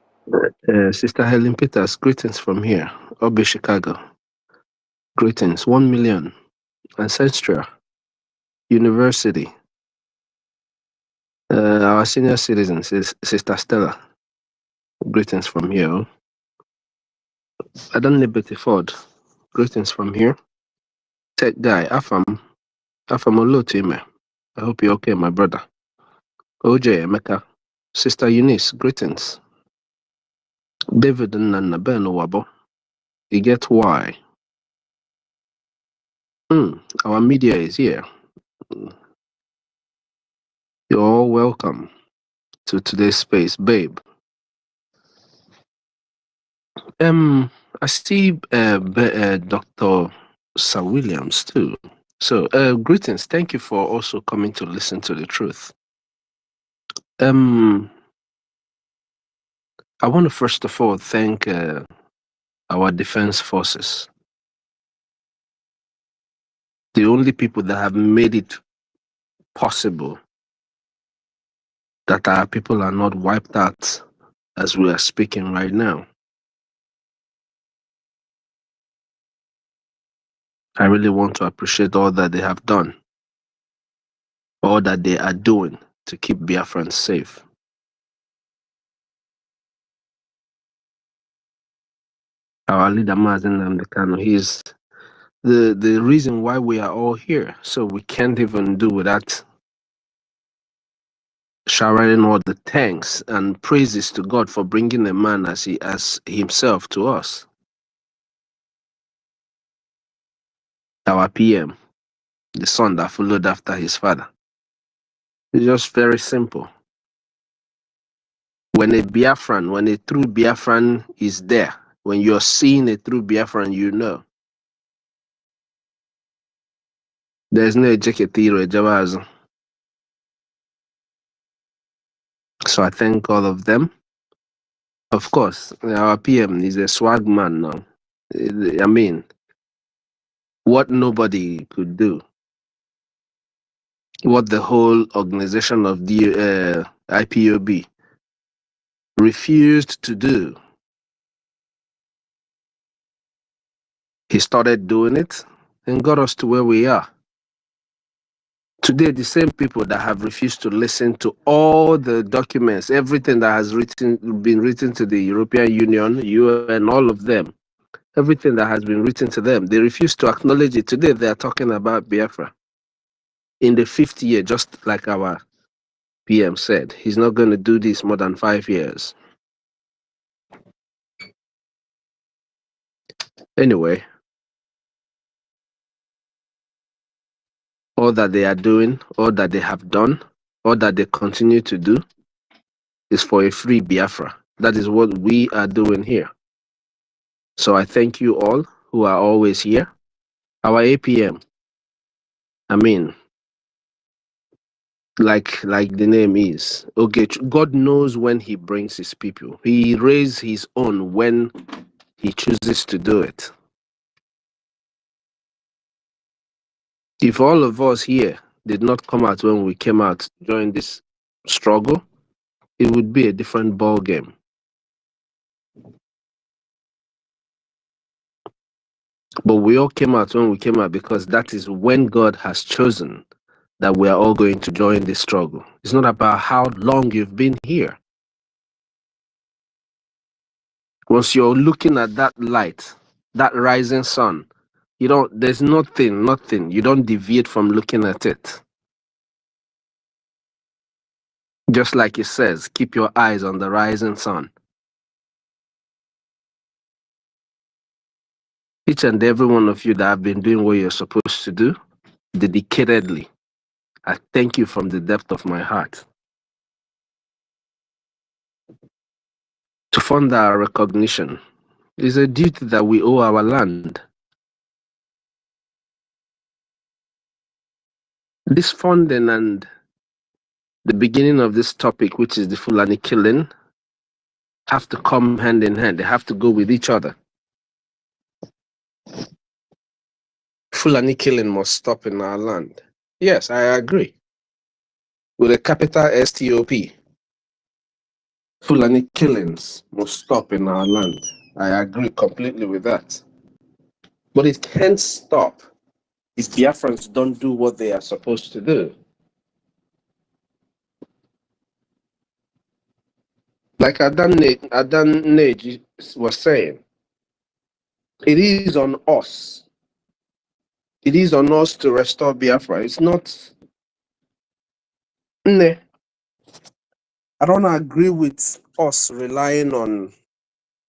P: Sister Helen Peters, greetings from here, Obi, Chicago. Greetings, 1 million, Ancestral, University. Our senior citizens, Sister Stella. Greetings from here. Adam Liberty Ford, greetings from here. Tech Guy, Afam Olotime. I hope you're okay, my brother. OJ Emeka, Sister Eunice, greetings. David and Ben Wabo. You get why. Our media is here. You're all welcome to today's space, babe. I see Dr. Sir Williams too. So, greetings. Thank you for also coming to listen to the truth. I want to first of all thank our defense forces, the only people that have made it possible that our people are not wiped out as we are speaking right now. I really want to appreciate all that they have done, all that they are doing to keep Biafrans safe. Our leader Mazen Namdekano, he's the reason why we are all here. So we can't even do without showering all the thanks and praises to God for bringing a man as himself to us. Our PM, the son that followed after his father. It's just very simple. When a true Biafran is there, when you're seeing a true Biafran, you know. There's no Ejeketiro Ejawazo. So I thank all of them. Of course, our PM is a swag man now. I mean, what nobody could do, what the whole organization of the IPOB refused to do, he started doing it and got us to where we are. Today, the same people that have refused to listen to all the documents, everything that has been written to the European Union, UN, all of them, everything that has been written to them, they refuse to acknowledge it. Today, they are talking about Biafra. In the 5th year, just like our PM said. He's not going to do this more than 5 years. Anyway, all that they are doing, all that they have done, all that they continue to do is for a free Biafra. That is what we are doing here. So I thank you all who are always here. Our APM, I mean, like the name is, okay, God knows when he brings his people. He raises his own when he chooses to do it. If all of us here did not come out when we came out during this struggle, it would be a different ball game. But we all came out when we came out because that is when God has chosen that we are all going to join this struggle. It's not about how long you've been here. Once you're looking at that light, that rising sun, there's nothing. You don't deviate from looking at it. Just like it says, keep your eyes on the rising sun. Each and every one of you that have been doing what you're supposed to do, dedicatedly, I thank you from the depth of my heart. To fund our recognition is a duty that we owe our land. This funding and the beginning of this topic, which is the Fulani killing, have to come hand in hand. They have to go with each other. Fulani killing must stop in our land. Yes, I agree. With a capital STOP. Fulani killings must stop in our land. I agree completely with that. But it can't stop if Biafrans don't do what they are supposed to do. Like AdanNej was saying, it is on us. It is on us to restore Biafra. It's not. I don't agree with us relying on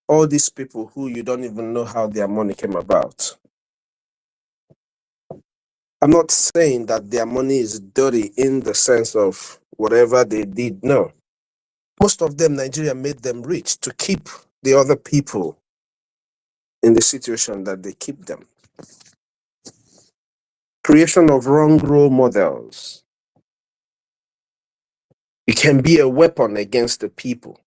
P: all these people who you don't even know how their money came about. I'm not saying that their money is dirty in the sense of whatever they did. No. Most of them, Nigeria made them rich to keep the other people in the situation that they keep them. Creation of wrong role models. It can be a weapon against the people.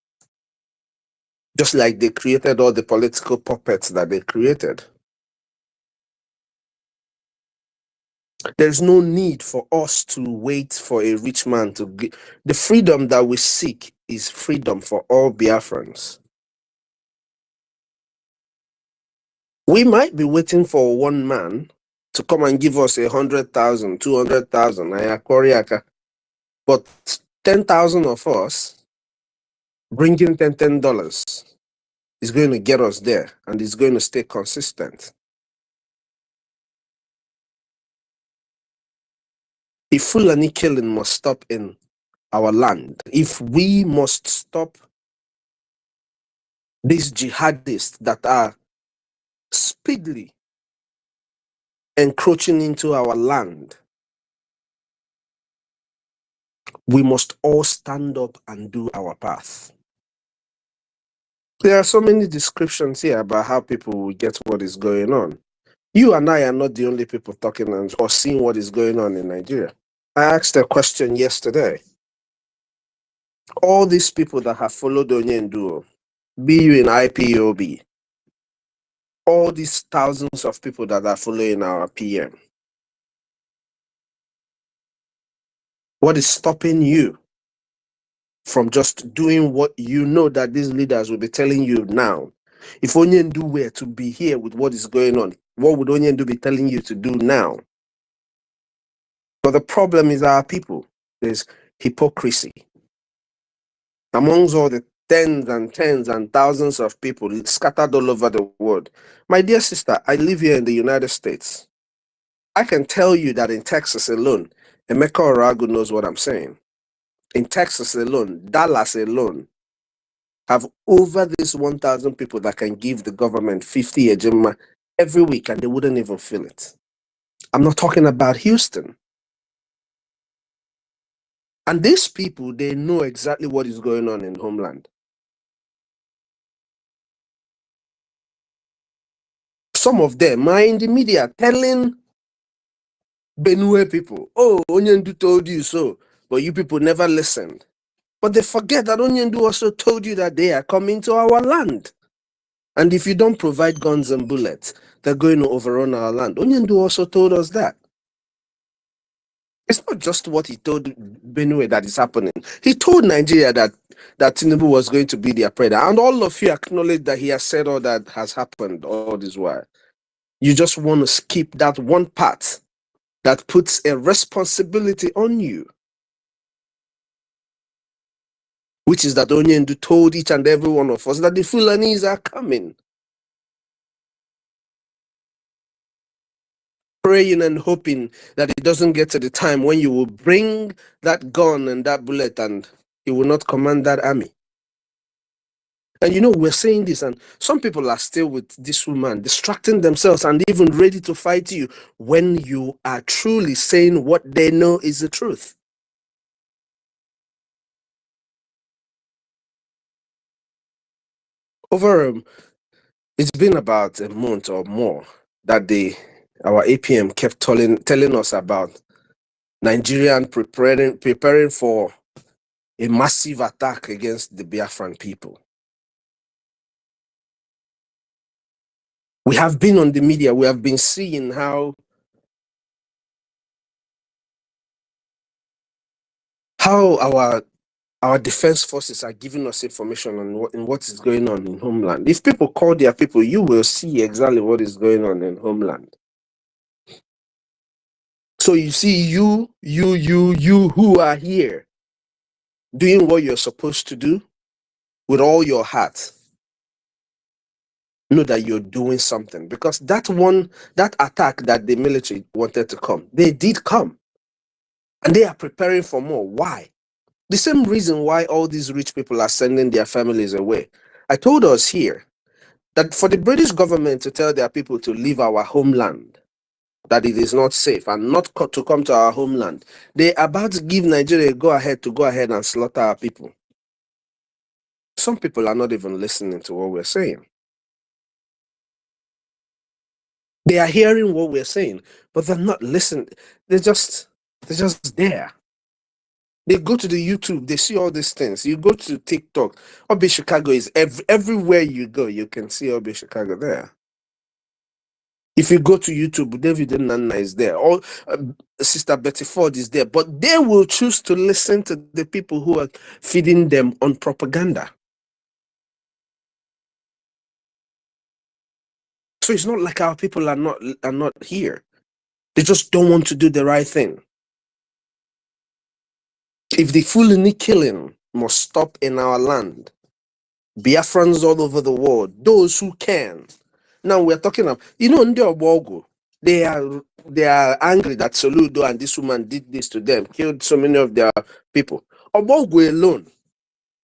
P: Just like they created all the political puppets that they created. There's no need for us to wait for a rich man to get. The freedom that we seek is freedom for all Biafrans. We might be waiting for one man to come and give us 100,000, 200,000, but 10,000 of us bringing $10 is going to get us there, and it's going to stay consistent. If Fulani killing must stop in our land, if we must stop these jihadists that are speedily encroaching into our land, we must all stand up and do our path. There are so many descriptions here about how people will get what is going on. You and I are not the only people talking or seeing what is going on in Nigeria. I asked a question yesterday. All these people that have followed Onyenduo, be you in IPOB, all these thousands of people that are following our PM, what is stopping you from just doing what you know that these leaders will be telling you now? If Onyendu were to be here with what is going on, what would Onyendu be telling you to do now? But the problem is our people. There's hypocrisy. Amongst all the tens and thousands of people scattered all over the world. My dear sister, I live here in the United States. I can tell you that in Texas alone, Emeka Oragu knows what I'm saying. in Texas alone, Dallas alone, have over this 1,000 people that can give the government 50 ejima every week and they wouldn't even feel it. I'm not talking about Houston. And these people, they know exactly what is going on in homeland. Some of them are in the media telling Benue people, oh, Onyendu told you so, but you people never listened. But they forget that Onyendu also told you that they are coming to our land. And if you don't provide guns and bullets, they're going to overrun our land. Onyendu also told us that. It's not just what he told Benue that is happening. He told Nigeria that Tinubu was going to be their predator. And all of you acknowledge that he has said all that has happened all this while. You just want to skip that one part that puts a responsibility on you, which is that Onyendu told each and every one of us that the Fulanis are coming. Praying and hoping that it doesn't get to the time when you will bring that gun and that bullet and you will not command that army. And you know, we're saying this, and some people are still with this woman, distracting themselves and even ready to fight you when you are truly saying what they know is the truth. Over, it's been about a month or more that our APM kept telling us about Nigerian preparing for a massive attack against the Biafran people. We have been on the media, we have been seeing how our defense forces are giving us information on what is going on in homeland. If people call their people, you will see exactly what is going on in homeland. So you see, you who are here doing what you're supposed to do with all your heart, know that you're doing something, because that attack that the military wanted to come, they did come, and they are preparing for more. Why? The same reason why all these rich people are sending their families away. I told us here that for the British government to tell their people to leave our homeland, that it is not safe and not to come to our homeland, they're about to give Nigeria go ahead and slaughter our people. Some people are not even listening to what we're saying. They are hearing what we're saying, but they're not listening. They're just there. They go to the YouTube, they see all these things. You go to TikTok, Obi Chicago is everywhere you go, you can see Obi Chicago there. If you go to YouTube, David Nana is there, or Sister Betty Ford is there, but they will choose to listen to the people who are feeding them on propaganda. So it's not like our people are not here. They just don't want to do the right thing. If the Fulani killing must stop in our land, Biafrans all over the world, those who can. Now we're talking about, Ndi Ogbogu, they are angry that Soludo and this woman did this to them, killed so many of their people. Ogbogu alone,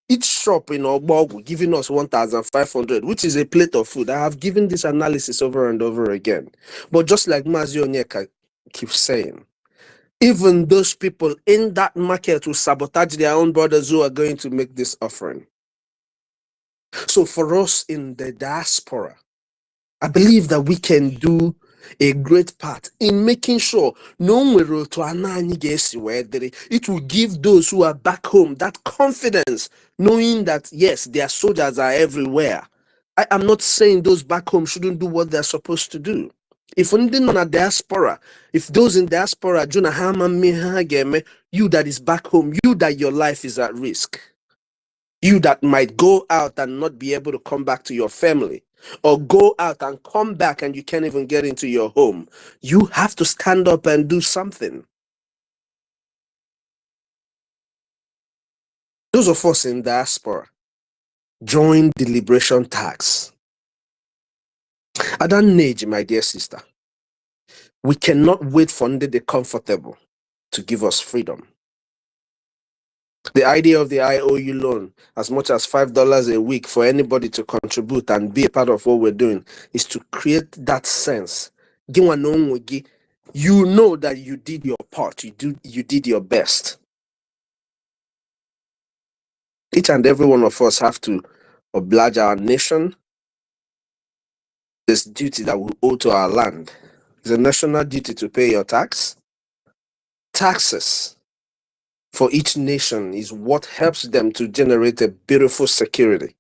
P: each shop in Ogbogu giving us 1,500, which is a plate of food. I have given this analysis over and over again. But just like Mazio Onyeka keeps saying, even those people in that market will sabotage their own brothers who are going to make this offering. So for us in the diaspora, I believe that we can do a great part in making sure it will give those who are back home that confidence, knowing that yes, their soldiers are everywhere. I am not saying those back home shouldn't do what they're supposed to do. If only on a diaspora, if those in diaspora, you that is back home, you that your life is at risk, you that might go out and not be able to come back to your family, or go out and come back and you can't even get into your home, you have to stand up and do something. Those of us in diaspora, join the liberation tax. At that age, my dear sister, we cannot wait for the comfortable to give us freedom. The idea of the IOU loan, as much as $5 a week for anybody to contribute and be a part of what we're doing, is to create that sense. You know that you did your part, you did your best. Each and every one of us have to oblige our nation. This duty that we owe to our land. It's a national duty to pay your tax. Taxes for each nation is what helps them to generate a beautiful security.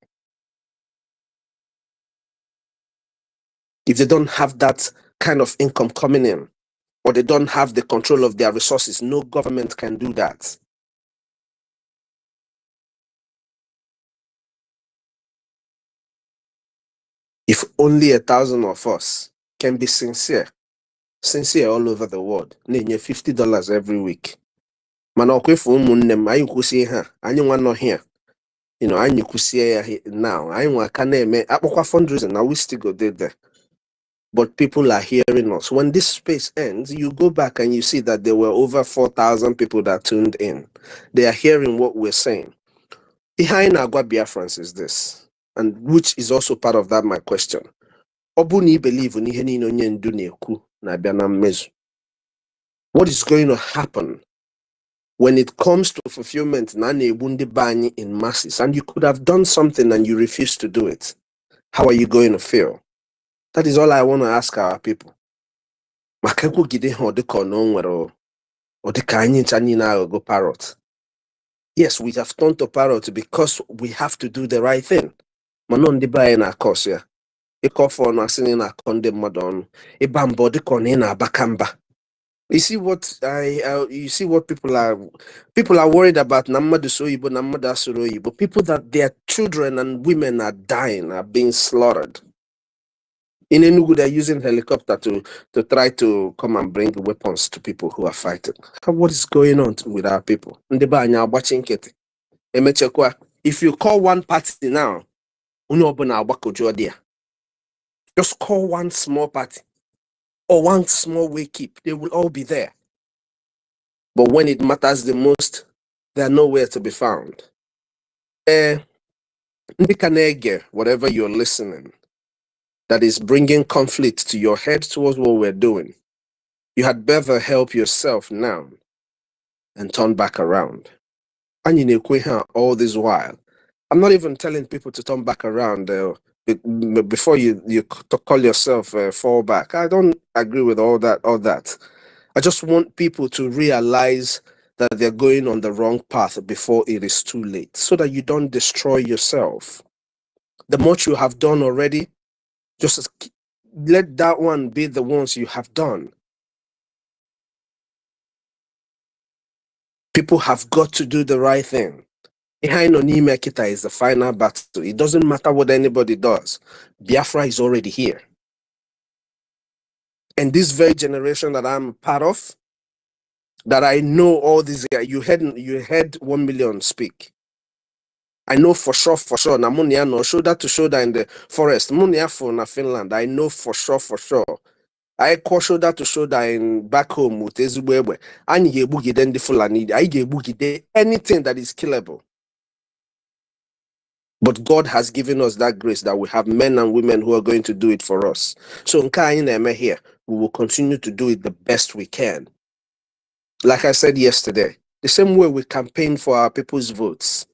P: If they don't have that kind of income coming in, or they don't have the control of their resources, no government can do that. If only 1,000 of us can be sincere all over the world, na-enye $50 every week. Mana okwefu ụmụnne m, anyị kwụsie ha, anyị nwa nọ here. Anyị kwụsie ya now. Anyị nwa ka na-eme akpọkwa fundraising, now we still go there. But people are hearing us. When this space ends, you go back and you see that there were over 4,000 people that tuned in. They are hearing what we're saying. Behind Agwa Biafrans is this, and which is also part of that my question. Obuni believe in ihe niile onye ndu na-ekwu na-abịa na mmezu. What is going to happen when it comes to fulfillment na na-egbu ndị be anyị in masses, and you could have done something and you refuse to do it? How are you going to feel? That is all I want to ask our people. Maka ekwugide ha ọdịka na o nwere ọdịka anyị ncha anyị na-aghọgo parrot. Yes, we have turned to parrot because we have to do the right thing. Mana ndị be anyị na-akọs ya. Ịkọfọ ọnụ asị na ị na-akọ ndị mmadụ ọnụ. Ịba mbọ dịka na ị na-abaka mba. You see what people are worried about. Namadu Soyibo, Namada Suroyibo. People that their children and women are dying, are being slaughtered. In Enugu, they're using helicopter to try to come and bring weapons to people who are fighting. What is going on with our people? If you call one party now, just call one small party or one small wake-up, they will all be there. But when it matters the most, they are nowhere to be found. Whatever you're listening, that is bringing conflict to your head towards what we're doing, you had better help yourself now and turn back around. And all this while, I'm not even telling people to turn back around before you call yourself fall back. I don't agree with all that. I just want people to realize that they're going on the wrong path before it is too late, so that you don't destroy yourself. The much you have done already, just let that one be the ones you have done. People have got to do the right thing. Behind Onime Kita is the final battle. It doesn't matter what anybody does. Biafra is already here. And this very generation that I'm part of, that I know all these guys, you heard 1 million speak. I know for sure. Namunia no shoulder to shoulder in the forest. Munia for na Finland. I know for sure. I call shoulder to shoulder in back home with Ezubwe. And ye boogie then the Fulani. I get boogie anything that is killable. But God has given us that grace that we have men and women who are going to do it for us. So in here, we will continue to do it the best we can. Like I said yesterday, the same way we campaign for our people's votes,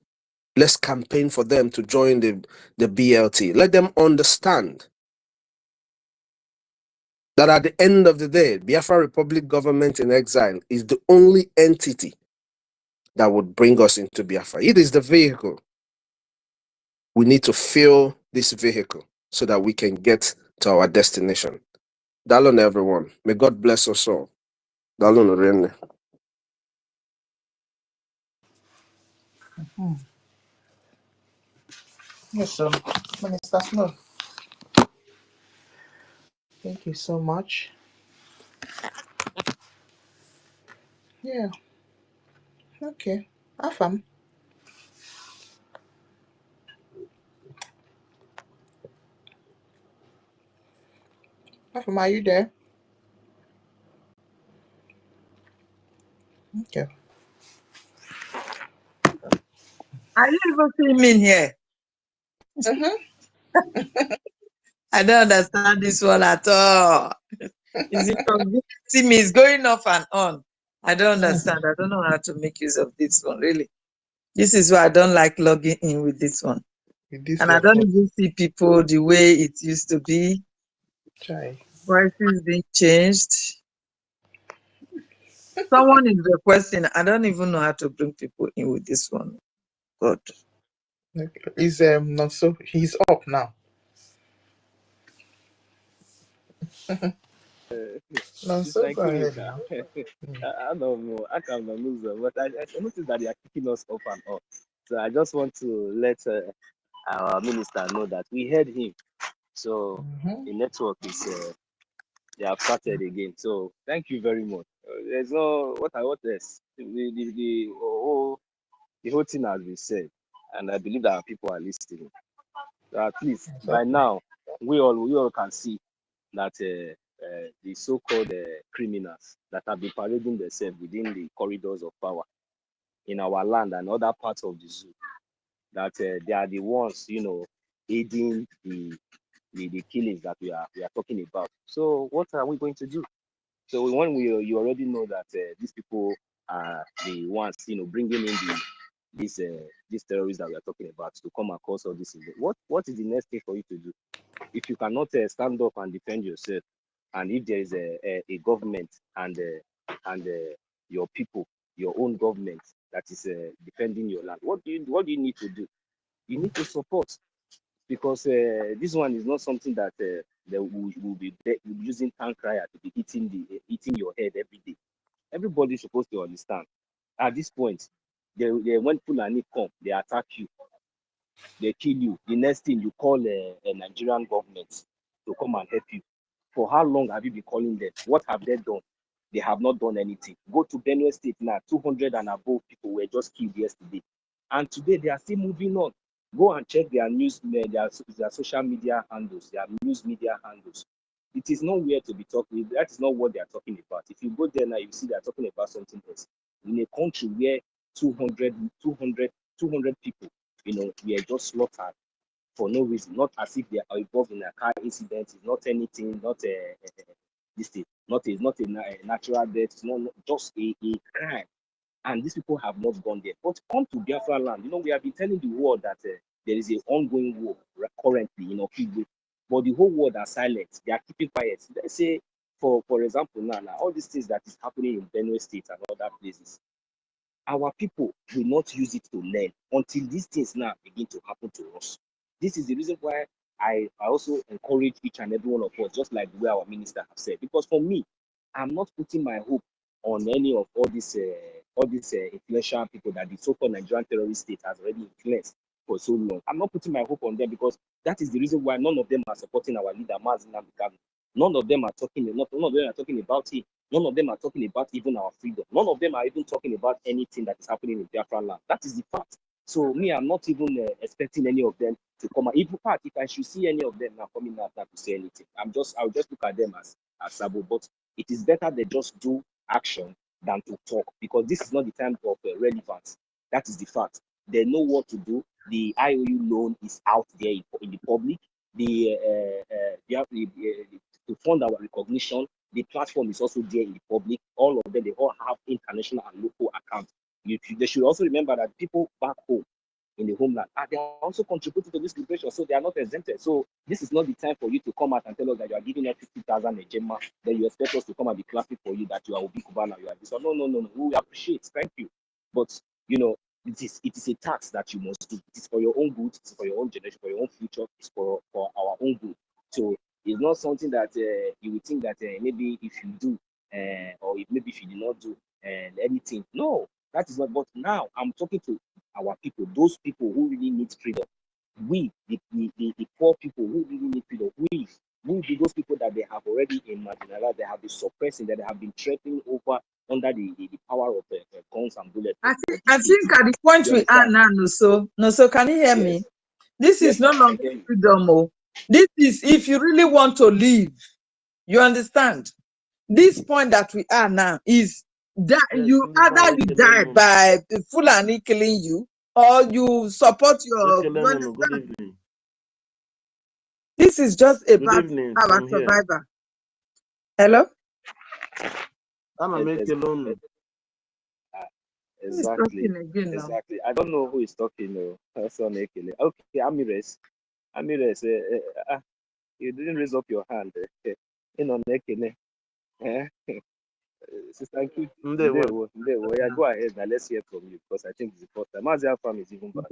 P: let's campaign for them to join the BLT. Let them understand that at the end of the day, Biafra Republic government in exile is the only entity that would bring us into Biafra. It is the vehicle. We need to fill this vehicle so that we can get to our destination. Dalon everyone. May God bless us all. Dalon Orene.
B: Yes, sir. Minister Snow, thank you so much. Yeah, okay. Afam, are you there? Okay.
D: Are you even seeing me in here? I don't understand this one at all. Is it convincing me? It's going off and on. I don't understand. I don't know how to make use of this one, really. This is why I don't like logging in with this one.
B: With this
D: And I
B: your
D: don't
B: phone.
D: even see people the way it used to be.
B: Try.
D: Prices being changed. Someone is requesting. I don't even know how to bring people in with this one. God.
B: He's not so he's up now. No,
I: It's
B: so
I: like
B: go ahead
I: Queenita.
B: now.
I: I don't know. I can't lose them, but I noticed that they are kicking us off and off. So I just want to let our minister know that we heard him. So the network is they have started again. So thank you very much. There's no what else. The whole thing has been said, and I believe that our people are listening. So at least by now, we all can see that the so-called criminals that have been parading themselves within the corridors of power in our land and other parts of the zoo, that they are the ones, aiding the killings that we are talking about. So what are we going to do? So when you already know that these people are the ones, bringing in these terrorists that we are talking about to come across all this. What is the next thing for you to do? If you cannot stand up and defend yourself, and if there is a government and your people, your own government that is defending your land, what do you need to do? You need to support, because this one is not something that they will be using tank crier to be eating your head every day. Everybody is supposed to understand. At this point, they when Fulani come, they attack you, they kill you. The next thing you call a Nigerian government to come and help you. For how long have you been calling them? What have they done? They have not done anything. Go to Benue State now, 200 and above people were just killed yesterday. And today they are still moving on. Go and check their their social media handles, their news media handles. It is nowhere to be talking. That is not what they are talking about. If you go there now, you see they are talking about something else. In a country where 200 people, we are just slaughtered for no reason, not as if they are involved in a car incident, it's not anything, not this thing, not a natural death, it's not just a crime. And these people have not gone there. But come to Biafra land, we have been telling the world that there is an ongoing war currently in Okigwe, but the whole world are silent. They are keeping quiet. Let's say, for example, now all these things that is happening in Benue State and other places, our people will not use it to learn until these things now begin to happen to us. This is the reason why I also encourage each and every one of us, just like the way our minister have said, because for me, I'm not putting my hope on any of all these influential people that the so-called Nigerian terrorist state has already influenced for so long. I'm not putting my hope on them, because that is the reason why none of them are supporting our leader, Mazi Nnamdi Kanu. None of them are talking. None of them are talking about it. None of them are talking about even our freedom. None of them are even talking about anything that is happening in Biafra land. That is the fact. So me, I'm not even expecting any of them to come out. In fact, if I should see any of them now coming out to say anything, I'll just look at them as sabo. But it is better they just do action than to talk, because this is not the time of relevance. That is the fact. They know what to do. The IOU loan is out there in the public. To fund our recognition, the platform is also there in the public. All of them, they all have international and local accounts. They should also remember that people back home in the homeland, they are also contributing to this liberation, so they are not exempted. So this is not the time for you to come out and tell us that you are giving us 50,000 a gemma, then you expect us to come and be clapping for you that you are Obi Kubana, you are this. No. We appreciate, thank you. But it is a tax that you must do. It is for your own good, it is for your own generation, for your own future, it's for our own good. So it's not something that you would think that maybe if you do, or maybe if you did not do anything. No, that is not. But now I'm talking to our people, those people who really need freedom. We, the poor people who really need freedom. We be those people that they have already marginalized, they have been suppressing, that they have been threatening over under the power of guns and bullets.
D: I think at the point we are now, so can you hear me? This is no longer freedom. This is if you really want to live. You understand? This point that we are now is that you either you die by Fulani killing you, or you support your, you
Q: Good
D: understand?
Q: evening.
D: This is just
Q: Good
D: about
Q: evening
D: our
Q: from here.
D: survivor. Hello?
Q: I'm a make alone.
D: Who is
I: Exactly.
D: talking again now?
I: Exactly. I don't know who is talking. No, that's on Ekele. Okay, Amires. Amires, you didn't raise up your hand. In on Ekele. Sister Nkuchi, Ndewo. Yeah, go ahead now. Let's hear from you because I think it's the first time. Mazia farm is even back.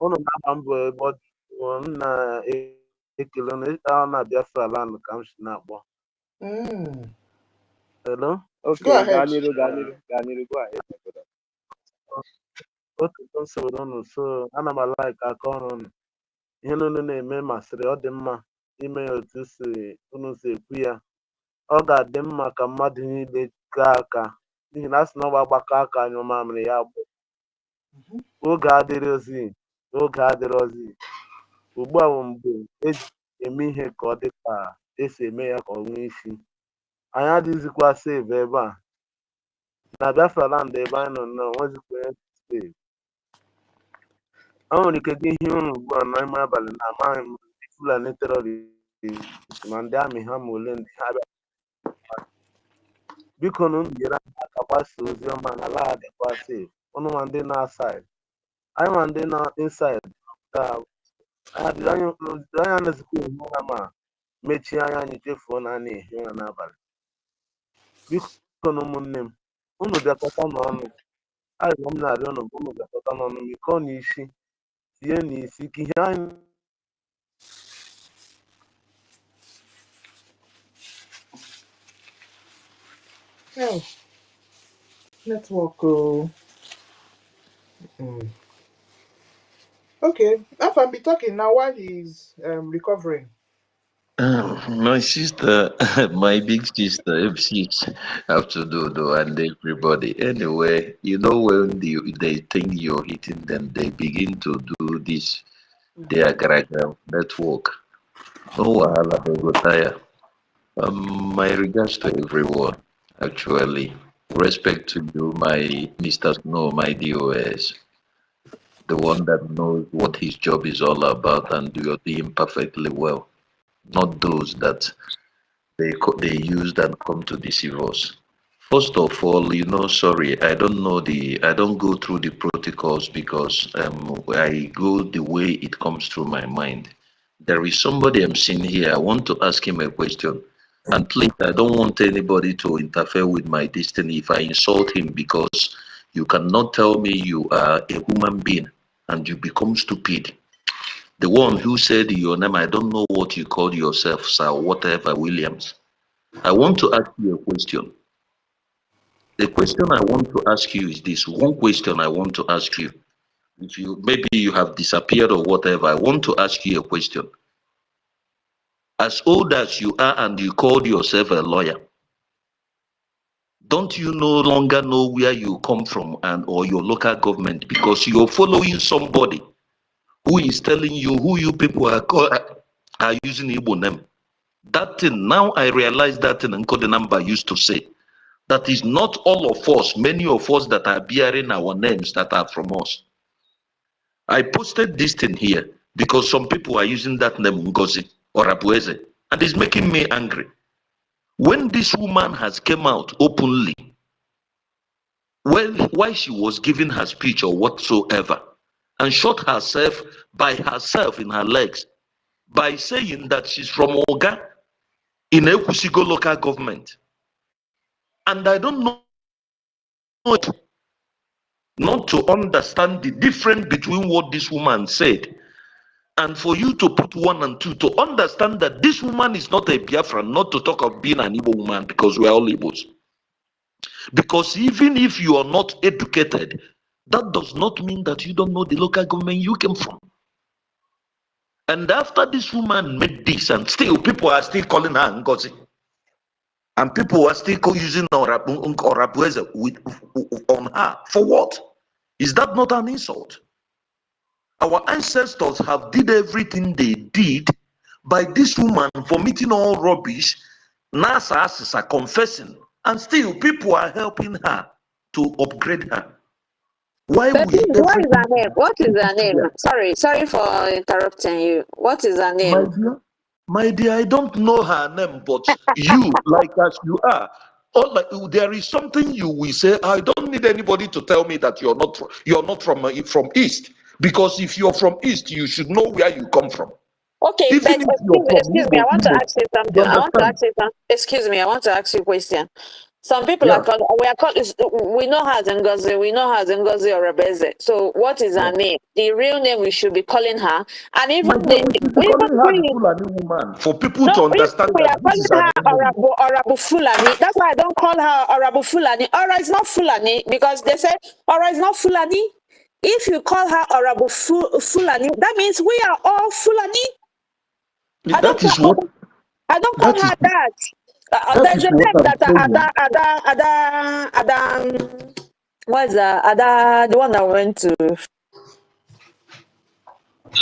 Q: Unu na-agba mbọ but na ekele na Biafra land ka m si na-akpọ. Hello?
I: Okay,
B: Go ahead.
I: Ganiru, go ahead.
Q: Otu nsogbu unu so ana m like aka ọrụ unu. Ihe unu na-eme masịrị ọ dị mma ime ya otu unu si ekwu ya. Ọ ga-adị mma ka mmadụ niile gaa aka n'ihi na a sị na ọ gbakọ aka anyụ mamịrị ya bụ oge adịrọzi ugbu a bụ mgbe eji eme ihe ka ọ dị ka esi eme ya ka ọ nwee isi anyị adịghịzikwa save ebe a na Biafra land ebe anyị nọ na onwezikwa onye save o nwere ike gị ihe unu ugbu a n'ime abalị na amaghị m ndị Fulani terọrist ma ndị amị ha ma ole ndị ha bịa biko na unu nyere anyị aka gbasa ozi ọma na ala adịkwa save ụnụ nwa ndị na-asaid anyị nwa ndị na insaid anyị anazikwa ehi ụra ma mechie anya anyị chefuo na a na-ehi ụra n'abalị biko na ụmụnne m unu bịakọta n'ọnụ arịrịọ m na-arịọ unu bụ unu bịakọta n'ọnụ mikọ n'isi tinye n'isi ka ihe anyị
B: Network. Okay, Afam be talking now while he's recovering.
R: My sister, my big sister, MC, have to do though, and everybody. Anyway, you know when they think you're hitting them, they begin to do this diagram network. No wahala, they go tire. My regards to everyone. Actually, respect to you, my Mr. Snow, my DOS, the one that knows what his job is all about, and you're doing perfectly well. Not those that they used and come to deceive us. First of all, sorry, I don't go through the protocols because I go the way it comes through my mind. There is somebody I'm seeing here. I want to ask him a question. And please, I don't want anybody to interfere with my destiny if I insult him because you cannot tell me you are a human being and you become stupid. The one who said your name, I don't know what you call yourself, sir, whatever, Williams. I want to ask you a question. The question I want to ask you is this. One question I want to ask you. If maybe you have disappeared or whatever, I want to ask you a question. As old as you are and you called yourself a lawyer, don't you no longer know where you come from or your local government because you're following somebody who is telling you who you people are using Igbo name? That thing, now I realize that thing Nkodinamba used to say. That is not all of us, many of us that are bearing our names that are from us. I posted this thing here because some people are using that name NGOZI or Abueze, and it's making me angry. When this woman has come out openly, while she was giving her speech or whatsoever, and shot herself by herself in her legs by saying that she's from Oga in Ekusigo local government. And I don't know not to understand the difference between what this woman said and for you to put one and two to understand that this woman is not a Biafran, not to talk of being an Igbo woman because we're all Igbos. Because even if you are not educated, that does not mean that you don't know the local government you came from. And after this woman made this, and still people are still calling her NGOZI, and people are still using Orabueze on her. For what? Is that not an insult? Our ancestors have did everything they did by this woman vomiting all rubbish, Nasa are confessing, and still people are helping her to upgrade her. Why
O: But
R: we
O: please, what is
R: everything
O: her name? What is her name?
R: there?
O: Sorry for interrupting you. What is her
R: My
O: name?
R: dear, my dear, I don't know her name, but you, like as you are, or like there is something you will say. I don't need anybody to tell me that you're not from East, because if you're from East, you should know where you come from.
O: Okay, but
R: Even if you're from
O: excuse me, I want to
R: Imo,
O: ask you
R: you
O: something.
R: understand?
O: Excuse me, I want to ask you a question. Some people
R: Yeah,
O: are called, we know her as NGOZI, we know her as NGOZI or Rebeze. So what is
R: yeah.
O: her name? The real name we should be calling her. And even
R: My dear, we should be calling her the Fulani woman for people
O: no,
R: to
O: if
R: understand
O: we
R: that
O: are
R: this
O: calling
R: is an
O: her
R: enemy.
O: Orabu Fulani, that's why I don't call her Orabu Fulani. Ora is not Fulani because they say Ora is not Fulani. If you call her Orabu Fulani, that means we are all Fulani. I don't
R: That is what
O: call
R: that is
O: her that.
R: that
O: There's
R: is
O: a
R: what
O: name
R: I'm
O: that
R: saying.
O: what is that? Ada, the one that went to.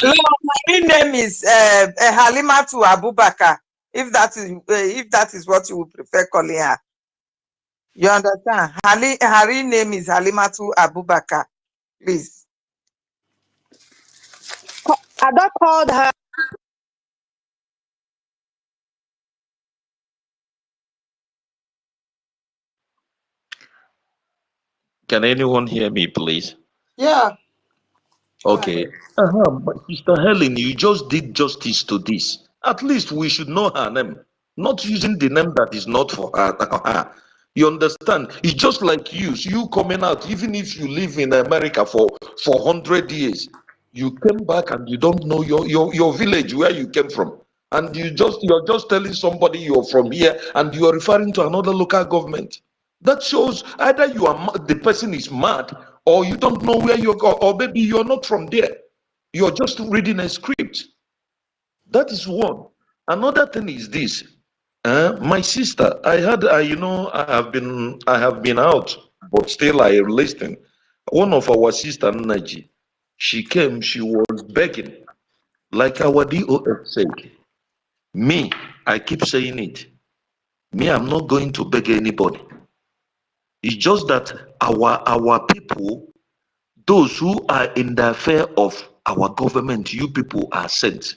D: No, my real name is Halimatu Abubakar. If that is what you would prefer calling her, you understand? Her real name is Halimatu Abubakar. Please.
O: Ada called her.
R: Can anyone hear me, please?
D: Yeah. Go
R: Okay.
D: ahead.
R: But Sister Helen, you just did justice to this. At least we should know her name, not using the name that is not for her. You understand? It's just like you coming out, even if you live in America for 100 years, you came back and you don't know your village where you came from, and you're just telling somebody you're from here, and you are referring to another local government. That shows either the person is mad, or you don't know where you're going, or maybe you're not from there. You're just reading a script. That is one. Another thing is this. My sister, I have been out, but still I listen. One of our sister, Naji, she came, she was begging, like our DOF said. Me, I keep saying it. Me, I'm not going to beg anybody. It's just that our people, those who are in the affair of our government, you people are sent.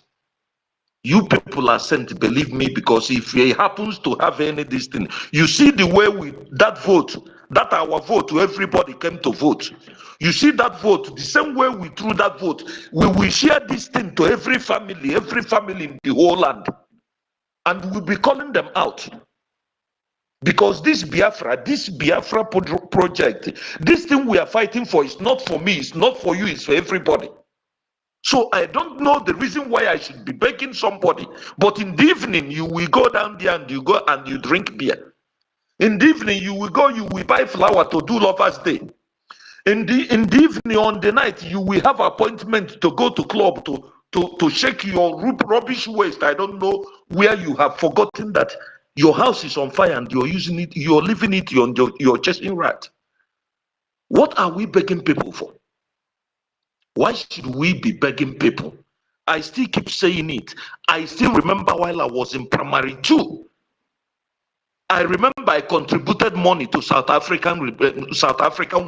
R: You people are sent, believe me, because if it happens to have any this thing, you see the way that our vote, everybody came to vote. You see that vote, the same way we threw that vote, we will share this thing to every family in the whole land, and we'll be calling them out. Because this Biafra project, this thing we are fighting for is not for me, it's not for you, it's for everybody. So I don't know the reason why I should be begging somebody. But in the evening, you will go down there and you go and you drink beer. In the evening, you will buy flour to do Lovers Day. In the evening, on the night, you will have appointment to go to club to shake your rubbish waste. I don't know where you have forgotten that your house is on fire and you're using it, you're leaving it, you're chasing rat. What are we begging people for? Why should we be begging people? I still keep saying it. I still remember while I was in primary 2. I remember I contributed money to South African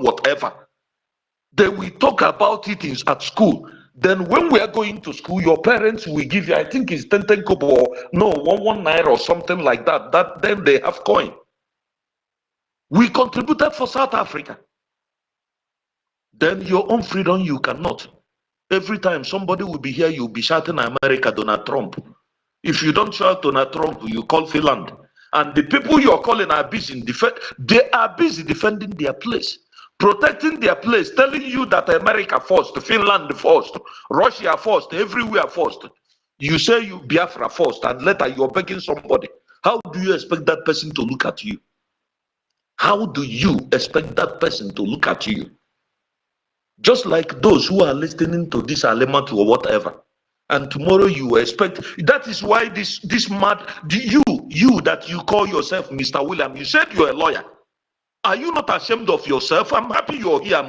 R: whatever. Then we talk about it at school. Then when we are going to school, your parents will give you, I think it's 10 kobo, or no, 1 naira or something like that. Then they have coin. We contributed for South Africa. Then your own freedom, you cannot. Every time somebody will be here, you'll be shouting America, Donald Trump. If you don't shout Donald Trump, you call Finland. And the people you're calling are busy they are busy defending their place, protecting their place, telling you that America first, Finland first, Russia first, everywhere first. You say you Biafra first, and later you're begging somebody. How do you expect that person to look at you? How do you expect that person to look at you? Just like those who are listening to this Alematu or whatever. And tomorrow you expect, that is why this mad, you that you call yourself Mr. William, you said you're a lawyer. Are you not ashamed of yourself? I'm happy you're here.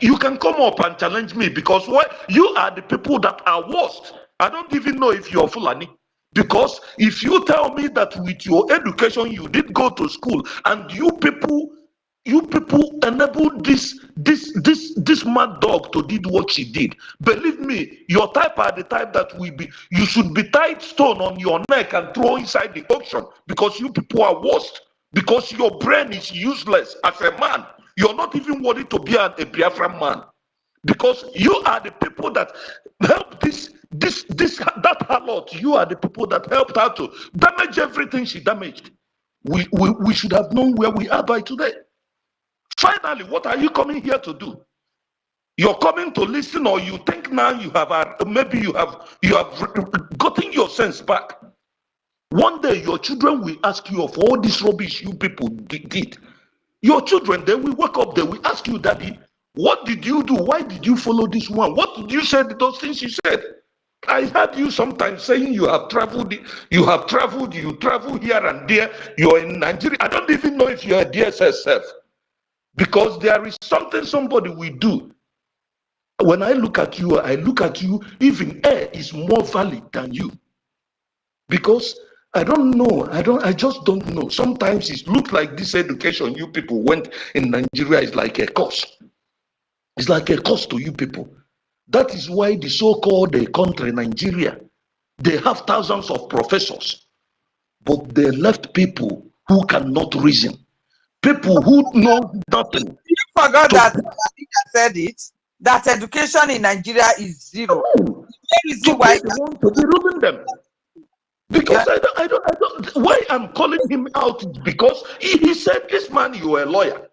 R: You can come up and challenge me, because you are the people that are worst. I don't even know if you're Fulani. Because if you tell me that with your education you did go to school and you people You people enabled this mad dog to did what she did. Believe me, your type are the type that you should be tied stone on your neck and throw inside the ocean, because you people are worst. Because your brain is useless as a man. You're not even worthy to be a Biafran man. Because you are the people that help that harlot. You are the people that helped her to damage everything she damaged. We should have known where we are by today. Finally, what are you coming here to do? You're coming to listen, or you think now you have maybe you have gotten your sense back. One day your children will ask you of all this rubbish you people did. Your children, they will wake up, they will ask you, Daddy, what did you do? Why did you follow this one? What did you say those things you said? I heard you sometimes saying you travel here and there, you're in Nigeria. I don't even know if you're a DSS. Because there is something somebody will do. When I look at you, even air is more valid than you. Because I don't know, I just don't know. Sometimes it looks like this education you people went in Nigeria is like a cost. It's like a cost to you people. That is why the so-called country, Nigeria, they have thousands of professors, but they left people who cannot reason. People who know nothing.
D: You forgot that I said it, that education in Nigeria is zero.
R: So why they want to be ruling them? Because I don't. Why I'm calling him out is because he said, "This man, you are a lawyer."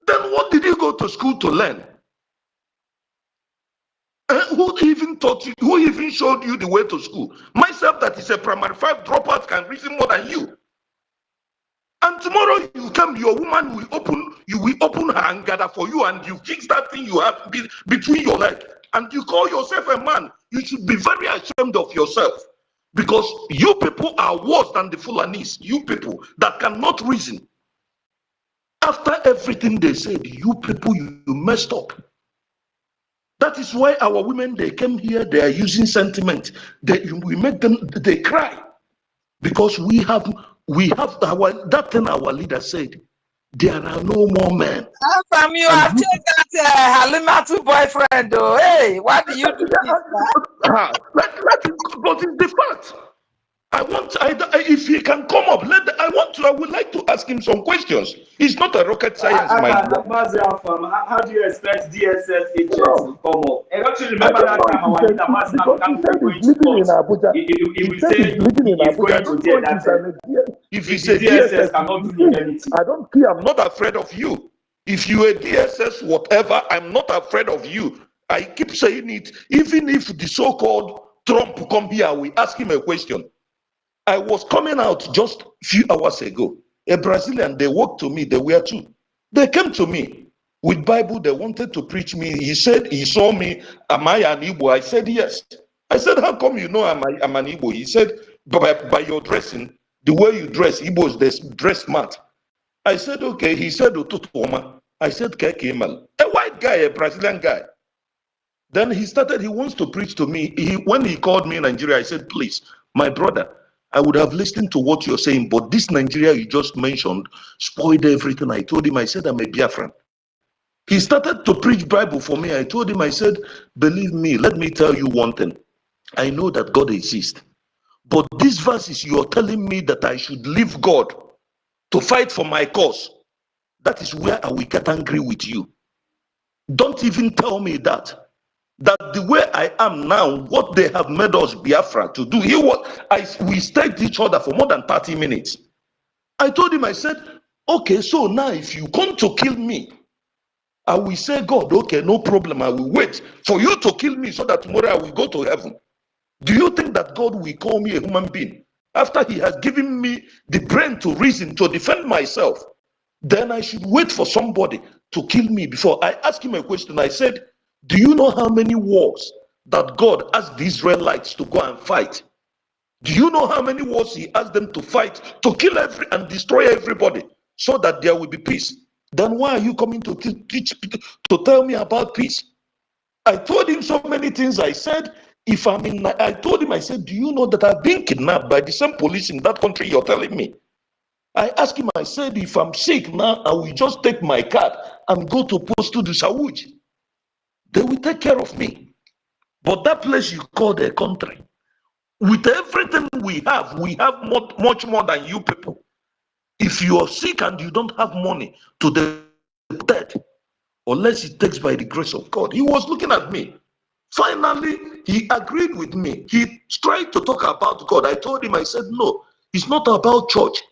R: Then what did you go to school to learn? Who even taught you? Who even showed you the way to school? Myself, that is a primary 5 dropout, can reason more than you. And tomorrow you come, your woman will open her and gather for you, and you fix that thing you have between your legs, and you call yourself a man. You should be very ashamed of yourself, because you people are worse than the Fulanis. You people that cannot reason. After everything they said, you people, you messed up. That is why our women, they came here, they are using sentiment. We make them, they cry, because we have that thing our leader said, there are no more men.
D: How come you have taken that Halimatu boyfriend though? Hey, what do you do this?
R: But it's the fact. If he can come up, I would like to ask him some questions. It's not a rocket science, my dear.
F: How do you expect DSS agents to come up? I don't you remember that time our leader was going to court. He will say he's going to jail that time.
R: If he says DSS cannot do anything, I don't care. I'm not afraid of you. If you are DSS, whatever, I'm not afraid of you. I keep saying it. Even if the so-called Trump come here, we ask him a question. I was coming out just a few hours ago. A Brazilian, they walked to me, they were too. They came to me with Bible, they wanted to preach me. He said, he saw me, am I an Igbo? I said, yes. I said, how come you know I'm an Igbo? He said, by your dressing, the way you dress, Igbos, they dress smart. I said, okay. He said, Otutoma. I said, Kekemal. A white guy, a Brazilian guy. Then he wants to preach to me. When he called me in Nigeria, I said, please, my brother, I would have listened to what you're saying, but this Nigeria you just mentioned spoiled everything. I told him, I said, I'm a Biafran. He started to preach Bible for me. I told him, I said, believe me, let me tell you one thing. I know that God exists, but these verses you're telling me that I should leave God to fight for my cause, that is where I will get angry with you. Don't even tell me that the way I am now, what they have made us Biafra to do, we stayed each other for more than 30 minutes. I told him, I said, okay, so now if you come to kill me, I will say, God, okay, no problem, I will wait for you to kill me so that tomorrow I will go to heaven. Do you think that God will call me a human being after he has given me the brain to reason, to defend myself? Then I should wait for somebody to kill me before I ask him a question. I said, do you know how many wars that God asked the Israelites to go and fight? Do you know how many wars he asked them to fight, to kill and destroy everybody so that there will be peace? Then why are you coming to to tell me about peace? I told him so many things. I said, I told him, I said, do you know that I've been kidnapped by the same police in that country you're telling me? I asked him, I said, if I'm sick now, I will just take my card and go to Post to the Sawuji. They will take care of me. But that place you call their country, with everything we have much more than you people. If you are sick and you don't have money to the dead, unless it takes by the grace of God. He was looking at me. Finally, he agreed with me. He tried to talk about God. I told him, I said, no, it's not about church.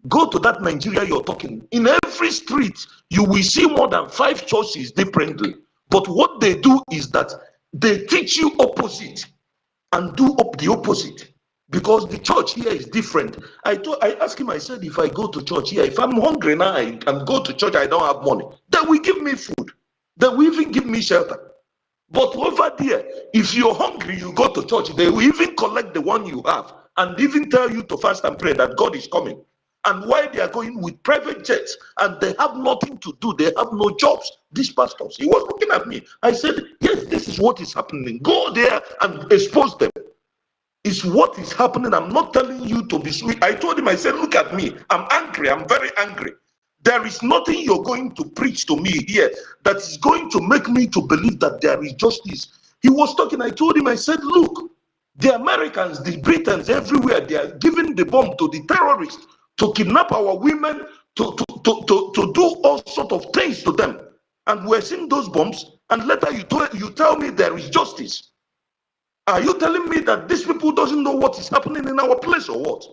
R: Go to that Nigeria you're talking. In every street, you will see more than 5 churches differently. But what they do is that they teach you opposite and do up the opposite. Because the church here is different. I asked him, I said, if I go to church here, if I'm hungry now, I go to church, I don't have money. They will give me food. They will even give me shelter. But over there, if you're hungry, you go to church, they will even collect the one you have and even tell you to fast and pray that God is coming. And why they are going with private jets and they have nothing to do, they have no jobs, these pastors. He was looking at me. I said, yes, this is what is happening. Go there and expose them. It's what is happening. I'm not telling you to be sweet. I told him, I said, look at me. I'm angry. I'm very angry. There is nothing you're going to preach to me here that is going to make me to believe that there is justice. He was talking. I told him, I said, look, the Americans, the Britons, everywhere, they are giving the bomb to the terrorists to kidnap our women, to do all sort of things to them. And we're seeing those bombs, and later you tell me there is justice. Are you telling me that these people doesn't know what is happening in our place or what?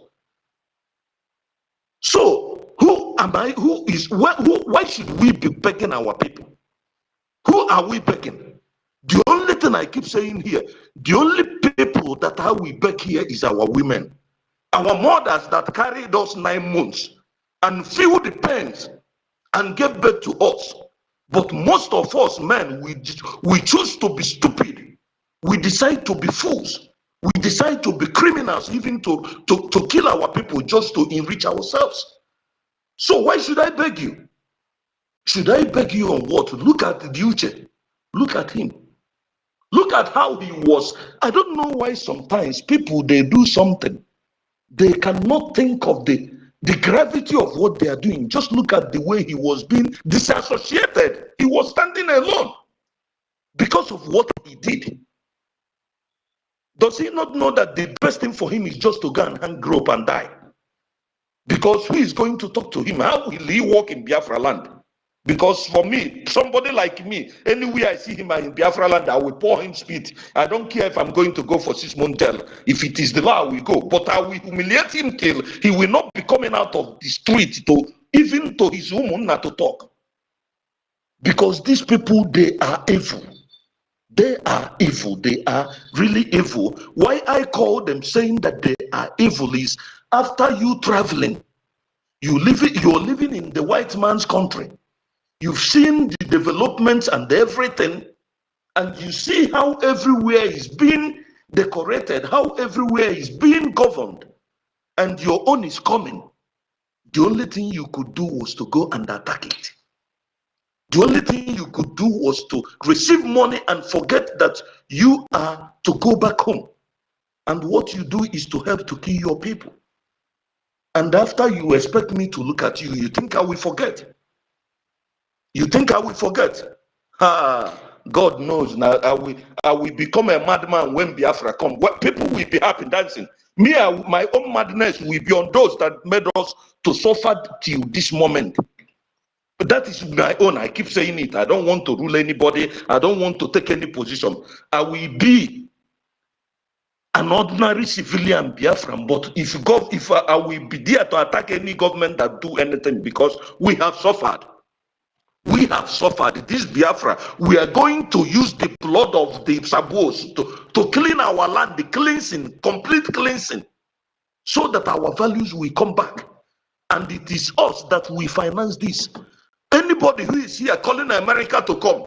R: So who am I? Why should we be begging our people? Who are we begging? The only thing I keep saying here, the only people that are we beg here is our women. Our mothers that carried us 9 months and feel the pains and gave birth to us. But most of us men, we choose to be stupid. We decide to be fools. We decide to be criminals, even to kill our people just to enrich ourselves. So why should I beg you? Should I beg you on what? Look at the Uche. Look at him. Look at how he was. I don't know why sometimes people, they do something. They cannot think of the gravity of what they are doing. Just look at the way he was being disassociated. He was standing alone because of what he did. Does he not know that the best thing for him is just to go and hang rope and die? Because who is going to talk to him? How will he walk in Biafra land? Because for me, somebody like me, anywhere I see him in Biafra land, I will pour him spit. I don't care if I'm going to go for 6 months jail. If it is the law, I will go. But I will humiliate him till he will not be coming out of the street to even to his woman not to talk. Because these people, they are evil. They are evil. They are really evil. Why I call them saying that they are evil is after you traveling, you're living in the white man's country. You've seen the developments and everything, and you see how everywhere is being decorated, how everywhere is being governed, and your own is coming. The only thing you could do was to go and attack it. The only thing you could do was to receive money and forget that you are to go back home. And what you do is to help to kill your people. And after you expect me to look at you, you think I will forget. You think I will forget? God knows now I will become a madman when Biafra comes. People will be happy dancing. Me, my own madness will be on those that made us to suffer till this moment. But that is my own. I keep saying it. I don't want to rule anybody. I don't want to take any position. I will be an ordinary civilian Biafran, but if I will be there to attack any government that do anything, because we have suffered. We have suffered. This Biafra, we are going to use the blood of the Sabos to clean our land, the cleansing, complete cleansing, so that our values will come back. And it is us that we finance this. Anybody who is here calling America to come,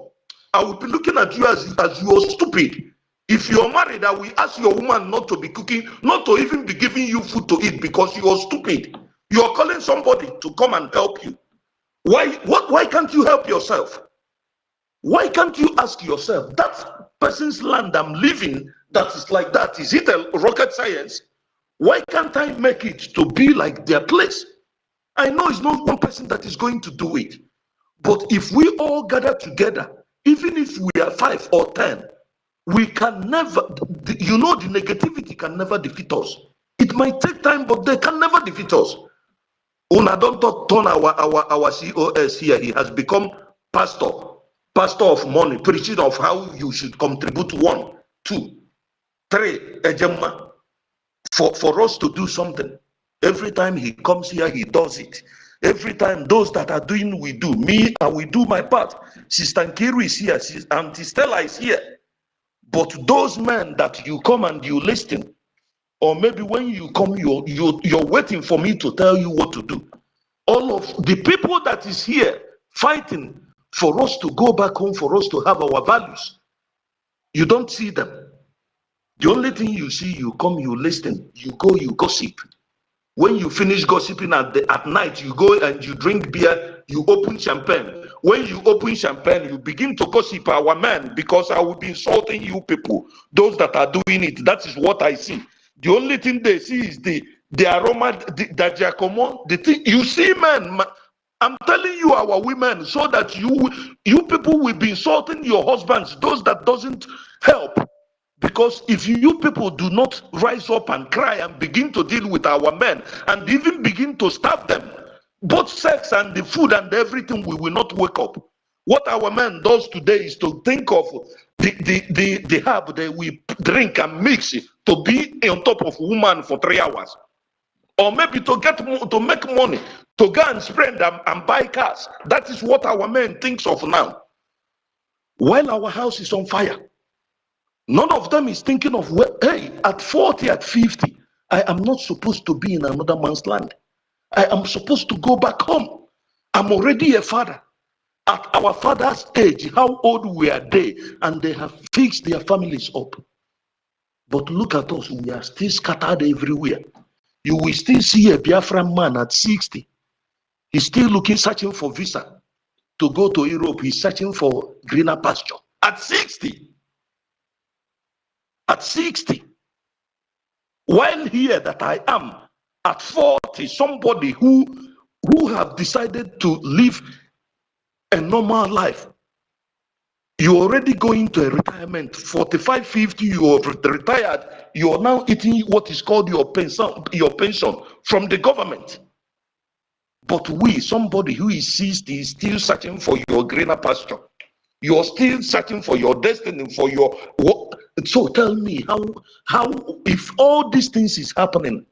R: I will be looking at you as you are stupid. If you are married, I will ask your woman not to be cooking, not to even be giving you food to eat because you are stupid. You are calling somebody to come and help you. Why can't you help yourself? Why can't you ask yourself, that person's land I'm living, that is like that, is it a rocket science? Why can't I make it to be like their place? I know it's not one person that is going to do it. But if we all gather together, even if we are 5 or 10, we can never, the negativity can never defeat us. It might take time, but they can never defeat us. Una don't turn our COS here. He has become pastor of money, preaching of how you should contribute 1, 2, 3, ejema, for us to do something. Every time he comes here, he does it. Every time those that are doing, we do. Me, I will do my part. Sister Nkiru is here. Auntie Stella is here. But those men that you come and you listen, or maybe when you come, you're waiting for me to tell you what to do. All of the people that is here fighting for us to go back home, for us to have our values, you don't see them. The only thing you see, you come, you listen, you go, you gossip. When you finish gossiping at night, you go and you drink beer, you open champagne. When you open champagne, you begin to gossip our men, because I will be insulting you people, those that are doing it. That is what I see. The only thing they see is the aroma, the Giacomo, the thing. You see, man, I'm telling you, our women, so that you people will be insulting your husbands, those that doesn't help. Because if you people do not rise up and cry and begin to deal with our men and even begin to starve them, both sex and the food and everything, we will not wake up. What our men does today is to think of the herb that we drink and mix to be on top of woman for 3 hours. Or maybe to make money, to go and spend and buy cars. That is what our men thinks of now. While our house is on fire. None of them is thinking of, hey, at 40, at 50, I am not supposed to be in another man's land. I am supposed to go back home. I'm already a father. At our father's age, how old were they? And they have fixed their families up. But look at us, we are still scattered everywhere. You will still see a Biafran man at 60. He's still searching for visa to go to Europe. He's searching for greener pasture. At 60. At 60, while here that I am at 40, somebody who have decided to live a normal life, you're already going to a retirement. 45, 50, you are retired. You are now eating what is called your pension from the government. But somebody who is 60, is still searching for your greener pasture. You're still searching for your destiny, for your work. So tell me, how if all these things is happening,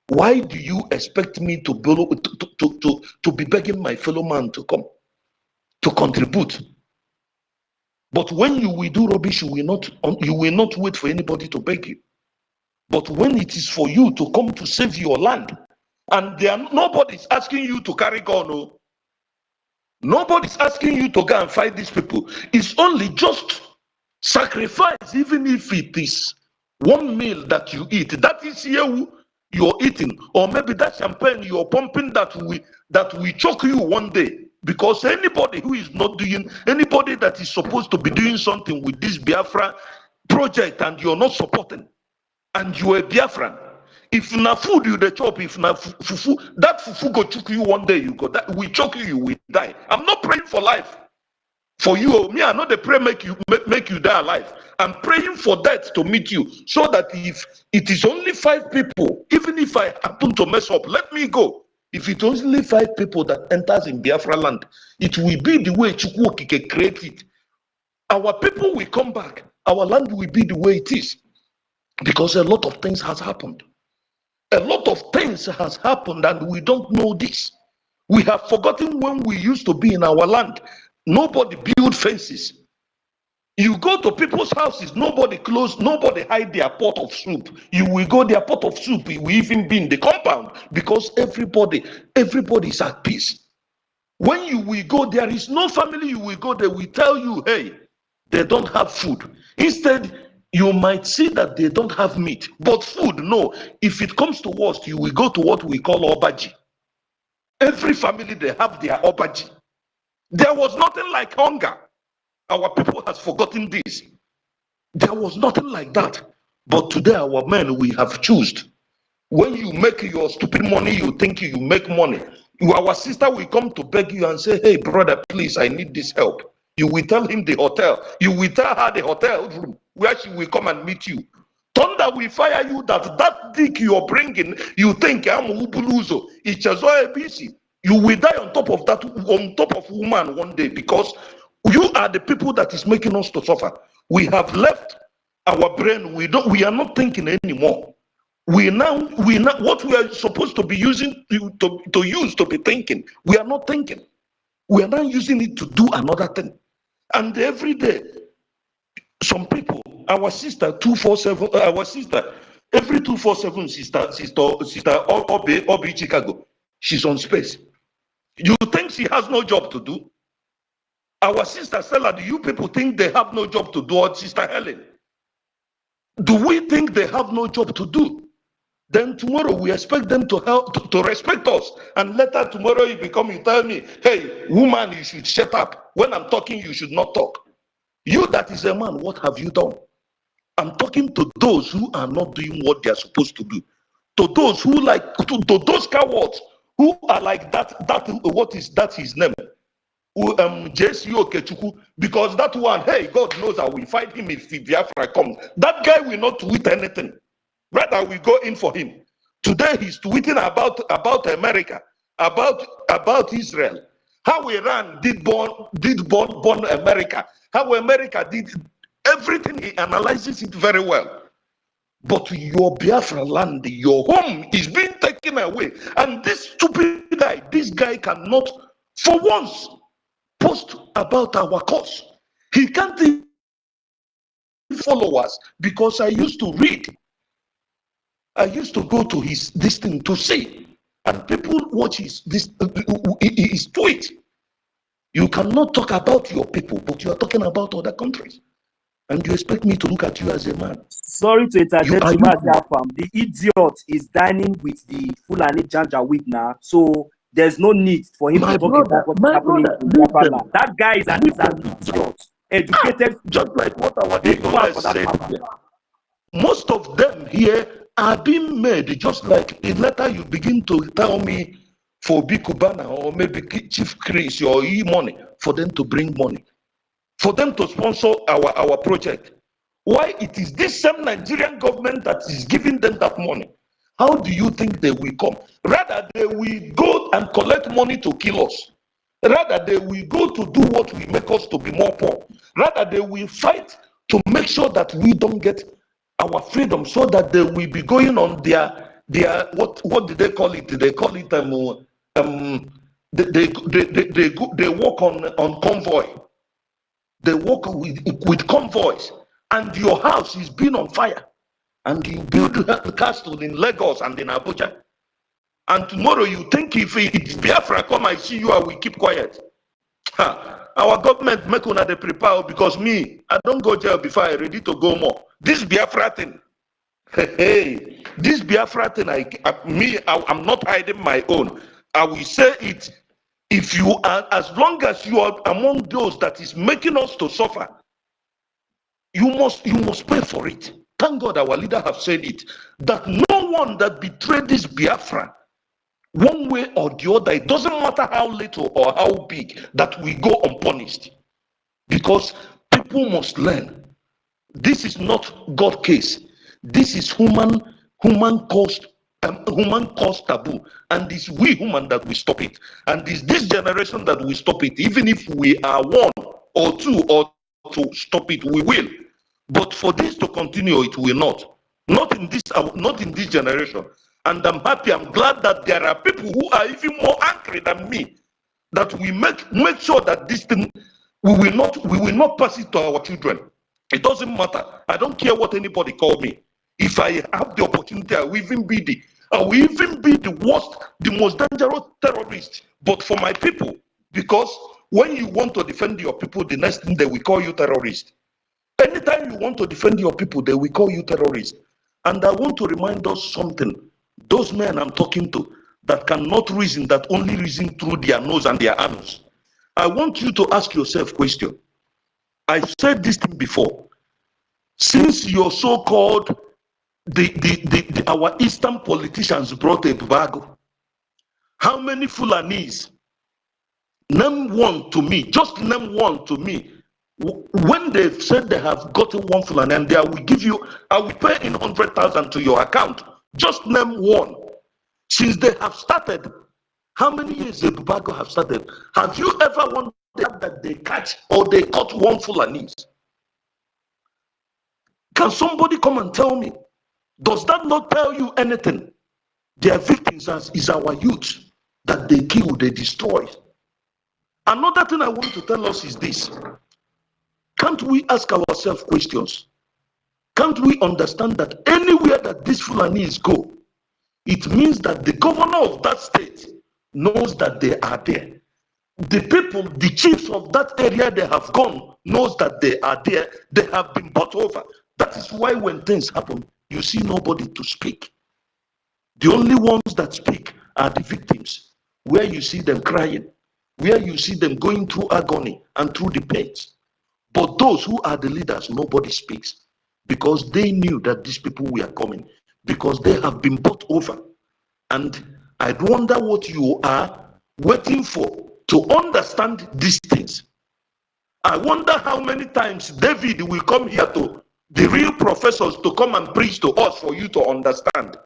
R: why do you expect me to be begging my fellow man to come to contribute? But when you will do rubbish, you will not wait for anybody to beg you. But when it is for you to come to save your land, and nobody's asking you to carry gun, no. Nobody's asking you to go and fight these people. It's only just sacrifice, even if it is one meal that you eat. That is here you're eating, or maybe that champagne you're pumping that we choke you one day. Because anybody who is not doing, anybody that is supposed to be doing something with this Biafra project and you're not supporting, and you're a Biafran, if na food you the chop, if na fufu, that fufu go choke you one day, you go that we choke you will die. I'm not praying for life for you. Me, I know the pray make you die alive. I'm praying for death to meet you, so that if it is only 5 people, even if I happen to mess up, let me go. If it's only 5 people that enters in Biafra land, it will be the way Chukwuokike created. Our people will come back. Our land will be the way it is, because a lot of things has happened. A lot of things has happened and we don't know this. We have forgotten when we used to be in our land. Nobody built fences. You go to people's houses, nobody closed, nobody hide their pot of soup. You will go their pot of soup, it will even be in the compound, because everybody is at peace. When you will go, there is no family you will go, they will tell you, hey, they don't have food. Instead, you might see that they don't have meat, but food, no. If it comes to worst, you will go to what we call obaji. Every family, they have their obaji. There was nothing like hunger. Our people has forgotten this. There was nothing like that. But today, our men, we have chosen. When you make your stupid money, you think you make money. Our sister will come to beg you and say, hey, brother, please, I need this help. You will tell him the hotel. You will tell her the hotel room where she will come and meet you. Thunder will fire you that dick you're bringing, you think I'm Ubuluzo. It's a ABC. You will die on top of that, on top of woman one day, because you are the people that is making us to suffer. We have left our brain. We are not thinking anymore. We now what we are supposed to be using to use to be thinking. We are not thinking. We are now using it to do another thing. And every day, some people, our sister 247, our sister, every 247 sister Obi Chicago, she's on space. You think she has no job to do? Our sister Stella, do you people think they have no job to do? Or Sister Helen, do we think they have no job to do? Then tomorrow we expect them to help to respect us, and later tomorrow you tell me, hey, woman, you should shut up. When I'm talking, you should not talk. You that is a man, what have you done? I'm talking to those who are not doing what they are supposed to do. To those who to those cowards who are like that, what is that his name? JCO Kechuku, because that one, hey, God knows I will fight him if Biafra comes. That guy will not tweet anything. Rather, we go in for him. Today he's tweeting about America, about Israel. How Iran did born America. How America did everything. He analyzes it very well. But your Biafra land, your home is being taken away. And this stupid guy, this guy cannot, for once, post about our cause. He can't even follow us, because I used to read. I used to go to this thing to see, and people watch his tweet. You cannot talk about your people, but you are talking about other countries, and you expect me to look at you as a man.
S: Sorry to interject, the idiot is dining with the Fulani Janjaweed now, so there's no need for him to talk about what's happening in Biafra. That guy is an idiot, educated,
R: just like what our people said. Most of them here are being made, just like later you begin to tell me for Big Kubana or maybe Chief Chris or money for them to bring money, for them to sponsor our project. Why it is this same Nigerian government that is giving them that money? How do you think they will come? Rather, they will go and collect money to kill us. Rather, they will go to do what will make us to be more poor. Rather, they will fight to make sure that we don't get our freedom, so that they will be going on their what did they call it? They call it they walk on convoy. They walk with convoys, and your house is being on fire, and you build a castle in Lagos and in Abuja, and tomorrow you think if Biafra come, I see you, I will keep quiet. Our government make una dey prepare, because me, I don't go jail before I ready to go more. This Biafra thing, hey, this Biafra thing, I'm not hiding my own. I will say it. If you are, as long as you are among those that is making us to suffer, you must pay for it. Thank God our leader have said it, that no one that betrayed this Biafra, one way or the other, it doesn't matter how little or how big, that we go unpunished. Because people must learn. This is not God case. This is human caused taboo, and it's we human that we stop it. And it's this generation that will stop it. Even if we are one or two or to stop it, we will. But for this to continue, it will not. Not in this generation. And I'm happy, I'm glad that there are people who are even more angry than me, that we make sure that this thing, we will not pass it to our children. It doesn't matter. I don't care what anybody call me. If I have the opportunity, I will even be the worst, the most dangerous terrorist. But for my people, because when you want to defend your people, the next thing they will call you terrorist. Anytime you want to defend your people, they will call you terrorist. And I want to remind us something. Those men I'm talking to that cannot reason, that only reason through their nose and their anus. I want you to ask yourself a question. I said this thing before. Since your so-called our Eastern politicians brought a embargo, How many Fulanis? Name one to me. Just name one to me. When they've said they have gotten one Fulani and I will give you, I will pay in 100,000 to your account. Just name one. Since they have started, how many years the Bubago have started? Have you ever wondered that they catch or they caught one Fulanese? Can somebody come and tell me? Does that not tell you anything? Their victims is our youth that they kill, they destroy. Another thing I want to tell us is this. Can't we ask ourselves questions? Can't we understand that anywhere that these Fulanis go, it means that the governor of that state knows that they are there. The people, the chiefs of that area they have gone, knows that they are there. They have been bought over. That is why when things happen, you see nobody to speak. The only ones that speak are the victims, where you see them crying, where you see them going through agony and through the pains. But those who are the leaders, nobody speaks because they knew that these people were coming, because they have been bought over. And I wonder what you are waiting for to understand these things. I wonder how many times David will come here to the real professors to come and preach to us for you to understand.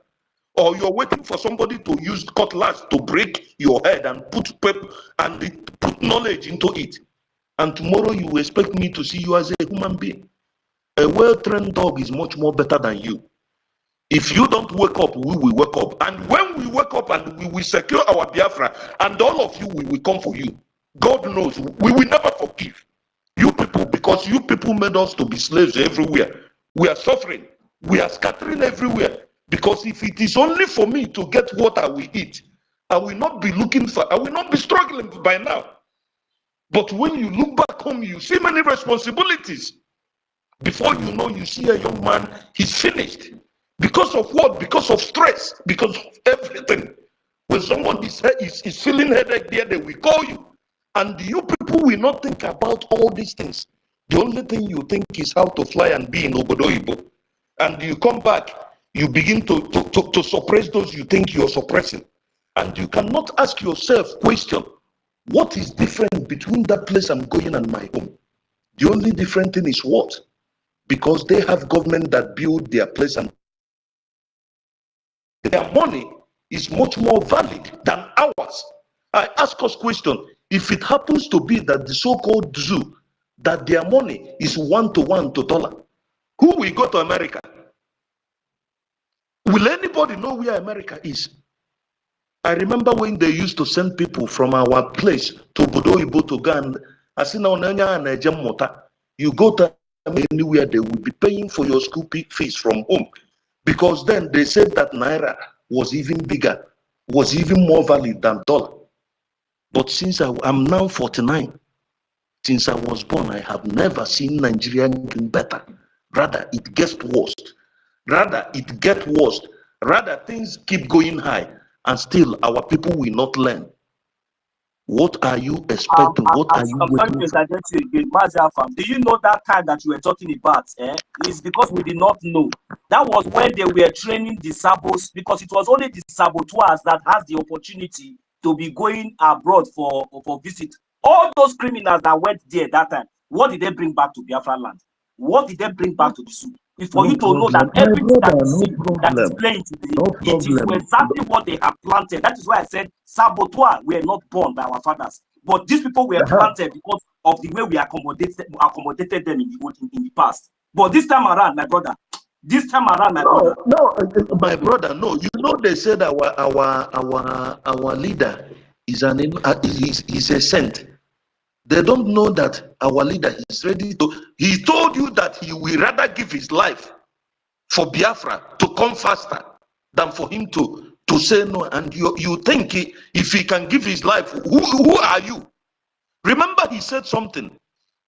R: Or you're waiting for somebody to use cutlass to break your head and put paper and put knowledge into it. And tomorrow you expect me to see you as a human being. A well-trained dog is much more better than you. If you don't wake up, we will wake up. And when we wake up and we will secure our Biafra, and all of you, we will come for you. God knows, we will never forgive you people, because you people made us to be slaves everywhere. We are suffering. We are scattering everywhere. Because if it is only for me to get what I will eat, I will not be looking for, I will not be struggling by now. But when you look back home, you see many responsibilities. Before you know, you see a young man, he's finished. Because of what? Because of stress, because of everything. When someone is feeling headache there, they will call you. And you people will not think about all these things. The only thing you think is how to fly and be in Obodoyibo. And you come back, you begin to suppress those you think you're suppressing. And you cannot ask yourself question, what is different between that place I'm going and my home? The only different thing is what? Because they have government that build their place and their money is much more valid than ours. I ask us question, if it happens to be that the so-called zoo, that their money is 1-to-1 to dollar, who will go to America? Will anybody know where America is? I remember when they used to send people from our place to Bodoibo to Ghana. You go to anywhere, they will be paying for your school fees from home. Because then they said that Naira was even bigger, was even more valid than dollar. But since I'm now 49, since I was born, I have never seen Nigeria getting better. Rather, it gets worse. Rather, it gets worse. Rather, things keep going high, and still our people will not learn. What are you expecting? What are you
S: I'm sorry
R: waiting
S: to
R: for?
S: interject you again. Maziafam, do you know that time that you were talking about? It's because we did not know. That was when they were training the sabos, because it was only the saboteurs that has the opportunity to be going abroad for visit. All those criminals that went there that time, what did they bring back to Biafra land? What did they bring back to the zoo? It's for you to know that everything that you see that is playing today, it is exactly what they have planted. That is why I said saboteurs were not born by our fathers. But these people were planted because of the way we accommodated them in the past. But this time around, my brother,
R: my brother, no. You know they said our leader is is a saint. They don't know that our leader is ready to. He told you that he will rather give his life for Biafra to come faster than for him to say no. And you think if he can give his life, who are you? Remember, he said something.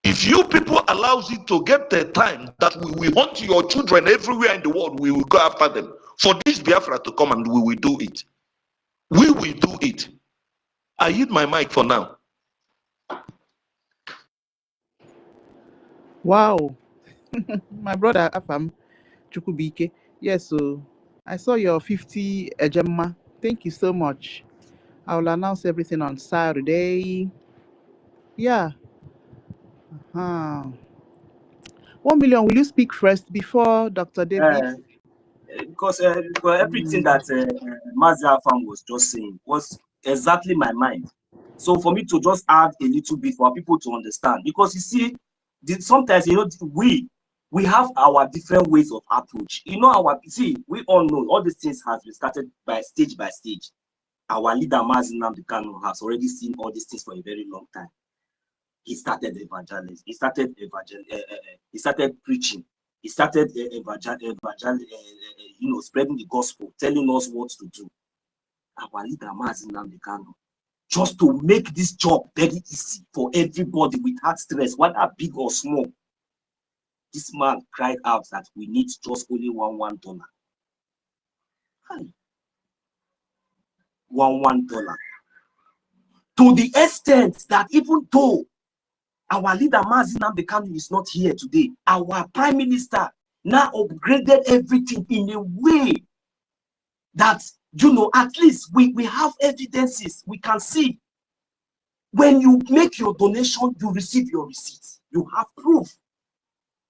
R: If you people allows it to get the time that we will hunt your children everywhere in the world, we will go after them. For this Biafra to come, and we will do it. We will do it. I hit my mic for now.
B: Wow. My brother Afam Chukubike. Yes, so I saw your 50 Ejemma. Thank you so much. I will announce everything on Saturday. Yeah. 1 million, will you speak first before Dr. David?
S: Because everything that Mazia Farm was just saying was exactly my mind. So for me to just add a little bit for people to understand, because you see, sometimes we have our different ways of approach. We all know all these things has been started by stage. Our leader Mazi Nnamdi Kanu has already seen all these things for a very long time. He started evangelism. He started preaching. He started spreading the gospel, telling us what to do. Our leader Mazi Nnamdi Kanu, just to make this job very easy for everybody without stress, whether big or small. This man cried out that we need just only $1. $1. To the extent that even though our leader Mazi Nnamdi Kanu is not here today, our prime minister now upgraded everything in a way that, at least we have evidences. We can see when you make your donation, you receive your receipts. You have proof.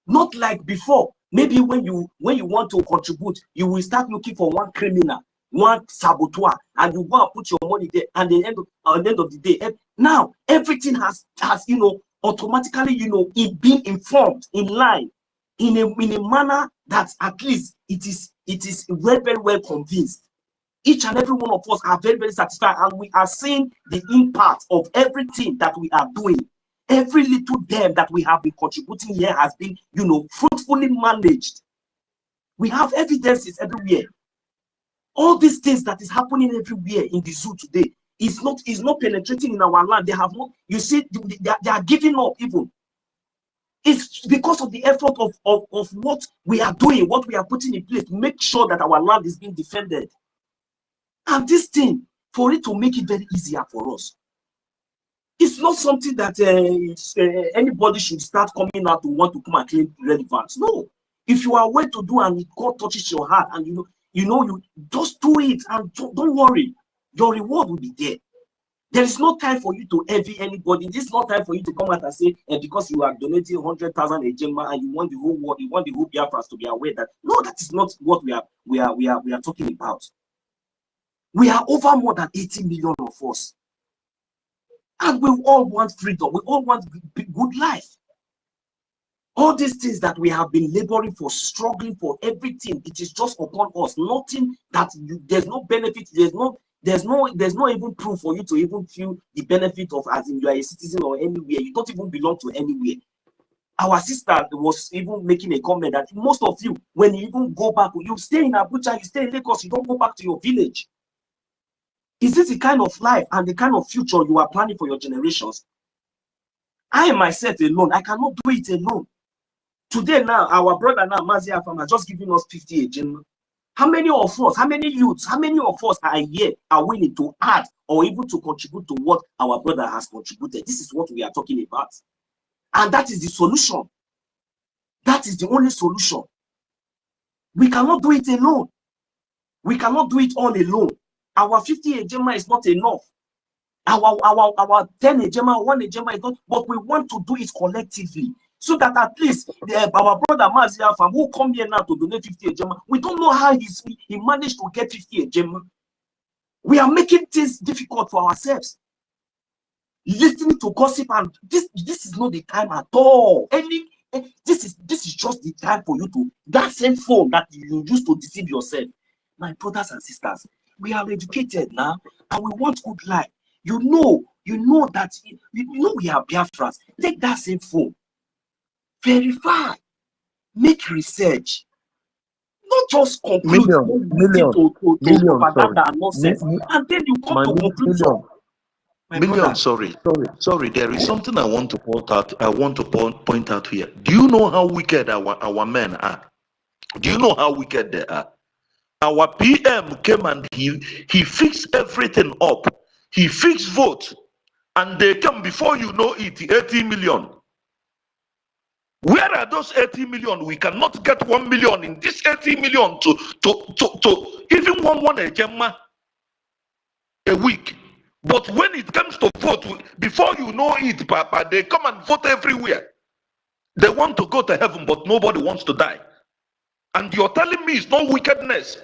S: Not like before. Maybe when you want to contribute, you will start looking for one criminal, one saboteur, and you go and put your money there. And at the end of the day, now everything has automatically it being informed in line in a manner that at least it is very, very well convinced. Each and every one of us are very, very satisfied, and we are seeing the impact of everything that we are doing. Every little dime that we have been contributing here has been, fruitfully managed. We have evidences everywhere. All these things that is happening everywhere in the zoo today is not penetrating in our land. They have not. You see, they are giving up even. It's because of the effort of what we are doing, what we are putting in place to make sure that our land is being defended. And this thing, for it to make it very easier for us, it's not something that anybody should start coming out to want to come and claim relevance. No. If you are well to do and God touches your heart and you just do it and don't worry. Your reward will be there. There is no time for you to envy anybody. This is not time for you to come out and say, because you are donating 100,000 a Gemma and you want the whole world, you want the whole Biafrans to be aware that no, that is not what we are talking about. We are over more than 80 million of us. And we all want freedom. We all want good life. All these things that we have been laboring for, struggling for, everything, it is just upon us. Nothing that there's no benefit. There's no even proof for you to even feel the benefit of as in you are a citizen or anywhere. You don't even belong to anywhere. Our sister was even making a comment that most of you, when you even go back, you stay in Abuja, you stay in Lagos, you don't go back to your village. Is this the kind of life and the kind of future you are planning for your generations? I myself alone, I cannot do it alone. Today now, our brother now, Mazia Farm, has just given us 50 agents. How many of us, how many youths, how many of us are here are willing to add or even to contribute to what our brother has contributed? This is what we are talking about. And that is the solution. That is the only solution. We cannot do it alone. We cannot do it all alone. Our 50 Ejema is not enough. Our 10 Ejema, 1 Ejema is not, but we want to do it collectively. So that at least our brother Mazia Farm, who come here now to donate 50 Ejema, we don't know how he managed to get 50 Ejema. We are making things difficult for ourselves. Listening to gossip, and this is not the time at all. This is just the time for you to, that same phone that you use to deceive yourself. My brothers and sisters, we are educated now and we want good life. You know that we are Biafrans. Take that same phone, verify, make research, not just conclude to propaganda and nonsense, and then you come to conclusion.
R: Sorry. There is something I want to point out. I want to point out here. Do you know how wicked our men are? Do you know how wicked they are? Our PM came and he fixed everything up. He fixed vote, and they came before you know it, 80 million. Where are those 80 million? We cannot get 1 million in this 80 million to even one Ejema a week.
T: But when it comes to vote, before you know it, Papa, they come and vote everywhere. They want to go to heaven, but nobody wants to die. And you're telling me it's not wickedness.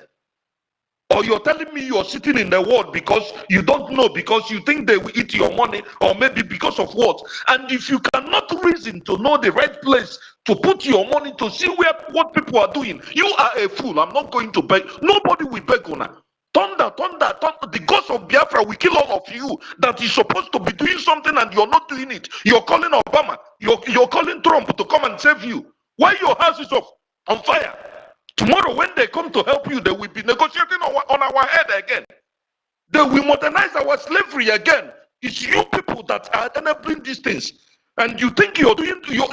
T: Or you're telling me you're sitting in the world because you don't know, because you think they will eat your money, or maybe because of what? And if you cannot reason to know the right place to put your money to see what people are doing, you are a fool. I'm not going to beg. Nobody will beg on her. Thunder, thunder, thunder. The ghost of Biafra will kill all of you that is supposed to be doing something and you're not doing it. You're calling Obama. You're calling Trump to come and save you. Why your house is on fire? Tomorrow, when they come to help you, they will be negotiating on our head again. They will modernize our slavery again. It's you people that are enabling these things, and you think you're doing to them. You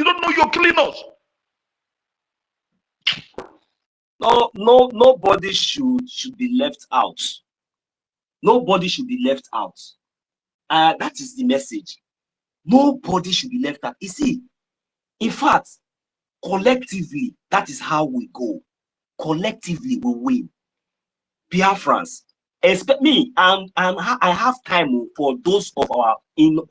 T: don't know you're killing us.
S: No, nobody should be left out. Nobody should be left out. That is the message. Nobody should be left out. You see, in fact, collectively, that is how we go. Collectively, we win. Biafrans, expect me, and I have time for those of our let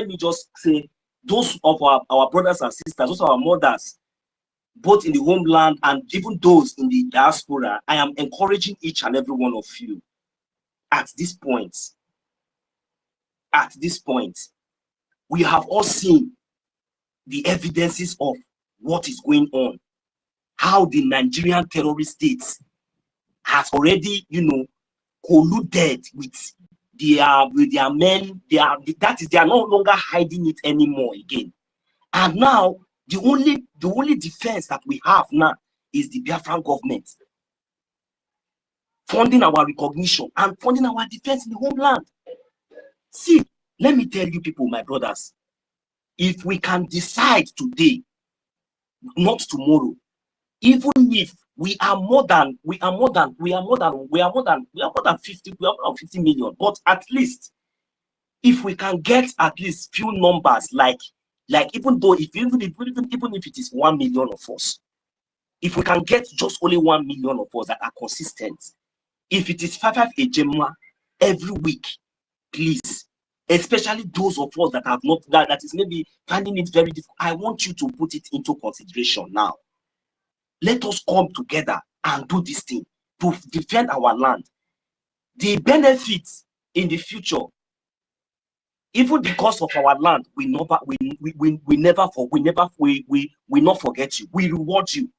S: me just say, those of our brothers and sisters, those of our mothers, both in the homeland and even those in the diaspora. I am encouraging each and every one of you at this point. At this point, we have all seen the evidences of what is going on, how the Nigerian terrorist state has already, colluded with their men. They are no longer hiding it anymore again. And now the only defense that we have now is the Biafran government funding our recognition and funding our defense in the homeland. See, let me tell you people, my brothers, if we can decide today, not tomorrow, even if we are more than 50 million, but at least if we can get at least few numbers, like even if it is 1 million of us, if we can get just only 1 million of us that are consistent, if it is 5 ejema every week, please, especially those of us that have not, that is maybe finding it very difficult, I want you to put it into consideration now. Let us come together and do this thing to defend our land. The benefits in the future, even the cost of our land, we not forget you. We reward you,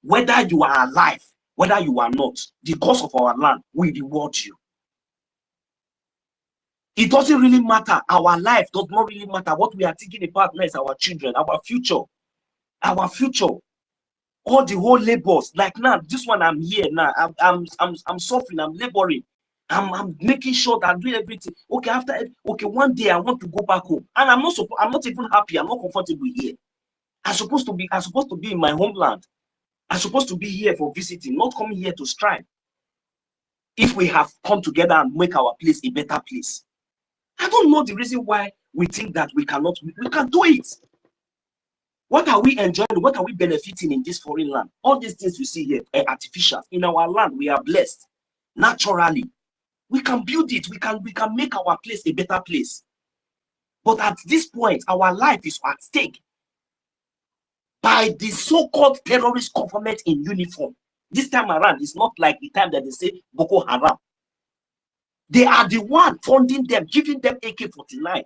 S: whether you are alive, whether you are not. The cost of our land, we reward you. It doesn't really matter. Our life does not really matter. What we are thinking about now is our children, our future, our future. All the whole labors, like now, this one I'm here now. I'm suffering. I'm laboring. I'm making sure that I'm doing everything. Okay, one day I want to go back home, and I'm not even happy. I'm not comfortable here. I'm supposed to be in my homeland. I'm supposed to be here for visiting, not coming here to strive. If we have come together and make our place a better place, I don't know the reason why we think that we cannot. We can do it. What are we enjoying? What are we benefiting in this foreign land? All these things you see here are artificial. In our land, we are blessed. Naturally, we can build it. We can make our place a better place. But at this point, our life is at stake by the so-called terrorist government in uniform. This time around, it's not like the time that they say Boko Haram. They are the one funding them, giving them AK-49,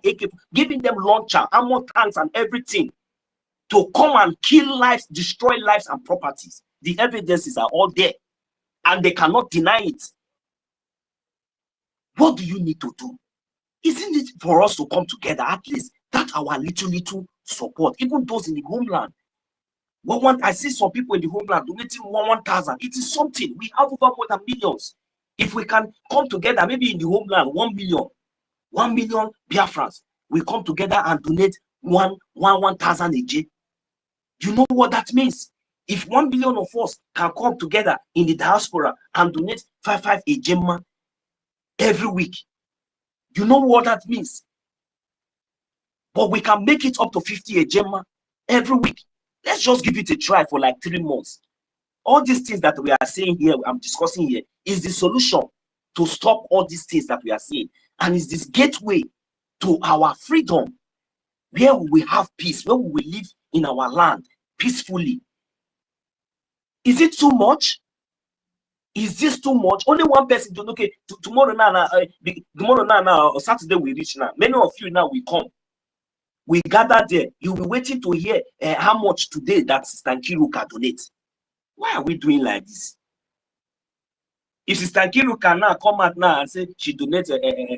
S: giving them launcher, armor tanks, and everything, to come and kill lives, destroy lives and properties. The evidences are all there, and they cannot deny it. What do you need to do? Isn't it for us to come together, at least that our little support, even those in the homeland? I see some people in the homeland donating 1,000. It is something. We have over more than millions. If we can come together, maybe in the homeland, 1 million Biafrans, we come together and donate 1,000 a day. You know what that means? If 1 billion of us can come together in the diaspora and donate 5 a gemma every week, you know what that means? But we can make it up to 50 a gemma every week. Let's just give it a try for like 3 months. All these things that we are saying here, I'm discussing here, is the solution to stop all these things that we are saying. And is this gateway to our freedom, where we will have peace, where we will live in our land peacefully. Is it too much? Is this too much? Only one person to okay. Tomorrow now, or Saturday we reach now. Many of you now will come. We gather there. You'll be waiting to hear how much today that Sister Nkiru can donate. Why are we doing like this? If Sister Nkiru can now come out now and say she donates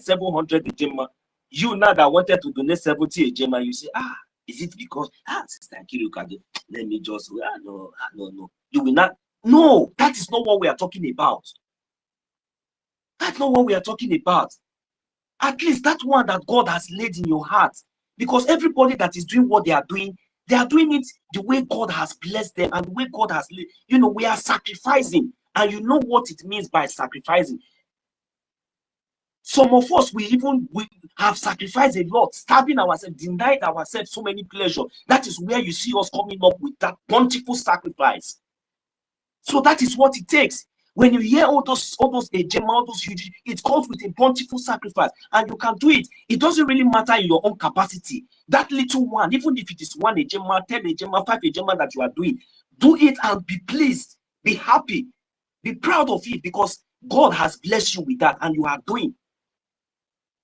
S: 700 ejema, you now that wanted to donate 70 ejema, you say, is it because Sister Nkiru can do? Let me just no. You will not. No, that is not what we are talking about. That's not what we are talking about. At least that one that God has laid in your heart. Because everybody that is doing what they are doing it the way God has blessed them and the way God has, we are sacrificing. And you know what it means by sacrificing. Some of us, we have sacrificed a lot, starving ourselves, denied ourselves so many pleasures. That is where you see us coming up with that bountiful sacrifice. So that is what it takes. When you hear all those ejema, all those huge, it comes with a bountiful sacrifice, and you can do it. It doesn't really matter in your own capacity. That little one, even if it is 1 ejema, 10 ejema, 5 ejema that you are doing, do it and be pleased, be happy, be proud of it, because God has blessed you with that, and you are doing.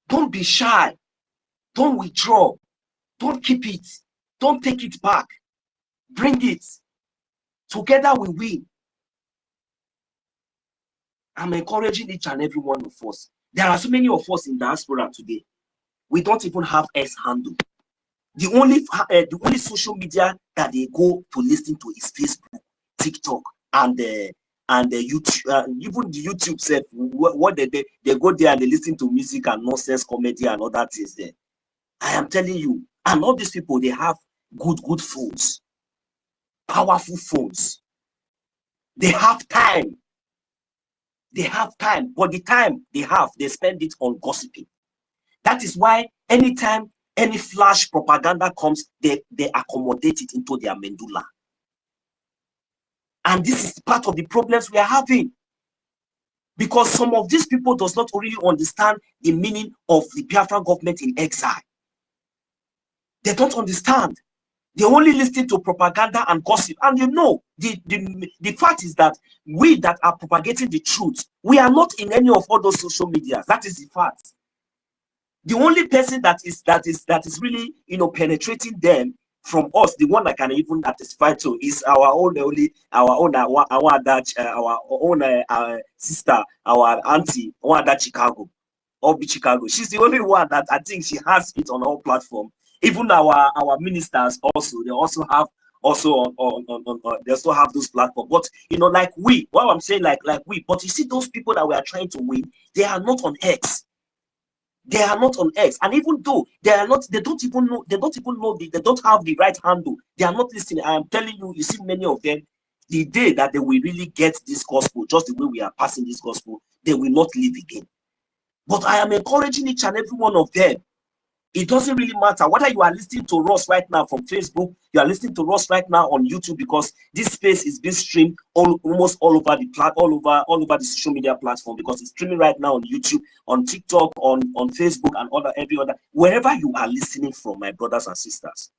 S: Don't be shy. Don't withdraw. Don't keep it. Don't take it back. Bring it. Together we win. I'm encouraging each and every one of us. There are so many of us in diaspora today. We don't even have S handle. The only social media that they go to listen to is Facebook, TikTok, and YouTube. Even the YouTube self, what they go there and they listen to music and nonsense comedy and other things there. I am telling you, and all these people, they have good phones, powerful phones. They have time. They have time, but the time they have, they spend it on gossiping. That is why anytime any flash propaganda comes, they accommodate it into their medulla. And this is part of the problems we are having. Because some of these people does not really understand the meaning of the Biafran government in exile. They don't understand. They only listen to propaganda and gossip. And the fact is that we that are propagating the truth, we are not in any of all those social medias. That is the fact. The only person that is really penetrating them from us, the one that can even testify to, is our own sister, our auntie, Chicago, Obi Chicago. She's the only one that I think she has it on our platform. Even our ministers also, they also have they also have those platforms. But like we, what I'm saying, like we, but you see those people that we are trying to win, they are not on X. They are not on X, and even though they are not, they don't even know, they don't have the right handle. They are not listening. I am telling you, you see many of them, the day that they will really get this gospel, just the way we are passing this gospel, they will not live again. But I am encouraging each and every one of them. It doesn't really matter whether you are listening to us right now from Facebook, you are listening to us right now on YouTube, because this space is being streamed almost all over the social media platform, because it's streaming right now on YouTube, on TikTok, on Facebook, and every other, wherever you are listening from, my brothers and sisters.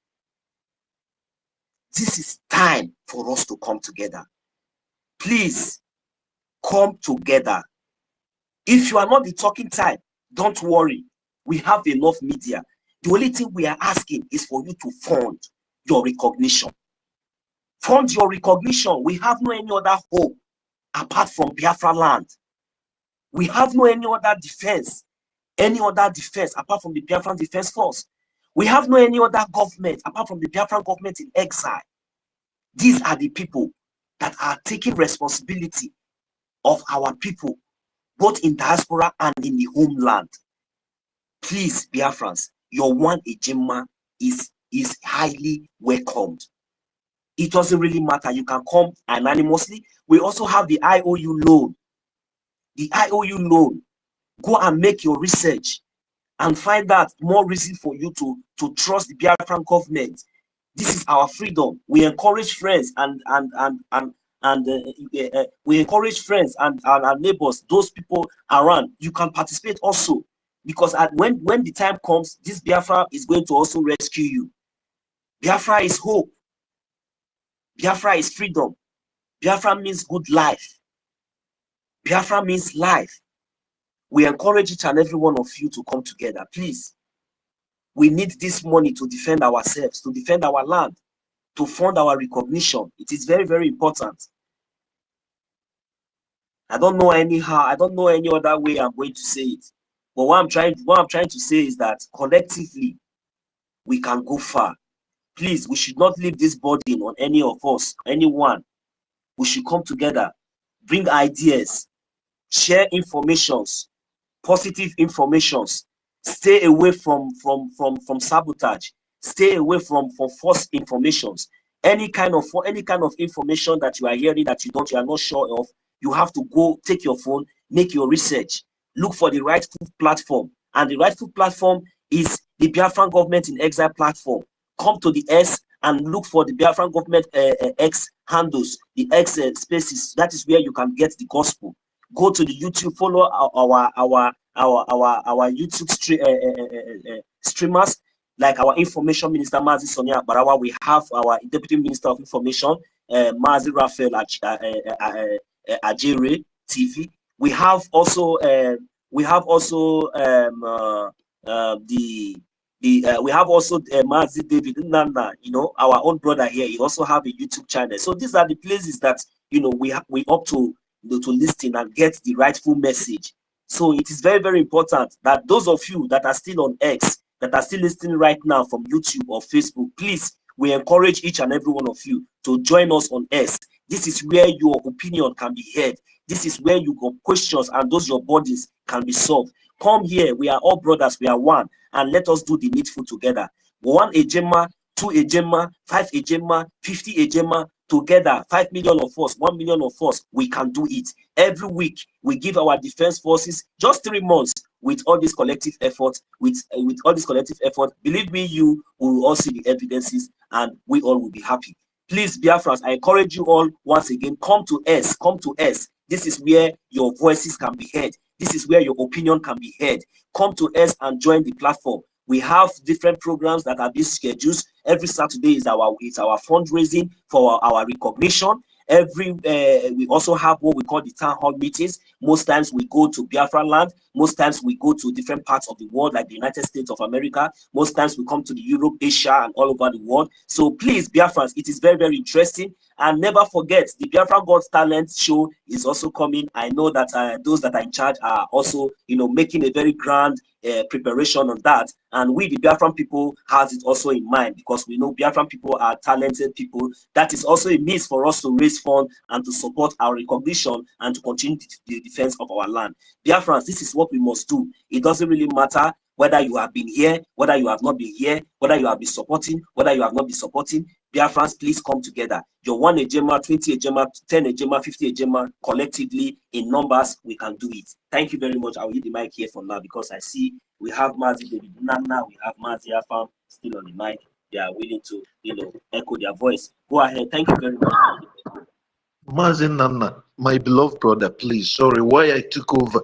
S: This is time for us to come together. Please come together. If you are not the talking type, don't worry. We have enough media. The only thing we are asking is for you to fund your recognition. Fund your recognition. We have no any other hope apart from Biafra land. We have no any other defense apart from the Biafran Defense Force. We have no any other government apart from the Biafran government in exile. These are the people that are taking responsibility of our people, both in diaspora and in the homeland. Please, Biafrans, your 1 ejema is highly welcomed. It doesn't really matter. You can come anonymously. We also have the IOU loan. The IOU loan. Go and make your research and find out more reason for you to trust the Biafran government. This is our freedom. We encourage friends and and we encourage friends and our neighbors, those people around. You can participate also, because when the time comes, this Biafra is going to also rescue you. Biafra is hope. Biafra is freedom. Biafra means good life. Biafra means life. We encourage each and every one of you to come together, please. We need this money to defend ourselves, to defend our land, to fund our recognition. It is very, very important. I don't know any other way I'm going to say it. But what I'm trying to say is that collectively we can go far. Please, we should not leave this burden on any of us, anyone. We should come together, bring ideas, share informations, positive informations. Stay away from sabotage. Stay away from false informations. Any kind of information that you are hearing that you are not sure of, you have to go take your phone, make your research, look for the rightful platform, and the rightful platform is the Biafran Government in Exile platform. Come to the S and look for the Biafran Government X handles, the X spaces. That is where you can get the gospel. Go to the YouTube, follow our YouTube streamers, like our information minister Mazi Sonia Barawa. We have our deputy minister of information, Mazi Raphael Ajere TV. We have also Mazi David Nana, our own brother here. He also have a YouTube channel. So these are the places that we opt to listen and get the rightful message. So it is very, very important that those of you that are still on X, that are still listening right now from YouTube or Facebook, please, we encourage each and every one of you to join us on X. This is where your opinion can be heard. This is where you got questions and those your bodies can be solved. Come here. We are all brothers. We are one. And let us do the needful together. 1 Ejema, 2 Ejema, 5 Ejema, 50 Ejema, together, 5 million of us, 1 million of us, we can do it. Every week, we give our defense forces just 3 months with all this collective effort, believe me, you will all see the evidences and we all will be happy. Please, Biafrans, I encourage you all once again, come to us. This is where your voices can be heard. This is where your opinion can be heard. Come to us and join the platform. We have different programs that are being scheduled. Every Saturday is our fundraising for our recognition. We also have what we call the town hall meetings. Most times we go to Biafra land. Most times we go to different parts of the world, like the United States of America. Most times we come to the Europe, Asia, and all over the world. So please, Biafrans, it is very, very interesting. And never forget, the Biafra God's Talent show is also coming. I know that those that are in charge are also, making a very grand preparation on that. And we, the Biafran people, has it also in mind, because we know Biafran people are talented people. That is also a means for us to raise funds and to support our recognition and to continue the defense of our land. Biafrans, this is what we must do. It doesn't really matter whether you have been here, whether you have not been here, whether you have been supporting, whether you have not been supporting. Biafrans, please come together. Your 1 Ejema, 20 Ejema, 10 Ejema, 50 Ejema, collectively in numbers, we can do it. Thank you very much. I will leave the mic here for now, because I see we have Mazi David Nana, we have Mazi Afam still on the mic. They are willing to, echo their voice. Go ahead. Thank you very much.
R: Mazi Nana, my beloved brother, please, sorry, why I took over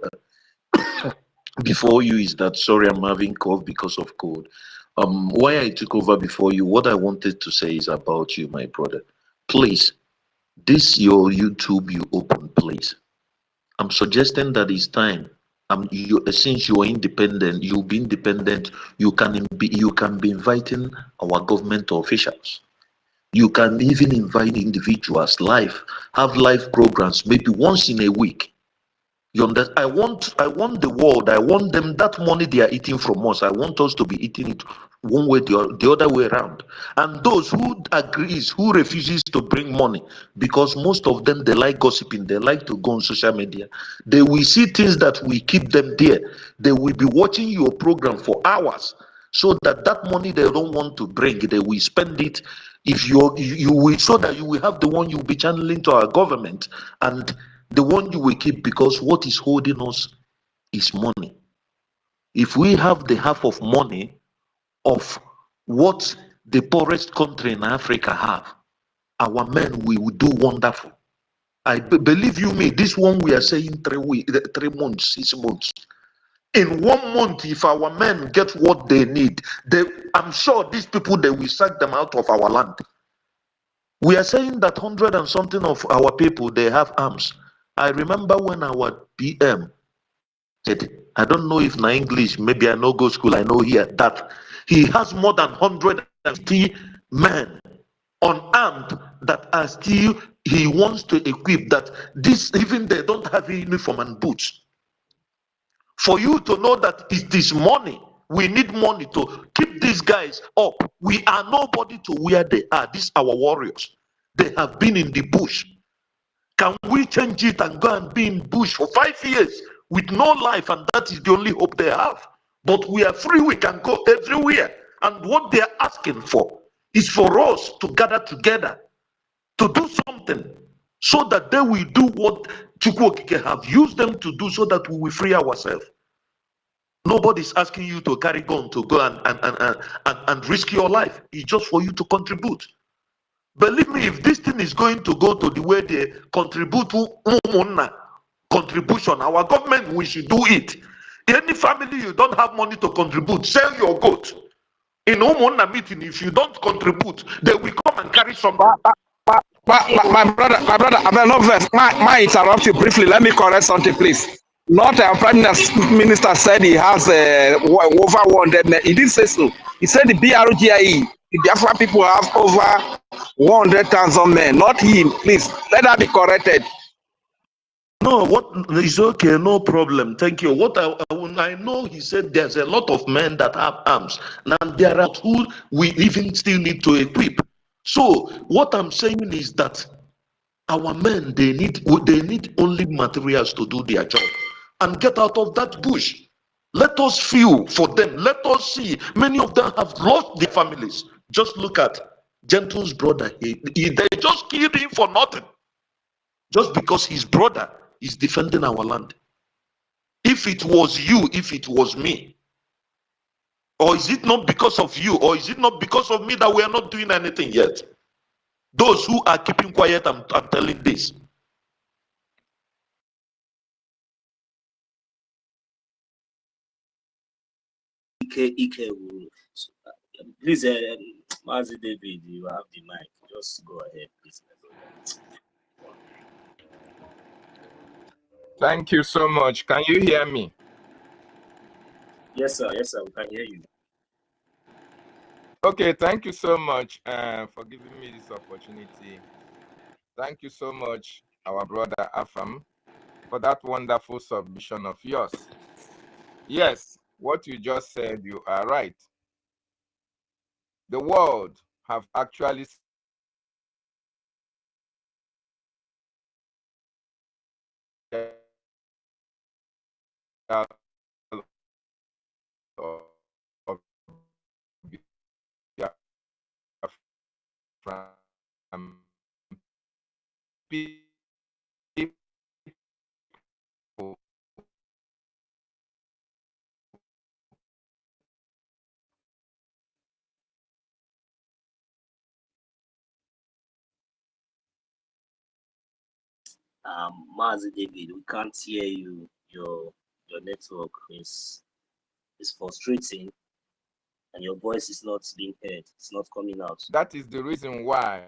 R: before you is that, sorry, I'm having cough because of cold. Why I took over before you, what I wanted to say is about you, my brother. Please, this your YouTube you open, please. I'm suggesting that it's time. Since you are independent, you'll be independent. You can be inviting our government officials. You can even invite individuals live, have live programs, maybe once in a week. You understand? I want the world, I want them, that money they are eating from us, I want us to be eating it one way, the other way around. And those who agrees, who refuses to bring money, because most of them, they like gossiping, they like to go on social media, they will see things that will keep them there. They will be watching your program for hours, so that money they don't want to bring, they will spend it. If you will, so that you will have the one you'll be channeling to our government, and the one you will keep, because what is holding us is money. If we have the half of money of what the poorest country in Africa have, our men will do wonderful.
T: believe you me, this one we are saying 3 months, 6 months. In 1 month, if our men get what they need, I'm sure these people, they will sack them out of our land. We are saying that 100 and something of our people, they have arms. I remember when our PM said, I don't know if na English, maybe I know go school, I know here, that he has more than 150 men unarmed that are still, he wants to equip, that this, even they don't have uniform and boots. For you to know that it is money, we need money to keep these guys up. We are nobody to where they are. These are our warriors. They have been in the bush. Can we change it and go and be in bush for 5 years with no life, and that is the only hope they have? But we are free, we can go everywhere. And what they are asking for is for us to gather together, to do something, so that they will do what Chukwokike have used them to do, so that we will free ourselves. Nobody's asking you to carry gun to go and risk your life. It's just for you to contribute. Believe me, if this thing is going to go to the way they contribute to contribution, our government, we should do it. Any family you don't have money to contribute, sell your goat. In Umunna meeting, if you don't contribute, they will come and carry something.
E: My brother, I mean, no verse. My interrupt you briefly. Let me correct something, please. Not a prime minister said he has over 100 men. He didn't say so. He said the BRGIE, the Biafra people have over 100,000 men. Not him. Please, let that be corrected.
T: No, what is okay, no problem. Thank you. What I know, he said there's a lot of men that have arms, and there are who we even still need to equip. So what I'm saying is that our men, they need only materials to do their job and get out of that bush. Let us feel for them. Let us see. Many of them have lost their families. Just look at Gentle's brother. They just killed him for nothing, just because his brother is defending our land. If it was you, if it was me, or is it not because of you, or is it not because of me that we are not doing anything yet? Those who are keeping quiet, I'm telling this.
S: Ike will. Please, Mazi David, you have the mic. Just go ahead, please.
U: Thank you so much. Can you hear me?
S: Yes, sir. Yes, sir. We can hear you.
U: Okay, thank you so much for giving me this opportunity. Thank you so much, our brother Afam, for that wonderful submission of yours. Yes, what you just said, you are right. The world have actually
S: Mazi David, we can't hear you. Your network is frustrating, and your voice is not being heard. It's not coming out.
U: That is the reason why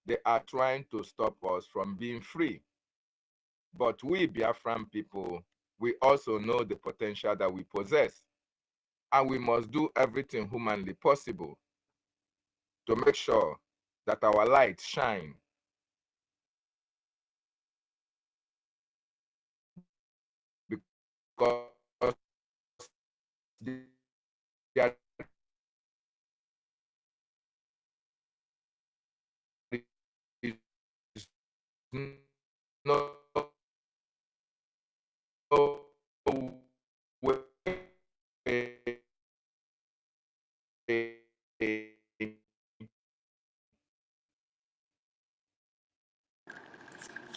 U: they are trying to stop us from being free. But we Biafran people, we also know the potential that we possess. And we must do everything humanly possible to make sure that our light shine. Because there is no way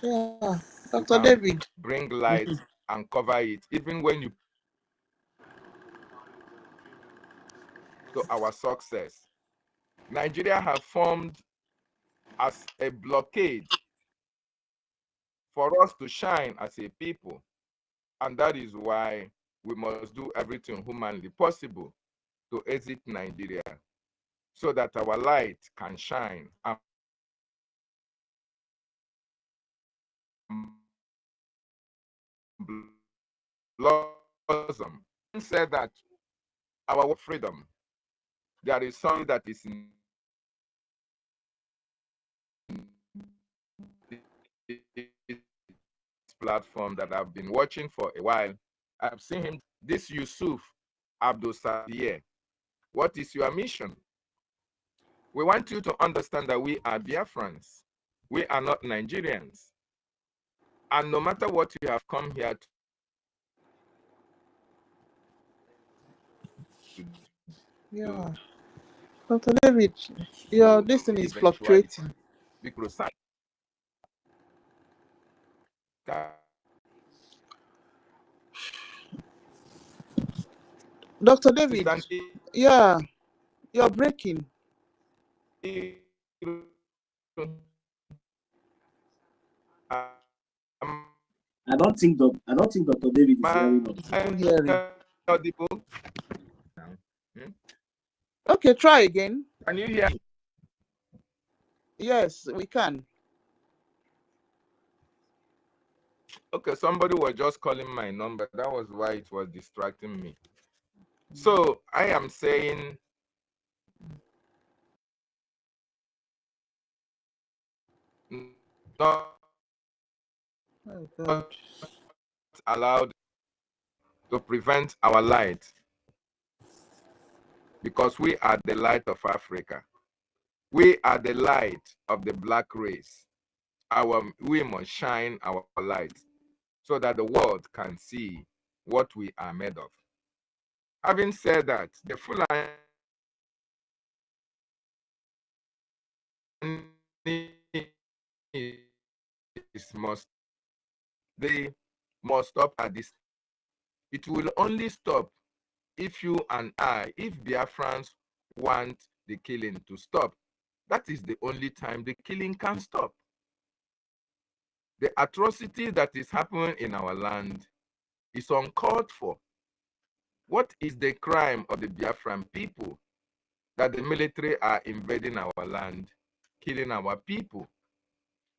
C: Yeah, Dr. David.
U: bring light and cover it, even when you to our success. Nigeria have formed as a blockade for us to shine as a people. And that is why we must do everything humanly possible to exit Nigeria so that our light can shine and blossom. Said that our freedom, there is something that is in this platform that I've been watching for a while. I've seen him, this Yusuf Abdul Sadir. What is your mission? We want you to understand that we are Biafrans. We are not Nigerians. And no matter what you have come here to
C: Yeah. Dr. David, your destiny is fluctuating.
U: because
C: Dr. David, yeah, you're breaking.
S: I don't think Dr. David is hearing us.
C: Okay, try again.
U: Can you hear?
C: Yes, we can.
U: Okay, somebody was just calling my number. That was why it was distracting me. So I am saying not allowed to prevent our light, because we are the light of Africa. We are the light of the black race. We must shine our light so that the world can see what we are made of. Having said that, the Fulani they must stop at this. It will only stop if you and I, if Biafrans want the killing to stop. That is the only time the killing can stop. The atrocity that is happening in our land is uncalled for. What is the crime of the Biafran people that the military are invading our land, killing our people?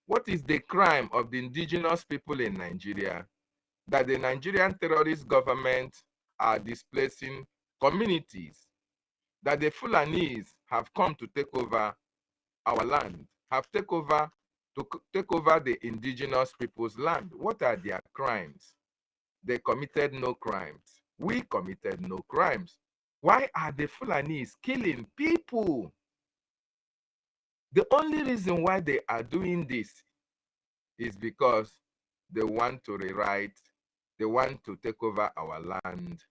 U: What is the crime of the indigenous people in Nigeria that the Nigerian terrorist government are displacing communities, that the Fulanis have come to take over our land, have to take over the indigenous people's land? What are their crimes? They committed no crimes. We committed no crimes. Why are the Fulanis killing people? The only reason why they are doing this is because they want to rewrite, they want to take over our land,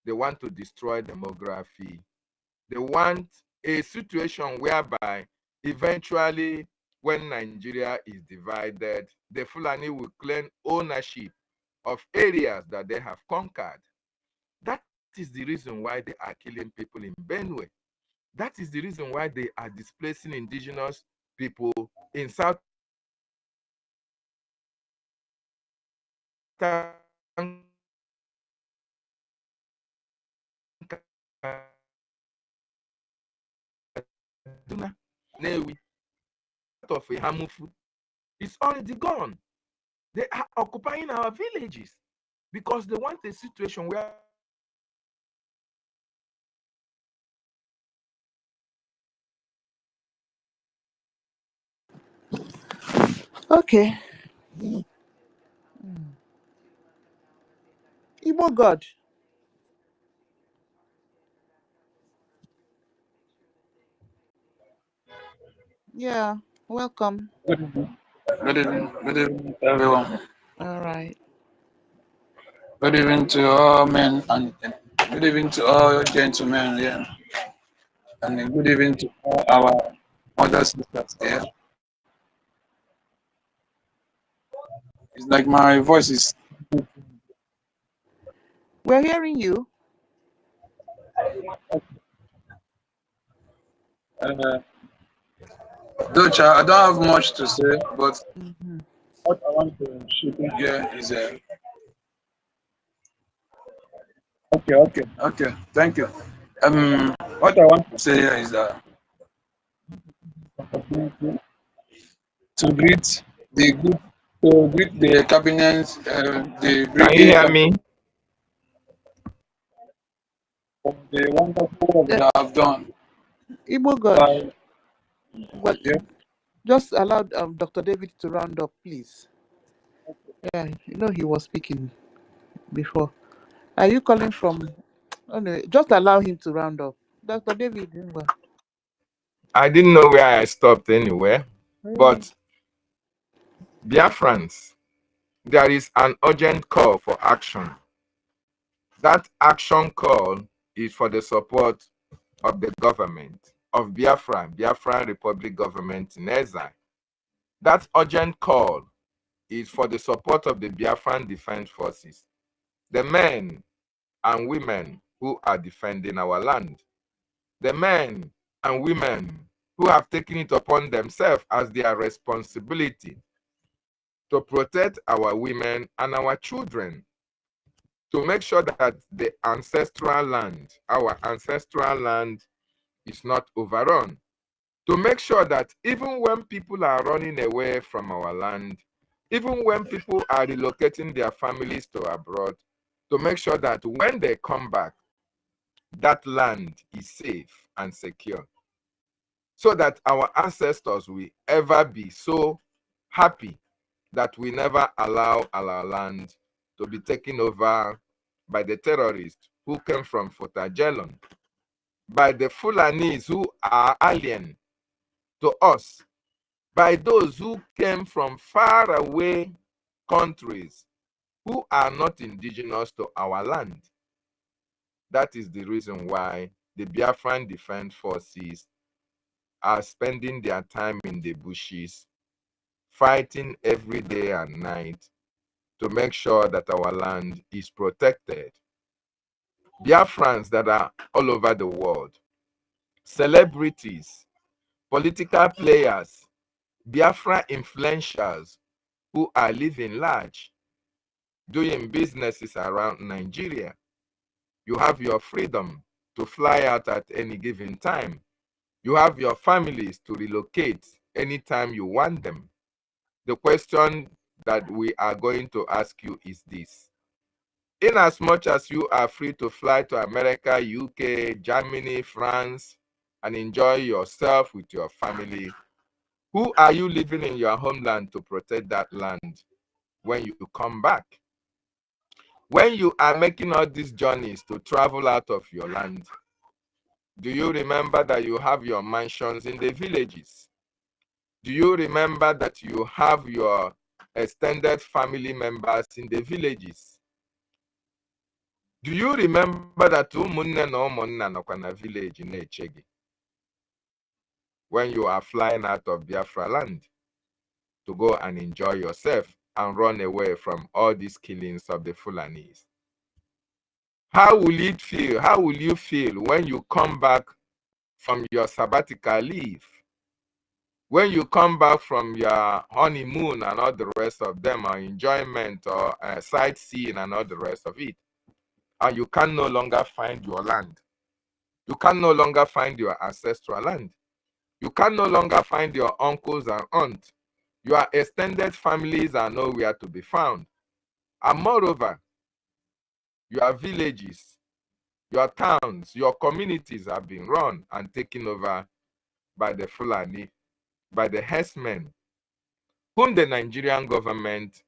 U: they want to destroy demography, they want a situation whereby eventually when Nigeria is divided, the Fulani will claim ownership of areas that they have conquered. That is the reason why they are killing people in Benue. That is the reason why they are displacing indigenous people in South Newi, of Hamufu. It's already gone. They are occupying our villages because they want a situation where
C: Okay. Igbo God. Yeah, welcome.
A: Good evening. Good evening, everyone.
C: All right.
A: Good evening to all men and good evening to all gentlemen here. And good evening to all our other sisters here. It's like my voice is.
C: We're hearing you.
A: Docha, I don't have much to say, but
B: Mhm.
A: what I want to shoot in here is okay, thank you. What I want to say here is that to greet the good, to greet the cabinet, the
U: Can you
A: brigade
U: hear
A: cabinet
U: me?
A: for the wonderful work
B: Yeah,
A: they have done.
B: Igbo God.
A: By,
B: Well,
A: yeah,
B: just allow Dr. David to round up, please. Yeah, you know he was speaking before. Are you calling from? Oh, no, just allow him to round up. Dr. David, well.
U: I didn't know where I stopped anywhere, but Biafrans, there is an urgent call for action. That action call is for the support of the government of Biafra, Biafran Republic government in exile. That urgent call is for the support of the Biafran Defense Forces, the men and women who are defending our land, the men and women who have taken it upon themselves as their responsibility to protect our women and our children, to make sure that the ancestral land, our ancestral land, is not overrun, to make sure that even when people are running away from our land, even when people are relocating their families to abroad, to make sure that when they come back, that land is safe and secure, so that our ancestors will ever be so happy that we never allow our land to be taken over by the terrorists who came from Futajelon, by the Fulanese who are alien to us, by those who came from far away countries who are not indigenous to our land. That is the reason why the Biafran Defense Forces are spending their time in the bushes, fighting every day and night to make sure that our land is protected. Biafrans that are all over the world, celebrities, political players, Biafra influencers who are living large, doing businesses around Nigeria. You have your freedom to fly out at any given time. You have your families to relocate anytime you want them. The question that we are going to ask you is this: in as much as you are free to fly to America, UK, Germany, France, and enjoy yourself with your family, who are you leaving in your homeland to protect that land when you come back? When you are making all these journeys to travel out of your land, do you remember that you have your mansions in the villages? Do you remember that you have your extended family members in the villages? Do you remember that umunne na umunna nọkwa na village na-eche gị when you are flying out of Biafra land to go and enjoy yourself and run away from all these killings of the Fulanis? How will it feel? How will you feel when you come back from your sabbatical leave? When you come back from your honeymoon and all the rest of them, or enjoyment or sightseeing and all the rest of it, and you can no longer find your land. You can no longer find your ancestral land. You can no longer find your uncles and aunts. Your extended families are nowhere to be found. And moreover, your villages, your towns, your communities have been run and taken over by the Fulani, by the herdsmen, whom the Nigerian government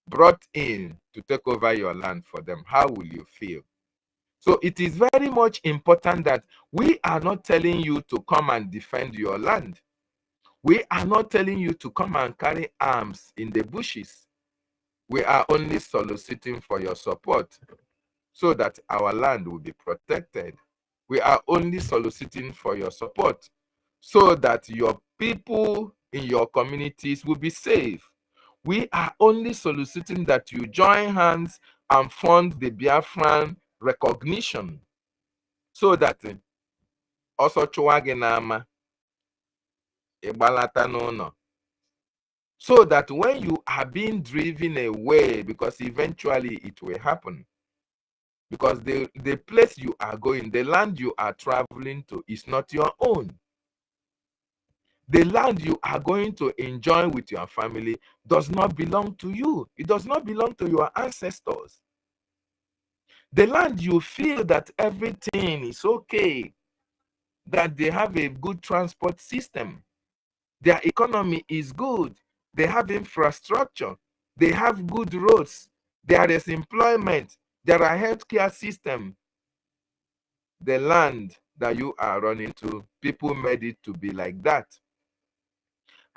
U: brought in to take over your land for them. How will you feel? So it is very much important that we are not telling you to come and defend your land. We are not telling you to come and carry arms in the bushes. We are only soliciting for your support so that our land will be protected. We are only soliciting for your support so that your people in your communities will be safe. We are only soliciting that you join hands and fund the Biafran recognition so that also chụwa gị n'ama ịgbalata n'ụlọ. So that when you are being driven away, because eventually it will happen, because the place you are going, the land you are traveling to is not your own. The land you are going to enjoy with your family does not belong to you. It does not belong to your ancestors. The land you feel that everything is okay, that they have a good transport system, their economy is good, they have infrastructure, they have good roads, there is employment, there are healthcare systems. The land that you are running to, people made it to be like that.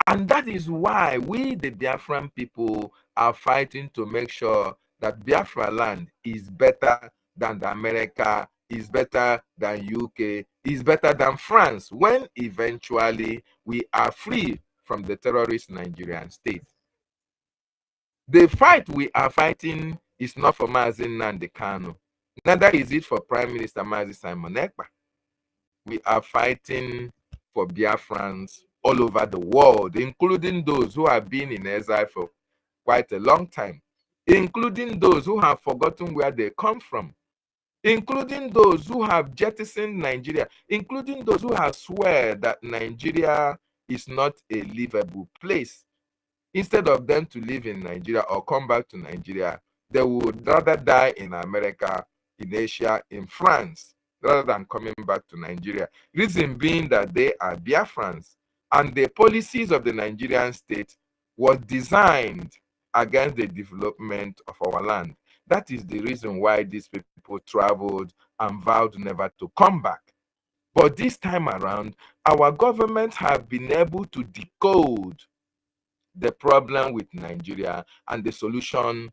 U: And that is why we, the Biafran people, are fighting to make sure that Biafra land is better than America, is better than UK, is better than France, when eventually we are free from the terrorist Nigerian state. The fight we are fighting is not for Mazi Nnamdi Kanu. Neither is it for Prime Minister Mazi Simon Ekpa. We are fighting for Biafrans all over the world, including those who have been in exile for quite a long time, including those who have forgotten where they come from, including those who have jettisoned Nigeria, including those who have swear that Nigeria is not a livable place. Instead of them to live in Nigeria or come back to Nigeria, they would rather die in America, in Asia, in France, rather than coming back to Nigeria. Reason being that they are Biafrans, and the policies of the Nigerian state was designed against the development of our land. That is the reason why these people traveled and vowed never to come back. But this time around, our government have been able to decode the problem with Nigeria and the solution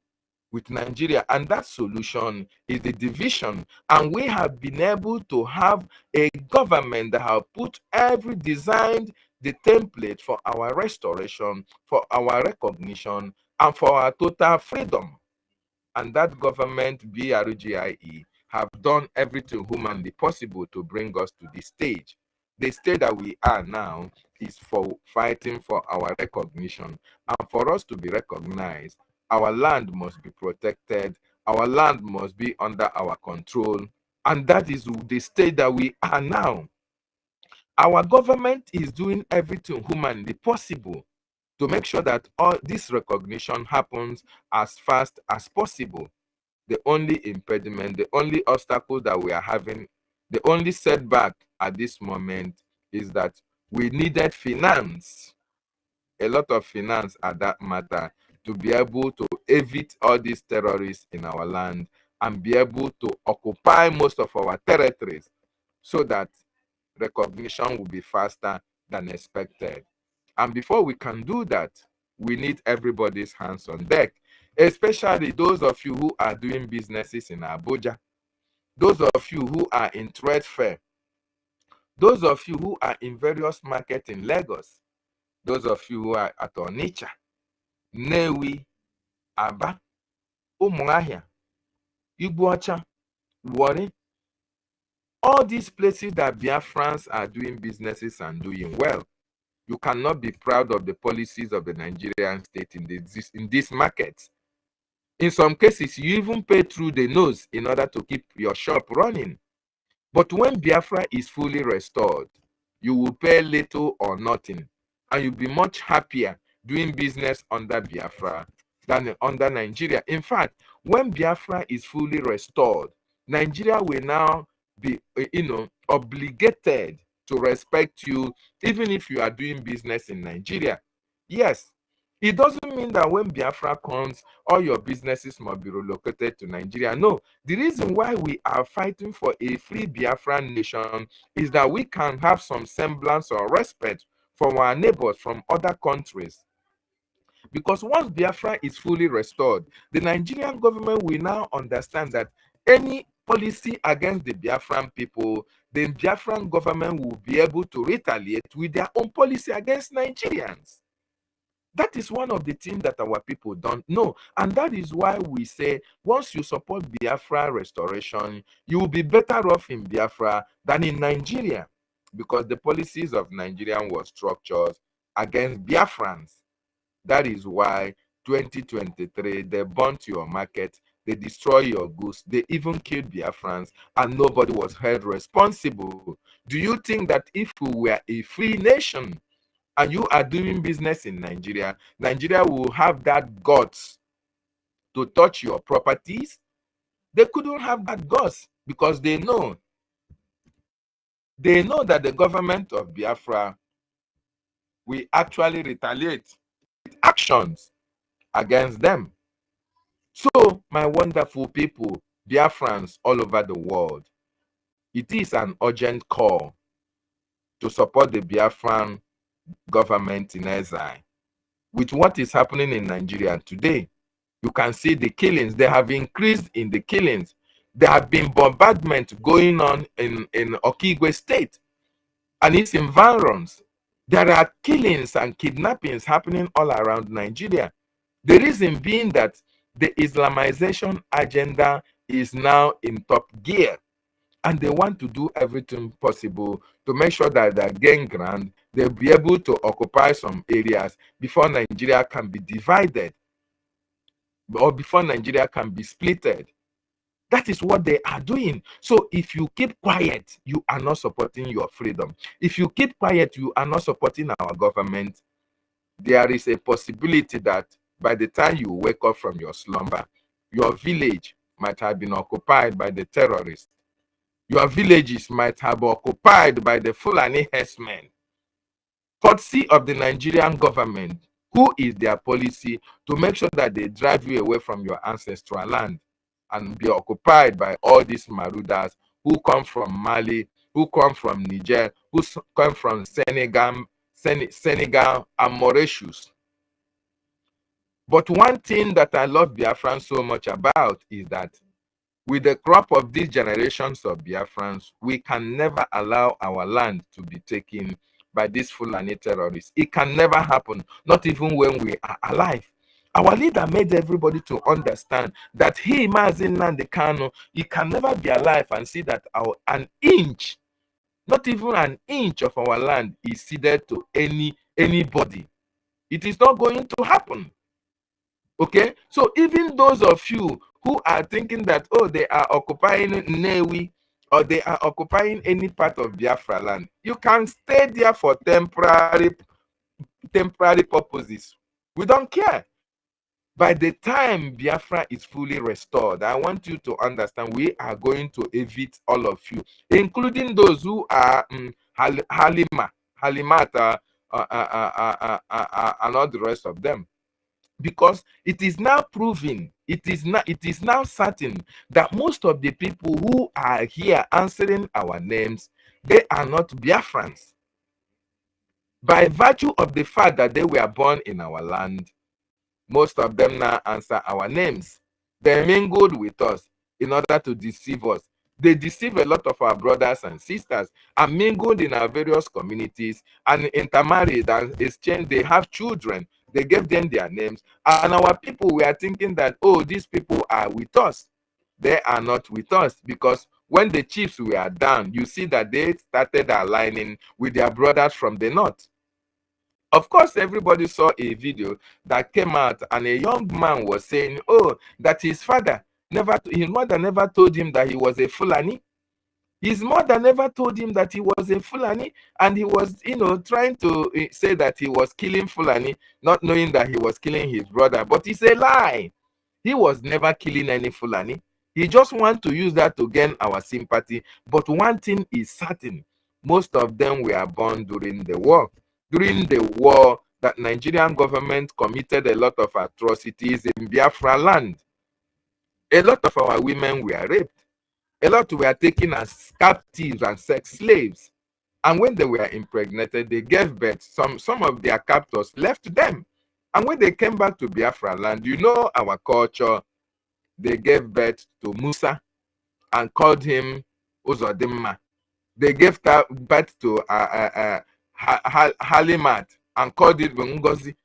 U: with Nigeria, and that solution is the division. And we have been able to have a government that have designed the template for our restoration, for our recognition, and for our total freedom. And that government, BRGIE, have done everything humanly possible to bring us to this stage. The stage that we are now is for fighting for our recognition. And for us to be recognized, our land must be protected, our land must be under our control. And that is the state that we are now. Our government is doing everything humanly possible to make sure that all this recognition happens as fast as possible. The only impediment, the only obstacle that we are having, the only setback at this moment is that we needed finance, a lot of finance at that matter, to be able to evict all these terrorists in our land and be able to occupy most of our territories so that recognition will be faster than expected. And before we can do that, we need everybody's hands on deck, especially those of you who are doing businesses in Abuja, those of you who are in trade fair, those of you who are in various markets in Lagos, those of you who are at Onitsha, Nnewi, Aba, Umuahia, Iguacha, Warri, all these places that Biafrans are doing businesses and doing well. You cannot be proud of the policies of the Nigerian state in these markets. In some cases, you even pay through the nose in order to keep your shop running. But when Biafra is fully restored, you will pay little or nothing, and you'll be much happier doing business under Biafra than under Nigeria. In fact, when Biafra is fully restored, Nigeria will now be, obligated to respect you, even if you are doing business in Nigeria. Yes, it doesn't mean that when Biafra comes, all your businesses must be relocated to Nigeria. No, the reason why we are fighting for a free Biafran nation is that we can have some semblance or respect from our neighbors from other countries. Because once Biafra is fully restored, the Nigerian government will now understand that any policy against the Biafran people, the Biafran government will be able to retaliate with their own policy against Nigerians. That is one of the things that our people don't know. And that is why we say, once you support Biafra restoration, you will be better off in Biafra than in Nigeria. because the policies of Nigeria were structured against Biafrans. That is why 2023, they burnt your market, they destroy your goods, they even killed Biafrans, and nobody was held responsible. Do you think that if we were a free nation and you are doing business in Nigeria, Nigeria will have that guts to touch your properties? They couldn't have that guts because they know that the government of Biafra will actually retaliate with actions against them. So, my wonderful people, Biafrans all over the world, it is an urgent call to support the Biafran government in exile. With what is happening in Nigeria today, you can see the killings. They have increased in the killings. There have been bombardment going on in Okigwe State and its environs. There are killings and kidnappings happening all around Nigeria. The reason being that the Islamization agenda is now in top gear, and they want to do everything possible to make sure that they gain ground, they'll be able to occupy some areas before Nigeria can be divided or before Nigeria can be splitted. That is what they are doing. So if you keep quiet, you are not supporting your freedom. If you keep quiet, you are not supporting our government. There is a possibility that by the time you wake up from your slumber, your village might have been occupied by the terrorists. Your villages might have been occupied by the Fulani herdsmen. Courtesy of the Nigerian government, who is their policy to make sure that they drive you away from your ancestral land and be occupied by all these marauders who come from Mali, who come from Niger, who come from Senegal and Mauritius. But one thing that I love Biafran so much about is that with the crop of these generations of Biafrans, we can never allow our land to be taken by these Fulani terrorists. It can never happen, not even when we are alive. Our leader made everybody to understand that he, Mazin Nnamdi Kanu, he can never be alive and see that an inch, not even an inch of our land is ceded to anybody. It is not going to happen. Okay, so even those of you who are thinking that, oh, they are occupying Newi or they are occupying any part of Biafra land, you can stay there for temporary purposes. We don't care. By the time Biafra is fully restored, I want you to understand we are going to evict all of you, including those who are Halimat, and all the rest of them. Because it is now proven, it is now certain that most of the people who are here answering our names, they are not Biafrans. By virtue of the fact that they were born in our land, most of them now answer our names. They mingled with us in order to deceive us. They deceive a lot of our brothers and sisters and mingled in our various communities and intermarried and exchanged. They have children. They gave them their names. And our people were thinking that, oh, these people are with us. They are not with us, because when the chiefs were down, you see that they started aligning with their brothers from the north. Of course, everybody saw a video that came out and a young man was saying, oh, that his mother never told him that he was a Fulani. His mother never told him that he was a Fulani, and he was, trying to say that he was killing Fulani, not knowing that he was killing his brother. But it's a lie. He was never killing any Fulani. He just wants to use that to gain our sympathy. But one thing is certain, most of them were born during the war. During the war, that Nigerian government committed a lot of atrocities in Biafra land. A lot of our women were raped. A lot were taken as captives and sex slaves. And when they were impregnated, they gave birth. Some of their captors left them. And when they came back to Biafra land, our culture, they gave birth to Musa and called him Uzodimma. They gave birth to Halimat and called it NGOZI.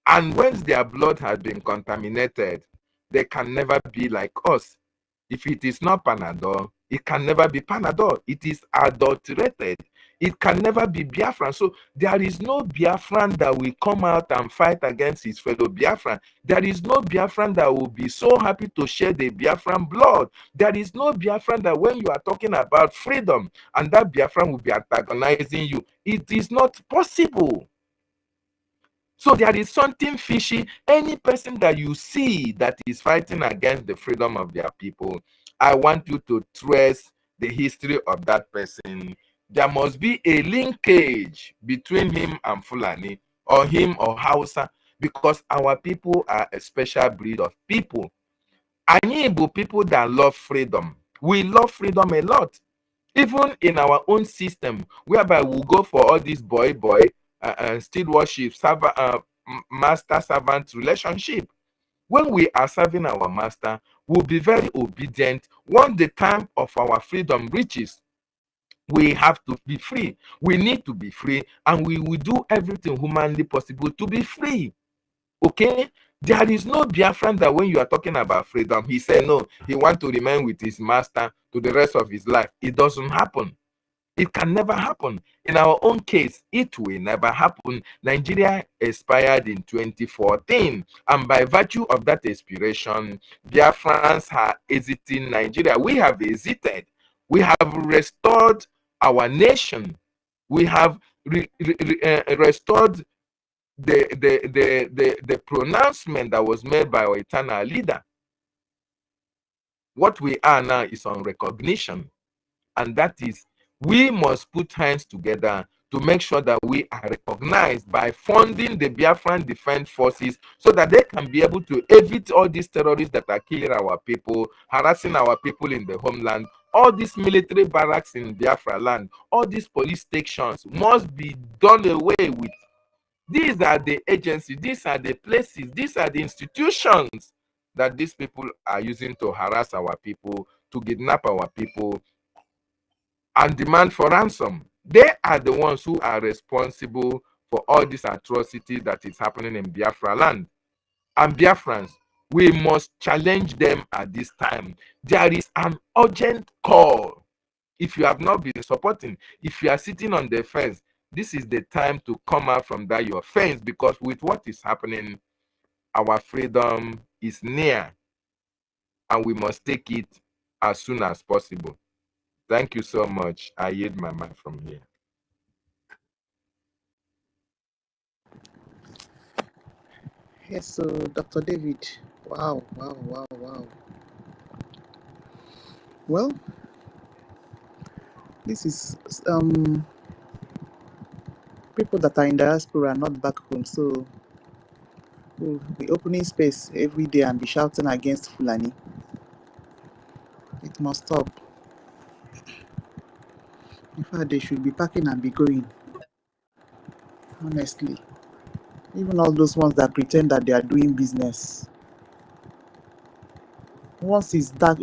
U: And once their blood has been contaminated, they can never be like us. If it is not Panadol, it can never be Panadol. It is adulterated. it can never be Biafran. So there is no Biafran that will come out and fight against his fellow Biafran. There is no Biafran that will be so happy to shed the Biafran blood. There is no Biafran that when you are talking about freedom and that Biafran will be antagonizing you. It is not possible. So there is something fishy. Any person that you see that is fighting against the freedom of their people, I want you to trace the history of that person. There must be a linkage between him and Fulani, or him or Hausa, because our people are a special breed of people. Anyị bụ people that love freedom. We love freedom a lot. Even in our own system, whereby we go for all this boy and still worship, master-servant relationship. When we are serving our master, we'll be very obedient. Once the time of our freedom reaches, we have to be free. We need to be free, and we will do everything humanly possible to be free. Okay? There is no Biafran that when you are talking about freedom, he said no, he wants to remain with his master to the rest of his life. It doesn't happen. It can never happen. In our own case, it will never happen. Nigeria expired in 2014, and by virtue of that expiration, Biafrans are exiting Nigeria. We have exited. We have restored our nation. We have restored the pronouncement that was made by our eternal leader. What we are now is on recognition, and that is, we must put hands together to make sure that we are recognized by funding the Biafran Defense Forces so that they can be able to evade all these terrorists that are killing our people, harassing our people in the homeland. All these military barracks in Biafra land, all these police stations must be done away with. These are the agencies, these are the places, these are the institutions that these people are using to harass our people, to kidnap our people, and demand for ransom. They are the ones who are responsible for all this atrocity that is happening in Biafra land. And Biafrans, we must challenge them at this time. There is an urgent call. If you have not been supporting, if you are sitting on the fence, this is the time to come out from that your fence, because with what is happening, our freedom is near, and we must take it as soon as possible. Thank you so much. I yield my mind from here.
B: Yes, so Dr. David. Wow. Well, this is people that are in diaspora are not back home, so we'll be opening space every day and be shouting against Fulani. It must stop. In fact, they should be packing and be going. Honestly, even all those ones that pretend that they are doing business. Once it's dark,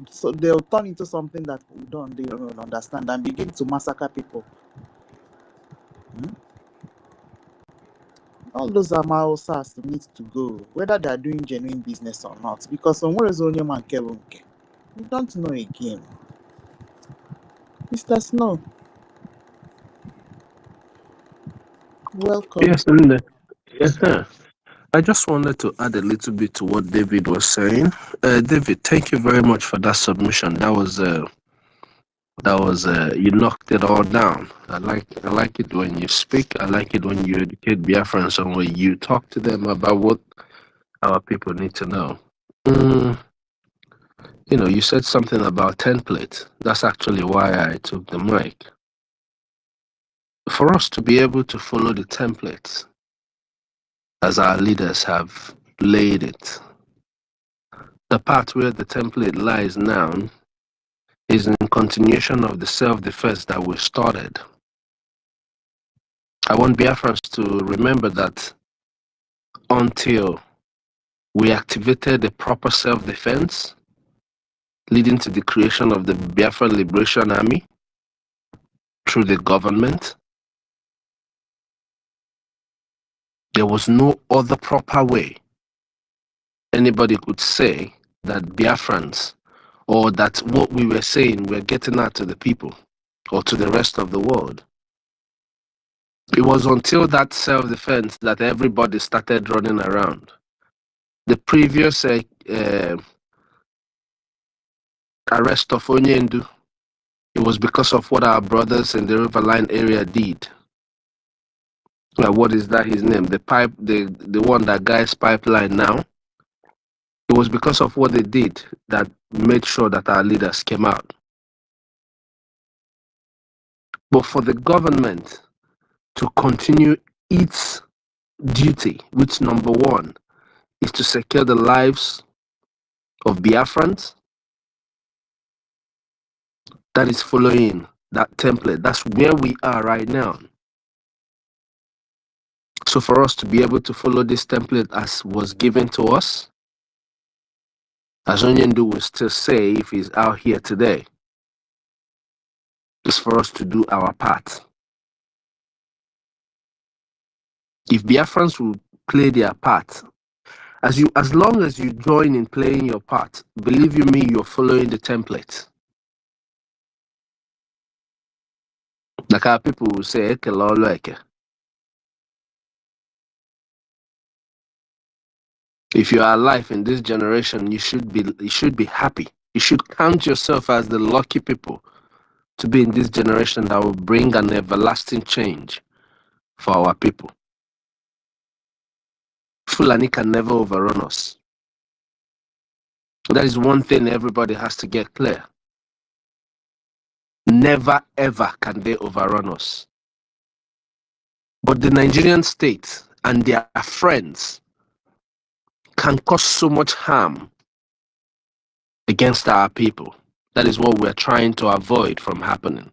B: so they'll turn into something that they don't understand and begin to massacre people. All those Amaosas need to go, whether they are doing genuine business or not, because somewhere is only man Kelunke. We don't know again. Mr. Snow, welcome.
P: Yes, Linda. Yes, sir. I just wanted to add a little bit to what David was saying. David, thank you very much for that submission. That was you knocked it all down. I like it when you speak. I like it when you educate Biafrans and when you talk to them about what our people need to know. You know, you said something about template. That's actually why I took the mic. For us to be able to follow the templates as our leaders have laid it, the part where the template lies now is in continuation of the self-defense that we started. I want Biafrans to remember that until we activated the proper self-defense, leading to the creation of the Biafra Liberation Army through the government, there was no other proper way anybody could say that Biafrans, or that what we were saying we're getting out to the people, or to the rest of the world. It was until that self-defense that everybody started running around. The previous arrest of Onyendu, it was because of what our brothers in the Riverline area did. What is that his name? The one that guys pipeline now. It was because of what they did that made sure that our leaders came out. But for the government to continue its duty, which number one is to secure the lives of Biafrans, that is following that template. That's where we are right now. So for us to be able to follow this template as was given to us, as Onyendu will still say if he's out here today, is for us to do our part. If Biafrans will play their part, as long as you join in playing your part, believe you me, you're following the template. Like our people will say, if you are alive in this generation, you should be happy. You should count yourself as the lucky people to be in this generation that will bring an everlasting change for our people. Fulani can never overrun us. That is one thing everybody has to get clear. Never ever can they overrun us. But the Nigerian state and their friends can cause so much harm against our people. That is what we're trying to avoid from happening.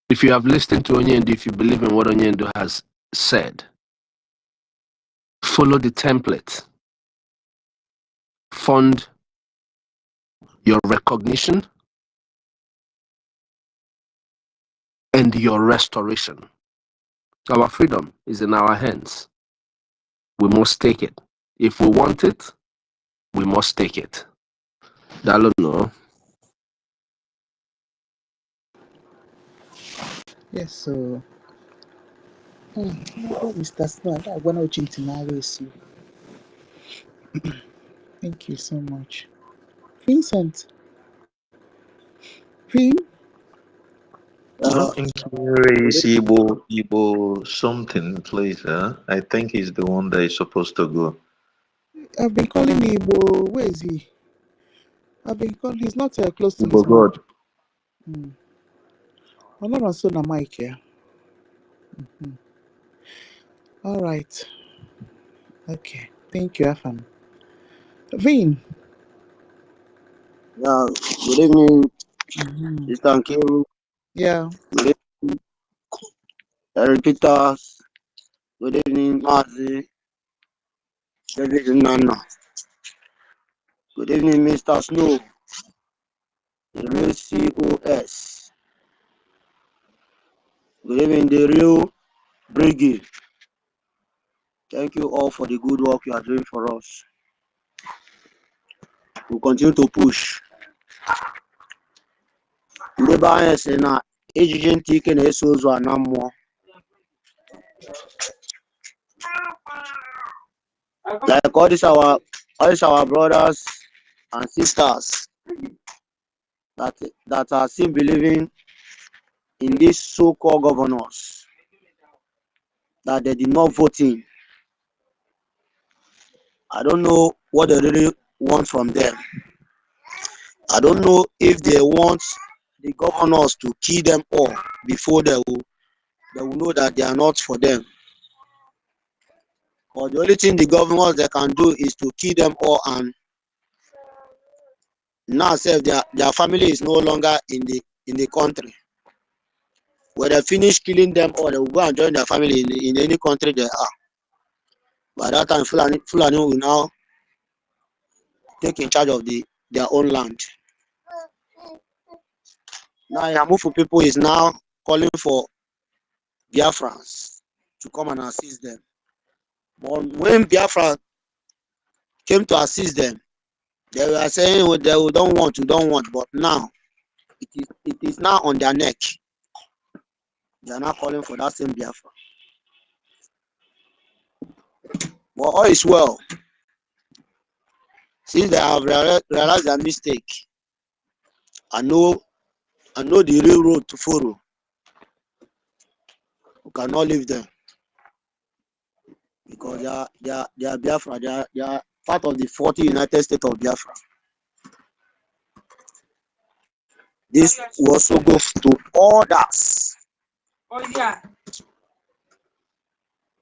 P: If you have listened to Onyendu, if you believe in what Onyendu has said, follow the template. Fund your recognition and your restoration. Our freedom is in our hands. We must take it. If we want it, we must take it. Dalo.
B: Yes, so Mr. Smart, I want to change to thank you so much. Vincent. Vin?
R: I think is Igbo something, please. I think he's the one that is supposed to go.
B: I've been calling Igbo. Where is he? I've been calling. He's not close to his
R: Igbo
B: mic.
R: God.
B: I'm not on Sona mic here. All right. Okay. Thank you, Afam. Vin.
H: Yeah, good evening, Mr. Nkiru.
B: Yeah.
H: Good evening, Eric Peters. Good evening, Mazi. Good evening, Nana. Good evening, Mr. Snow. The real COS. Good evening, the real BRGIE. Thank you all for the good work you are doing for us. We'll continue to push. Ndị be anyị sị na ejije ntị ike na-eso ụzọ a na mmụọ. Like all these our brothers and sisters that are still believing in these so-called governors that they did not vote in. I don't know what they really want from them. I don't know if they want the governors to kill them all before they will know that they are not for them. Or the only thing the governors they can do is to kill them all, and now say their family is no longer in the country. When they finish killing them all, they will go and join their family in any country they are. By that time, Fulani will now take in charge of their own land. Now Yamufu people is now calling for Biafrans to come and assist them. But when Biafra came to assist them, they were saying they don't want. But now it is now on their neck. They are now calling for that same Biafra. But all is well. Since they have realized their mistake, I know the real road to follow. We cannot leave them because they are Biafra. They are part of the 40 United States of Biafra. This will also go to others.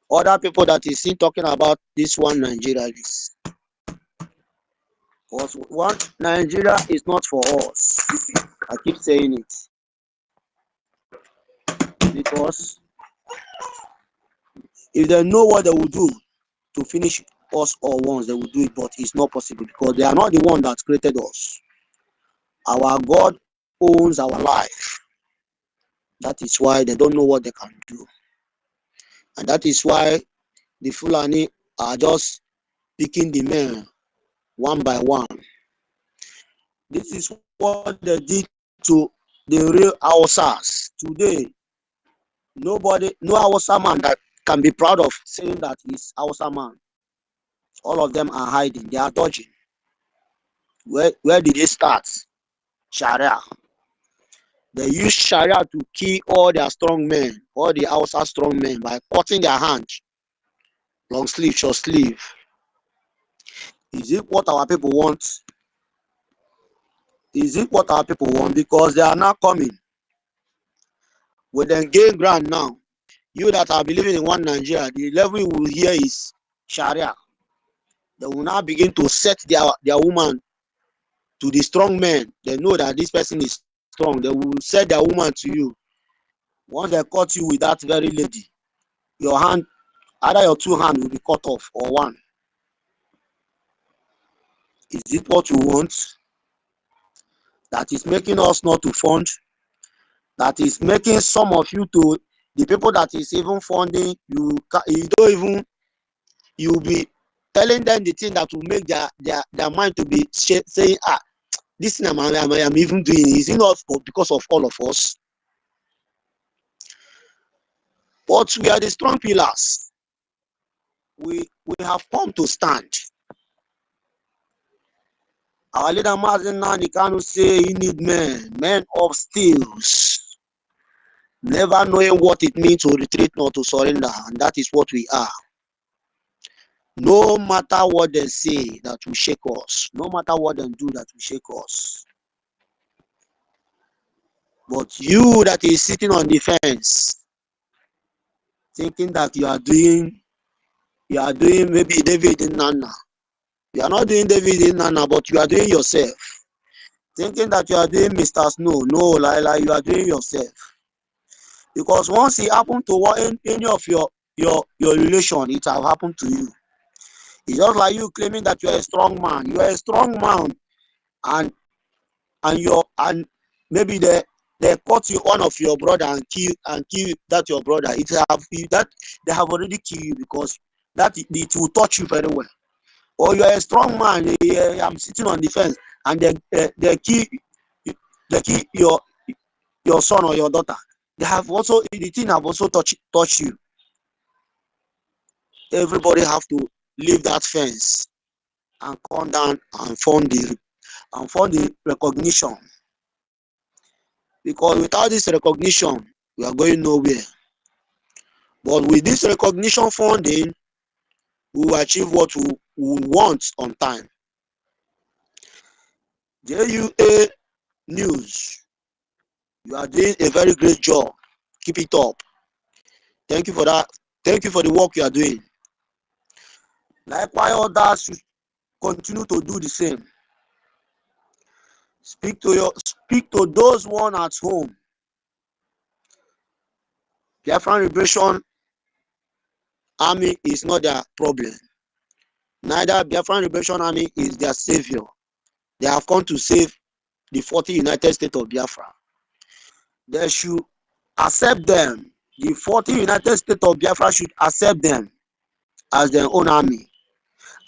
H: Other people that is seen talking about this one Nigeria is. Because one Nigeria is not for us. I keep saying it. Because if they know what they will do to finish us all once, they will do it, but it's not possible because they are not the one that created us. Our God owns our life. That is why they don't know what they can do. And that is why the Fulani are just picking the men one by one. This is what they did to the real Hausas. Today, no Hausa man that can be proud of saying that he's Hausa man. All of them are hiding. They are dodging. Where did they start? Sharia. They use Sharia to kill all their strong men, all the Hausa strong men, by cutting their hands. Long sleeve, short sleeve. Is it what our people want? Is it what our people want? Because they are now coming. When they gain ground now, you that are believing in one Nigeria, the level you will hear is Sharia. They will now begin to set their woman to the strong men. They know that this person is strong. They will set their woman to you. Once they cut you with that very lady, your hand, either your two hands will be cut off or one. Is it what you want? That is making us not to fund. That is making some of you to, the people that is even funding, you don't even, you'll be telling them the thing that will make their mind to be saying, this thing I'm even doing, is it not because of all of us? But we are the strong pillars. We have come to stand. Our leader Mazen Nani Kanu say he need men of steels, never knowing what it means to retreat nor to surrender, and that is what we are. No matter what they say that will shake us, no matter what they do that will shake us. But you that is sitting on the fence, thinking that you are doing maybe David in Nana. You are not doing David in Nana, but you are doing yourself. Thinking that you are doing Mr. Snow. No, Lila, you are doing yourself. Because once it happened to any of your relation, it have happened to you. It's just like you claiming that you are a strong man. You are a strong man, and maybe they cut you one of your brother and kill that your brother. They have already killed you because that it will touch you very well. Or you are a strong man. I'm sitting on the fence and they kill your son or your daughter. The thing have also touched you. Everybody have to leave that fence and come down and form the recognition. Because without this recognition, we are going nowhere. But with this recognition funding, we will achieve what we want on time. JUA News, you are doing a very great job. Keep it up. Thank you for that. Thank you for the work you are doing. Likewise, others should continue to do the same. Speak to those one at home. Biafran Liberation Army is not their problem. Neither Biafran Liberation Army is their savior. They have come to save the 40 United States of Biafra. They should accept them. The 40 United States of Biafra should accept them as their own army,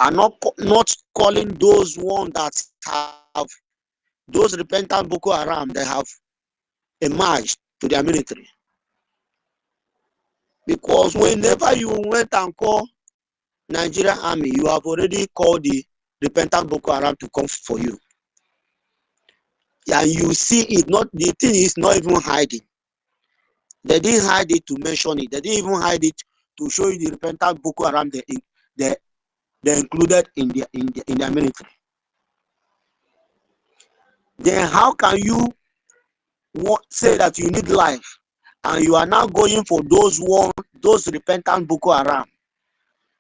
H: and not calling those ones that have those repentant Boko Haram, they have emerged to their military. Because whenever you went and call Nigerian army, you have already called the repentant Boko Haram to come for you. And you see it, not the thing is not even hiding. They didn't hide it to mention it. They didn't even hide it to show you the repentant Boko Haram they included in their military. Then how can you say that you need life and you are now going for those repentant Boko Haram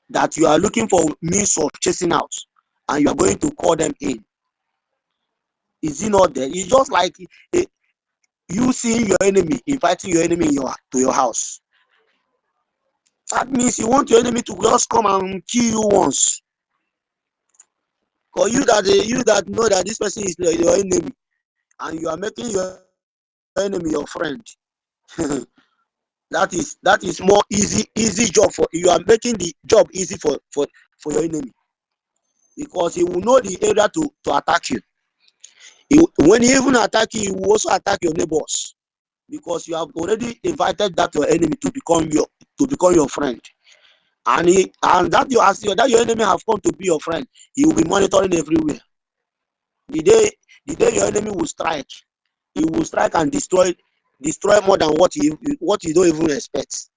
H: that you are looking for means of chasing out, and you are going to call them in? Is it not there? It's just like you seeing your enemy, inviting your enemy to your house. That means you want your enemy to just come and kill you once. Or you that know that this person is your enemy, and you are making your enemy your friend. that is more easy job for you. Are making the job easy for your enemy, because he will know the area to attack you. When he even attack you, he will also attack your neighbors, because you have already invited that your enemy to become your friend. And that your enemy have come to be your friend, he will be monitoring everywhere. The day your enemy will strike, he will strike and destroy more than what you don't even expect,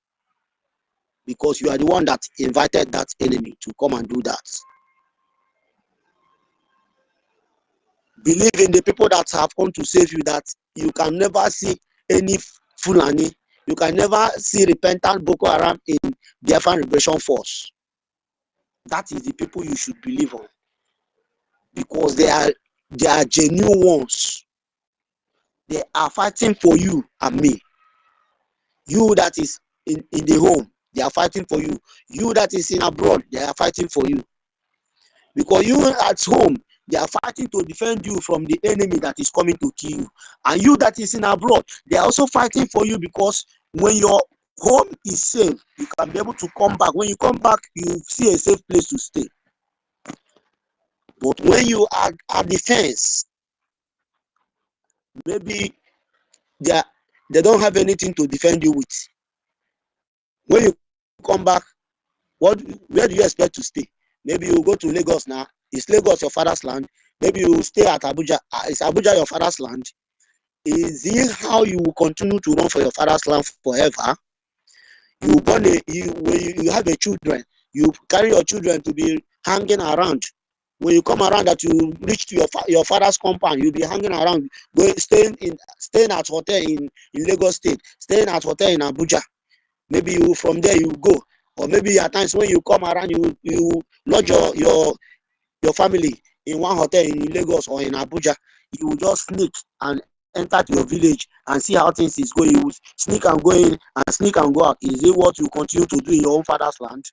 H: because you are the one that invited that enemy to come and do that. Believe in the people that have come to save you, that you can never see any Fulani, you can never see repentant Boko Haram in Biafran Liberation Force. That is the people you should believe on, because they are genuine ones. They are fighting for you and me. You that is in the home, they are fighting for you. You that is in abroad, they are fighting for you. Because you at home, they are fighting to defend you from the enemy that is coming to kill you. And you that is in abroad, they are also fighting for you, because when your home is safe, you can be able to come back. When you come back, you see a safe place to stay. But when you are at the fence, maybe they don't have anything to defend you with. When you come back, where do you expect to stay? Maybe you go to Lagos now. Is Lagos your father's land? Maybe you stay at Abuja. Is Abuja your father's land? Is this how you will continue to run for your father's land forever? When you have a children, you carry your children to be hanging around. When you come around, that you reach to your father's compound, you'll be hanging around, staying at hotel in Lagos State, staying at hotel in Abuja. Maybe from there you go, or maybe at times when you come around, you lodge your family in one hotel in Lagos or in Abuja. You will just sneak and enter to your village and see how things is going. You will sneak and go in and sneak and go out. Is it what you continue to do in your own father's land?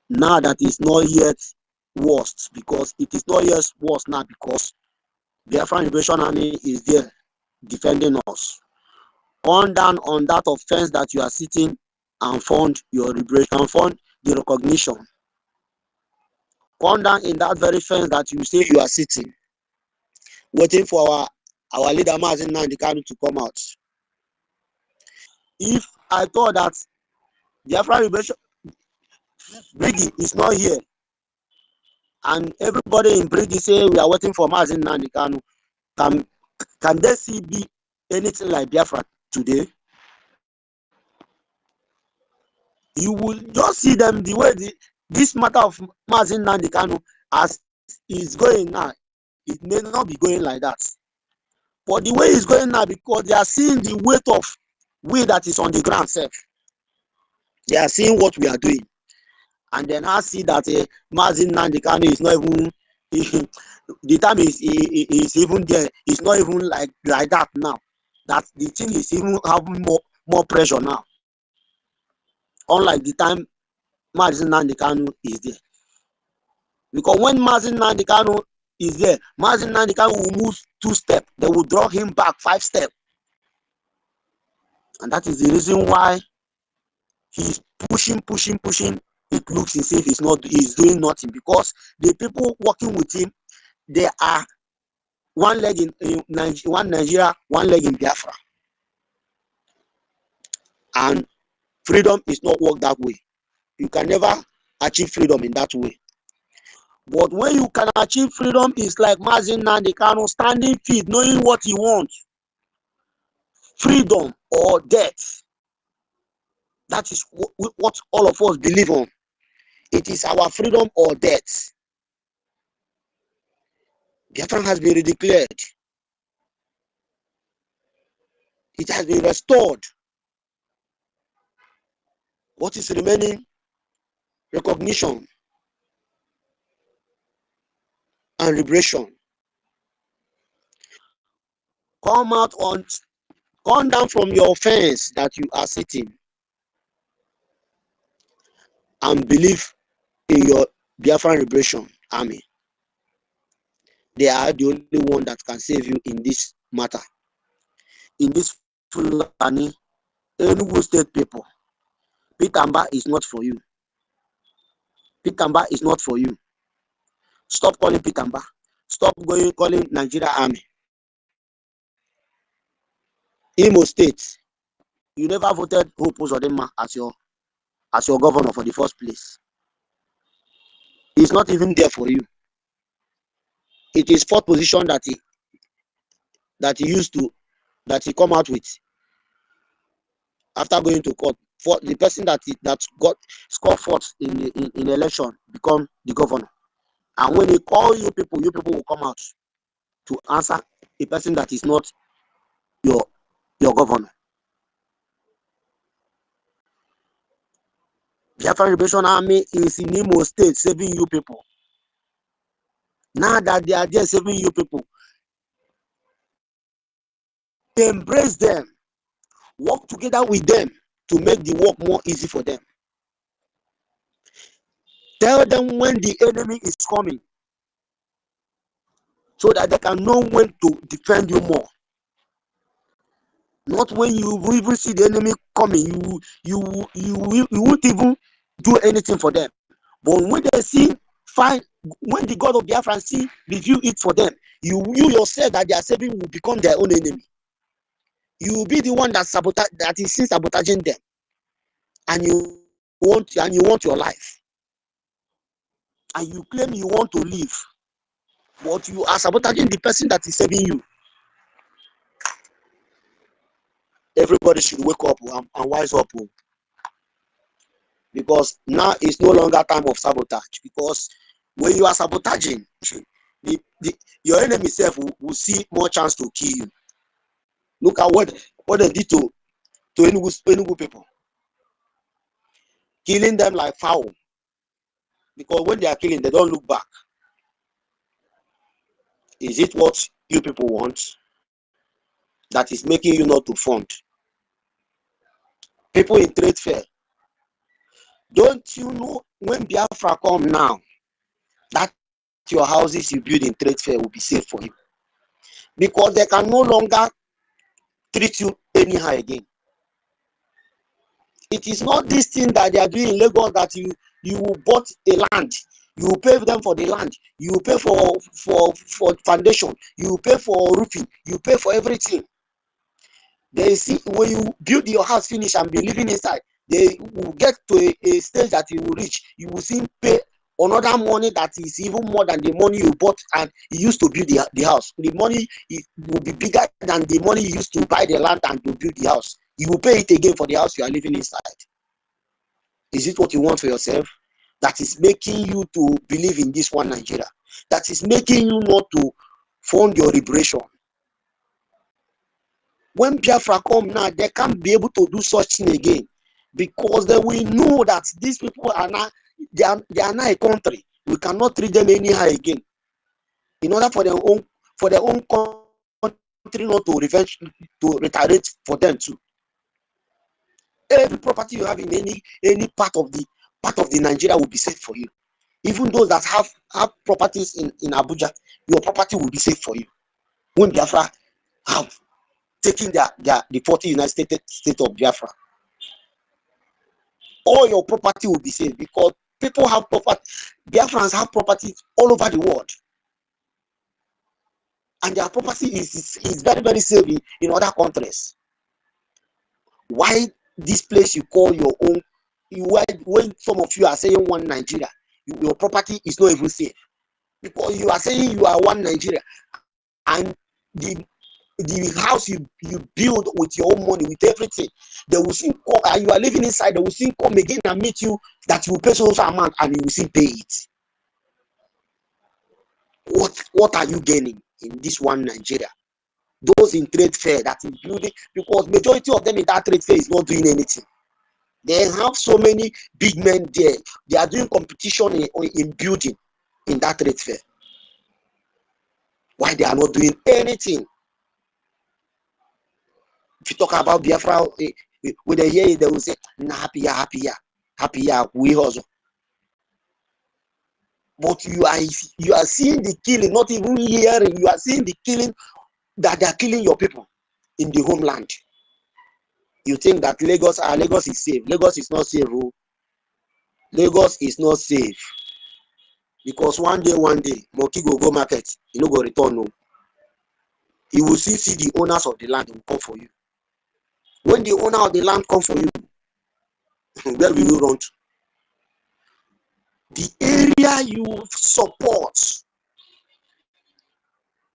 H: Now that is not yet worst, because it is not yet worst now, because the Biafran Liberation Army is there defending us. On that offense that you are sitting and fund your liberation, fund the recognition. On down in that very fence that you say you are sitting, waiting for our leader Mazi Nnamdi Kanu to come out. If I thought that the Biafran Liberation BRGIE is not here, and everybody in BRGIE say we are waiting for Mazi Nnamdi Kanu, can there see be anything like Biafra today? You will just see them the way this matter of Mazi Nnamdi Kanu as is going now. It may not be going like that, but the way it's going now, because they are seeing the weight of we that is on the ground self. They are seeing what we are doing, and then I see that Mazi Nnamdi Kanu is not even the time is even there. It's not even like that now. That the thing is even having more pressure now. Unlike the time Mazi Nnamdi Kanu is there. Because when Mazi Nnamdi Kanu is there, Mazi Nnamdi Kanu will move 2 steps. They will draw him back 5 steps. And that is the reason why he's pushing. It looks as if he's doing nothing, because the people working with him, they are one leg in one Nigeria, one leg in Biafra. And freedom is not work that way. You can never achieve freedom in that way. But when you can achieve freedom, it's like Mazin Nandi Kano standing feet, knowing what he wants. Freedom or death. That is what all of us believe on. It is our freedom or death. Biafra has been redeclared. It has been restored. What is remaining? Recognition and liberation. Come out on, come down from your fence that you are sitting and believe in your Biafran Liberation Army. They are the only one that can save you in this matter. In this Fulani, Enugu State people, Pitamba is not for you. Pitamba is not for you. Stop calling Pitamba. Stop calling Nigeria Army. Imo State, you never voted Hope Uzodinma as your governor for the first place. It's not even there for you. It is fourth position that he come out with after going to court. For the person that got scored fourth in election become the governor. And when they call you people will come out to answer a person that is not your governor. Biafran Liberation Army is in Imo State saving you people. Now that they are there saving you people, embrace them, work together with them to make the work more easy for them. Tell them when the enemy is coming so that they can know when to defend you more. Not when you even see the enemy coming, you won't even do anything for them. But when they see, when the God of Biafra see, review it for them, you yourself that they are saving will become their own enemy. You will be the one that is sabotaging them, and you want your life, and you claim you want to live, but you are sabotaging the person that is saving you. Everybody should wake up and wise up, because now it's no longer time of sabotage. Because when you are sabotaging, your enemy self will see more chance to kill you. Look at what they did to Enugu people, killing them like fowl. Because when they are killing, they don't look back. Is it what you people want that is making you not to fund? People in trade fair, don't you know when Biafra come now, that your houses you build in trade fair will be safe for you? Because they can no longer treat you anyhow again. It is not this thing that they are doing in Lagos that you bought a land, you pay them for the land, you pay for foundation, you pay for roofing, you pay for everything. They see when you build your house finish and be living inside, they will get to a stage that you will reach. You will see pay another money that is even more than the money you bought and you used to build the house. The money will be bigger than the money you used to buy the land and to build the house. You will pay it again for the house you are living inside. Is it what you want for yourself? That is making you to believe in this one Nigeria. That is making you not to fund your liberation. When Biafra come now, they can't be able to do such thing again, because they will know that these people are not, they are not a country. We cannot treat them anyhow again. In order for their own country not to retaliate for them too. Every property you have in any part of the Nigeria will be safe for you. Even those that have properties in Abuja, your property will be safe for you. When Biafra have taking the 40 United States of Biafra, all your property will be safe, because people have property. Biafrans have property all over the world. and their property is very, very safe in other countries. Why this place you call your own, when some of you are saying one Nigeria, your property is not even safe, because you are saying you are one Nigeria, and the house you build with your own money, with everything, they will soon come, and you are living inside, they will soon come again and meet you that you will pay so amount, and you will soon pay it. What are you gaining in this one Nigeria? Those in trade fair that is building, because majority of them in that trade fair is not doing anything. They have so many big men there. They are doing competition in building in that trade fair. Why they are not doing anything? If you talk about Biafra, when they hear it, they will say, nah, happy, we hustle. But you are seeing the killing, not even hearing. You are seeing the killing, that they are killing your people in the homeland. You think that Lagos is safe. Lagos is not safe. Oh. Lagos is not safe. Because one day, monkey go market, you no go return. No. You will see the owners of the land will come for you. When the owner of the land come for you, where will you run to? The area you support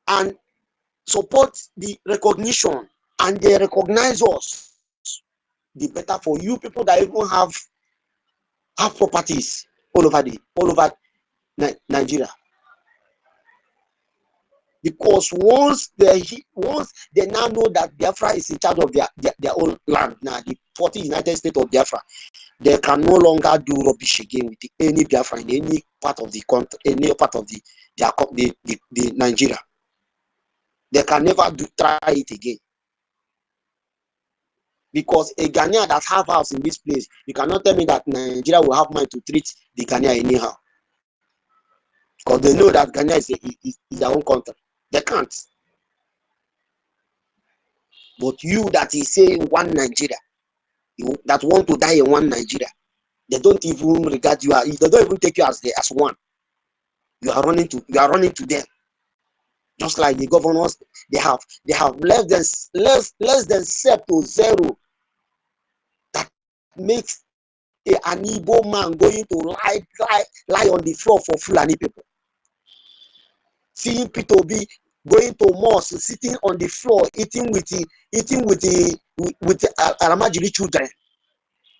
H: and support the recognition, and they recognize us, the better for you people that even have properties all over Nigeria. Because once they now know that Biafra is in charge of their own land, now the 40 United States of Biafra, they can no longer do rubbish again with any Biafra in any part of the country, any part of the Nigeria. They can never try it again. Because a Ghanaian that have house in this place, you cannot tell me that Nigeria will have mind to treat the Ghanaian anyhow. Because they know that Ghana is their own country. They can't. But you that is saying one Nigeria, you that want to die in one Nigeria, they don't even regard you. They don't even take you as one. You are running to them. Just like the governors, they have less than set to zero. That makes an Igbo man going to lie on the floor for Fulani people. Seeing people be going to mosque, sitting on the floor, eating with the Aramajiri children,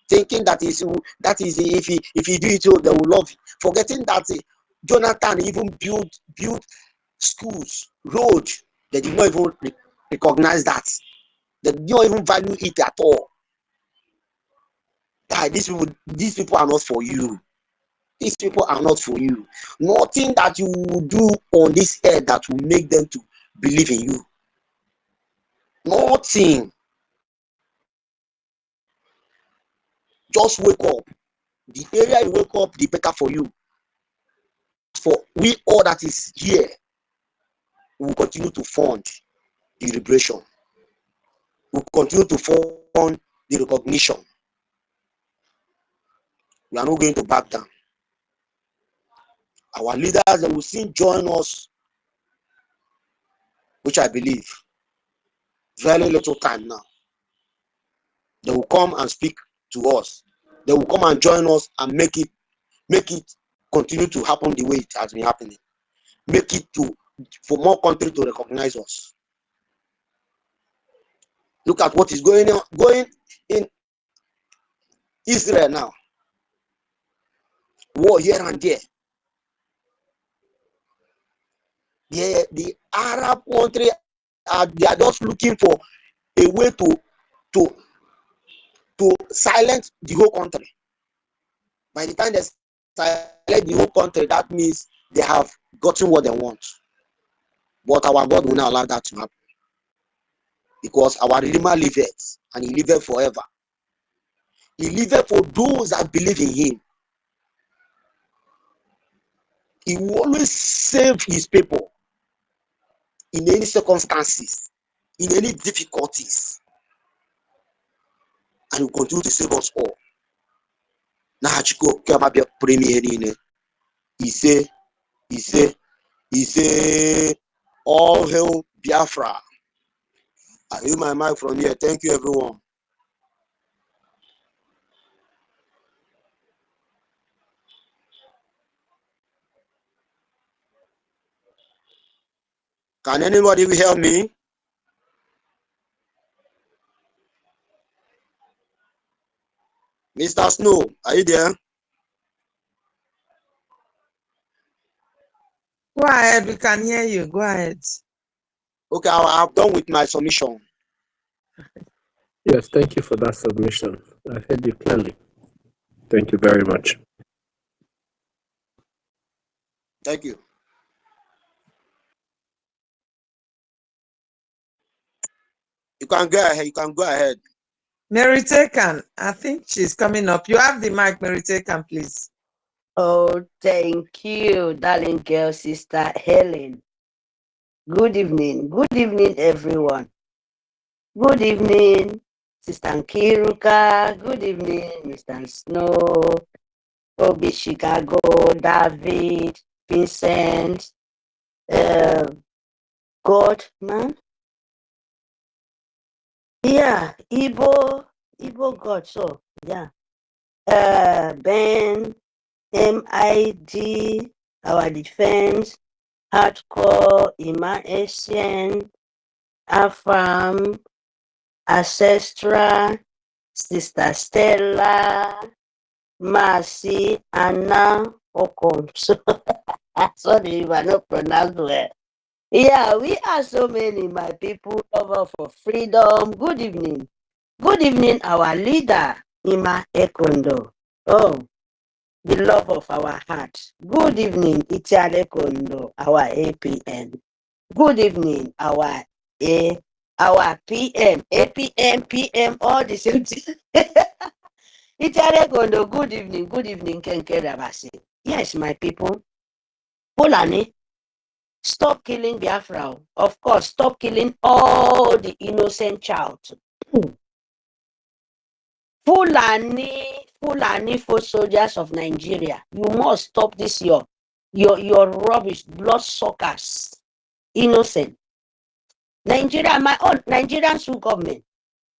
H: thinking that is if you do it, they will love you. Forgetting that Jonathan even built schools, roads. They did not even recognize that. They did not even value it at all. These people are not for you. These people are not for you. Nothing that you will do on this earth that will make them to believe in you. Nothing. Just wake up. The area you wake up, the better for you. For we all that is here, we will continue to fund the liberation. We will continue to fund the recognition. We are not going to back down. Our leaders, they will soon join us, which I believe, very little time now. They will come and speak to us. They will come and join us and make it continue to happen the way it has been happening. Make it for more countries to recognize us. Look at what is going in Israel now. War here and there. The Arab country they are just looking for a way to silence the whole country. By the time they silence the whole country, that means they have gotten what they want. But our God will not allow that to happen. Because our Redeemer liveth, and he liveth forever. He liveth for those that believe in him. He will always save his people in any circumstances, in any difficulties. And he will continue to save us all. Now, he say, All hail Biafra. I use my mic from here. Thank you, everyone. Can anybody hear me? Mr. Snow, are you there?
D: Go ahead, we can hear you. Go ahead.
H: Okay, I'm done with my submission.
P: Yes, thank you for that submission. I heard you clearly. Thank you very much.
H: Thank you. You can go ahead. You can go ahead.
D: Mary Taken, I think she's coming up. You have the mic, Mary Taken, please.
G: Oh, thank you, darling girl, Sister Helen. Good evening. Good evening, everyone. Good evening, Sister Nkiruka. Good evening, Mr. Snow, Obi Chicago, David, Vincent, God, man. Yeah, Igbo God, so, yeah. Ben, MID, Our Defense, Hardcore, Ima Asian, Afam, Ancestral, Sister Stella, Mercy, Anna, Okom. Sorry if I don't pronounce well. Yeah, we are so many, my people, over for freedom. Good evening. Good evening, our leader, Ima Ekondo. Oh, the love of our heart. Good evening, Itiale Kondo, our APN. Good evening, our PM, APM, PM, all the same thing. Itiale Kondo, good evening, Kenke Rabasi. Yes, my people. Fulani, stop killing Biafra. Of course, stop killing all the innocent child. Fulani for soldiers of Nigeria. You must stop this your rubbish, blood suckers. Innocent. Nigeria, my own Nigerian school government.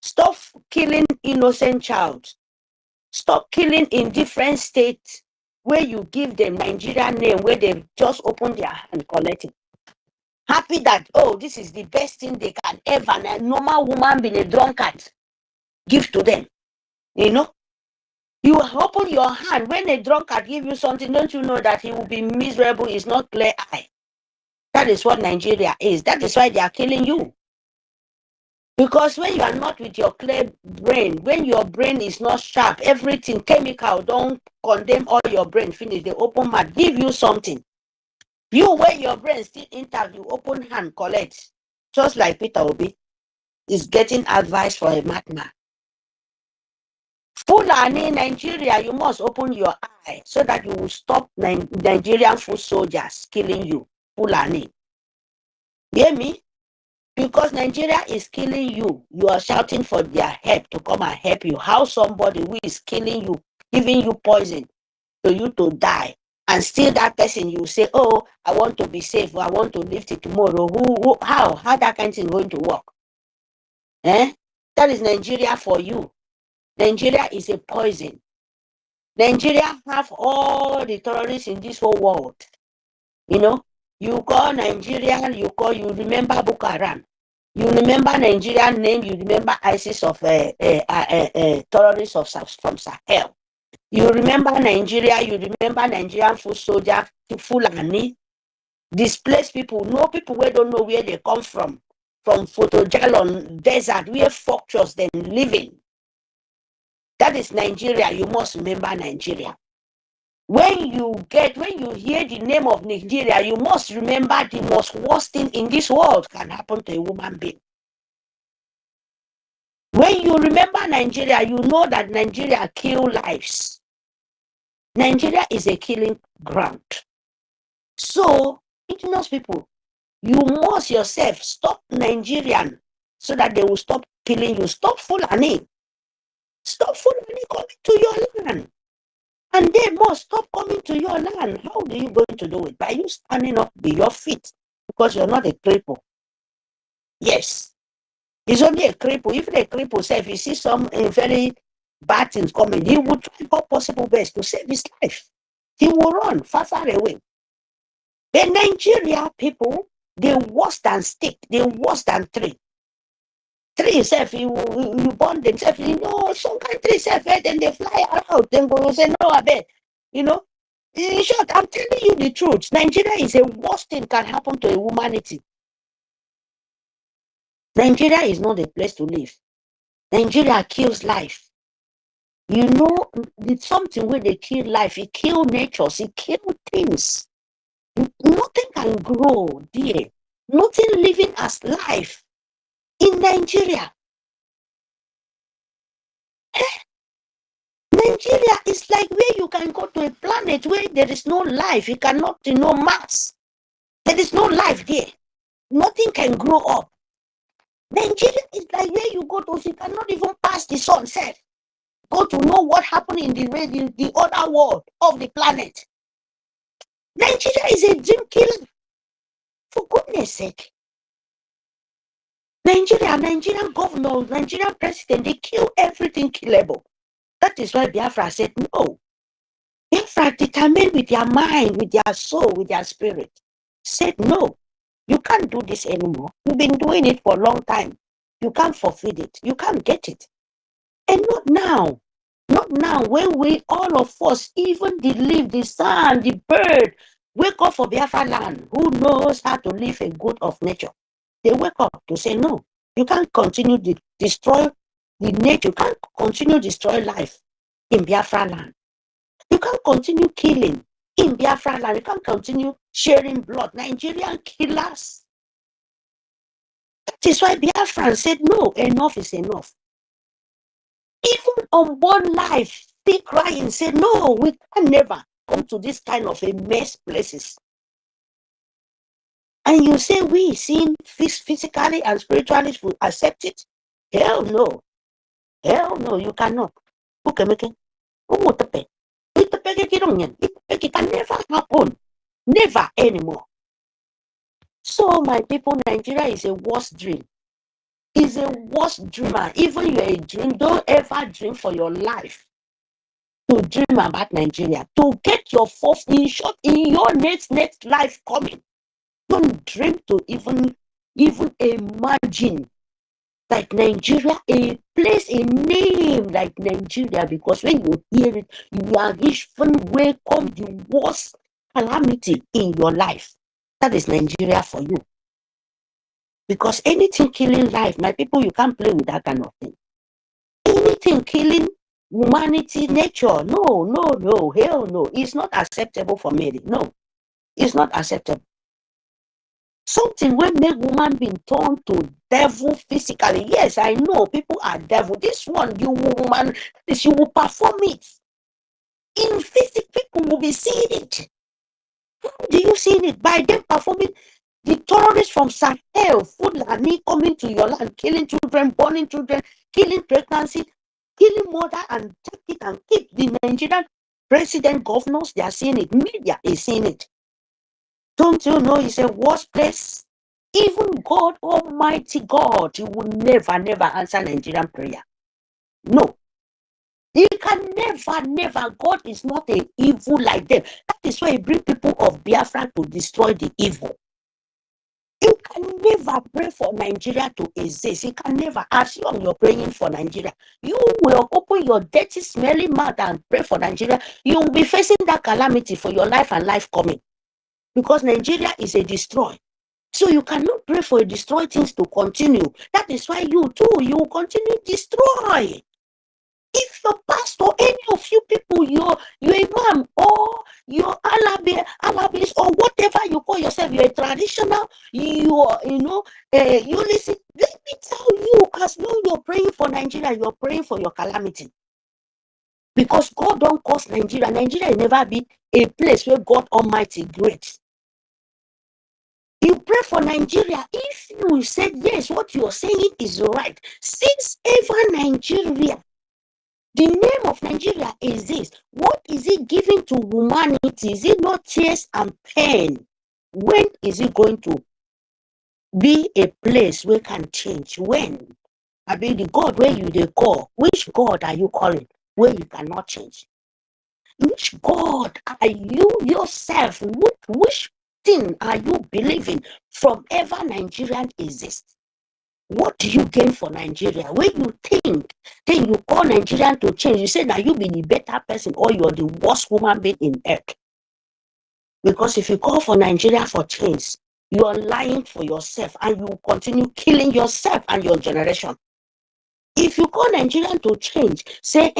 G: Stop killing innocent child. Stop killing in different states where you give them Nigerian name where they just open their hand collect it. Happy that, oh, this is the best thing they can ever, a normal woman being a drunkard, give to them. You know? You open your hand when a drunkard give you something, don't you know that he will be miserable? It's not clear eye. That is what Nigeria is. That is why they are killing you. Because when you are not with your clear brain, when your brain is not sharp, everything chemical don't condemn all your brain, finish, they open mouth, give you something. You, when your brain still intact, you open hand, collect. Just like Peter Obi is getting advice for a madman. Fulani, Nigeria, you must open your eye so that you will stop Nigerian foot soldiers killing you. Fulani. Hear me? Because Nigeria is killing you. You are shouting for their help to come and help you. How somebody who is killing you, giving you poison for you to die, and still that person you say, oh, I want to be safe, I want to live till tomorrow. How that kind of thing going to work? That is Nigeria for you. Nigeria is a poison. Nigeria have all the terrorists in this whole world. You know, you call Nigeria, you remember Boko Haram. You remember Nigerian name, you remember ISIS of terrorists from Sahel. You remember Nigeria, you remember Nigerian foot soldier, Fulani, displaced people, no people where don't know where they come from Photojalon desert, where fortress then living. That is Nigeria. You must remember Nigeria. When you hear the name of Nigeria, you must remember the most worst thing in this world can happen to a woman being. When you remember Nigeria, you know that Nigeria kills lives. Nigeria is a killing ground. So, indigenous people, you must yourself stop Nigerian so that they will stop killing you. Stop Fulani. Stop Fulani coming to your land. And they must stop coming to your land. How are you going to do it? By you standing up with your feet. because you're not a cripple. Yes, he's only a cripple. Even a cripple, say if you see some very bad things coming, he would try all possible best to save his life. He will run far, far away. The Nigeria people, they're worse than stick, they're worse than tree. Tree itself, you burn themselves, you know, some country itself, then they fly around, then go say, no, I bet, you know. In short, I'm telling you the truth. Nigeria is a worst thing can happen to humanity. Nigeria is not a place to live. Nigeria kills life. You know, it's something where they kill life, it kill nature, it kill things. Nothing can grow there. Nothing living as life in Nigeria. Nigeria is like where you can go to a planet where there is no life. You cannot, you know, Mars. There is no life there. Nothing can grow up. Nigeria is like where you go to, you cannot even pass the sunset. Go to know what happened in the other world of the planet. Nigeria is a dream killer. For goodness sake. Nigerian governor, Nigerian president, they kill everything killable. That is why Biafra said no. Biafra determined with their mind, with their soul, with their spirit. Said no, you can't do this anymore. You've been doing it for a long time. You can't forfeit it. You can't get it. And not now. Not now when we, all of us, even the leaf, the sun, the bird, wake up for Biafra land. Who knows how to live a good of nature? They wake up to say, no, you can't continue to destroy the nature. You can't continue to destroy life in Biafra land. You can't continue killing in Biafra land. You can't continue sharing blood. Nigerian killers. That is why Biafran said, no, enough is enough. Even on one life, they cry and say, no, we can never come to this kind of a mess places. And you say we, seeing physically and spiritually, will accept it? Hell no. Hell no, you cannot. It can never happen. Never anymore. So, my people, Nigeria is a worst dream. Is a worst dreamer. Even you're a dream, don't ever dream for your life to dream about Nigeria. To get your first, in short, in your next life coming. Don't dream to even imagine like Nigeria, a place, a name like Nigeria, because when you hear it, you are even welcome the worst calamity in your life. That is Nigeria for you. Because anything killing life, my people, you can't play with that kind of thing. Anything killing humanity, nature, no, hell no. It's not acceptable for me. No, it's not acceptable. Something will make woman being turned to devil physically. Yes, I know people are devil. This one, you woman, this you will perform it. In physics, people will be seeing it. How do you see it? By them performing the terrorists from Sahel, Fulani coming to your land, killing children, burning children, killing pregnancy, killing mother, and take it and keep the Nigerian president, governors, they are seeing it. Media is seeing it. Don't you know it's a worse place? Even God, Almighty God, He will never answer Nigerian prayer. No. He can never. God is not an evil like them. That is why He brings people of Biafra to destroy the evil. You can never pray for Nigeria to exist. You can never. As long you're praying for Nigeria, you will open your dirty, smelly mouth and pray for Nigeria. You will be facing that calamity for your life and life coming. Because Nigeria is a destroy. So you cannot pray for a destroy things to continue. That is why you too, you will continue destroy. If your pastor, any of you people, your imam or your alabis or whatever you call yourself, you're a traditional, you listen, let me tell you, as long you're praying for Nigeria, you're praying for your calamity. Because God don't cause Nigeria. Nigeria will never be a place where God Almighty great. You pray for Nigeria. If you said yes, what you're saying is right. Since ever Nigeria, the name of Nigeria is this. What is it giving to humanity? Is it not tears and pain? When is it going to be a place where can change. When? I mean, the God where you they call, which God are you calling where you cannot change? Which God are you yourself? Which thing are you believing from ever Nigerian exists? What do you gain for Nigeria? When you think, then you call Nigerian to change. You say that you be the better person or you're the worst human being in earth. Because if you call for Nigeria for change, you are lying for yourself and you continue killing yourself and your generation. If you call Nigerian to change, say,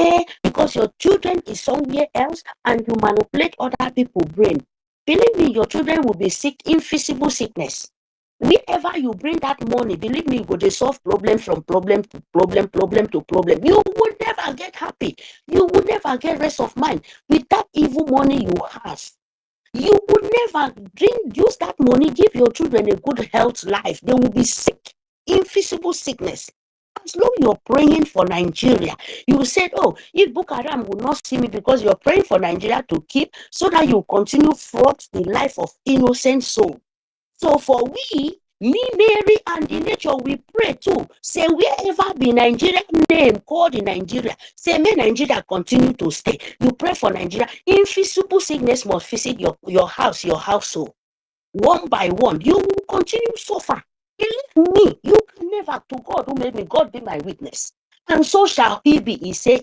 G: because your children is somewhere else and you manipulate other people's brain, believe me, your children will be sick, invisible sickness. Wherever you bring that money, believe me, you go to solve problem from problem to problem, problem to problem. You will never get happy. You will never get rest of mind. With that evil money you have, you will never use that money, give your children a good health life. They will be sick, invisible sickness. As long you're praying for Nigeria, you said, oh, if Boko Haram will not see me because you're praying for Nigeria to keep so that you continue fraud the life of innocent soul. So for we, me, Mary, and the nature, we pray too. Say wherever be Nigerian name called in Nigeria, say may Nigeria continue to stay. You pray for Nigeria. Invisible sickness must visit your house, your household. One by one, you will continue suffer. Believe me, you can never to God who made me, God be my witness. And so shall he be. He say.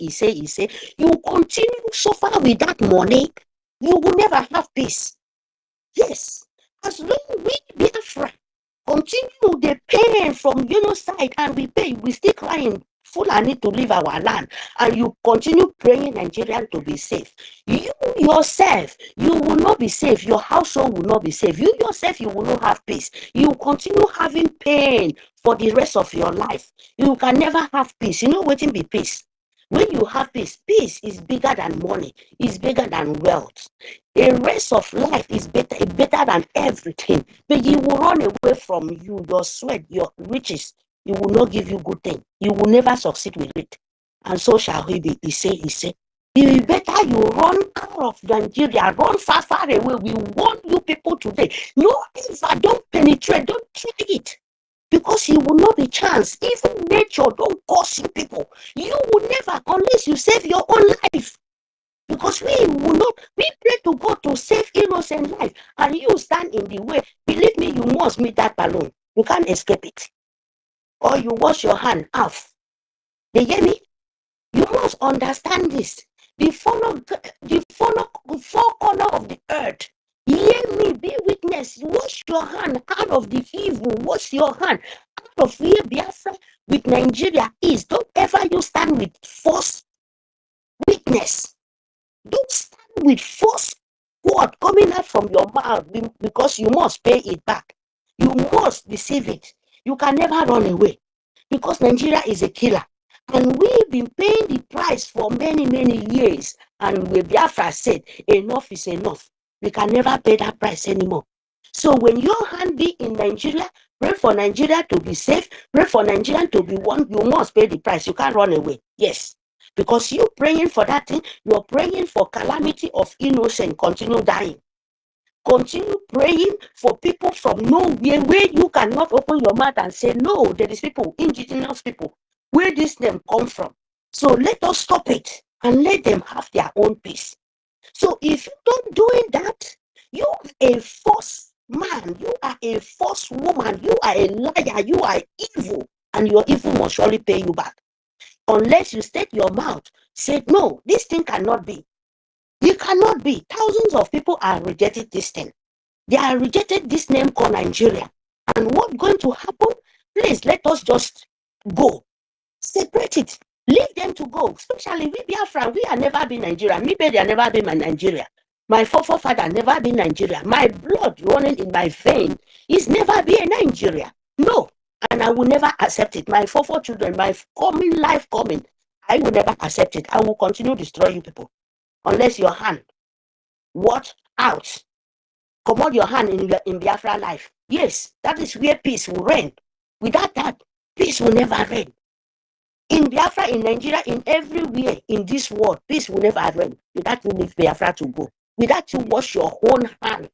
G: You continue suffer with that money, you will never have peace. Yes. As long we Biafra continue the pain from genocide and we pay, we still crying Fulani to leave our land, and you continue praying Nigerian to be safe. You yourself, you will not be safe. Your household will not be safe. You yourself, you will not have peace. You continue having pain for the rest of your life. You can never have peace. You know what be peace? When you have peace, peace is bigger than money, is bigger than wealth. The rest of life is better than everything. But you will run away from you, your sweat, your riches. It will not give you good thing. You will never succeed with it. And so shall he be. He say. It better you run out of Nigeria, run far, far away. We want you people today. No, if I don't penetrate, don't try it. Because you will not be chance. Even nature don't curse you people. You will never, unless you save your own life. Because we will not, we pray to God to save innocent life. And you stand in the way. Believe me, you must meet that balloon. You can't escape it. Or you wash your hand off. You hear me? You must understand this. The four corner of the earth. Hear me, be witness. Wash your hand out of the evil. Wash your hand out of where Biafra with Nigeria is. Don't ever you stand with false witness. Don't stand with false word coming out from your mouth because you must pay it back. You must receive it. You can never run away because Nigeria is a killer. And we've been paying the price for many, many years. And when Biafra said, enough is enough, we can never pay that price anymore. So when your hand be in Nigeria, pray for Nigeria to be safe, pray for Nigeria to be one, you must pay the price. You can't run away. Yes. Because you praying for that thing, you're praying for calamity of innocent, continue dying. Continue praying for people from nowhere where you cannot open your mouth and say, no, there is people, indigenous people, where this name come from. So let us stop it and let them have their own peace. So if you don't doing that, you are a false man, you are a false woman, you are a liar, you are evil, and your evil must surely pay you back. Unless you state your mouth, say, no, this thing cannot be. It cannot be. Thousands of people are rejected this thing. They are rejected this name called Nigeria. And what's going to happen? Please, let us just go. Separate it. Leave them to go. Especially we Biafra, we have never been Nigeria. Me, they have never been Nigeria. My forefather never been Nigeria. My blood running in my vein is never been Nigeria. No. And I will never accept it. My four children, my coming life coming, I will never accept it. I will continue to destroy you people. Unless your hand, watch out. Come out your hand in Biafra life. Yes, that is where peace will reign. Without that, peace will never reign. In Biafra, in Nigeria, in everywhere in this world, peace will never reign. Without you leave Biafra to go. Without you wash your own hand.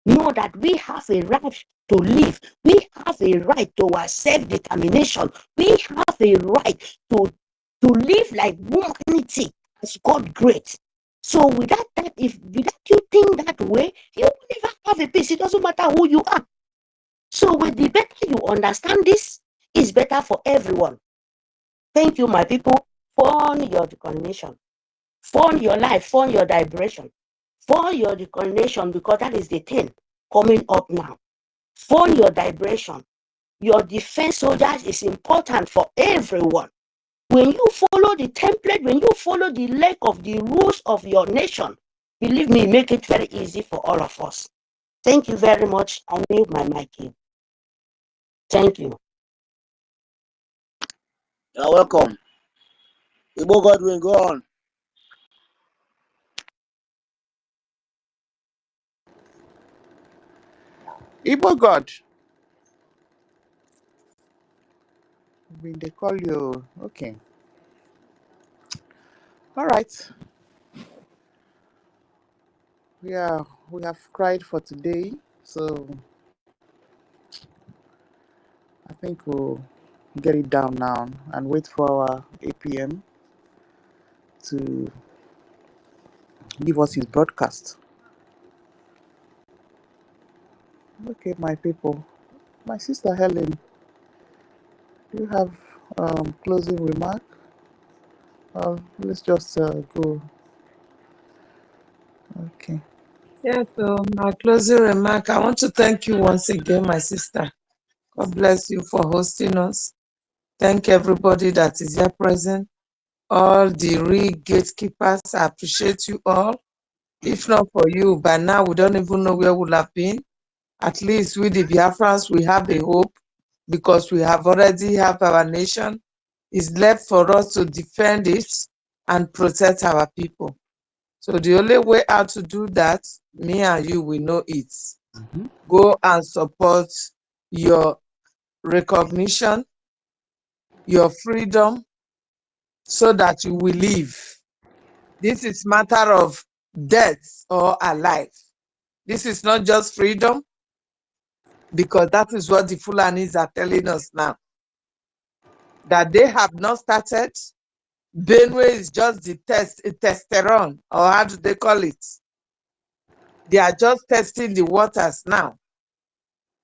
G: Know that we have a right to live. We have a right to our self-determination. We have a right to live like humanity as God great. So without that, without you think that way, you will never have a peace. It doesn't matter who you are. So with the better you understand this, it's better for everyone. Thank you, my people. Fund your determination. Fund your life. Fund your liberation. Fund your determination, because that is the thing coming up now. Fund your liberation. Your defense soldiers is important for everyone. When you follow the template, when you follow the leg of the rules of your nation, believe me, make it very easy for all of us. Thank you very much. I mute my mic here. Thank you.
H: You're welcome. Igbo Godwin, go on.
B: Igbo God. When they call you, okay. All right. We have cried for today, so I think we'll get it down now and wait for our APM to give us his broadcast. Okay, my people. My sister Helen, do you have closing remark? Let's just go. Okay.
J: Yes, so my closing remark, I want to thank you once again, my sister. God bless you for hosting us. Thank everybody that is here present. All the real gatekeepers, I appreciate you all. If not for you, by now we don't even know where we'll have been. At least with the Biafrans, we have a hope because we have already have our nation. It's left for us to defend it and protect our people. So the only way out to do that, me and you, we know it. Go and support your recognition, your freedom, so that you will live. This is matter of death or alive. This is not just freedom, because that is what the Fulanis are telling us now. That they have not started. Benue is just the testosterone, or how do they call it? They are just testing the waters now.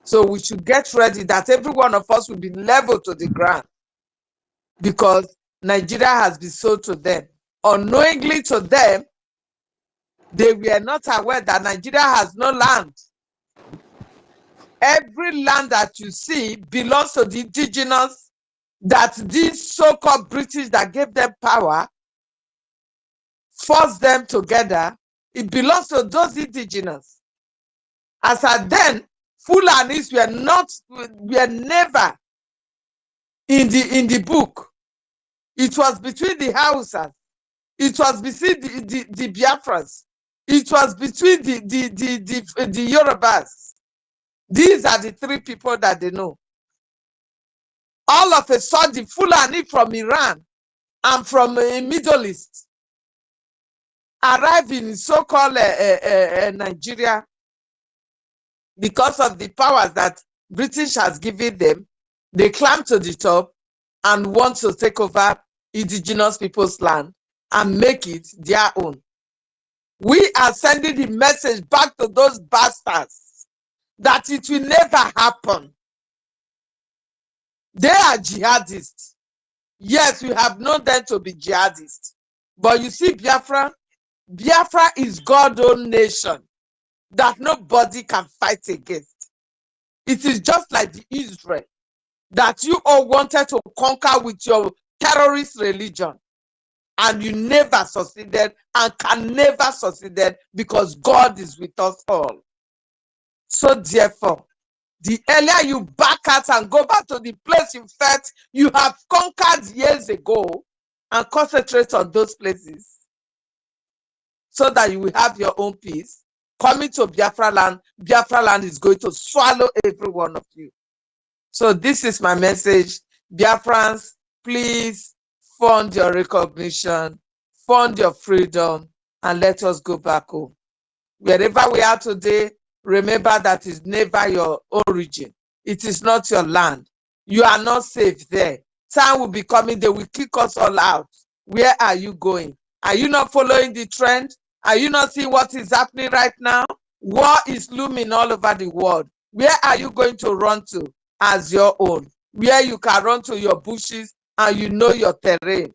J: So we should get ready that every one of us will be leveled to the ground, because Nigeria has been sold to them. Unknowingly to them, they were not aware that Nigeria has no land. Every land that you see belongs to the indigenous, that these so-called British that gave them power, forced them together. It belongs to those indigenous. As at then, Fulanis were never in the book. It was between the Hausas. It was between the Biafrans. It was between the Yorubas. These are the three people that they know. All of a sudden, Fulani from Iran and from Middle East arrive in so-called Nigeria because of the powers that British has given them. They climb to the top and want to take over indigenous people's land and make it their own. We are sending the message back to those bastards that it will never happen. They are jihadists. Yes, we have known them to be jihadists. But you see, Biafra is God's own nation that nobody can fight against. It is just like the Israel that you all wanted to conquer with your terrorist religion, and you never succeeded and can never succeed because God is with us all. So therefore, the earlier you back out and go back to the place you felt you have conquered years ago and concentrate on those places so that you will have your own peace. Coming to Biafra land is going to swallow every one of you. So this is my message. Biafrans, please fund your recognition, fund your freedom, and let us go back home. Wherever we are today, remember that is never your origin. It is not your land. You are not safe there. Time will be coming, they will kick us all out. Where are you going? Are you not following the trend? Are you not seeing what is happening right now? War is looming all over the world. Where are you going to run to as your own? Where you can run to your bushes and you know your terrain.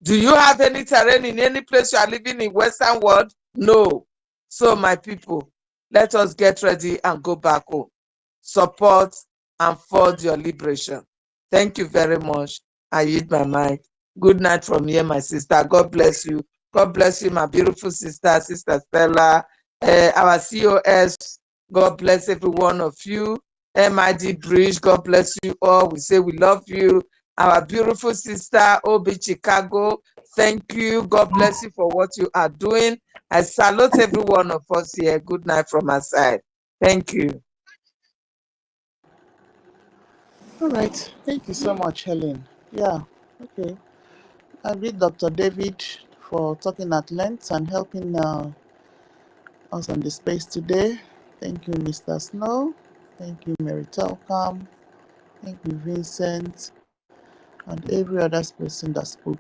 J: Do you have any terrain in any place you are living in Western world? No. So my people, let us get ready and go back home. Support and forge your liberation. Thank you very much. I yield my mic. Good night from here, my sister. God bless you. God bless you, my beautiful sister, Sister Stella, our COS. God bless every one of you. MID Bridge, God bless you all. We say we love you. Our beautiful sister, OB Chicago, thank you. God bless you for what you are doing. I salute every one of us here. Good night from my side. Thank you.
B: All right. Thank you so much, Helen. Yeah. Okay. I read Dr. David for talking at length and helping us on the space today. Thank you, Mr. Snow. Thank you, Mary Telcom. Thank you, Vincent, and every other person that spoke.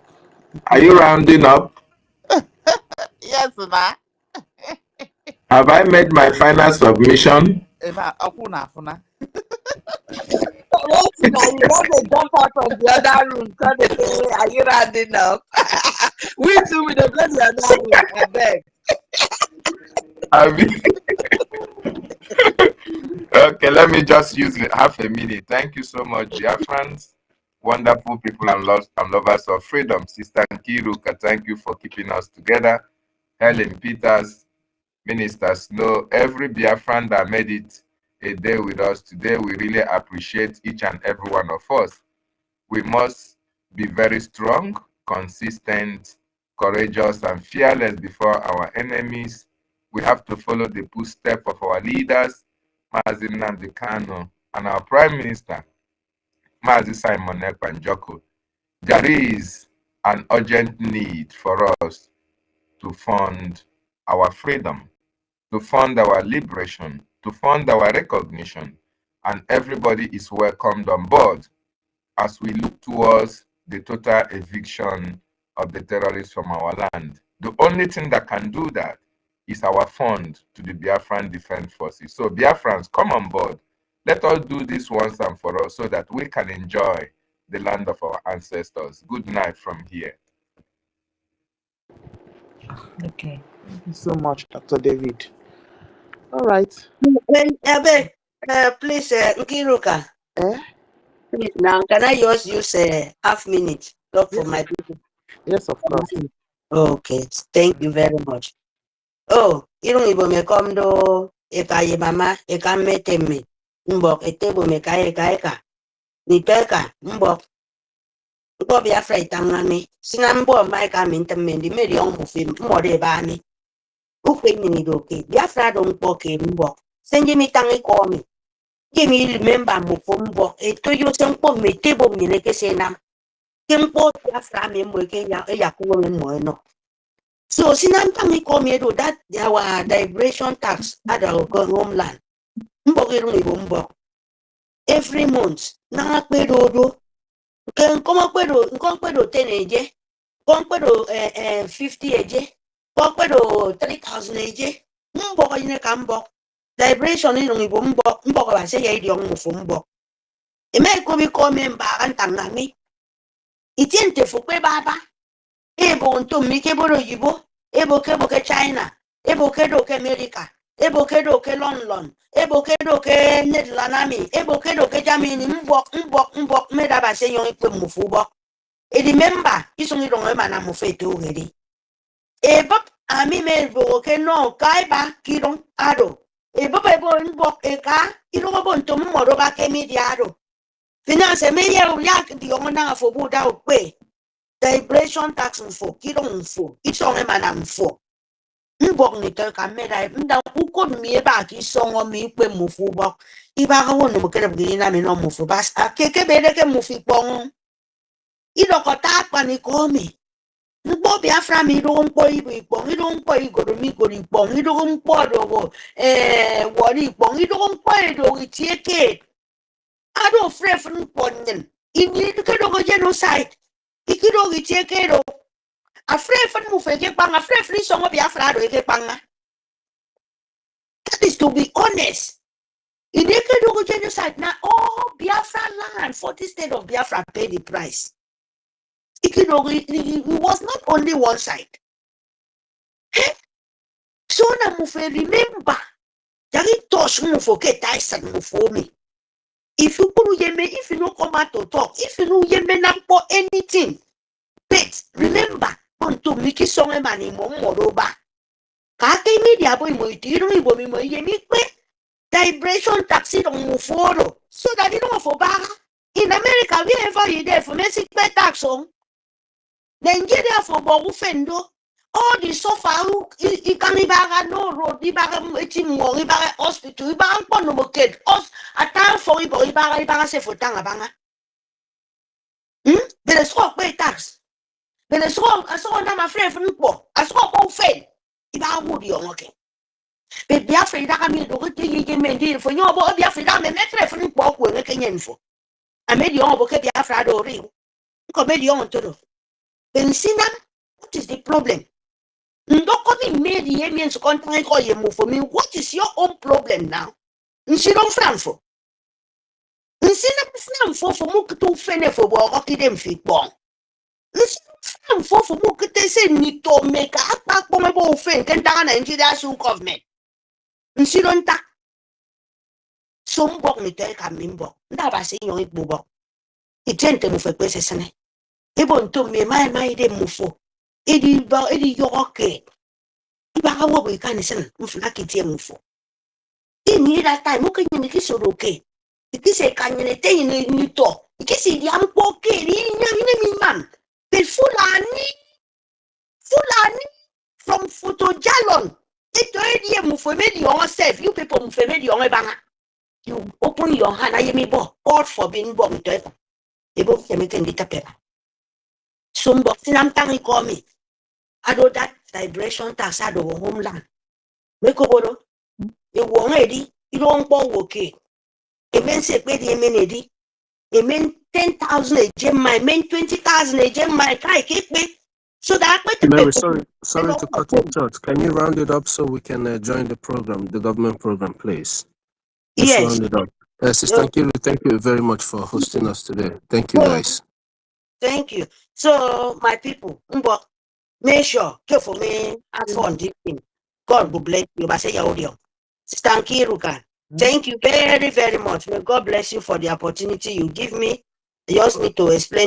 T: Are you rounding up?
B: Yes, ma.
T: Have I made my final submission?
B: Ema, okuna, afuna.
J: Wait, now you got to jump out from the other room. Because they say, are you rounding up? We too, we don't go to the other room. I beg.
T: Okay, let me just use half a minute. Thank you so much, Biafrans, wonderful people and lovers of freedom. Sister Nkiruka, thank you for keeping us together. Helen Peters, Minister Snow, every Biafran that made it a day with us today, we really appreciate each and every one of us. We must be very strong, consistent, courageous, and fearless before our enemies. We have to follow the footsteps of our leaders, Mazi Nnamdi Kanu, and our Prime Minister, Mazi Simon Ekpa Njoku. There is an urgent need for us to fund our freedom, to fund our liberation, to fund our recognition, and everybody is welcomed on board as we look towards the total eviction of the terrorists from our land. The only thing that can do that is our fund to the Biafran Defense Forces. So Biafrans, come on board. Let us do this once and for all so that we can enjoy the land of our ancestors. Good night from here.
B: Okay. Thank you so much, Dr. David. All right.
G: Please, Nkiruka.
B: Eh?
G: Please, now, can I just use a half minute? Talk for my people.
B: Yes, of course.
G: Okay, thank you very much. Oh, Ibo me come do eka mama eka meteme mbok etebo me eka ni peka mbok mbo Biafra itangami sina mbo maika mintemendi meri on mufim mode bani ukwe ni doke Biafra don poke mbok senje mi tangi komi kimi remember mufo mbok eto yo sempo metebo mineke senam kempo Biafra me mweke ya kuwo me no. So sinamtangi komiedo that our liberation tax at our homeland. Every month, na pedo nkompedo 10 eje, kompedo 50 eje, kompedo 3,000 eje. Mbo yine kambo. Liberation ni ngibo mbo ba se ya idi on mbo. Eme ko bi ko memba antanga mi. Itiente fukwe baba. Ebo nto mi keboro yibo. Ebo ke China, ebo ke America, ebo ke London, ebo ke Netherlands, ebo ke Germany, mbok meda ba se yon ikwe mufubo. E remember, isongi rongo mana mufeto gedi. Ebo ami me bo ke no kaiba kirong ado. Ebo mbok eka, irongo bo nto mmoro ba ke mediado. Finance me ye yak di ona fo buda okwe. Liberation tax mfo, kirong mfo, isonge mana mfo. Mbok ni ka meda mda uko mieba ki songo mi pe mufu bok. Iba ka wonu mo kere bgi na mi no mufu bas akeke bede ke mufi pong. Ido ko ta pa ni komi. Mpo Biafra mi do mpo ibo ipo, mi do mpo igoro mi goro ipo, mi do mpo dogo wori ipo, mi do mpo edo itieke. I don't afraid for mpo. You need to go genocide. Ikido itieke do. Afraid for mufeke bang, afraid for this song Biafra do eke banga. That is to be honest. In the genocide now, all Biafra land for the state of Biafra pay the price. It was not only one side. So now remember, you touch me forget I said for me. If you could if you don't come out to talk, if you know not for anything, but remember, on to Mickey Song money moroba. Kake media boy mo itiro mo vibration taxi on muforo so that you don't for bar. In America, wherever you there for Mexico pay tax on Nigeria for Bogufendo. All the sofa you can ibaga no road, ibaga more, ibaga hospital, ibaga ponomoked, us a time for ibaga se for tangabanga. There is what pay tax. There is what I saw my friend from Nipo. I saw all fail. Ibaga would be okay. But Biafra that me do you mean for your boy Biafra me metre for Nipo we Kenyan for. I made your own book Biafra do real. Come made your own to do. Benzina, what is the problem? Nobody made the Yemians contact you for me. What is your own problem now? You don't frown for. You see them frown for Mook to fene for walking them feet bon. You see them frown for Mook they say need to make a back for my bow friend and down and Judas government. You see don't tak. Some book me take a mimbo. Never say you ain't bubble. It tend to move a person. Even to me, my dem move. It your okay. Ibaga we can send Muflaki Tiamufo. In that time, okay, you kiss okay. It is a canyon in you talk. It is a young poke in man. The Fulani from Photo Jalon. It already mufemedi yourself. You people mufemedi your banga. You open your hand, I am bo. God forbid bomb to ever. They both can make a little paper. Some boxing I'm telling call me. I do that vibration tax out of homeland. Make over you won't ready, you don't go okay. A man say pay the amenity. A man 10,000 a gem, my man 20,000 a gem, my guy keep me. So that
P: Mary, sorry to cut it short. Can you round it up so we can join the program, the government program, please? Let's round it up. Sister Nkiru, thank you very much for hosting us today. Thank you, guys.
G: Thank you. So, my people, make sure, care for me, ask for this thing. God will bless you. I say your audio. Sister Nkiru, thank you very, very much. May God bless you for the opportunity you give me. You just need to explain